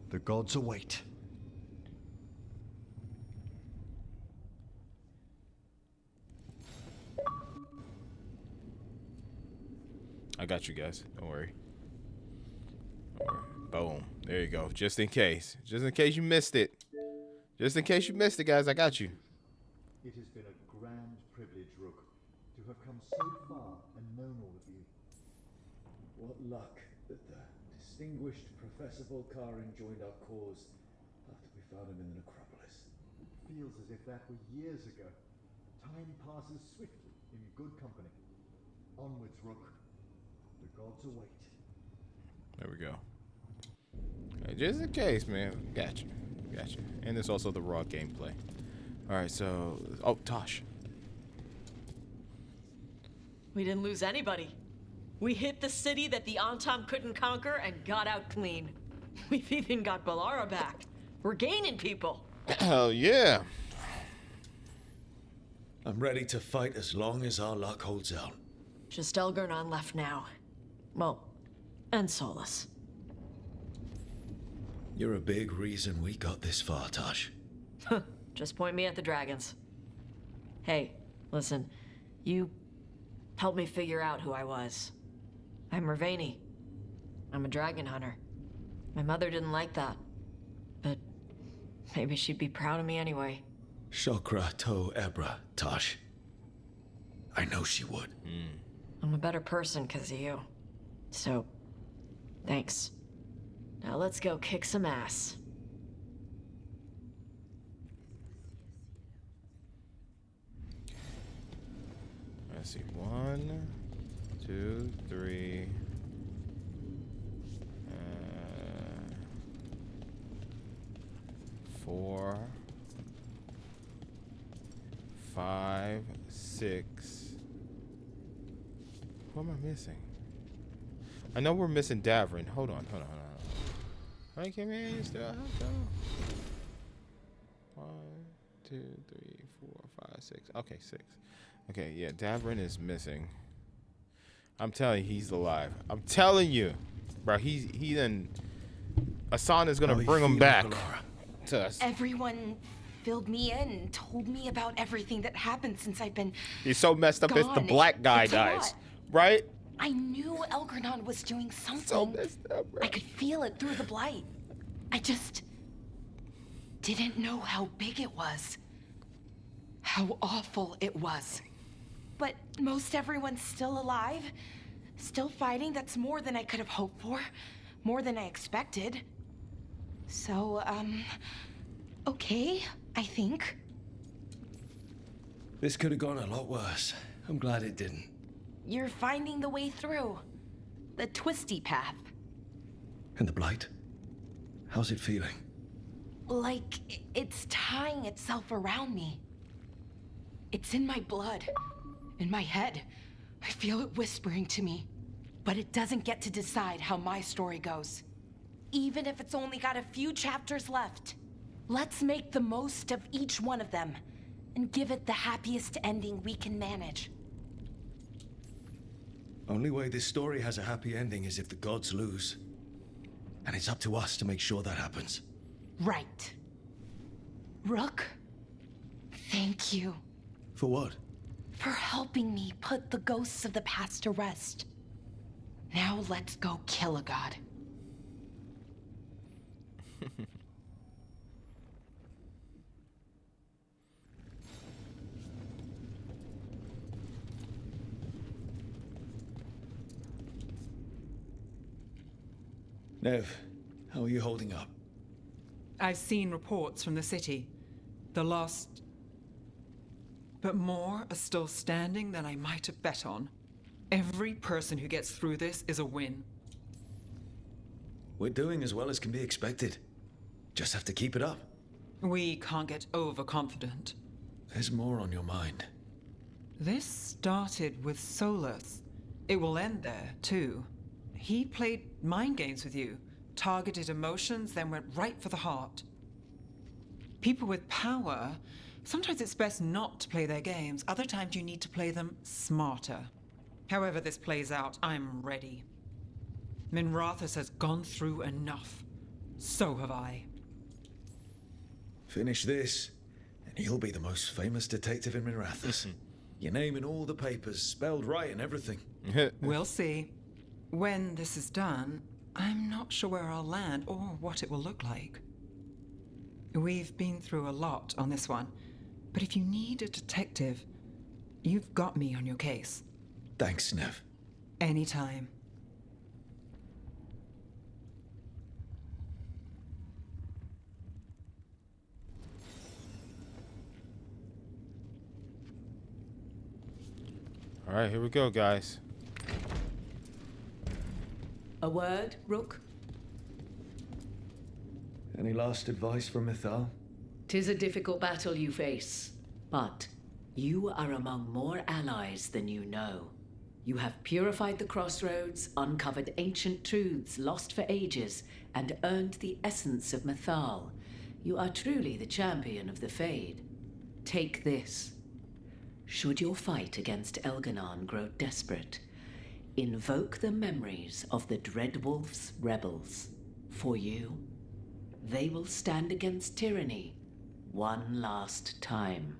The gods await. I got you guys. Don't worry. Boom. There you go. Just in case. Just in case you missed it. Just in case you missed it, guys. I got you. It has been a grand privilege, Rook, to have come so far and known all of you. What luck that the distinguished Professor Volkarin joined our cause after we found him in the necropolis. Feels as if that were years ago. Time passes swiftly in good company. Onwards, Rook. The gods await. There we go. Just in case, man. Got you. Gotcha. And there's also the raw gameplay. All right, so oh, Tosh. We didn't lose anybody. We hit the city that the Antam couldn't conquer and got out clean. We've even got Balara back. We're gaining people. Hell yeah. I'm ready to fight as long as our luck holds out. Just Elgarnon left now. Well, and Solus. You're a big reason we got this far, Tosh. Just point me at the dragons. Hey, listen. You helped me figure out who I was. I'm Ravani. I'm a dragon hunter. My mother didn't like that. But maybe she'd be proud of me anyway. Shokra to Ebra, Tosh. I know she would. I'm a better person because of you. So, thanks. Now let's go kick some ass. Let's see. 1, 2, 3. 4, 5, 6. What am I missing? I know we're missing Davrin. Hold on. I came in. You still have to. 1, 2, 3, 4, 5, 6. Okay, 6. Okay, yeah, Davrin is missing. I'm telling you, he's alive. I'm telling you, bro. He then. Asana's gonna bring him back to us. Everyone filled me in and told me about everything that happened since I've been. He's so messed up if the black guy dies, right? I knew Elgarnon was doing something. So messed up, bro. I could feel it through the blight. I just didn't know how big it was. How awful it was. But most everyone's still alive. Still fighting. That's more than I could have hoped for. More than I expected. So, okay, I think. This could have gone a lot worse. I'm glad it didn't. You're finding the way through. The twisty path. And the blight? How's it feeling? Like it's tying itself around me. It's in my blood. In my head. I feel it whispering to me. But it doesn't get to decide how my story goes. Even if it's only got a few chapters left. Let's make the most of each one of them. And give it the happiest ending we can manage. Only way this story has a happy ending is if the gods lose. And it's up to us to make sure that happens. Right. Rook, thank you. For what? For helping me put the ghosts of the past to rest. Now let's go kill a god. Nev, how are you holding up? I've seen reports from the city. The lost... But more are still standing than I might have bet on. Every person who gets through this is a win. We're doing as well as can be expected. Just have to keep it up. We can't get overconfident. There's more on your mind. This started with Solus. It will end there, too. He played mind games with you, targeted emotions, then went right for the heart. People with power, sometimes it's best not to play their games. Other times you need to play them smarter. However this plays out, I'm ready. Minrathous has gone through enough. So have I. Finish this, and you'll be the most famous detective in Minrathous. Your name in all the papers, spelled right and everything. We'll see. When this is done, I'm not sure where I'll land or what it will look like. We've been through a lot on this one, but if you need a detective, you've got me on your case. Thanks, Nev. Anytime. All right, here we go, guys. A word, Rook? Any last advice from Mythal? 'Tis a difficult battle you face, but you are among more allies than you know. You have purified the crossroads, uncovered ancient truths lost for ages, and earned the essence of Mythal. You are truly the champion of the Fade. Take this. Should your fight against Elganon grow desperate, invoke the memories of the Dreadwolf's rebels. For you, they will stand against tyranny one last time.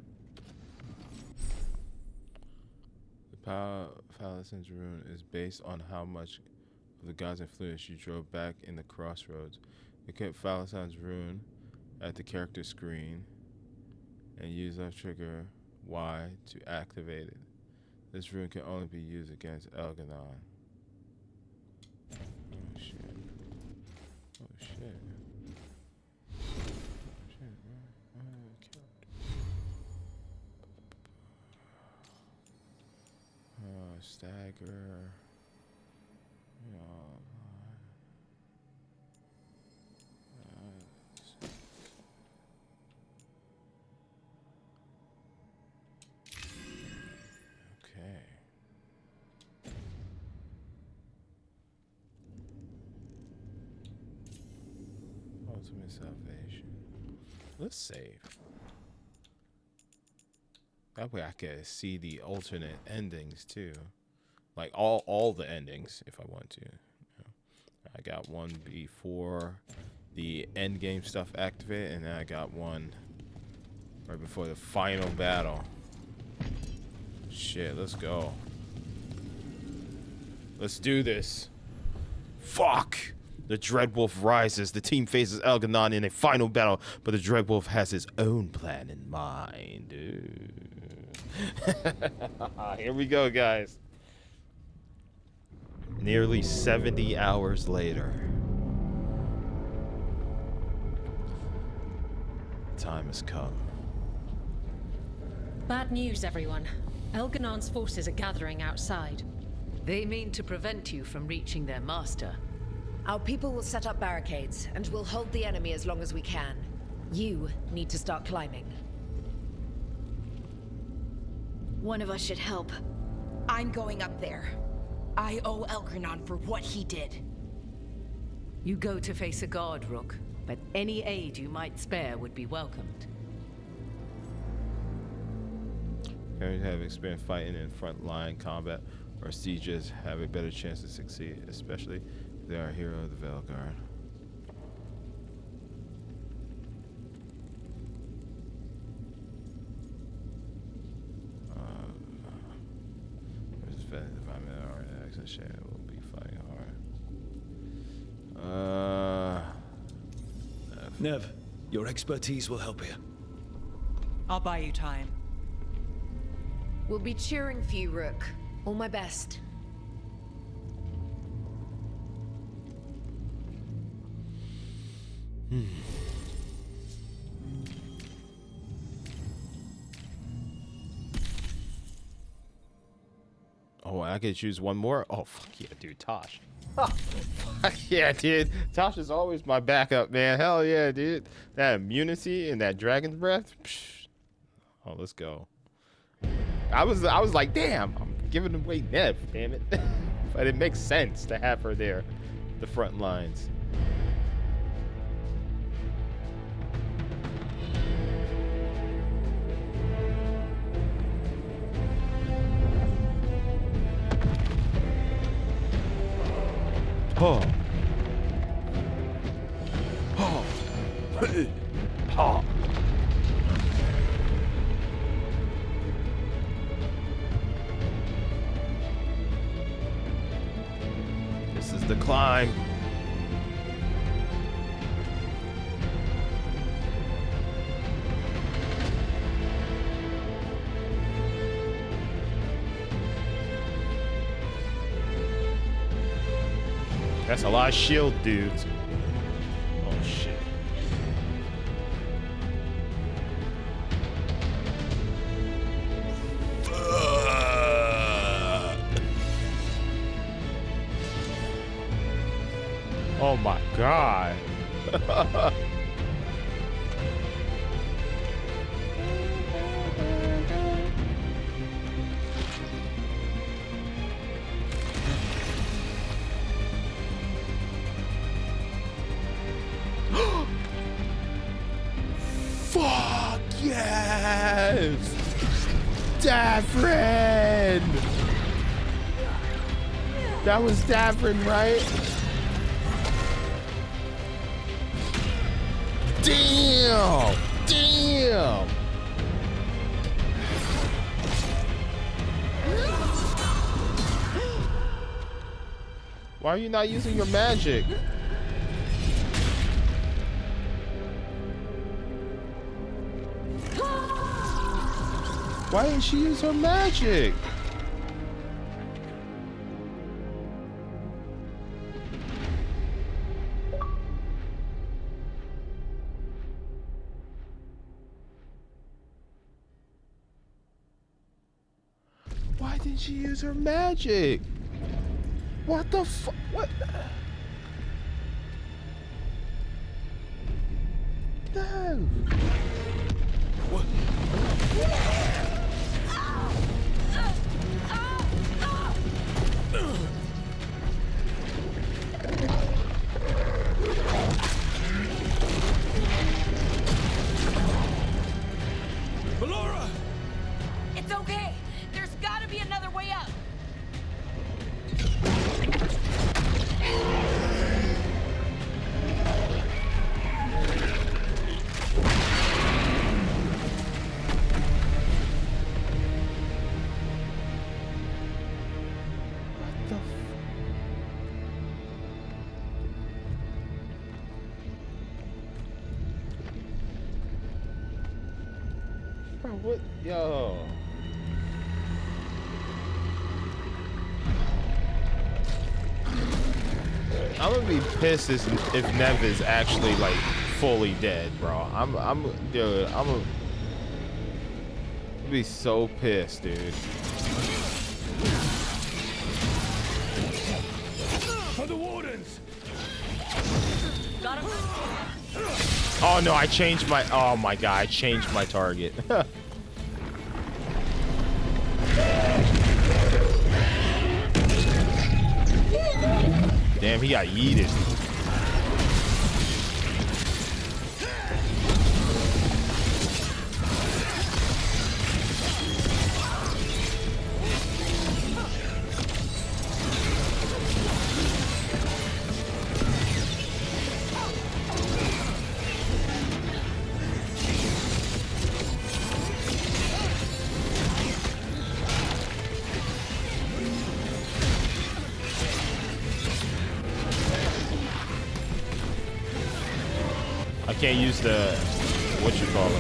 The power of Falason's rune is based on how much of the god's influence you drove back in the crossroads. You kept Falason's rune at the character screen and use that trigger Y to activate it. This rune can only be used against Elganon. Oh shit. Oh shit. Stagger. Okay. Ultimate salvation. Let's save. That way I can see the alternate endings too. Like all the endings if I want to. I got one before the end game stuff activated, and then I got one right before the final battle. Shit, let's go. Let's do this. Fuck! The Dreadwolf rises. The team faces Elganon in a final battle, but the Dreadwolf has his own plan in mind. Here we go, guys. Nearly 70 hours later. Time has come. Bad news, everyone. Elganon's forces are gathering outside. They mean to prevent you from reaching their master. Our people will set up barricades, and we'll hold the enemy as long as we can. You need to start climbing. One of us should help. I'm going up there. I owe Elganon for what he did. You go to face a guard, Rook, but any aid you might spare would be welcomed. Characters have experience fighting in front-line combat or sieges have a better chance to succeed, especially if they are a hero of the Veilguard. Will be fighting hard. Nev, your expertise will help here. I'll buy you time. We'll be cheering for you, Rook. All my best. Oh, I can choose one more? Oh, fuck yeah, dude, Tosh. Fuck yeah, dude. Tosh is always my backup, man. Hell yeah, dude. That immunity and that dragon's breath. Psh. Oh, let's go. I was like, damn, I'm giving away Nev, damn it. But it makes sense to have her there, the front lines. Oh. Oh. Oh. This is the climb. That's a lot of shield dudes. Oh shit. Oh my god. Yes! Dafren! That was Dafren, right? Damn! Damn! Why are you not using your magic? Why didn't she use her magic? Why didn't she use her magic? What the fuck? What? No. What? Ballora! It's okay. There's gotta be another way up. Bro, what? Yo. I'm gonna be pissed if Nev is actually like fully dead, bro. Dude, I'm gonna be so pissed, dude. For the wardens! Got him. Oh no, I changed my. Oh my god, I changed my target. Damn, he got yeeted. I can't use the what you call it.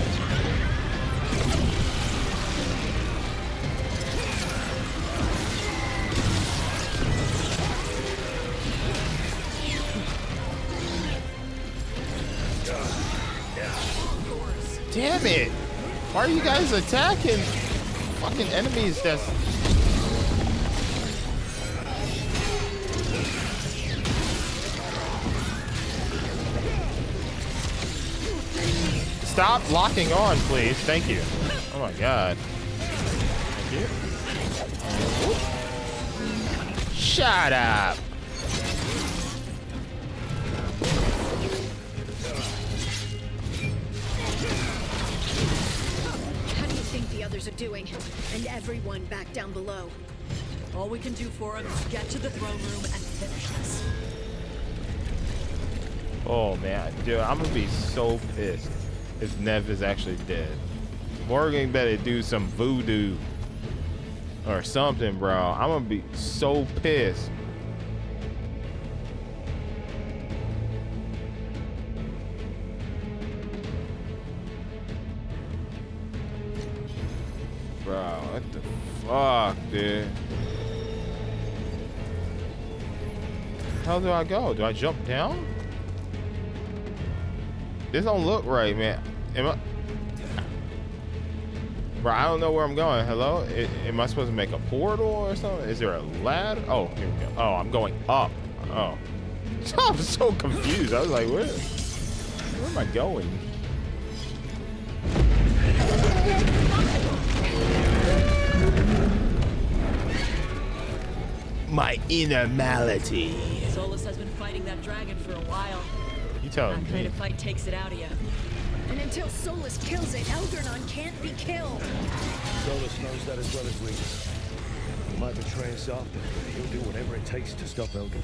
Damn it! Why are you guys attacking fucking enemies that's... Stop locking on, please. Thank you. Oh my god. Thank you. Shut up. How do you think the others are doing? And everyone back down below. All we can do for him is get to the throne room and finish this. Oh man, dude, I'm gonna be so pissed if Nev is actually dead. Morgan better do some voodoo or something, bro. I'm gonna be so pissed. Bro, what the fuck, dude? How do I go? Do I jump down? This don't look right, man. Am I? Bro, I don't know where I'm going. Hello? Am I supposed to make a portal or something? Is there a ladder? Oh, here we go. Oh, I'm going up. Oh. I'm so confused. I was like, where am I going? My inner malady. Solus has been fighting that dragon for a while. You telling I pray me? the fight takes it out of you. And until Solus kills it, Elgarnon can't be killed. Solus knows that as well as we do. He might betray us after, but he'll do whatever it takes to stop Elgarnon.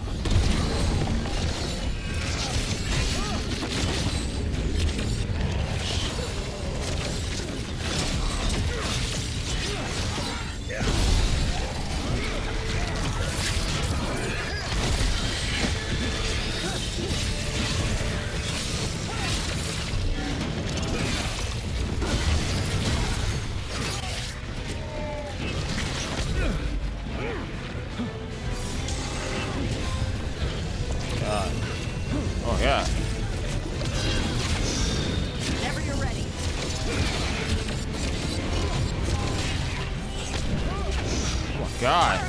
God.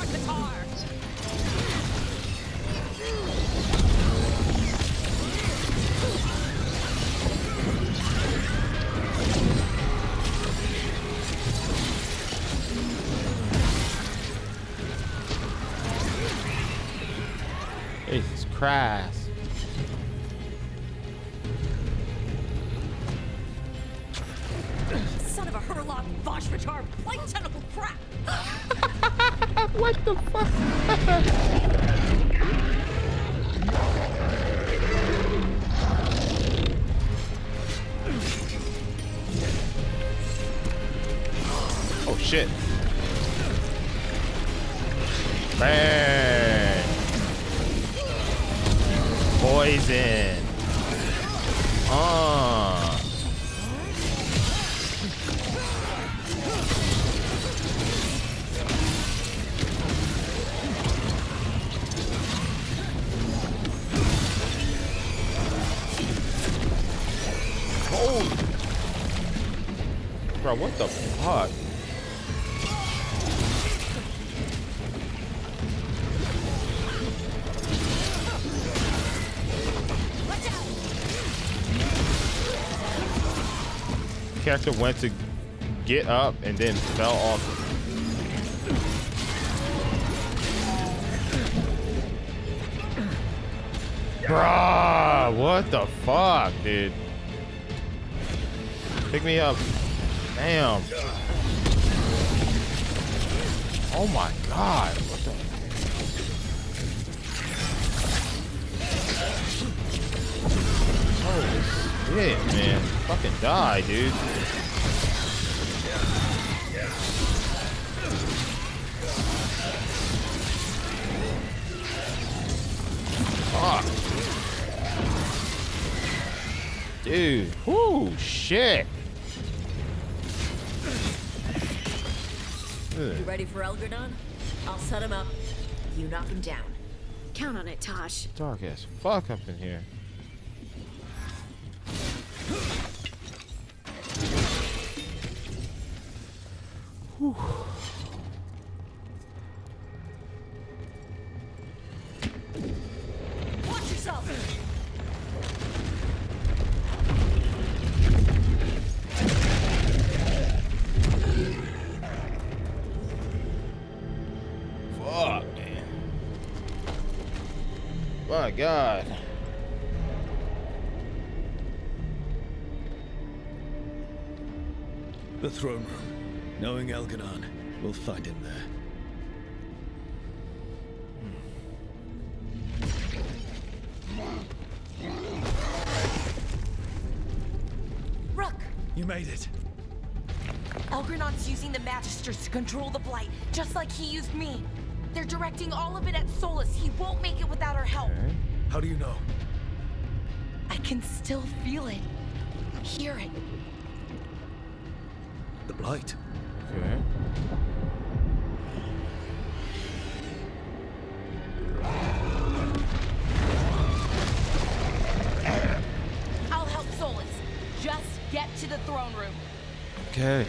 Jesus Christ. Son of a Herlock, Voshvatar, blight tentacle crap! What the fuck? Oh shit. Bang. Poison. Bro, what the fuck? Character went to get up and then fell off. Bruh, what the fuck, dude? Pick me up. Damn. Oh my god. What the? Holy shit, man. Fucking die, dude. Fuck. Dude. Whoo, shit. You ready for Elgarnon? I'll set him up. You knock him down. Count on it, Tosh. Dark as fuck up in here. Whew. Watch yourself! Fuck, man. My God. The throne room. Knowing Elgarnon, we'll find him there. Rook! You made it. Elgarnon's using the Magisters to control the Blight, just like he used me. They're directing all of it at Solus. He won't make it without our help. Okay. How do you know? I can still feel it. Hear it. The Blight. Okay. I'll help Solus. Just get to the throne room. Okay.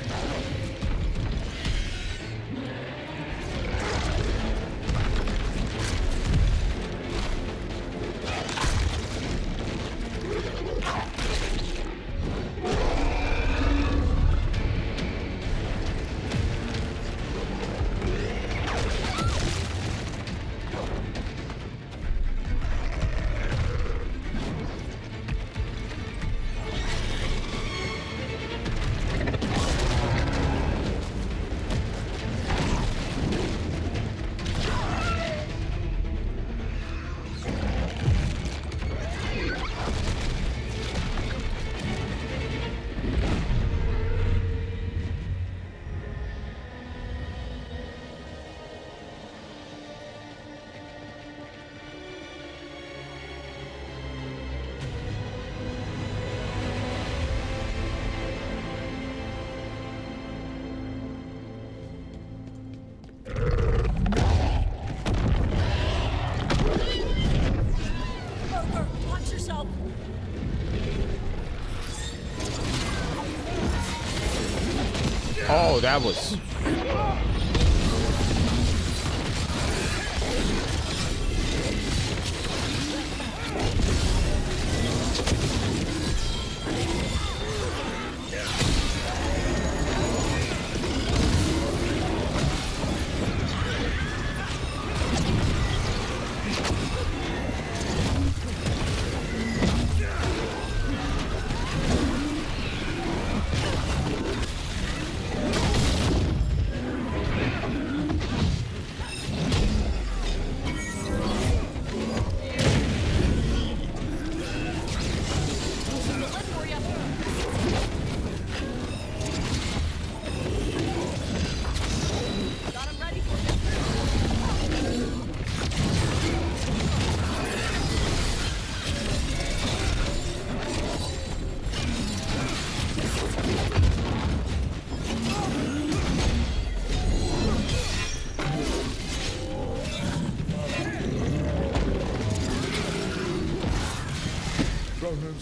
Oh, that was...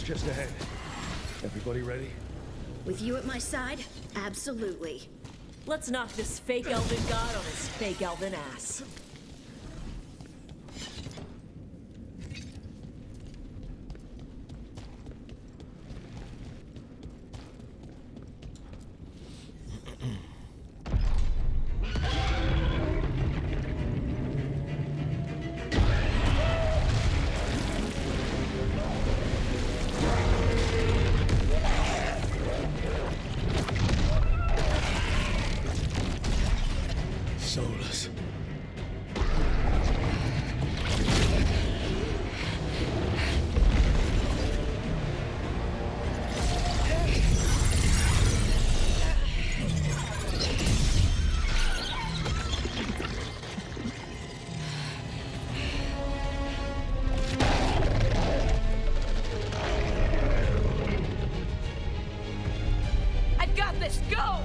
Just ahead. Everybody ready? With you at my side, absolutely. Let's knock this fake elven god on his fake elven ass. Soulless. I've got this. Go!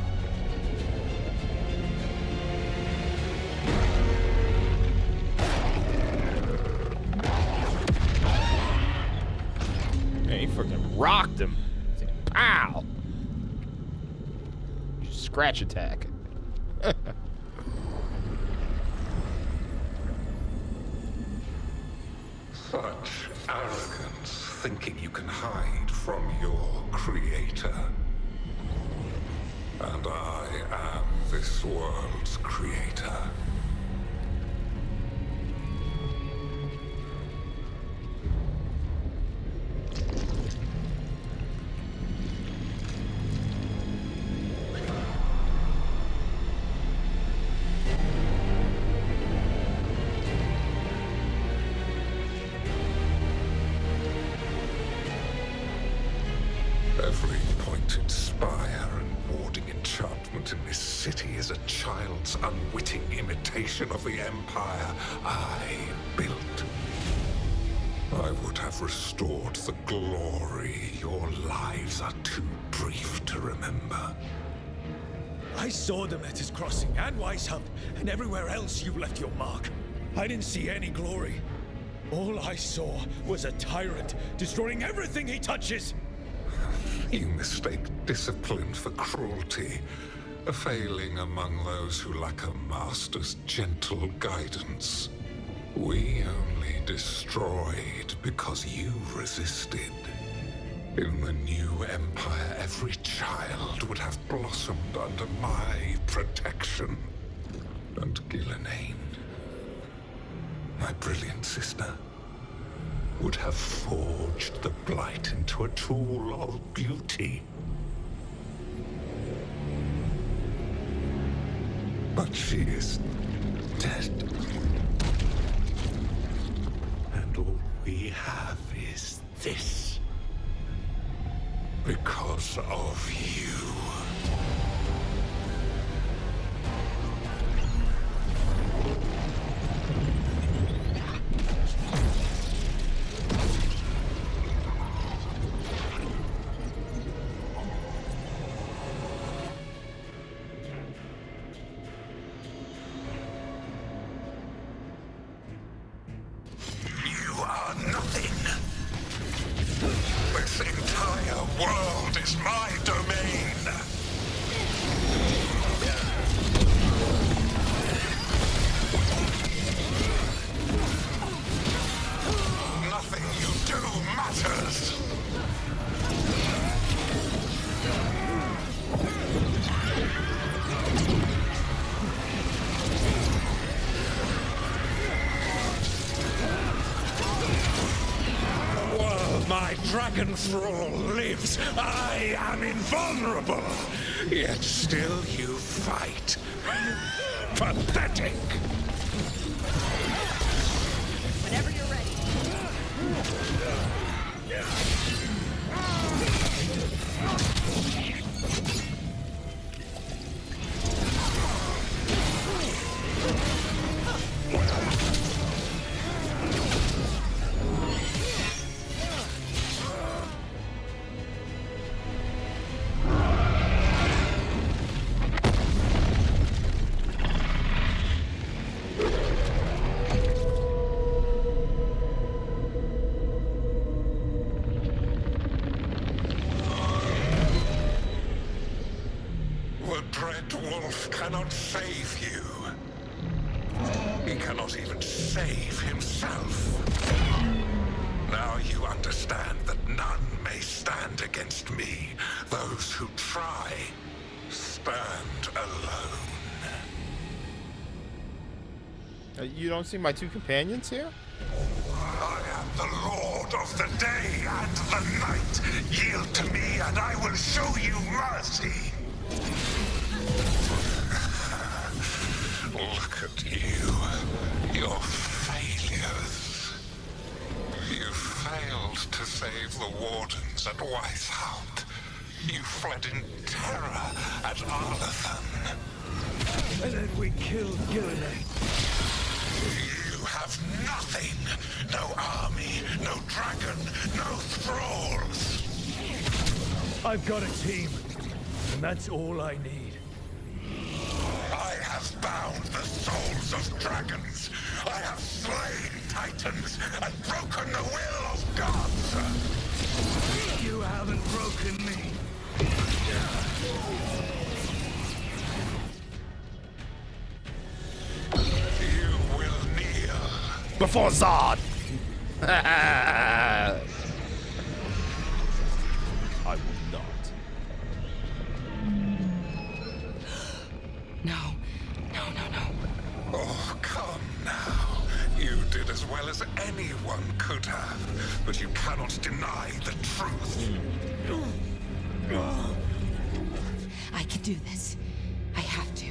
He freaking rocked him. Pow! Scratch attack. Such arrogance, thinking you can hide from your creator. And I am this world's creator. Every pointed spire and warding enchantment in this city is a child's unwitting imitation of the empire I built. I would have restored the glory. Your lives are too brief to remember. I saw them at his crossing and Weishaupt, and everywhere else you left your mark. I didn't see any glory. All I saw was a tyrant destroying everything he touches. You mistake discipline for cruelty, a failing among those who lack a master's gentle guidance. We only destroyed because you resisted. In the new empire, every child would have blossomed under my protection. And Gillenane, my brilliant sister, would have forged the blight into a tool of beauty. But she is dead. And all we have is this. Because of you. dragon thrall lives, I am invulnerable. Yet still you fight. Pathetic. Whenever you're ready. The Dread Wolf cannot save you. He cannot even save himself. Now you understand that none may stand against me. Those who try stand alone. You don't see my two companions here? I am the Lord of the day and the night. Yield to me and I will show you mercy. Look at you. Your failures. You failed to save the wardens at Weisshaupt. You fled in terror at Arlathan. And then we killed Gillenay. You have nothing. No army, no dragon, no thralls. I've got a team, and that's all I need. I have bound the souls of dragons. I have slain titans and broken the will of gods. You haven't broken me. You will kneel before Zod. I will not. No. Oh, come now. You did as well as anyone could have, but you cannot deny the truth. I can do this. I have to.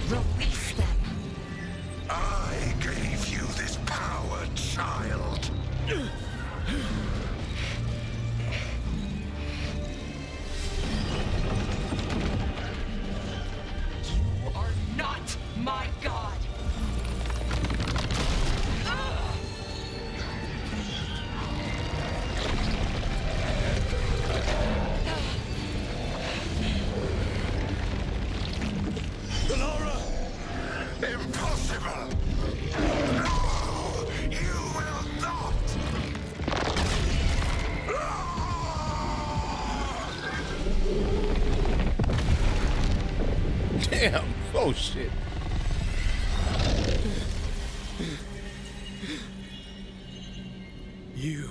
Release them. I gave you this power, child. You are not my god. Impossible! No! You will not! Damn. Oh, shit. You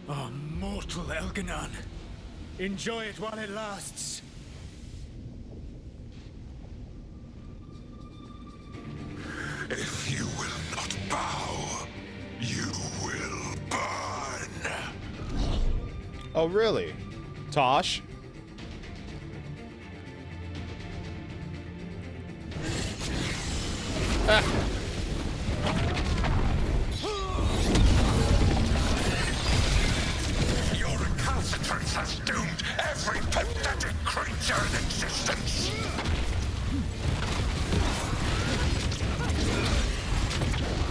are mortal, Elganon. Enjoy it while it lasts. If you will not bow, you will burn. Oh, really? Tosh? Your recalcitrance has doomed every pathetic creature in existence.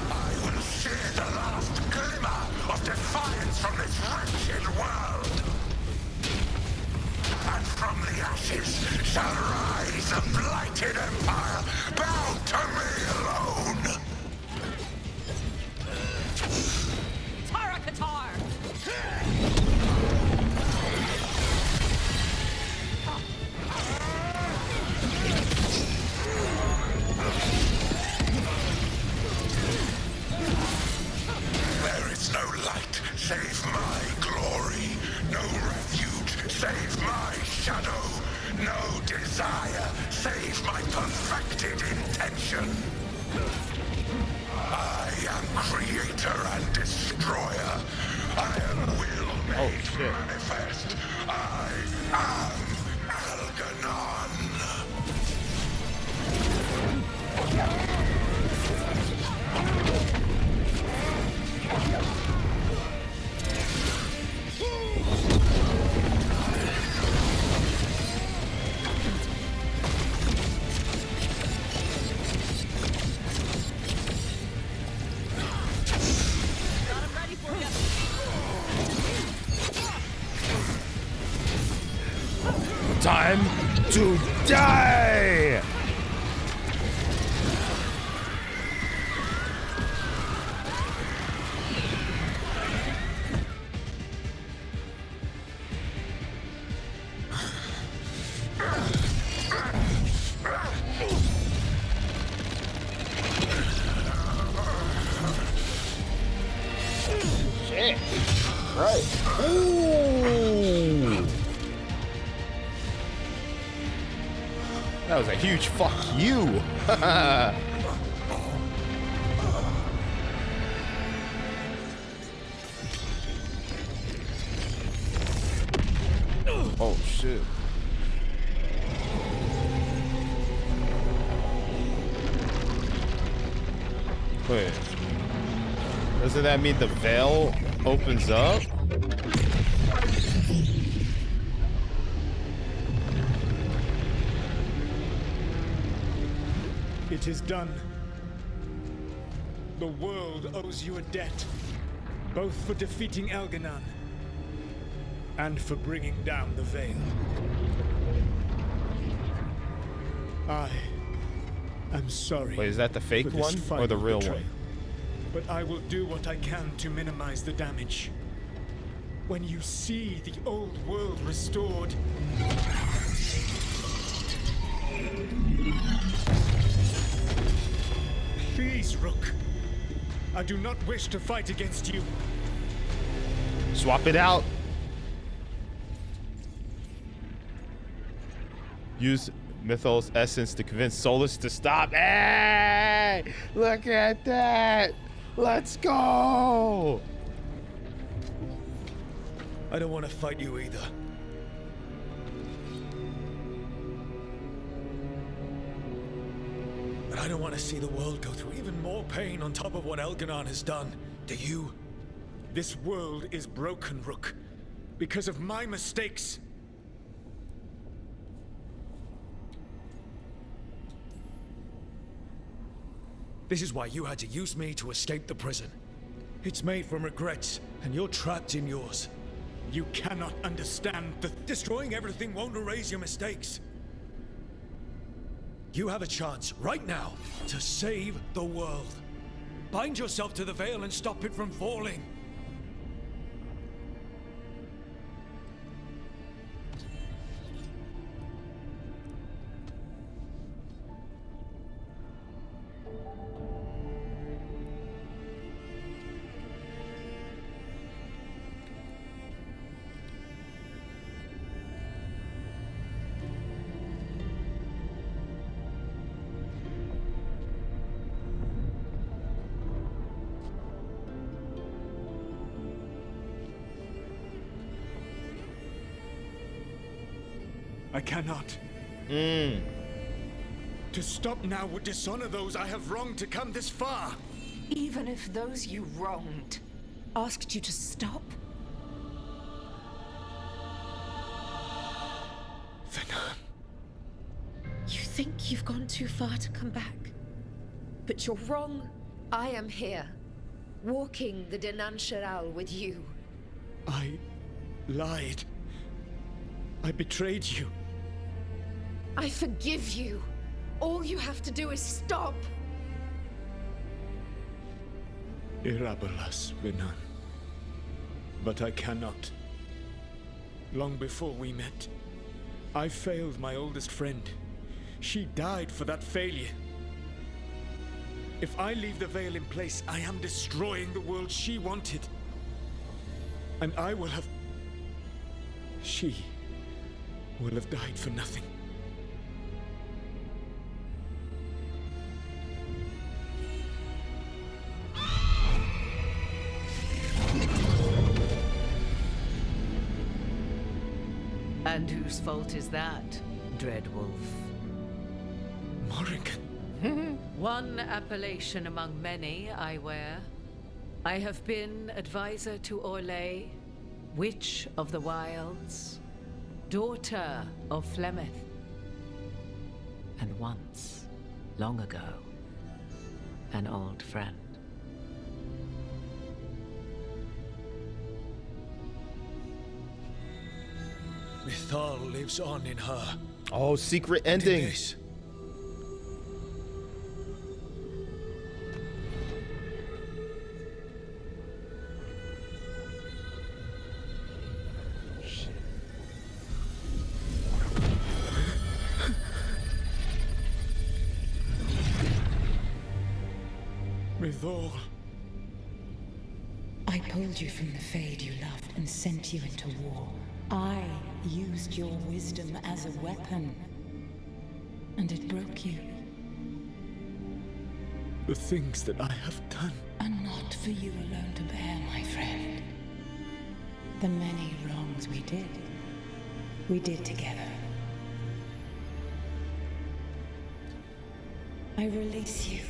I will sear the last glimmer of defiance from this wretched world. And from the ashes shall rise a blighted empire bound to me alone. Tara Katar! save my shadow. No desire save my perfected intention. I am creator and destroyer. I am will made manifest. I am Algernon. Time to die! Shit. Right. Ooh. That was a huge fuck you. Oh shit. Wait. Doesn't that mean the veil opens up? It is done. The world owes you a debt, both for defeating Algernon and for bringing down the Veil. I am sorry. Wait, is that the fake for this one or final the real betrayal, one? But I will do what I can to minimize the damage. When you see the old world restored, please, Rook. I do not wish to fight against you. Swap it out. Use Mythos essence to convince Solus to stop. Hey! Look at that! Let's go! I don't want to fight you either. But I don't want to see the world go through even more pain on top of what Algernon has done. Do you? This world is broken, Rook, because of my mistakes. This is why you had to use me to escape the prison. It's made from regrets, and you're trapped in yours. You cannot understand that destroying everything won't erase your mistakes. You have a chance right now to save the world. Bind yourself to the veil and stop it from falling. I cannot. To stop now would dishonor those I have wronged to come this far. Even if those you wronged asked you to stop? You think you've gone too far to come back? But you're wrong. I am here, walking the Denan Sheral with you. I lied. I betrayed you. I forgive you. All you have to do is stop. Irabelas, Venan. But I cannot. Long before we met, I failed my oldest friend. She died for that failure. If I leave the veil in place, I am destroying the world she wanted. And I will have... She will have died for nothing. And whose fault is that, Dreadwolf? Morrigan. One appellation among many, I wear. I have been advisor to Orlais, Witch of the Wilds, daughter of Flemeth, and once, long ago, an old friend. Mythal lives on in her. Oh, secret ending. This. Mythal. I pulled you from the Fade you loved and sent you into war. I used your wisdom as a weapon, and it broke you. The things that I have done are not for you alone to bear, my friend. The many wrongs we did together. I release you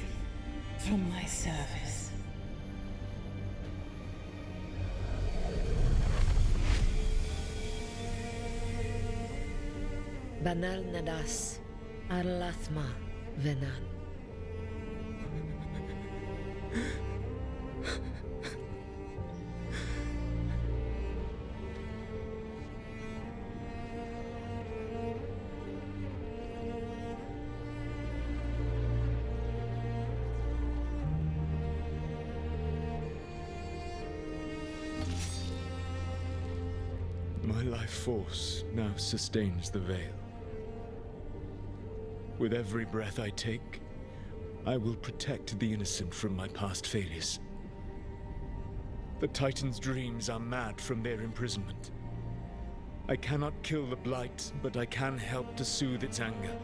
from my service. Banal Nadas, Arlathma, Venan. My life force now sustains the veil. With every breath I take, I will protect the innocent from my past failures. The Titan's dreams are mad from their imprisonment. I cannot kill the Blight, but I can help to soothe its anger.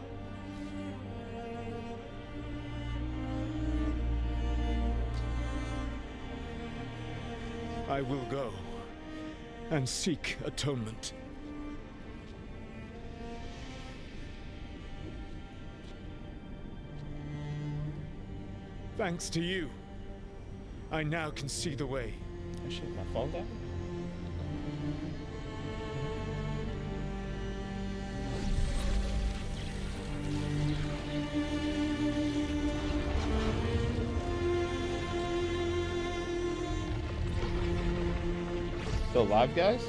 I will go and seek atonement. Thanks to you, I now can see the way. Oh shit, my phone died? Still live, guys?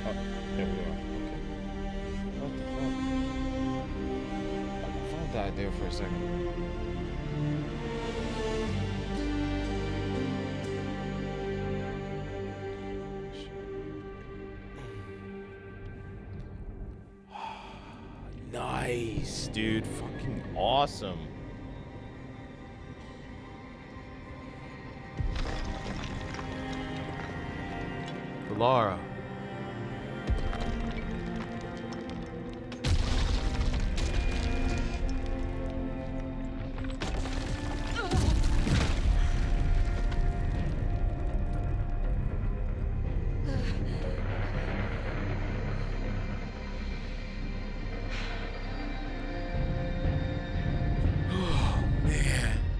Oh, there we are. Okay. What the fuck? Oh, my phone died there for a second. Nice, dude. Fucking awesome. Lara.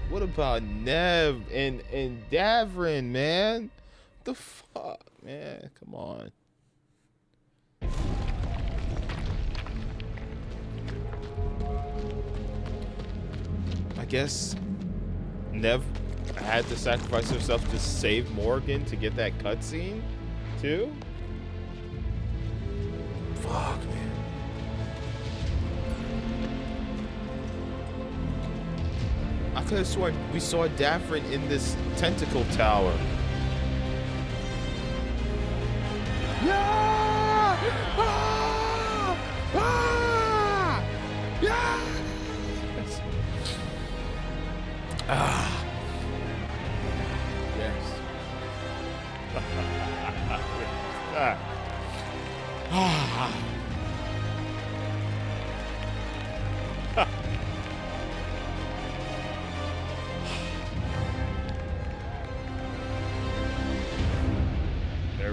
What about Nev and Davrin, man? What the fuck, man? Come on. I guess Nev had to sacrifice herself to save Morgan to get that cutscene, too? Fuck, man. I could have sworn we saw Davrin in this tentacle tower. Yeah! Ah! Ah! Yeah! Ah. Yes. Ah.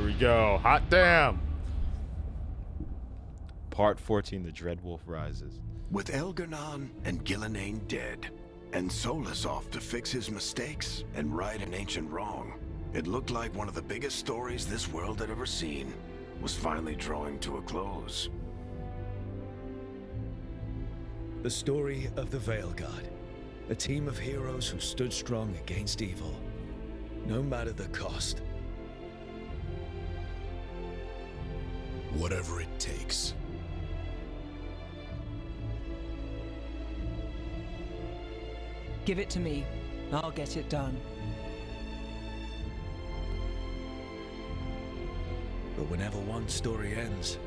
we go. Hot damn. Part 14, The Dreadwolf Rises. With Elgar'nan and Gillenane dead, and Solus off to fix his mistakes and right an ancient wrong, it looked like one of the biggest stories this world had ever seen was finally drawing to a close. The story of the Veilguard, a team of heroes who stood strong against evil, no matter the cost. Whatever it takes. Give it to me. I'll get it done. But whenever one story ends,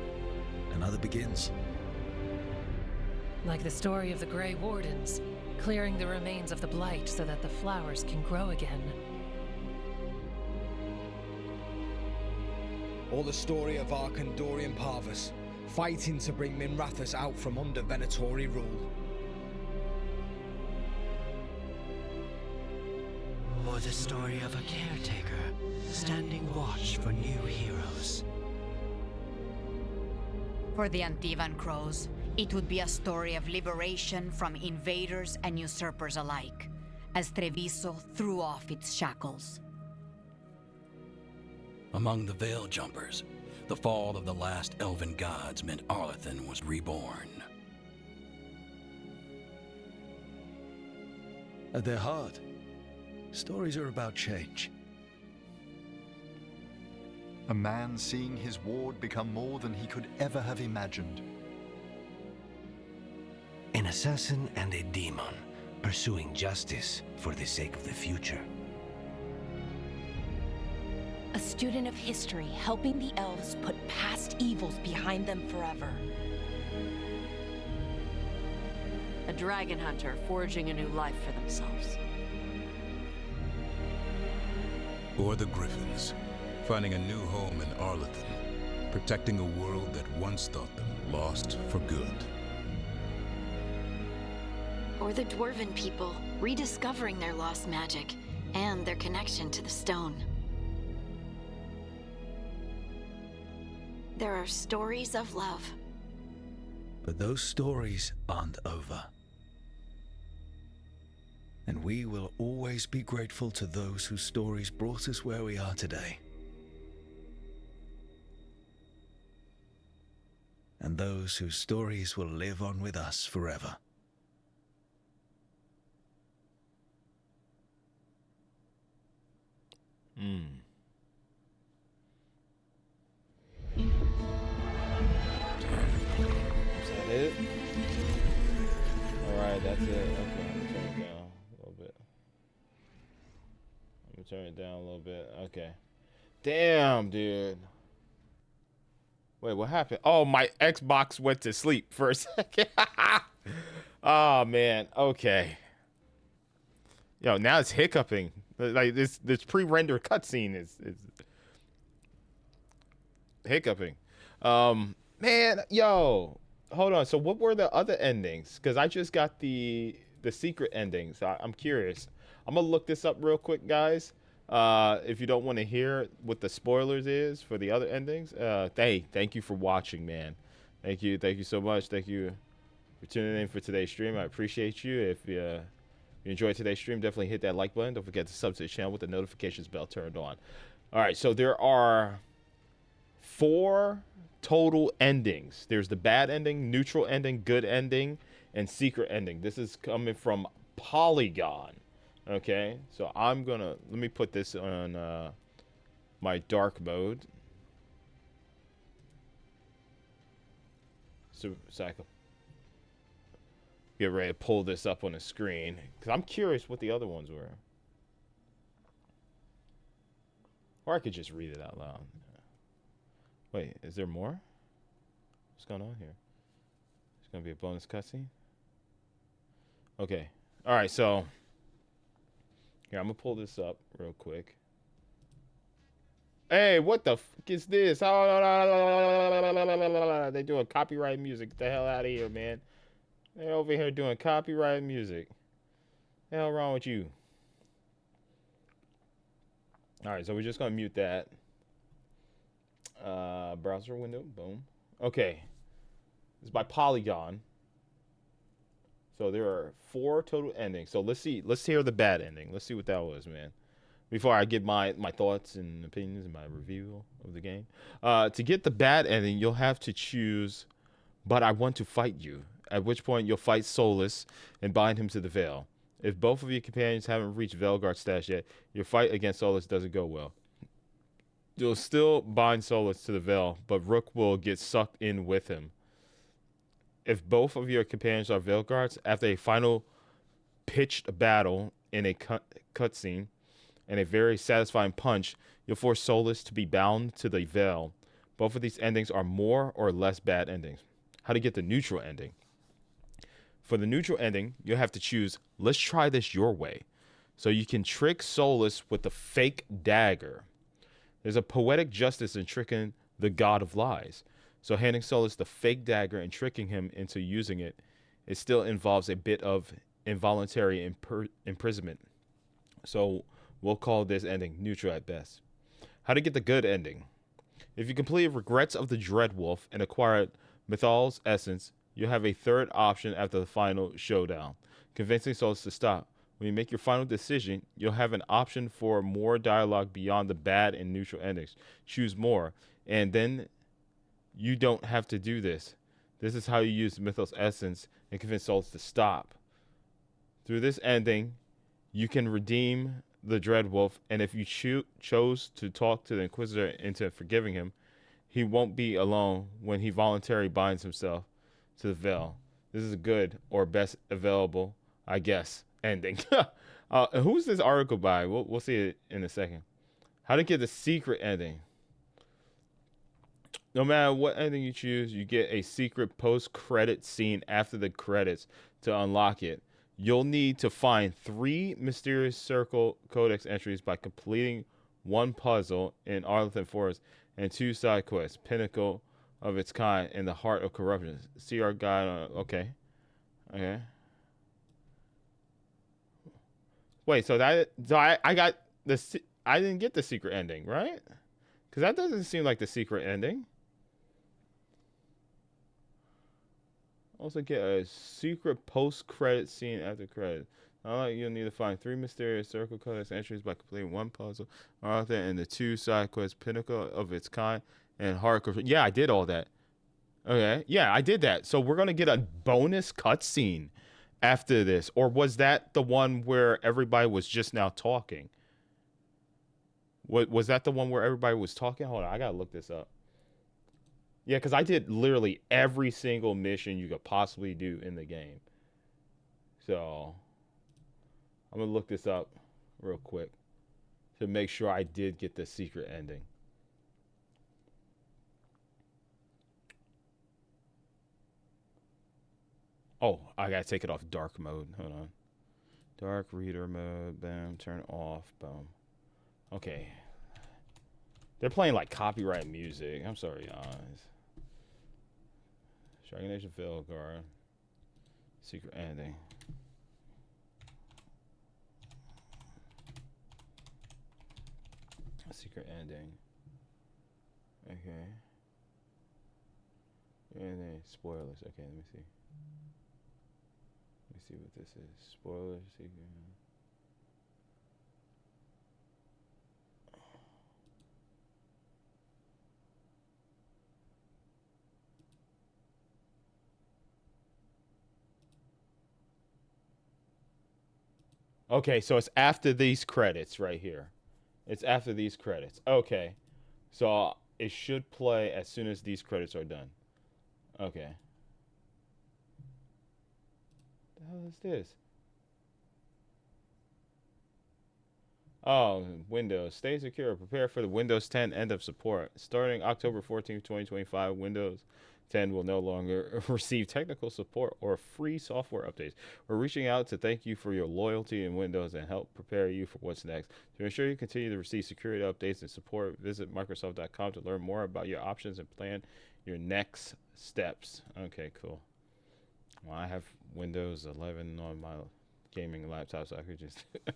another begins. Like the story of the Grey Wardens, clearing the remains of the blight so that the flowers can grow again. Or the story of Arkandorian Parvus, fighting to bring Minrathous out from under Venatori rule. Or the story of a caretaker, standing watch for new heroes. For the Antivan Crows, it would be a story of liberation from invaders and usurpers alike, as Treviso threw off its shackles. Among the Veil Jumpers, the fall of the last elven gods meant Arlathan was reborn. At their heart, stories are about change. A man seeing his ward become more than he could ever have imagined. An assassin and a demon, pursuing justice for the sake of the future. A student of history, helping the elves put past evils behind them forever. A dragon hunter forging a new life for themselves. Or the Griffins, finding a new home in Arlathan, protecting a world that once thought them lost for good. Or the Dwarven people, rediscovering their lost magic and their connection to the stone. There are stories of love. But those stories aren't over. And we will always be grateful to those whose stories brought us where we are today. And those whose stories will live on with us forever. Is that it? Alright, that's it. Okay, I'm gonna turn it down a little bit. I'm gonna turn it down a little bit. Okay. Damn, dude. Wait, what happened? Oh, my Xbox went to sleep for a second. Oh, man. Okay. Yo, now it's hiccuping. Like, this pre-rendered cutscene is hiccuping. Man, yo. Hold on. So what were the other endings? Because I just got the secret endings. I'm curious. I'm going to look this up real quick, guys. If you don't want to hear what the spoilers is for the other endings. Thank you for watching, man. Thank you so much. Thank you for tuning in for today's stream. I appreciate you. If you enjoyed today's stream, definitely hit that like button. Don't forget to sub to the channel with the notifications bell turned on. All right, so there are 4 total endings. There's the bad ending, neutral ending, good ending, and secret ending. This is coming from Polygon. Okay, so let me put this on my dark mode. So I can get ready to pull this up on the screen. Because I'm curious what the other ones were. Or I could just read it out loud. Wait, is there more? What's going on here? There's going to be a bonus cutscene? Okay. All right, so here, I'm going to pull this up real quick. Hey, what the f is this? They doing copyright music. Get the hell out of here, man. They're over here doing copyright music. The hell wrong with you? All right, so we're just going to mute that. browser window. Boom. Okay. It's by Polygon. So there are 4 total endings. So let's see. Let's hear the bad ending. Let's see what that was, man. Before I give my thoughts and opinions and my review of the game. To get the bad ending, you'll have to choose, but I want to fight you. At which point you'll fight Solus and bind him to the Veil. If both of your companions haven't reached Veilguard status yet, your fight against Solus doesn't go well. You'll still bind Solus to the Veil, but Rook will get sucked in with him. If both of your companions are Veilguards, after a final pitched battle in a cutscene and a very satisfying punch, you'll force Solus to be bound to the Veil. Both of these endings are more or less bad endings. How to get the neutral ending. For the neutral ending, you'll have to choose, let's try this your way. So you can trick Solus with the fake dagger. There's a poetic justice in tricking the god of lies. So handing Solus the fake dagger and tricking him into using it, it still involves a bit of involuntary imprisonment. So we'll call this ending neutral at best. How to get the good ending. If you completed Regrets of the Dreadwolf and acquired Mythal's Essence, you'll have a third option after the final showdown, convincing Solus to stop. When you make your final decision, you'll have an option for more dialogue beyond the bad and neutral endings. Choose more, and then you don't have to do this. This is how you use Mythal's Essence and convince Solus to stop. Through this ending, you can redeem the Dreadwolf, and if you chose to talk to the Inquisitor into forgiving him, he won't be alone when he voluntarily binds himself to the Veil. This is a good or best available, I guess, ending. Who's this article by? We'll see it in a second. How to get the secret ending. No matter what ending you choose, you get a secret post-credit scene after the credits to unlock it. You'll need to find 3 mysterious circle codex entries by completing 1 puzzle in Arlington Forest and 2 side quests, Pinnacle of its kind and the Heart of Corruption. See our guide on. Okay. Wait, so I got this. I didn't get the secret ending, right? Because that doesn't seem like the secret ending. Also get a secret post-credit scene after credits. You'll need to find 3 mysterious circle codex entries by completing 1 puzzle, and the 2 side quests, Pinnacle of its kind and Heart of. Yeah, I did all that. Okay, yeah, I did that. So we're gonna get a bonus cutscene after this, or was that the one where everybody was just now talking? What was that the one where everybody was talking? Hold on, I gotta look this up. Yeah, because I did literally every single mission you could possibly do in the game. So I'm going to look this up real quick to make sure I did get the secret ending. Oh, I got to take it off dark mode. Hold on. Dark reader mode. Bam. Turn off. Boom. Okay. They're playing like copyright music. I'm sorry, guys. Dragon Age of Veilguard. Secret ending. Secret ending. Okay. And then spoilers. Okay, let me see. Let me see what this is. Spoilers. Secret. Okay, so it's after these credits right here. It's after these credits. Okay. So it should play as soon as these credits are done. Okay. What the hell is this? Oh, Windows. Stay secure. Prepare for the Windows 10 end of support. Starting October 14th, 2025, Windows 10 will no longer receive technical support or free software updates. We're reaching out to thank you for your loyalty in Windows and help prepare you for what's next. To ensure you continue to receive security updates and support, visit Microsoft.com to learn more about your options and plan your next steps. Okay, cool. Well, I have Windows 11 on my gaming laptop, so I could just, if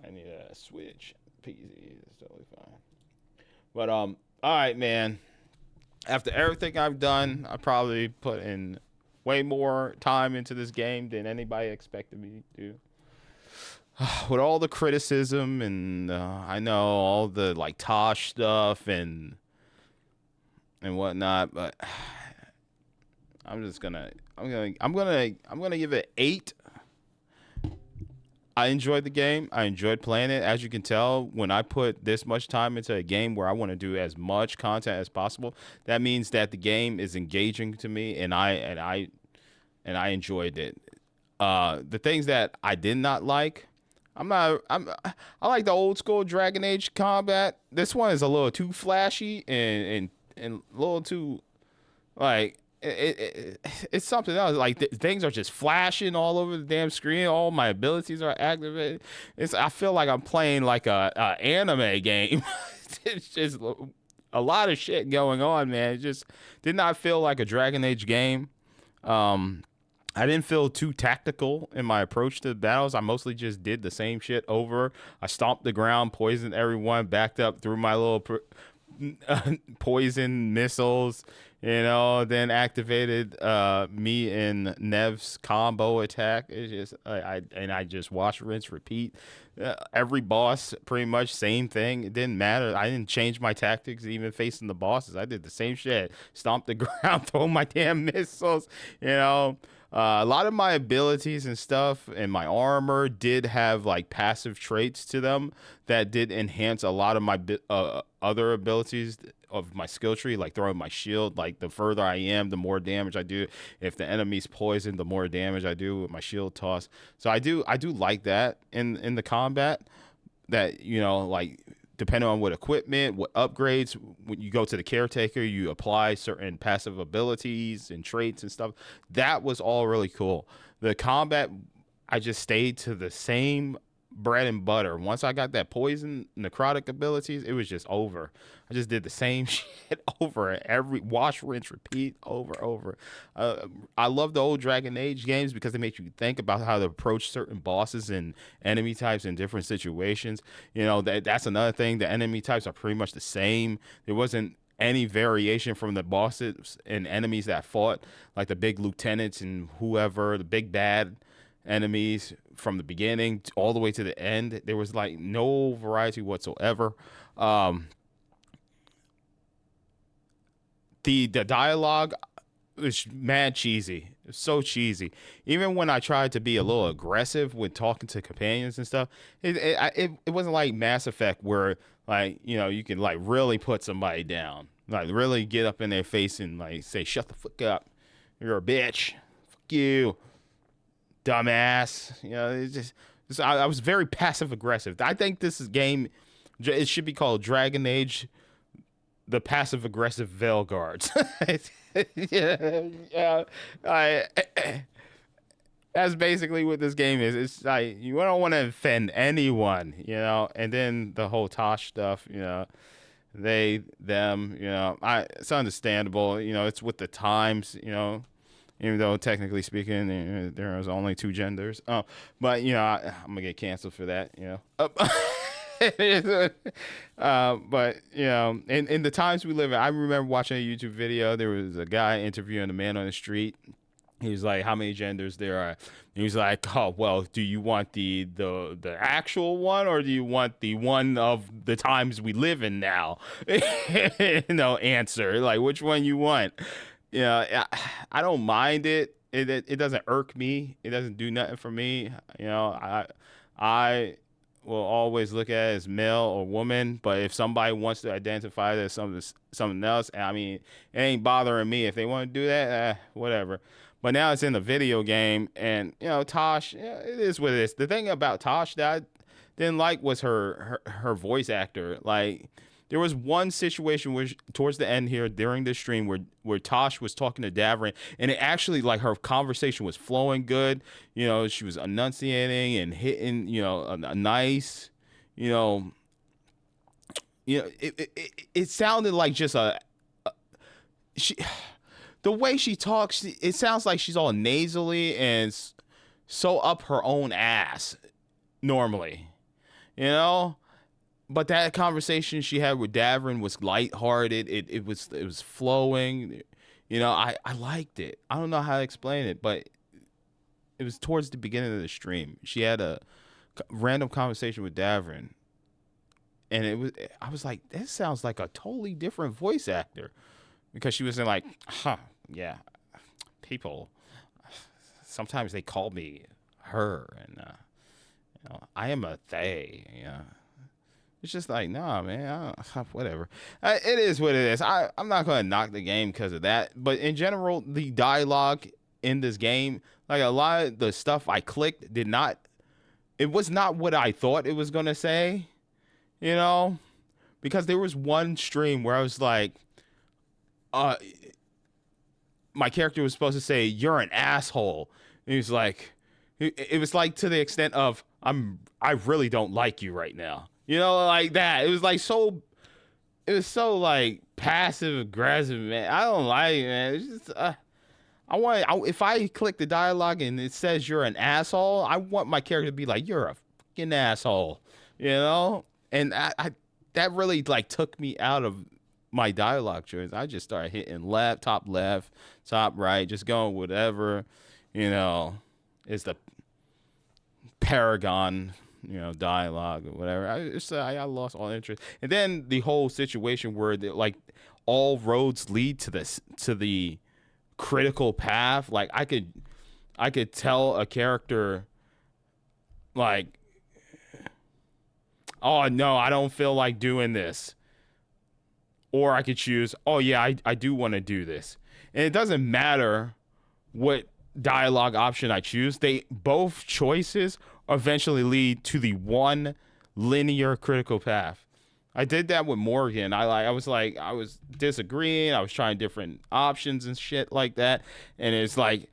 I need a Switch PC, it's totally fine. But, all right, man. after everything I've done, I probably put in way more time into this game than anybody expected me to do. With all the criticism and I know all the like Tosh stuff and whatnot, but I'm gonna give it 8. I enjoyed the game. I enjoyed playing it. As you can tell, when I put this much time into a game where I want to do as much content as possible, that means that the game is engaging to me, and I enjoyed it. The things that I did not like, I like the old school Dragon Age combat. This one is a little too flashy and a little too like. It's something else. Like things are just flashing all over the damn screen. All my abilities are activated. I feel like I'm playing like a anime game. It's just a lot of shit going on, man. It just did not feel like a Dragon Age game. I didn't feel too tactical in my approach to the battles. I mostly just did the same shit over. I stomped the ground, poisoned everyone, backed up through my little poison missiles. Then activated me and Nev's combo attack. It's just I just wash, rinse, repeat. Every boss, pretty much same thing. It didn't matter. I didn't change my tactics, even facing the bosses. I did the same shit. Stomp the ground, throw my damn missiles. A lot of my abilities and stuff and my armor did have like passive traits to them that did enhance a lot of my other abilities of my skill tree, like throwing my shield. Like the further I am, the more damage I do. If the enemy's poisoned, the more damage I do with my shield toss. So I do like that in the combat. That like depending on what equipment, what upgrades, when you go to the caretaker, you apply certain passive abilities and traits and stuff. That was all really cool. The combat, I just stayed to the same bread and butter. Once I got that poison necrotic abilities, it was just over. I just did the same shit over every wash, rinse, repeat over. I love the old Dragon Age games because they make you think about how to approach certain bosses and enemy types in different situations. That's another thing. The enemy types are pretty much the same. There wasn't any variation from the bosses and enemies that fought, like the big lieutenants and whoever, the big bad enemies from the beginning all the way to the end. There was like no variety whatsoever. The dialogue was mad cheesy. It was so cheesy. Even when I tried to be a little aggressive with talking to companions and stuff, it wasn't like Mass Effect where like you can like really put somebody down, like really get up in their face and like say shut the fuck up, you're a bitch, fuck you, dumbass. It's just I was very passive aggressive. I think this game, it should be called Dragon Age, the passive aggressive Veilguards. That's basically what this game is. It's like you don't want to offend anyone, and then the whole Tosh stuff, they, them, it's understandable. It's with the times, even though technically speaking, there is only 2 genders. But I'm gonna get canceled for that, but in the times we live in, I remember watching a YouTube video. There was a guy interviewing a man on the street. He was like, how many genders there are? And he was like, oh, well, do you want the actual one, or do you want the one of the times we live in now? Answer, like, which one you want? I don't mind it. It doesn't irk me. It doesn't do nothing for me. I will always look at it as male or woman, but if somebody wants to identify it as something else, I mean, it ain't bothering me. If they want to do that, whatever. But now it's in the video game, and Tosh, it is what it is. The thing about Tosh that I didn't like was her voice actor. Like, there was one situation where towards the end here during this stream where Tosh was talking to Davrin, and it actually, like, her conversation was flowing good. She was enunciating and hitting, a nice, it sounded like just the way she talks, it sounds like she's all nasally and so up her own ass normally, but that conversation she had with Davrin was lighthearted. It was flowing. You know, I liked it. I don't know how to explain it, but it was towards the beginning of the stream. She had a random conversation with Davrin, and I was like, this sounds like a totally different voice actor, because she was saying like, yeah, people sometimes they call me her, and you know, I am a they. Yeah, it's just like, nah, man, whatever. It is what it is. I'm not gonna knock the game because of that, but in general, the dialogue in this game, like a lot of the stuff I clicked, it was not what I thought it was gonna say, you know, because there was one stream where I was like, my character was supposed to say, "You're an asshole." And he was like, it was like to the extent of, I really don't like you right now. You know, like that. It was so like passive aggressive, man. I don't like it, man. It's just, if I click the dialogue and it says you're an asshole, I want my character to be like, you're a fucking asshole, you know? And that really like took me out of my dialogue choice. I just started hitting left, top right, just going whatever, you know, is the paragon, you know, dialogue or whatever. I lost all interest. And then the whole situation where like all roads lead to the critical path. Like I could tell a character like, oh no, I don't feel like doing this. Or I could choose, oh yeah, I do want to do this. And it doesn't matter what dialogue option I choose. Both choices eventually lead to the one linear critical path. I did that with Morgan. I was disagreeing. I was trying different options and shit like that. And it's like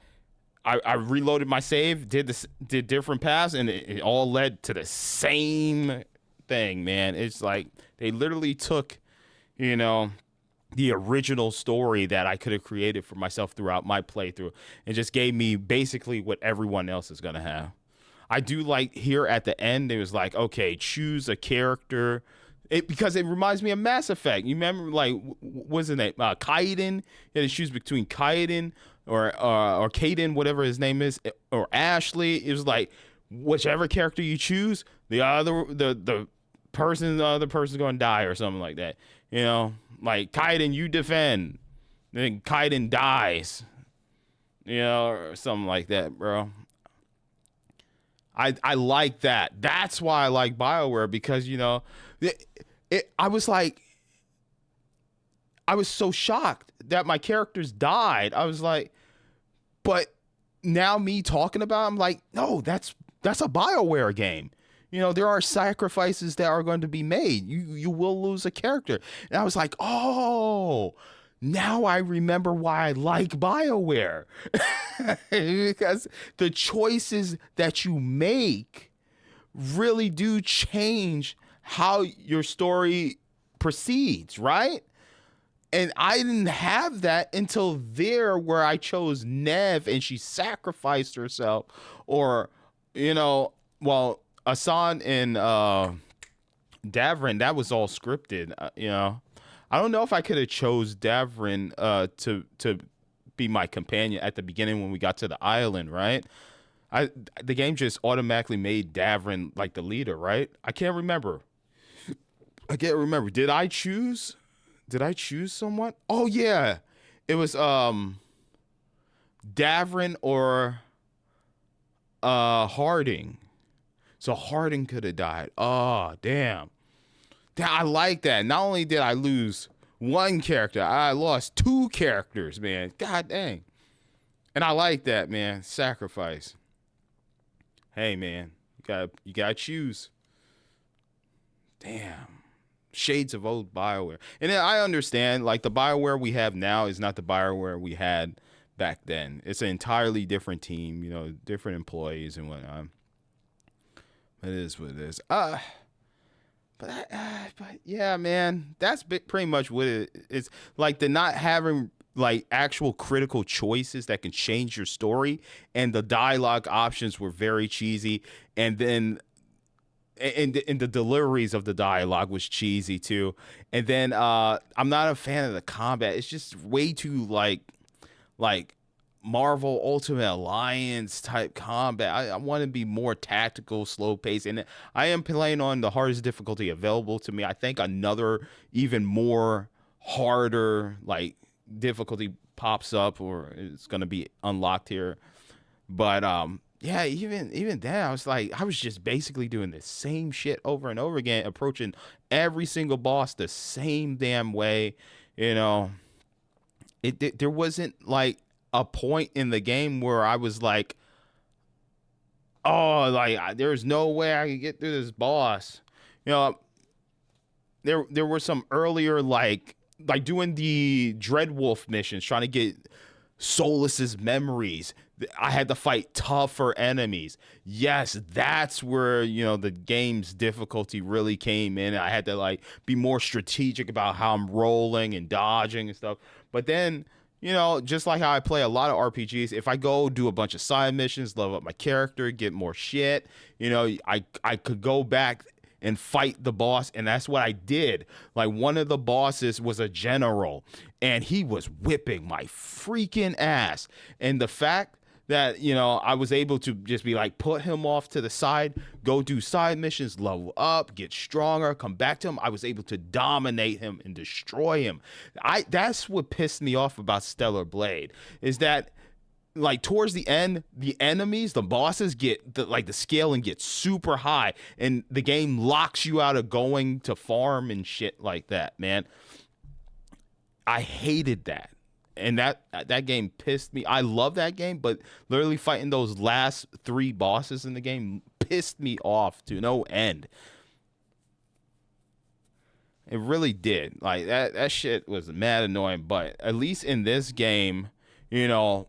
I reloaded my save, did different paths, and it all led to the same thing, man. It's like they literally took, you know, the original story that I could have created for myself throughout my playthrough and just gave me basically what everyone else is going to have. I do like here at the end, it was like, okay, choose a character. Because it reminds me of Mass Effect. You remember, like, wasn't it Kaiden? You had to choose between Kaiden or Kaiden, whatever his name is, or Ashley. It was like, whichever character you choose, the other person's going to die or something like that. You know, like Kaiden, you defend, then Kaiden dies. You know, or something like that, bro. I like that. That's why I like BioWare, because, you know, I was so shocked that my characters died. I was like, but now me talking about it, I'm like, no, that's a BioWare game. You know, there are sacrifices that are going to be made. You will lose a character. And I was like, oh, now I remember why I like BioWare. Because the choices that you make really do change how your story proceeds, right? And I didn't have that until there, where I chose Nev and she sacrificed herself. Or, you know, well, Asan and Davrin, that was all scripted. You know, I don't know if I could have chose Davrin to be my companion at the beginning when we got to the island, right? The game just automatically made Davrin like the leader, right? I can't remember. Did I choose someone? Oh yeah. It was Davrin or Harding. So Harding could have died. Oh, damn. I like that. Not only did I lose one character, I lost two characters, man. God dang. And I like that, man. Sacrifice. Hey, man. You gotta choose. Damn. Shades of old BioWare. And then I understand, like, the BioWare we have now is not the BioWare we had back then. It's an entirely different team, you know, different employees and whatnot. It is what it is. But yeah, man, that's pretty much what it is. Like, the not having like actual critical choices that can change your story, and the dialogue options were very cheesy. And then and the deliveries of the dialogue was cheesy too. And then I'm not a fan of the combat. It's just way too like Marvel Ultimate Alliance type combat. I want to be more tactical, slow paced, and I am playing on the hardest difficulty available to me. I think another even more harder like difficulty pops up, or it's gonna be unlocked here. But yeah, even then, I was just basically doing the same shit over and over again, approaching every single boss the same damn way. You know, there wasn't like a point in the game where I was like, oh, like there's no way I could get through this boss. You know, there were some earlier like doing the Dreadwolf missions, trying to get Solus's memories. I had to fight tougher enemies. Yes, that's where, you know, the game's difficulty really came in. I had to like be more strategic about how I'm rolling and dodging and stuff. But then, you know, just like how I play a lot of RPGs, if I go do a bunch of side missions, level up my character, get more shit, you know, I could go back and fight the boss, and that's what I did. Like, one of the bosses was a general, and he was whipping my freaking ass. And the fact that, you know, I was able to just be like, put him off to the side, go do side missions, level up, get stronger, come back to him, I was able to dominate him and destroy him. That's what pissed me off about Stellar Blade, is that like towards the end, the enemies, the bosses get the scaling gets super high, and the game locks you out of going to farm and shit like that, man. I hated that. And that game pissed me. I love that game, but literally fighting those last 3 bosses in the game pissed me off to no end. It really did. Like that shit was mad annoying, but at least in this game, you know,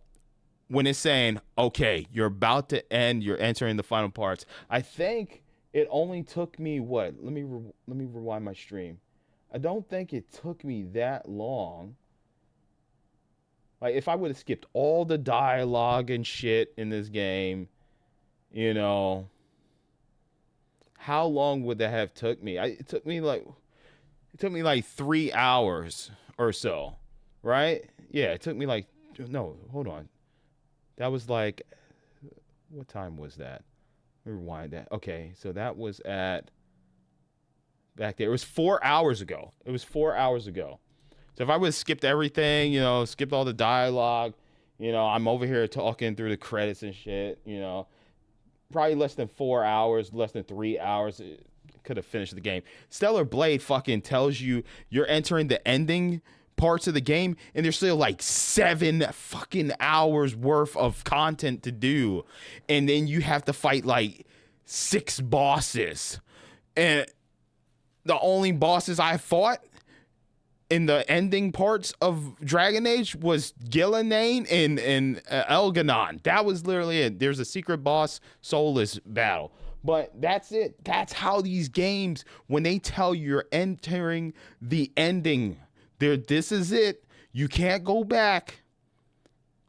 when it's saying, okay, you're about to end, you're entering the final parts. I think it only took me what? Let me rewind my stream. I don't think it took me that long. Like, if I would have skipped all the dialogue and shit in this game, you know, how long would that have took me? It took me like 3 hours or so, right? Yeah, it took me like, no, hold on. That was like, what time was that? Let me rewind that. Okay, so that was at, back there. It was 4 hours ago. It was 4 hours ago. So if I would have skipped everything, you know, skipped all the dialogue, you know, I'm over here talking through the credits and shit, you know, probably less than 4 hours, less than 3 hours, could have finished the game. Stellar Blade fucking tells you you're entering the ending parts of the game, and there's still like 7 fucking hours worth of content to do, and then you have to fight like 6 bosses, and the only bosses I fought in the ending parts of Dragon Age was Gillenane and Elganon. That was literally it. There's a secret boss Solus battle, but that's it. That's how these games, when they tell you you're entering the ending, this is it. You can't go back.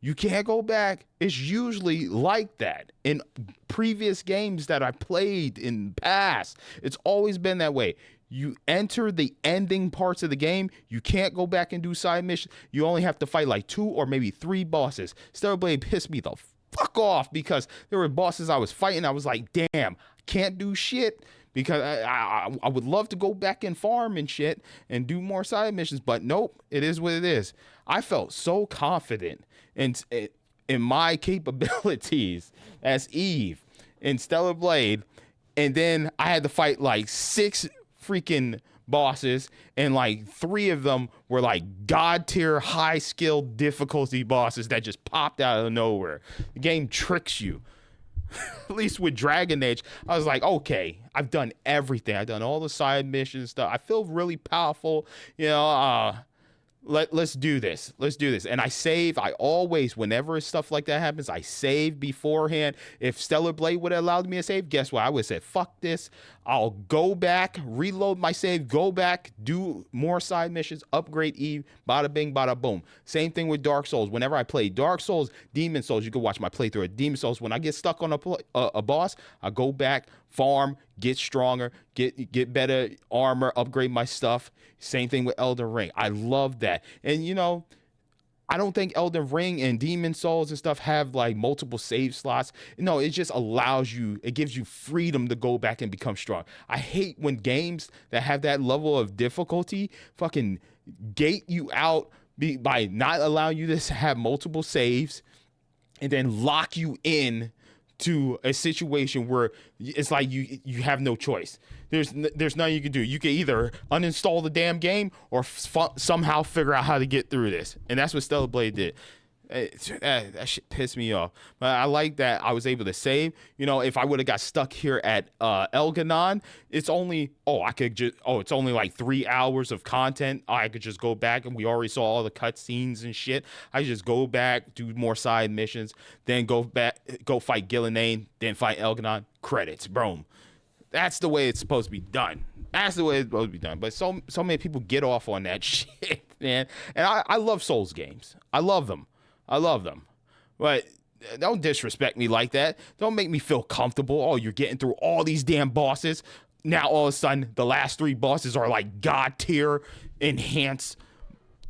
You can't go back. It's usually like that in previous games that I played in the past. It's always been that way. You enter the ending parts of the game, you can't go back and do side missions. You only have to fight like 2 or maybe 3 bosses. Stellar Blade pissed me the fuck off because there were bosses I was fighting. I was like, damn, can't do shit. Because I would love to go back and farm and shit and do more side missions, but nope, it is what it is. I felt so confident in my capabilities as Eve in Stellar Blade, and then I had to fight like 6 freaking bosses, and like 3 of them were like god tier, high skill difficulty bosses that just popped out of nowhere. The game tricks you. At least with Dragon Age, I was like, okay, I've done everything. I've done all the side mission stuff. I feel really powerful. You know, let's do this. Let's do this. And I save. I always, whenever stuff like that happens, I save beforehand. If Stellar Blade would have allowed me to save, guess what? I would have said, fuck this. I'll go back, reload my save, go back, do more side missions, upgrade Eve, bada bing, bada boom. Same thing with Dark Souls. Whenever I play Dark Souls, Demon Souls, you can watch my playthrough of Demon Souls. When I get stuck on a boss, I go back, farm, get stronger, get better armor, upgrade my stuff. Same thing with Elden Ring. I love that. And you know, I don't think Elden Ring and Demon Souls and stuff have like multiple save slots. No, it just allows you, it gives you freedom to go back and become strong. I hate when games that have that level of difficulty fucking gate you out by not allowing you to have multiple saves and then lock you in to a situation where it's like you have no choice. There's nothing you can do. You can either uninstall the damn game or somehow figure out how to get through this. And that's what Stellar Blade did. That shit pissed me off. But I like that I was able to save. You know, if I would have got stuck here at Elganon, it's only it's only like 3 hours of content. I could just go back, and we already saw all the cutscenes and shit. I could just go back, do more side missions, then go fight Gillinane, then fight Elganon. Credits, boom. That's the way it's supposed to be done. That's the way it's supposed to be done. But so many people get off on that shit, man. And I love Souls games. I love them. But don't disrespect me like that. Don't make me feel comfortable. Oh, you're getting through all these damn bosses. Now all of a sudden the last 3 bosses are like god tier enhanced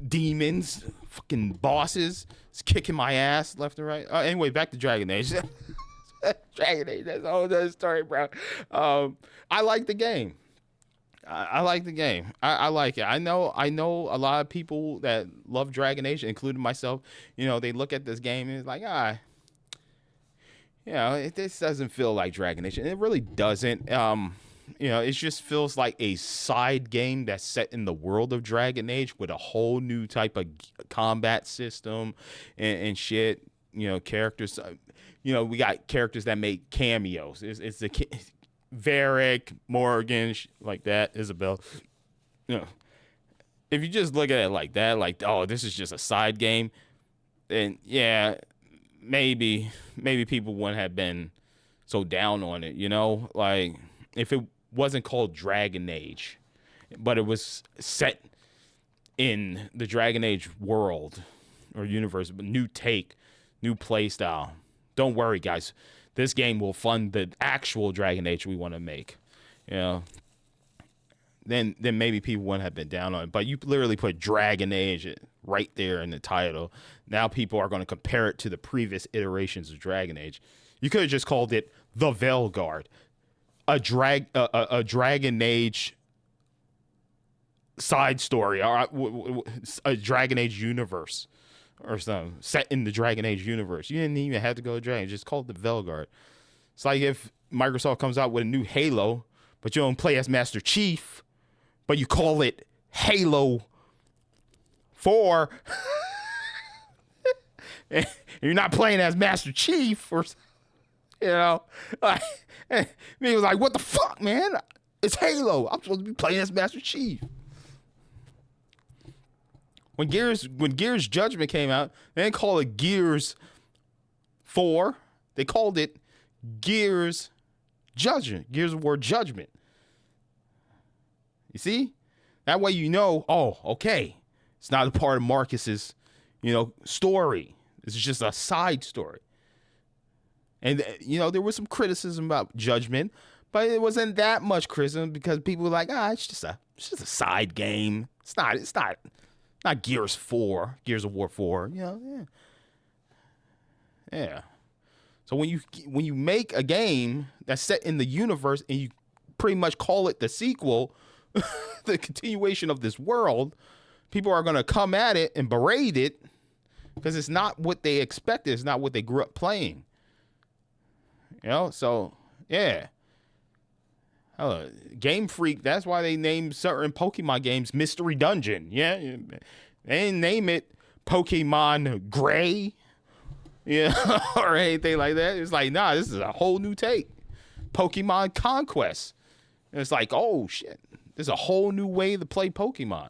demons, fucking bosses. It's kicking my ass left and right. Anyway, back to Dragon Age. Dragon Age, that's a whole other story, bro. I like the game. I like the game. I like it. I know a lot of people that love Dragon Age, including myself, you know, they look at this game and it's like, you know, this doesn't feel like Dragon Age. And it really doesn't. You know, it just feels like a side game that's set in the world of Dragon Age with a whole new type of combat system and shit. You know, characters, you know, we got characters that make cameos. It's the Varric, Morgan, like that, Isabel. You know, if you just look at it like that, like, oh, this is just a side game, then yeah, maybe people wouldn't have been so down on it, you know? Like, if it wasn't called Dragon Age, but it was set in the Dragon Age world or universe, but new take, new play style. Don't worry, guys. This game will fund the actual Dragon Age we want to make. You know, then maybe people wouldn't have been down on it. But you literally put Dragon Age right there in the title. Now people are going to compare it to the previous iterations of Dragon Age. You could have just called it the Veilguard, a Dragon Age side story, or a Dragon Age universe. Or something set in the Dragon Age universe. You didn't even have to go to Dragon. Just call it the Veilguard. It's like if Microsoft comes out with a new Halo, but you don't play as Master Chief, but you call it Halo 4. And you're not playing as Master Chief, or you know, like, and he was like, "What the fuck, man? It's Halo. I'm supposed to be playing as Master Chief." When Gears Judgment came out, they didn't call it Gears 4. They called it Gears Judgment. Gears of War Judgment. You see? That way you know, oh, okay. It's not a part of Marcus's, you know, story. This is just a side story. And, you know, there was some criticism about Judgment, but it wasn't that much criticism because people were like, it's just a side game. It's not Gears 4, Gears of War 4, you know, yeah. So when you make a game that's set in the universe and you pretty much call it the sequel, the continuation of this world, people are going to come at it and berate it because it's not what they expected. It's not what they grew up playing. You know, so yeah. Game Freak, that's why they named certain Pokemon games Mystery Dungeon. Yeah, they didn't name it Pokemon Gray, yeah, or anything like that. It's like, nah, this is a whole new take. Pokemon Conquest. And it's like, oh shit, there's a whole new way to play Pokemon.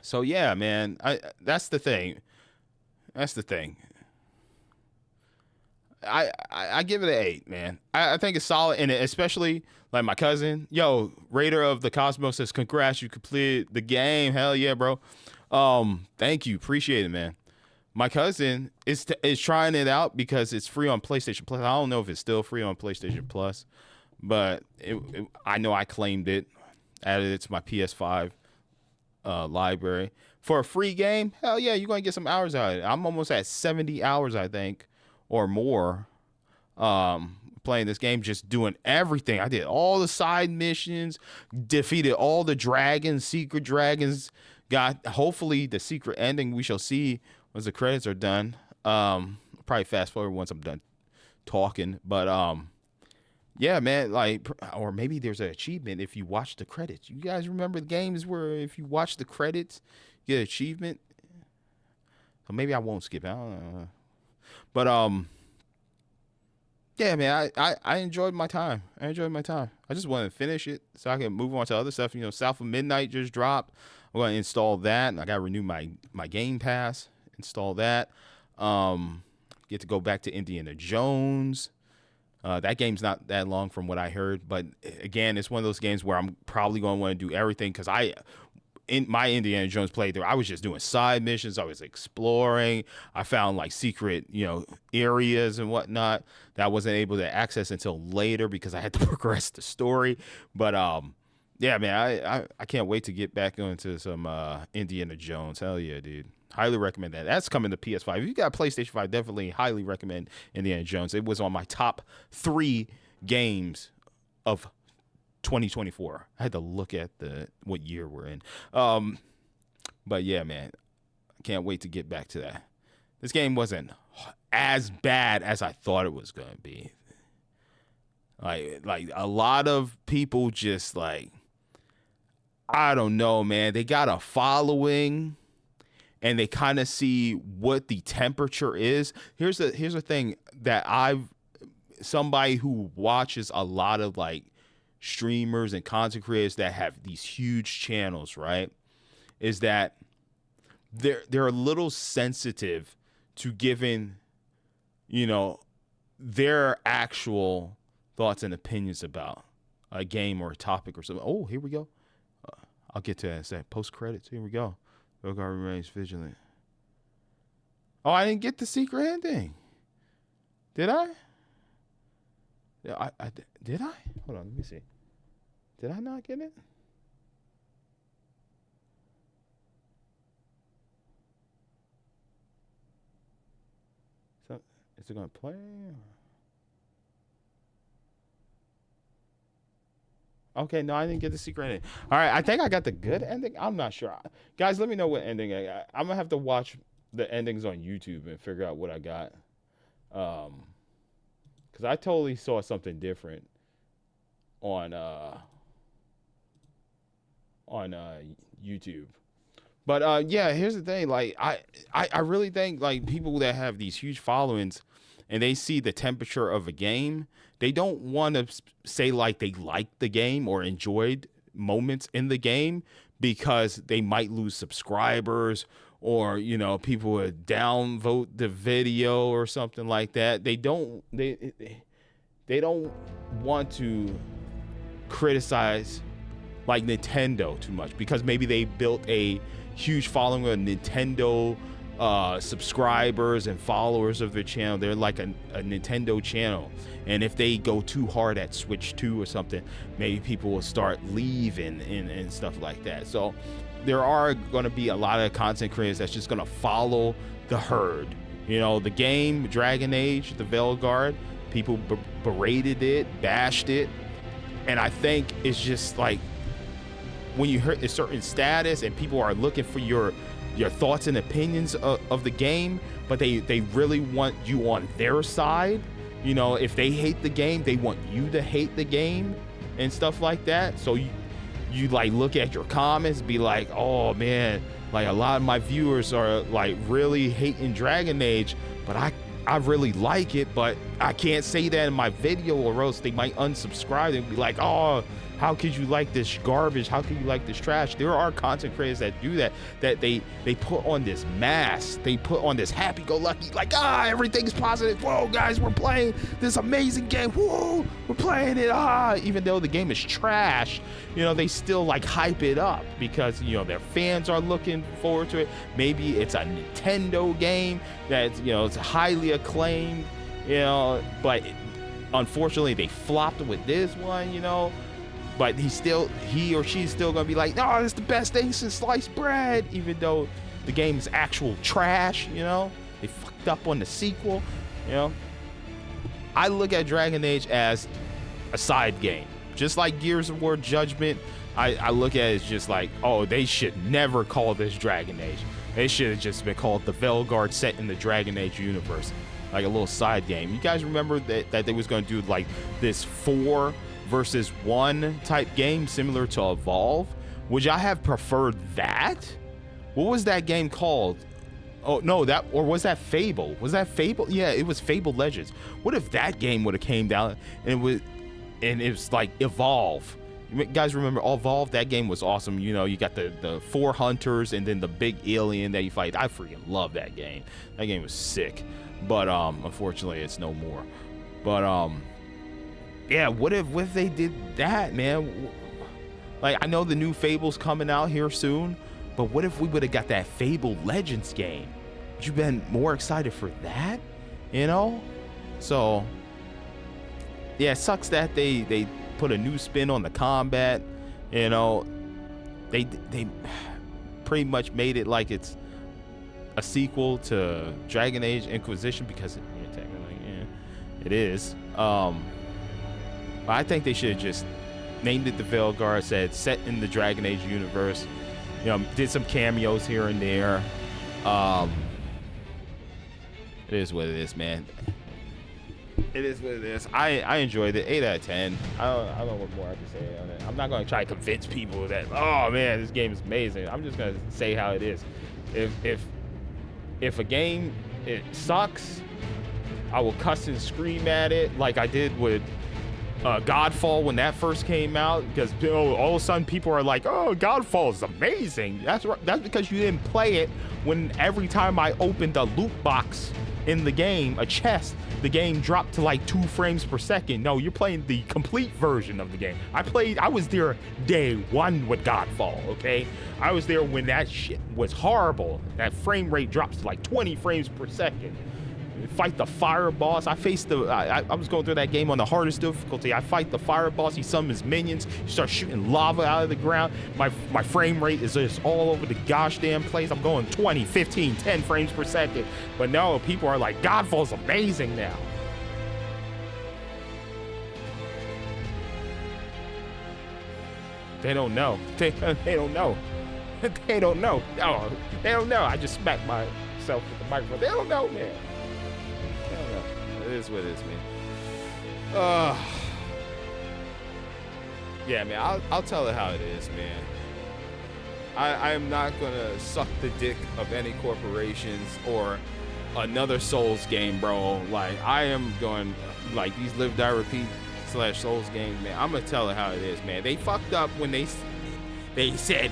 So yeah, man, that's the thing. I give it an 8, man. I think it's solid, and especially like my cousin, Raider of the Cosmos says, "Congrats, you completed the game." Hell yeah, bro. Thank you, appreciate it, man. my cousin is trying it out because it's free on PlayStation Plus. I don't know if it's still free on PlayStation Plus, but I know I claimed it, added it to my PS5 library. For a free game, hell yeah, you're going to get some hours out of it. I'm almost at 70 hours, I think, or more, playing this game, just doing everything. I did all the side missions, defeated all the dragons, secret dragons, got hopefully the secret ending we shall see once the credits are done. Probably fast forward once I'm done talking, but yeah, man, like, or maybe there's an achievement if you watch the credits. You guys remember the games where if you watch the credits, you get an achievement? So maybe I won't skip it. I don't know. But yeah, man, I enjoyed my time. I just want to finish it so I can move on to other stuff. You know, South of Midnight just dropped. I'm going to install that. And I got to renew my Game Pass. Install that. Get to go back to Indiana Jones. That game's not that long from what I heard. But again, it's one of those games where I'm probably going to want to do everything because in my Indiana Jones playthrough, I was just doing side missions. I was exploring. I found like secret, areas and whatnot that I wasn't able to access until later because I had to progress the story. But yeah, man, I can't wait to get back into some Indiana Jones. Hell yeah, dude. Highly recommend that. That's coming to PS5. If you got PlayStation 5, definitely highly recommend Indiana Jones. It was on my top 3 games of 2024. I had to look at what year we're in. But yeah, man, I can't wait to get back to that. This game wasn't as bad as I thought it was going to be. Like a lot of people just like, I don't know, man. They got a following and they kind of see what the temperature is. Here's the thing that somebody who watches a lot of like streamers and content creators that have these huge channels, right, is that they're a little sensitive to giving, their actual thoughts and opinions about a game or a topic or something. Oh, here we go. I'll get to that in a sec. Post credits. Here we go. Veilguard remains vigilant. Oh, I didn't get the secret ending. Did I? Yeah, I did I? Hold on, let me see. Did I not get it? So, is it gonna play? Okay, no, I didn't get the secret ending. All right, I think I got the good ending. I'm not sure. Guys, let me know what ending I got. I'm going to have to watch the endings on YouTube and figure out what I got. Because I totally saw something different on YouTube. But yeah, here's the thing. Like, I really think like people that have these huge followings and they see the temperature of a game, they don't want to say like they like the game or enjoyed moments in the game because they might lose subscribers or, people would downvote the video or something like that. They don't want to criticize like Nintendo too much because maybe they built a huge following of Nintendo subscribers and followers of their channel. They're like a Nintendo channel, and if they go too hard at Switch 2 or something, maybe people will start leaving and stuff like that. So there are going to be a lot of content creators that's just going to follow the herd. The game Dragon Age, the Veilguard, people berated it, bashed it, and I think it's just like when you hit a certain status and people are looking for your thoughts and opinions of the game, but they really want you on their side. If they hate the game, they want you to hate the game and stuff like that. So you like look at your comments, be like, oh man, like a lot of my viewers are like really hating Dragon Age, but I really like it, but I can't say that in my video or else they might unsubscribe and be like, oh, How could you like this garbage? How could you like this trash? There are content creators that do that, that they put on this mask. They put on this happy-go-lucky, like, everything's positive. Whoa, guys, we're playing this amazing game. Whoa, we're playing it. Even though the game is trash, you know, they still like hype it up because, you know, their fans are looking forward to it. Maybe it's a Nintendo game that's, you know, it's highly acclaimed, you know, but unfortunately they flopped with this one, you know. But he or she's still gonna be like, no, it's the best thing since sliced bread, even though the game's actual trash, you know. They fucked up on the sequel, you know. I look at Dragon Age as a side game. Just like Gears of War Judgment, I look at it as just like, oh, they should never call this Dragon Age. They should have just been called the Veilguard set in the Dragon Age universe. Like a little side game. You guys remember that they was gonna do like this 4 versus 1 type game similar to Evolve? Would y'all have preferred that? What was that game called? Oh no, was that Fable? Was that Fable? Yeah, it was Fable Legends. What if that game would have came down and it was like Evolve? You guys remember Evolve? That game was awesome. You know, you got the 4 hunters and then the big alien that you fight. I freaking love that game. That game was sick. But unfortunately it's no more. But yeah, what if they did that, man? Like, I know the new Fable's coming out here soon, but what if we would have got that Fable Legends game? Would you been more excited for that? You know? So yeah, it sucks that they put a new spin on the combat. You know, they pretty much made it like it's a sequel to Dragon Age Inquisition, because it is. But I think they should have just named it the Veilguard, said set in the Dragon Age universe. You know, did some cameos here and there. It is what it is, man. It is what it is. I enjoyed it. 8 out of 10. I don't know what more I can say on it. I'm not going to try to convince people that, oh man, this game is amazing. I'm just going to say how it is. If a game, it sucks, I will cuss and scream at it like I did with Godfall when that first came out, because all of a sudden people are like, oh, Godfall is amazing. That's right. That's because you didn't play it when every time I opened a loot box in the game, a chest, the game dropped to like 2 frames per second. No, you're playing the complete version of the game. I was there day 1 with Godfall, okay? I was there when that shit was horrible. That frame rate drops to like 20 frames per second. Fight the fire boss. I was going through that game on the hardest difficulty. I fight the fire boss. He summons minions. He starts shooting lava out of the ground. My frame rate is just all over the gosh damn place. I'm going 20, 15, 10 frames per second. But no, people are like, Godfall's amazing now. They don't know. They don't know. They don't know. Oh, they don't know. I just smacked myself with the microphone. They don't know, man. They don't know. It is what it is, man. Yeah, man. I'll tell it how it is, man. I am not gonna suck the dick of any corporations or another Souls game, bro. Like, I am going, like, these Live Die Repeat / Souls games, man. I'm gonna tell it how it is, man. They fucked up when they said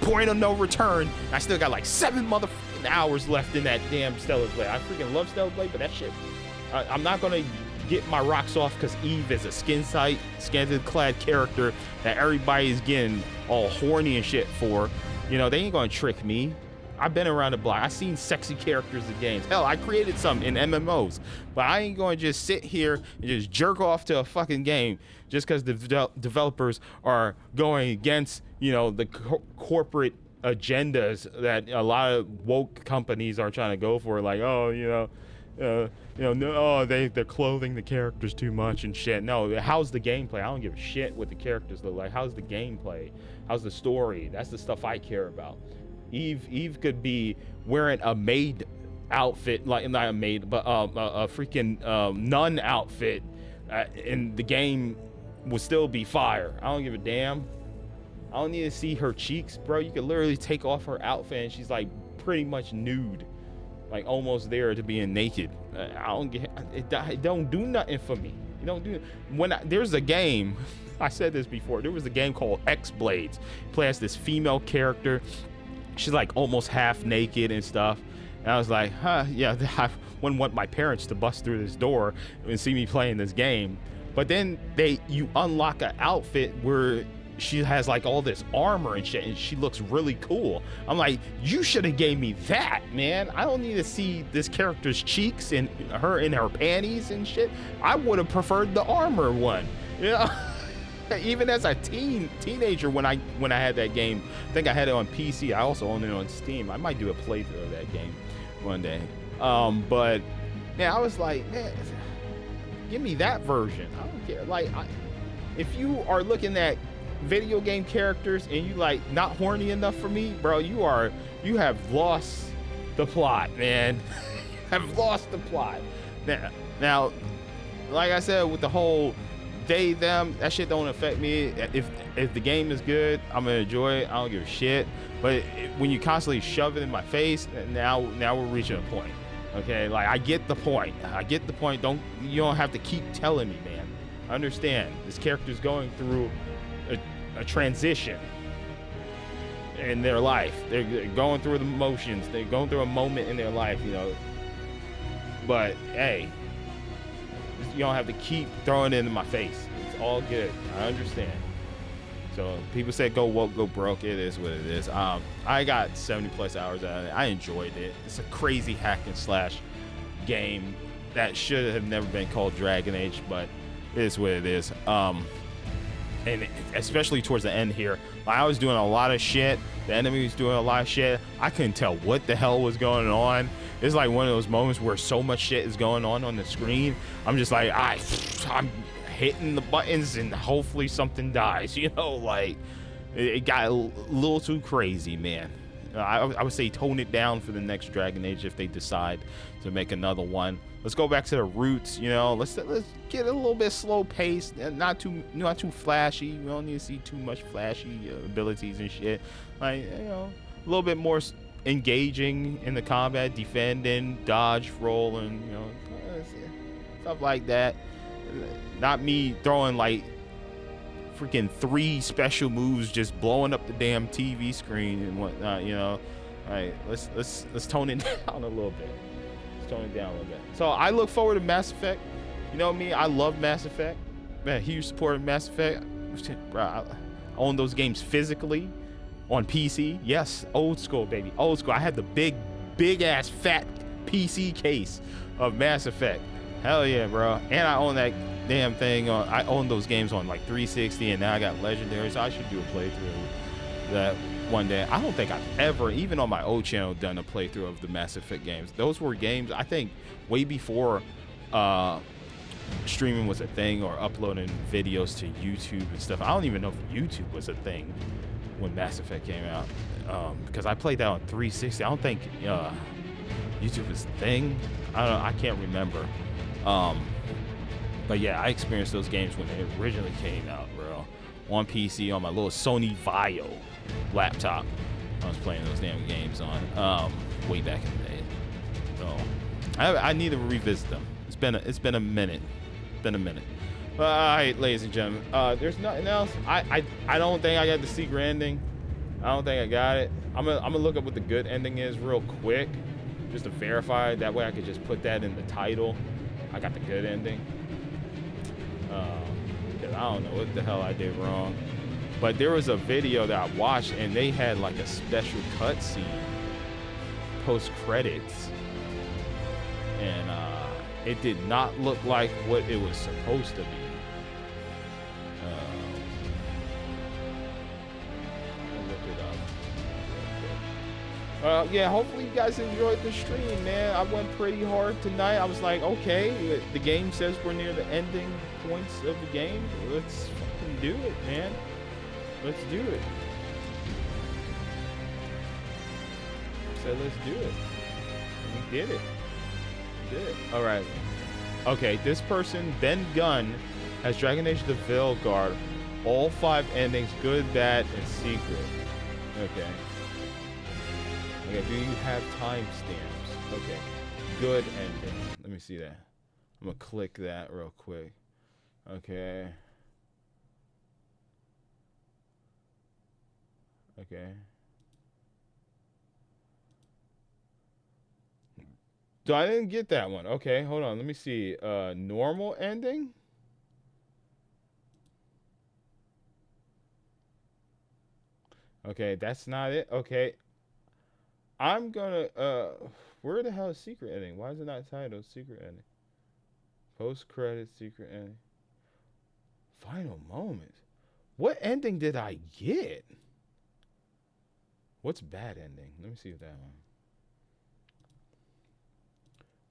point of no return. I still got like 7 motherfucking hours left in that damn Stellar Blade. I freaking love Stellar Blade, but that shit, I'm not gonna get my rocks off because Eve is a skin-clad character that everybody's getting all horny and shit for. You know, they ain't gonna trick me. I've been around the block. I've seen sexy characters in games. Hell, I created some in MMOs. But I ain't going to just sit here and just jerk off to a fucking game just because the developers are going against, you know, the corporate agendas that a lot of woke companies are trying to go for. Like, oh, they're clothing the characters too much and shit. No, how's the gameplay? I don't give a shit what the characters look like. How's the gameplay? How's the story? That's the stuff I care about. Eve could be wearing a maid outfit, like not a maid, but a freaking nun outfit, and the game would still be fire. I don't give a damn. I don't need to see her cheeks, bro. You could literally take off her outfit and she's like pretty much nude, like almost there to being naked. I don't get it. It don't do nothing for me. You don't do there's a game. I said this before. There was a game called X Blades. You play as this female character. She's like almost half naked and stuff. And I was like, yeah, I wouldn't want my parents to bust through this door and see me playing this game. But then you unlock an outfit where she has like all this armor and shit, and she looks really cool. I'm like, you should have gave me that, man. I don't need to see this character's cheeks and her in her panties and shit. I would have preferred the armor one. Yeah. Even as a teenager, when I had that game, I think I had it on PC. I also own it on Steam. I might do a playthrough of that game one day. But yeah, I was like, man, give me that version. I don't care. Like, if you are looking at video game characters and you like not horny enough for me, bro, you have lost the plot, man. Have lost the plot. Now, like I said, with the whole they them, that shit don't affect me. If the game is good, I'm gonna enjoy it. I don't give a shit. But when you constantly shove it in my face, now we're reaching a point. Okay, like I get the point. You don't have to keep telling me, man. I understand this character's going through a transition in their life. They're going through the motions. They're going through a moment in their life, you know. But hey, you don't have to keep throwing it in my face. It's all good. I understand. So people say go woke, go broke. It is what it is. I got 70 plus hours out of it. I enjoyed it. It's a crazy hack and slash game that should have never been called Dragon Age, but it is what it is. And especially towards the end here, I was doing a lot of shit. The enemy was doing a lot of shit. I couldn't tell what the hell was going on. It's like one of those moments where so much shit is going on the screen. I'm just like, I'm hitting the buttons and hopefully something dies. You know, like it got a little too crazy, man. I would say tone it down for the next Dragon Age if they decide to make another one. Let's go back to the roots, you know. Let's get a little bit slow paced, not too flashy. We don't need to see too much flashy abilities and shit. Like, you know, a little bit more engaging in the combat, defending, dodge, rolling, you know, stuff like that. Not me throwing like freaking 3 special moves, just blowing up the damn TV screen and whatnot, you know. All right, let's tone it down a little bit. Tone it down a little bit. So I look forward to Mass Effect. You know me, I love Mass Effect. Man, huge supporter of Mass Effect. Bro, I own those games physically on PC. Yes, old school, baby, old school. I had the big ass fat PC case of Mass Effect. Hell yeah, bro. And I own that damn thing on. I own those games on like 360, and now I got Legendary. So I should do a playthrough that one day. I don't think I've ever, even on my old channel, done a playthrough of the Mass Effect games. Those were games I think way before streaming was a thing or uploading videos to YouTube and stuff. I don't even know if YouTube was a thing when Mass Effect came out, because I played that on 360. I don't think YouTube was a thing. I can't remember. But yeah, I experienced those games when they originally came out, bro. On PC, on my little Sony Vaio laptop. I was playing those damn games on way back in the day. So I need to revisit them. It's been a minute. All right, ladies and gentlemen. There's nothing else. I don't think I got the secret ending. I don't think I got it. I'm gonna look up what the good ending is real quick, just to verify. That way I could just put that in the title. I got the good ending. Because I don't know what the hell I did wrong. But there was a video that I watched, and they had like a special cutscene post credits, and it did not look like what it was supposed to be. I'll look it up. Yeah, hopefully you guys enjoyed the stream, man. I went pretty hard tonight. I was like, okay, the game says we're near the ending points of the game. Let's fucking do it, man. Let's do it. Said let's do it. We did it. We did it. All right. Okay, this person, Ben Gunn, has Dragon Age the Veilguard. All 5 endings, good, bad, and secret. Okay. Okay, do you have timestamps? Okay. Good ending. Let me see that. I'm gonna click that real quick. Okay. Okay. So I didn't get that one. Okay, hold on. Let me see. Normal ending? Okay, that's not it. Okay. I'm gonna where the hell is secret ending? Why is it not titled secret ending? Post credit secret ending. Final moments. What ending did I get? What's bad ending? Let me see if that one.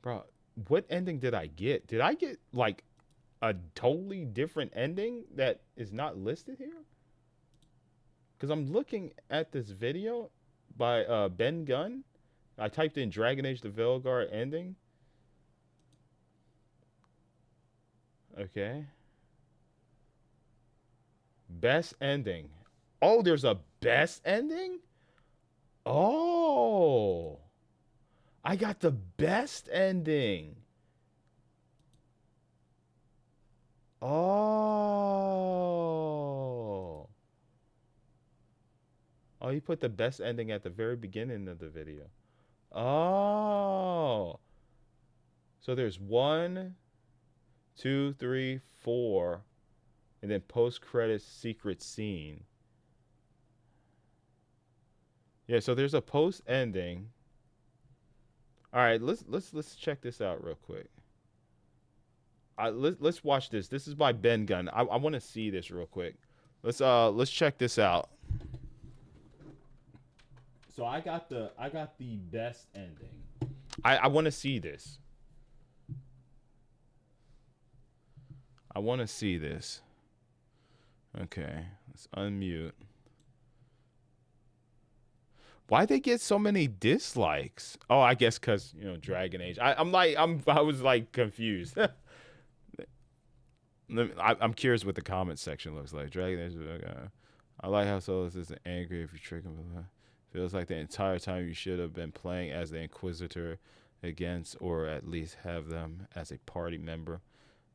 Bro, what ending did I get? Did I get like a totally different ending that is not listed here? Because I'm looking at this video by Ben Gunn. I typed in Dragon Age the Veilguard ending. Okay. Best ending. Oh, there's a best ending? Oh. I got the best ending. Oh. Oh, he put the best ending at the very beginning of the video. Oh. So there's 1, 2, 3, 4, and then post-credits secret scene. Yeah, so there's a post ending. All right, let's check this out real quick. Let's watch this. This is by Ben Gunn. I want to see this real quick. Let's check this out. So I got the best ending. I want to see this. I want to see this. Okay, let's unmute. Why'd they get so many dislikes? Oh, I guess because, you know, Dragon Age. I was like confused. I'm curious what the comment section looks like. Dragon Age. I like how Solus isn't angry if you trick him. Feels like the entire time you should have been playing as the Inquisitor against, or at least have them as a party member.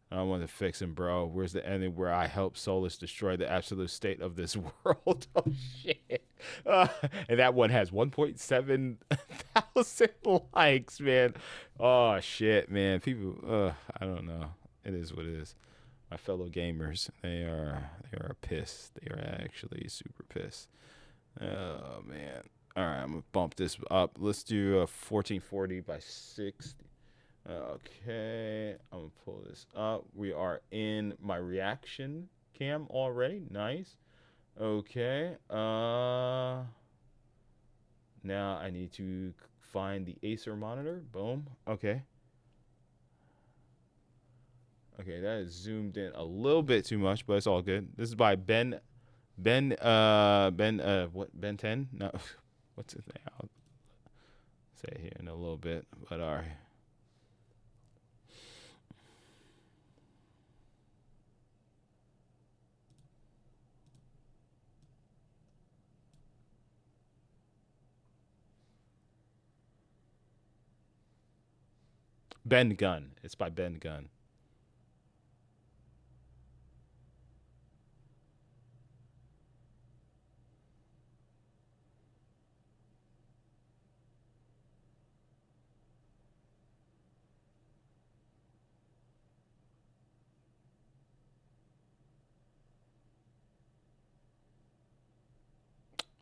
I want to fix him, bro. Where's the ending where I help Solus destroy the absolute state of this world? Oh, shit. And that one has 1.7 thousand likes, man. Oh, shit, man. People, I don't know. It is what it is. My fellow gamers, they are pissed. They are actually super pissed. Oh, man. All right, I'm going to bump this up. Let's do 1440 by 60. Okay, I'm gonna pull this up. We are in my reaction cam already. Nice. Okay. Now I need to find the Acer monitor. Boom. Okay. Okay, that is zoomed in a little bit too much, but it's all good. This is by Ben 10? No, what's his name? I'll say it here in a little bit, but all right. Ben Gunn. It's by Ben Gunn.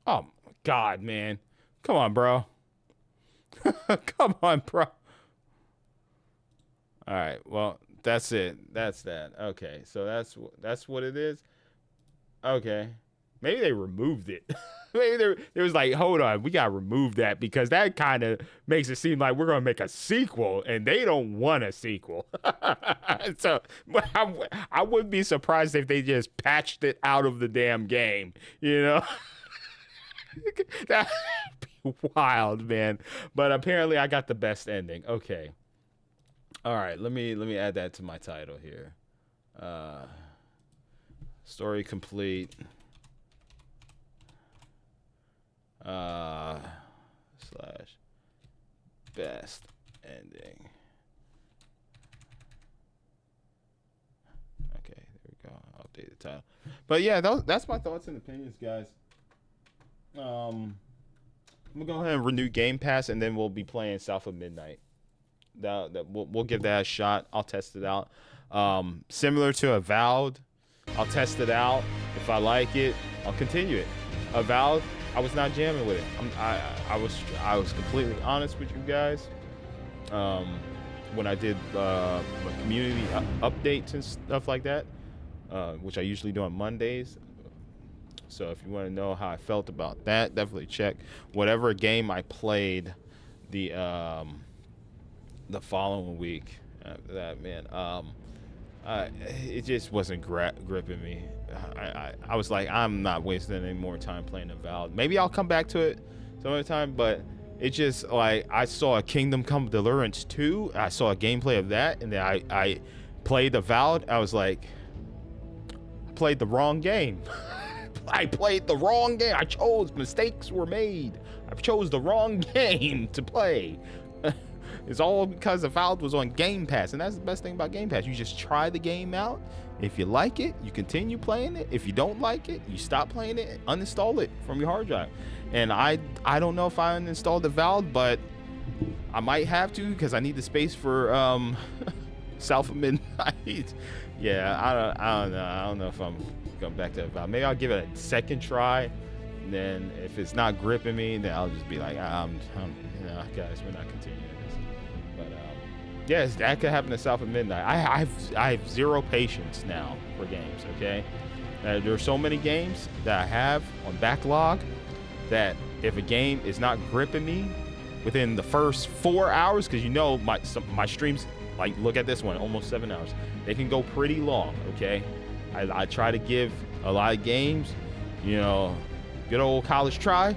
Oh, my God, man. Come on, bro. Come on, bro. All right. Well, that's it. That's that. Okay. So that's what it is. Okay. Maybe they removed it. Maybe there was like, hold on, we got to remove that because that kind of makes it seem like we're going to make a sequel and they don't want a sequel. So I wouldn't be surprised if they just patched it out of the damn game, you know? That'd be wild, man. But apparently I got the best ending. Okay. All right, let me add that to my title here. Story complete. / best ending. Okay, update the title. But yeah, that's my thoughts and opinions, guys. I'm gonna go ahead and renew Game Pass, and then we'll be playing South of Midnight. We'll give that a shot. I'll test it out. Similar to Avowed, I'll test it out. If I like it, I'll continue it. Avowed, I was not jamming with it. I was completely honest with you guys. When I did my community updates and stuff like that, which I usually do on Mondays. So if you want to know how I felt about that, definitely check whatever game I played the following week after that, man. It just wasn't gripping me. I was like, I'm not wasting any more time playing Avowed. Maybe I'll come back to it some other time, but it just, like, I saw a Kingdom Come Deliverance 2. I saw a gameplay of that, and then I played Avowed. I was like, I played the wrong game. I played the wrong game. Mistakes were made. I chose the wrong game to play. It's all because Avowed was on Game Pass, and that's the best thing about Game Pass. You just try the game out. If you like it, you continue playing it. If you don't like it, you stop playing it and uninstall it from your hard drive. And I don't know if I uninstalled Avowed, but I might have to because I need the space for South of Midnight. Yeah, I don't know. I don't know if I'm going back to Avowed. Maybe I'll give it a second try. And then if it's not gripping me, then I'll just be like, guys, we're not continuing. Yes, that could happen to South of Midnight. I have zero patience now for games, okay? There are so many games that I have on backlog that if a game is not gripping me within the first 4 hours, because you know my streams, like, look at this one, almost 7 hours. They can go pretty long, okay? I try to give a lot of games, you know, good old college try,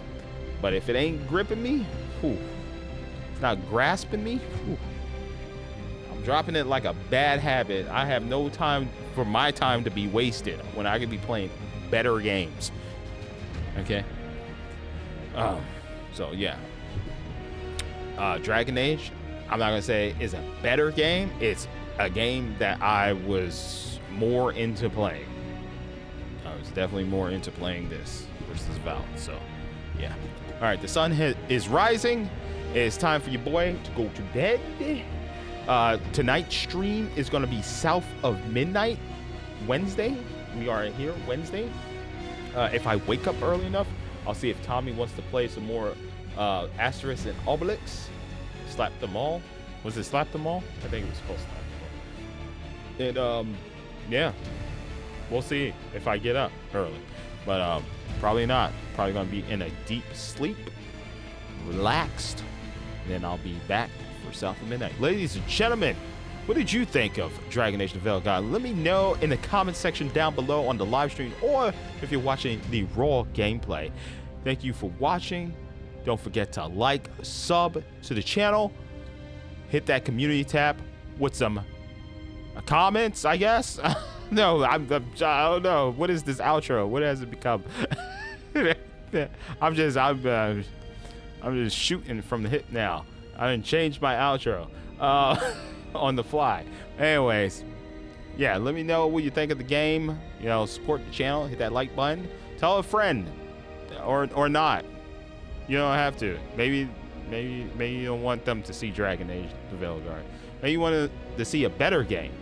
but if it ain't gripping me, it's not grasping me, dropping it like a bad habit. I have no time for my time to be wasted when I could be playing better games. Okay. So yeah. Dragon Age, I'm not gonna say is a better game. It's a game that I was more into playing. I was definitely more into playing this versus Valve. So yeah. All right, the sun is rising. It's time for your boy to go to bed. Tonight's stream is going to be South of Midnight, Wednesday. We are here Wednesday. If I wake up early enough, I'll see if Tommy wants to play some more Asterisk and Obelix. Slap them all. Was it Slap them all? I think it was called Slap them all. And yeah, we'll see if I get up early, but probably not. Probably going to be in a deep sleep, relaxed, and then I'll be back for South of Midnight. Ladies and gentlemen, what did you think of Dragon Age: The Veilguard? Let me know in the comment section down below on the live stream, or if you're watching the raw gameplay. Thank you for watching. Don't forget to like, sub to the channel, hit that community tab with some comments, I guess. No, I don't know. What is this outro? What has it become? I'm just shooting from the hip now. I didn't change my outro on the fly. Anyways, yeah, let me know what you think of the game. You know, support the channel, hit that like button, tell a friend, or not. You don't have to. Maybe you don't want them to see Dragon Age: The Veilguard. Maybe you want to see a better game.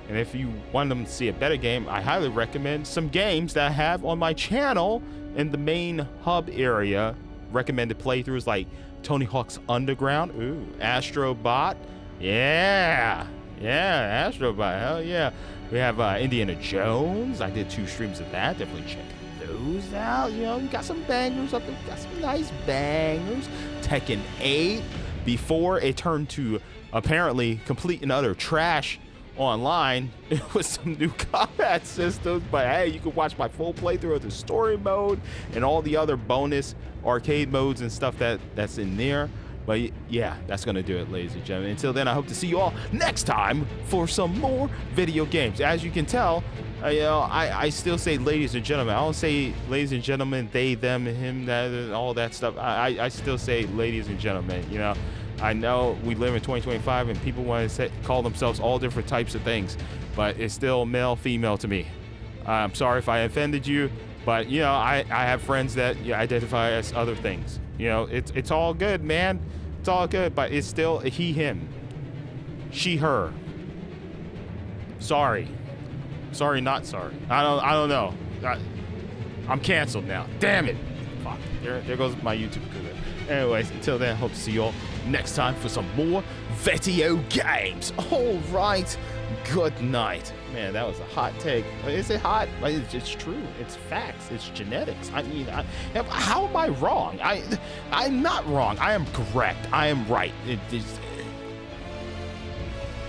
And if you want them to see a better game, I highly recommend some games that I have on my channel in the main hub area. Recommended playthroughs like Tony Hawk's Underground. Ooh, Astrobot. Yeah, Astrobot. Hell yeah. We have Indiana Jones. I did 2 streams of that. Definitely check those out. You know, you got some bangers up there. Got some nice bangers. Tekken 8. Before it turned to apparently complete and utter trash online with some new combat systems, but hey, you can watch my full playthrough of the story mode and all the other bonus arcade modes and stuff that's in there. But yeah, that's gonna do it, ladies and gentlemen. Until then, I hope to see you all next time for some more video games. As you can tell, you know, I still say ladies and gentlemen. I don't say ladies and gentlemen, they, them, him, that, and all that stuff. I still say ladies and gentlemen. You know, I know we live in 2025 and people want to call themselves all different types of things, but it's still male, female to me. I'm sorry if I offended you, but you know, I have friends that identify as other things. You know, it's all good, man. It's all good, but it's still a he, him, she, her. Sorry, not sorry. I don't know. I'm canceled now. Damn it. Fuck. There goes my YouTube career. Anyways, until then, hope to see you all next time for some more video games. All right. Good night. Man, that was a hot take. Is it hot? Like, it's true. It's facts. It's genetics. I mean, how am I wrong? I'm not wrong. I am correct. I am right.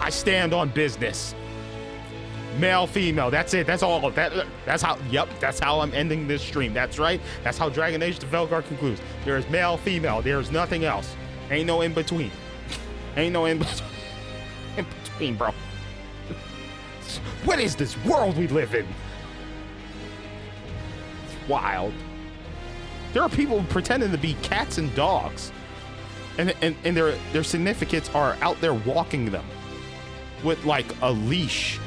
I stand on business. Male, female. That's it. That's all. That's how. Yep. That's how I'm ending this stream. That's right. That's how Dragon Age: The Veilguard concludes. There is male, female. There is nothing else. Ain't no in between. Ain't no in between. In between, bro. What is this world we live in? It's wild. There are people pretending to be cats and dogs, and their significants are out there walking them with like a leash.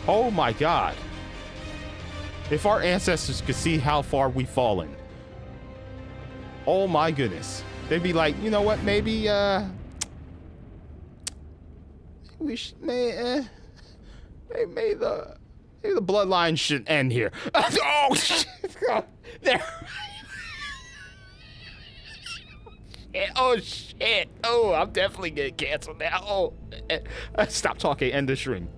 Oh my God. If our ancestors could see how far we've fallen. Oh my goodness. They'd be like, you know what, maybe we should, may the bloodline should end here. Oh shit. There. Oh shit. Oh, I'm definitely getting canceled now. Oh, stop talking. End the stream.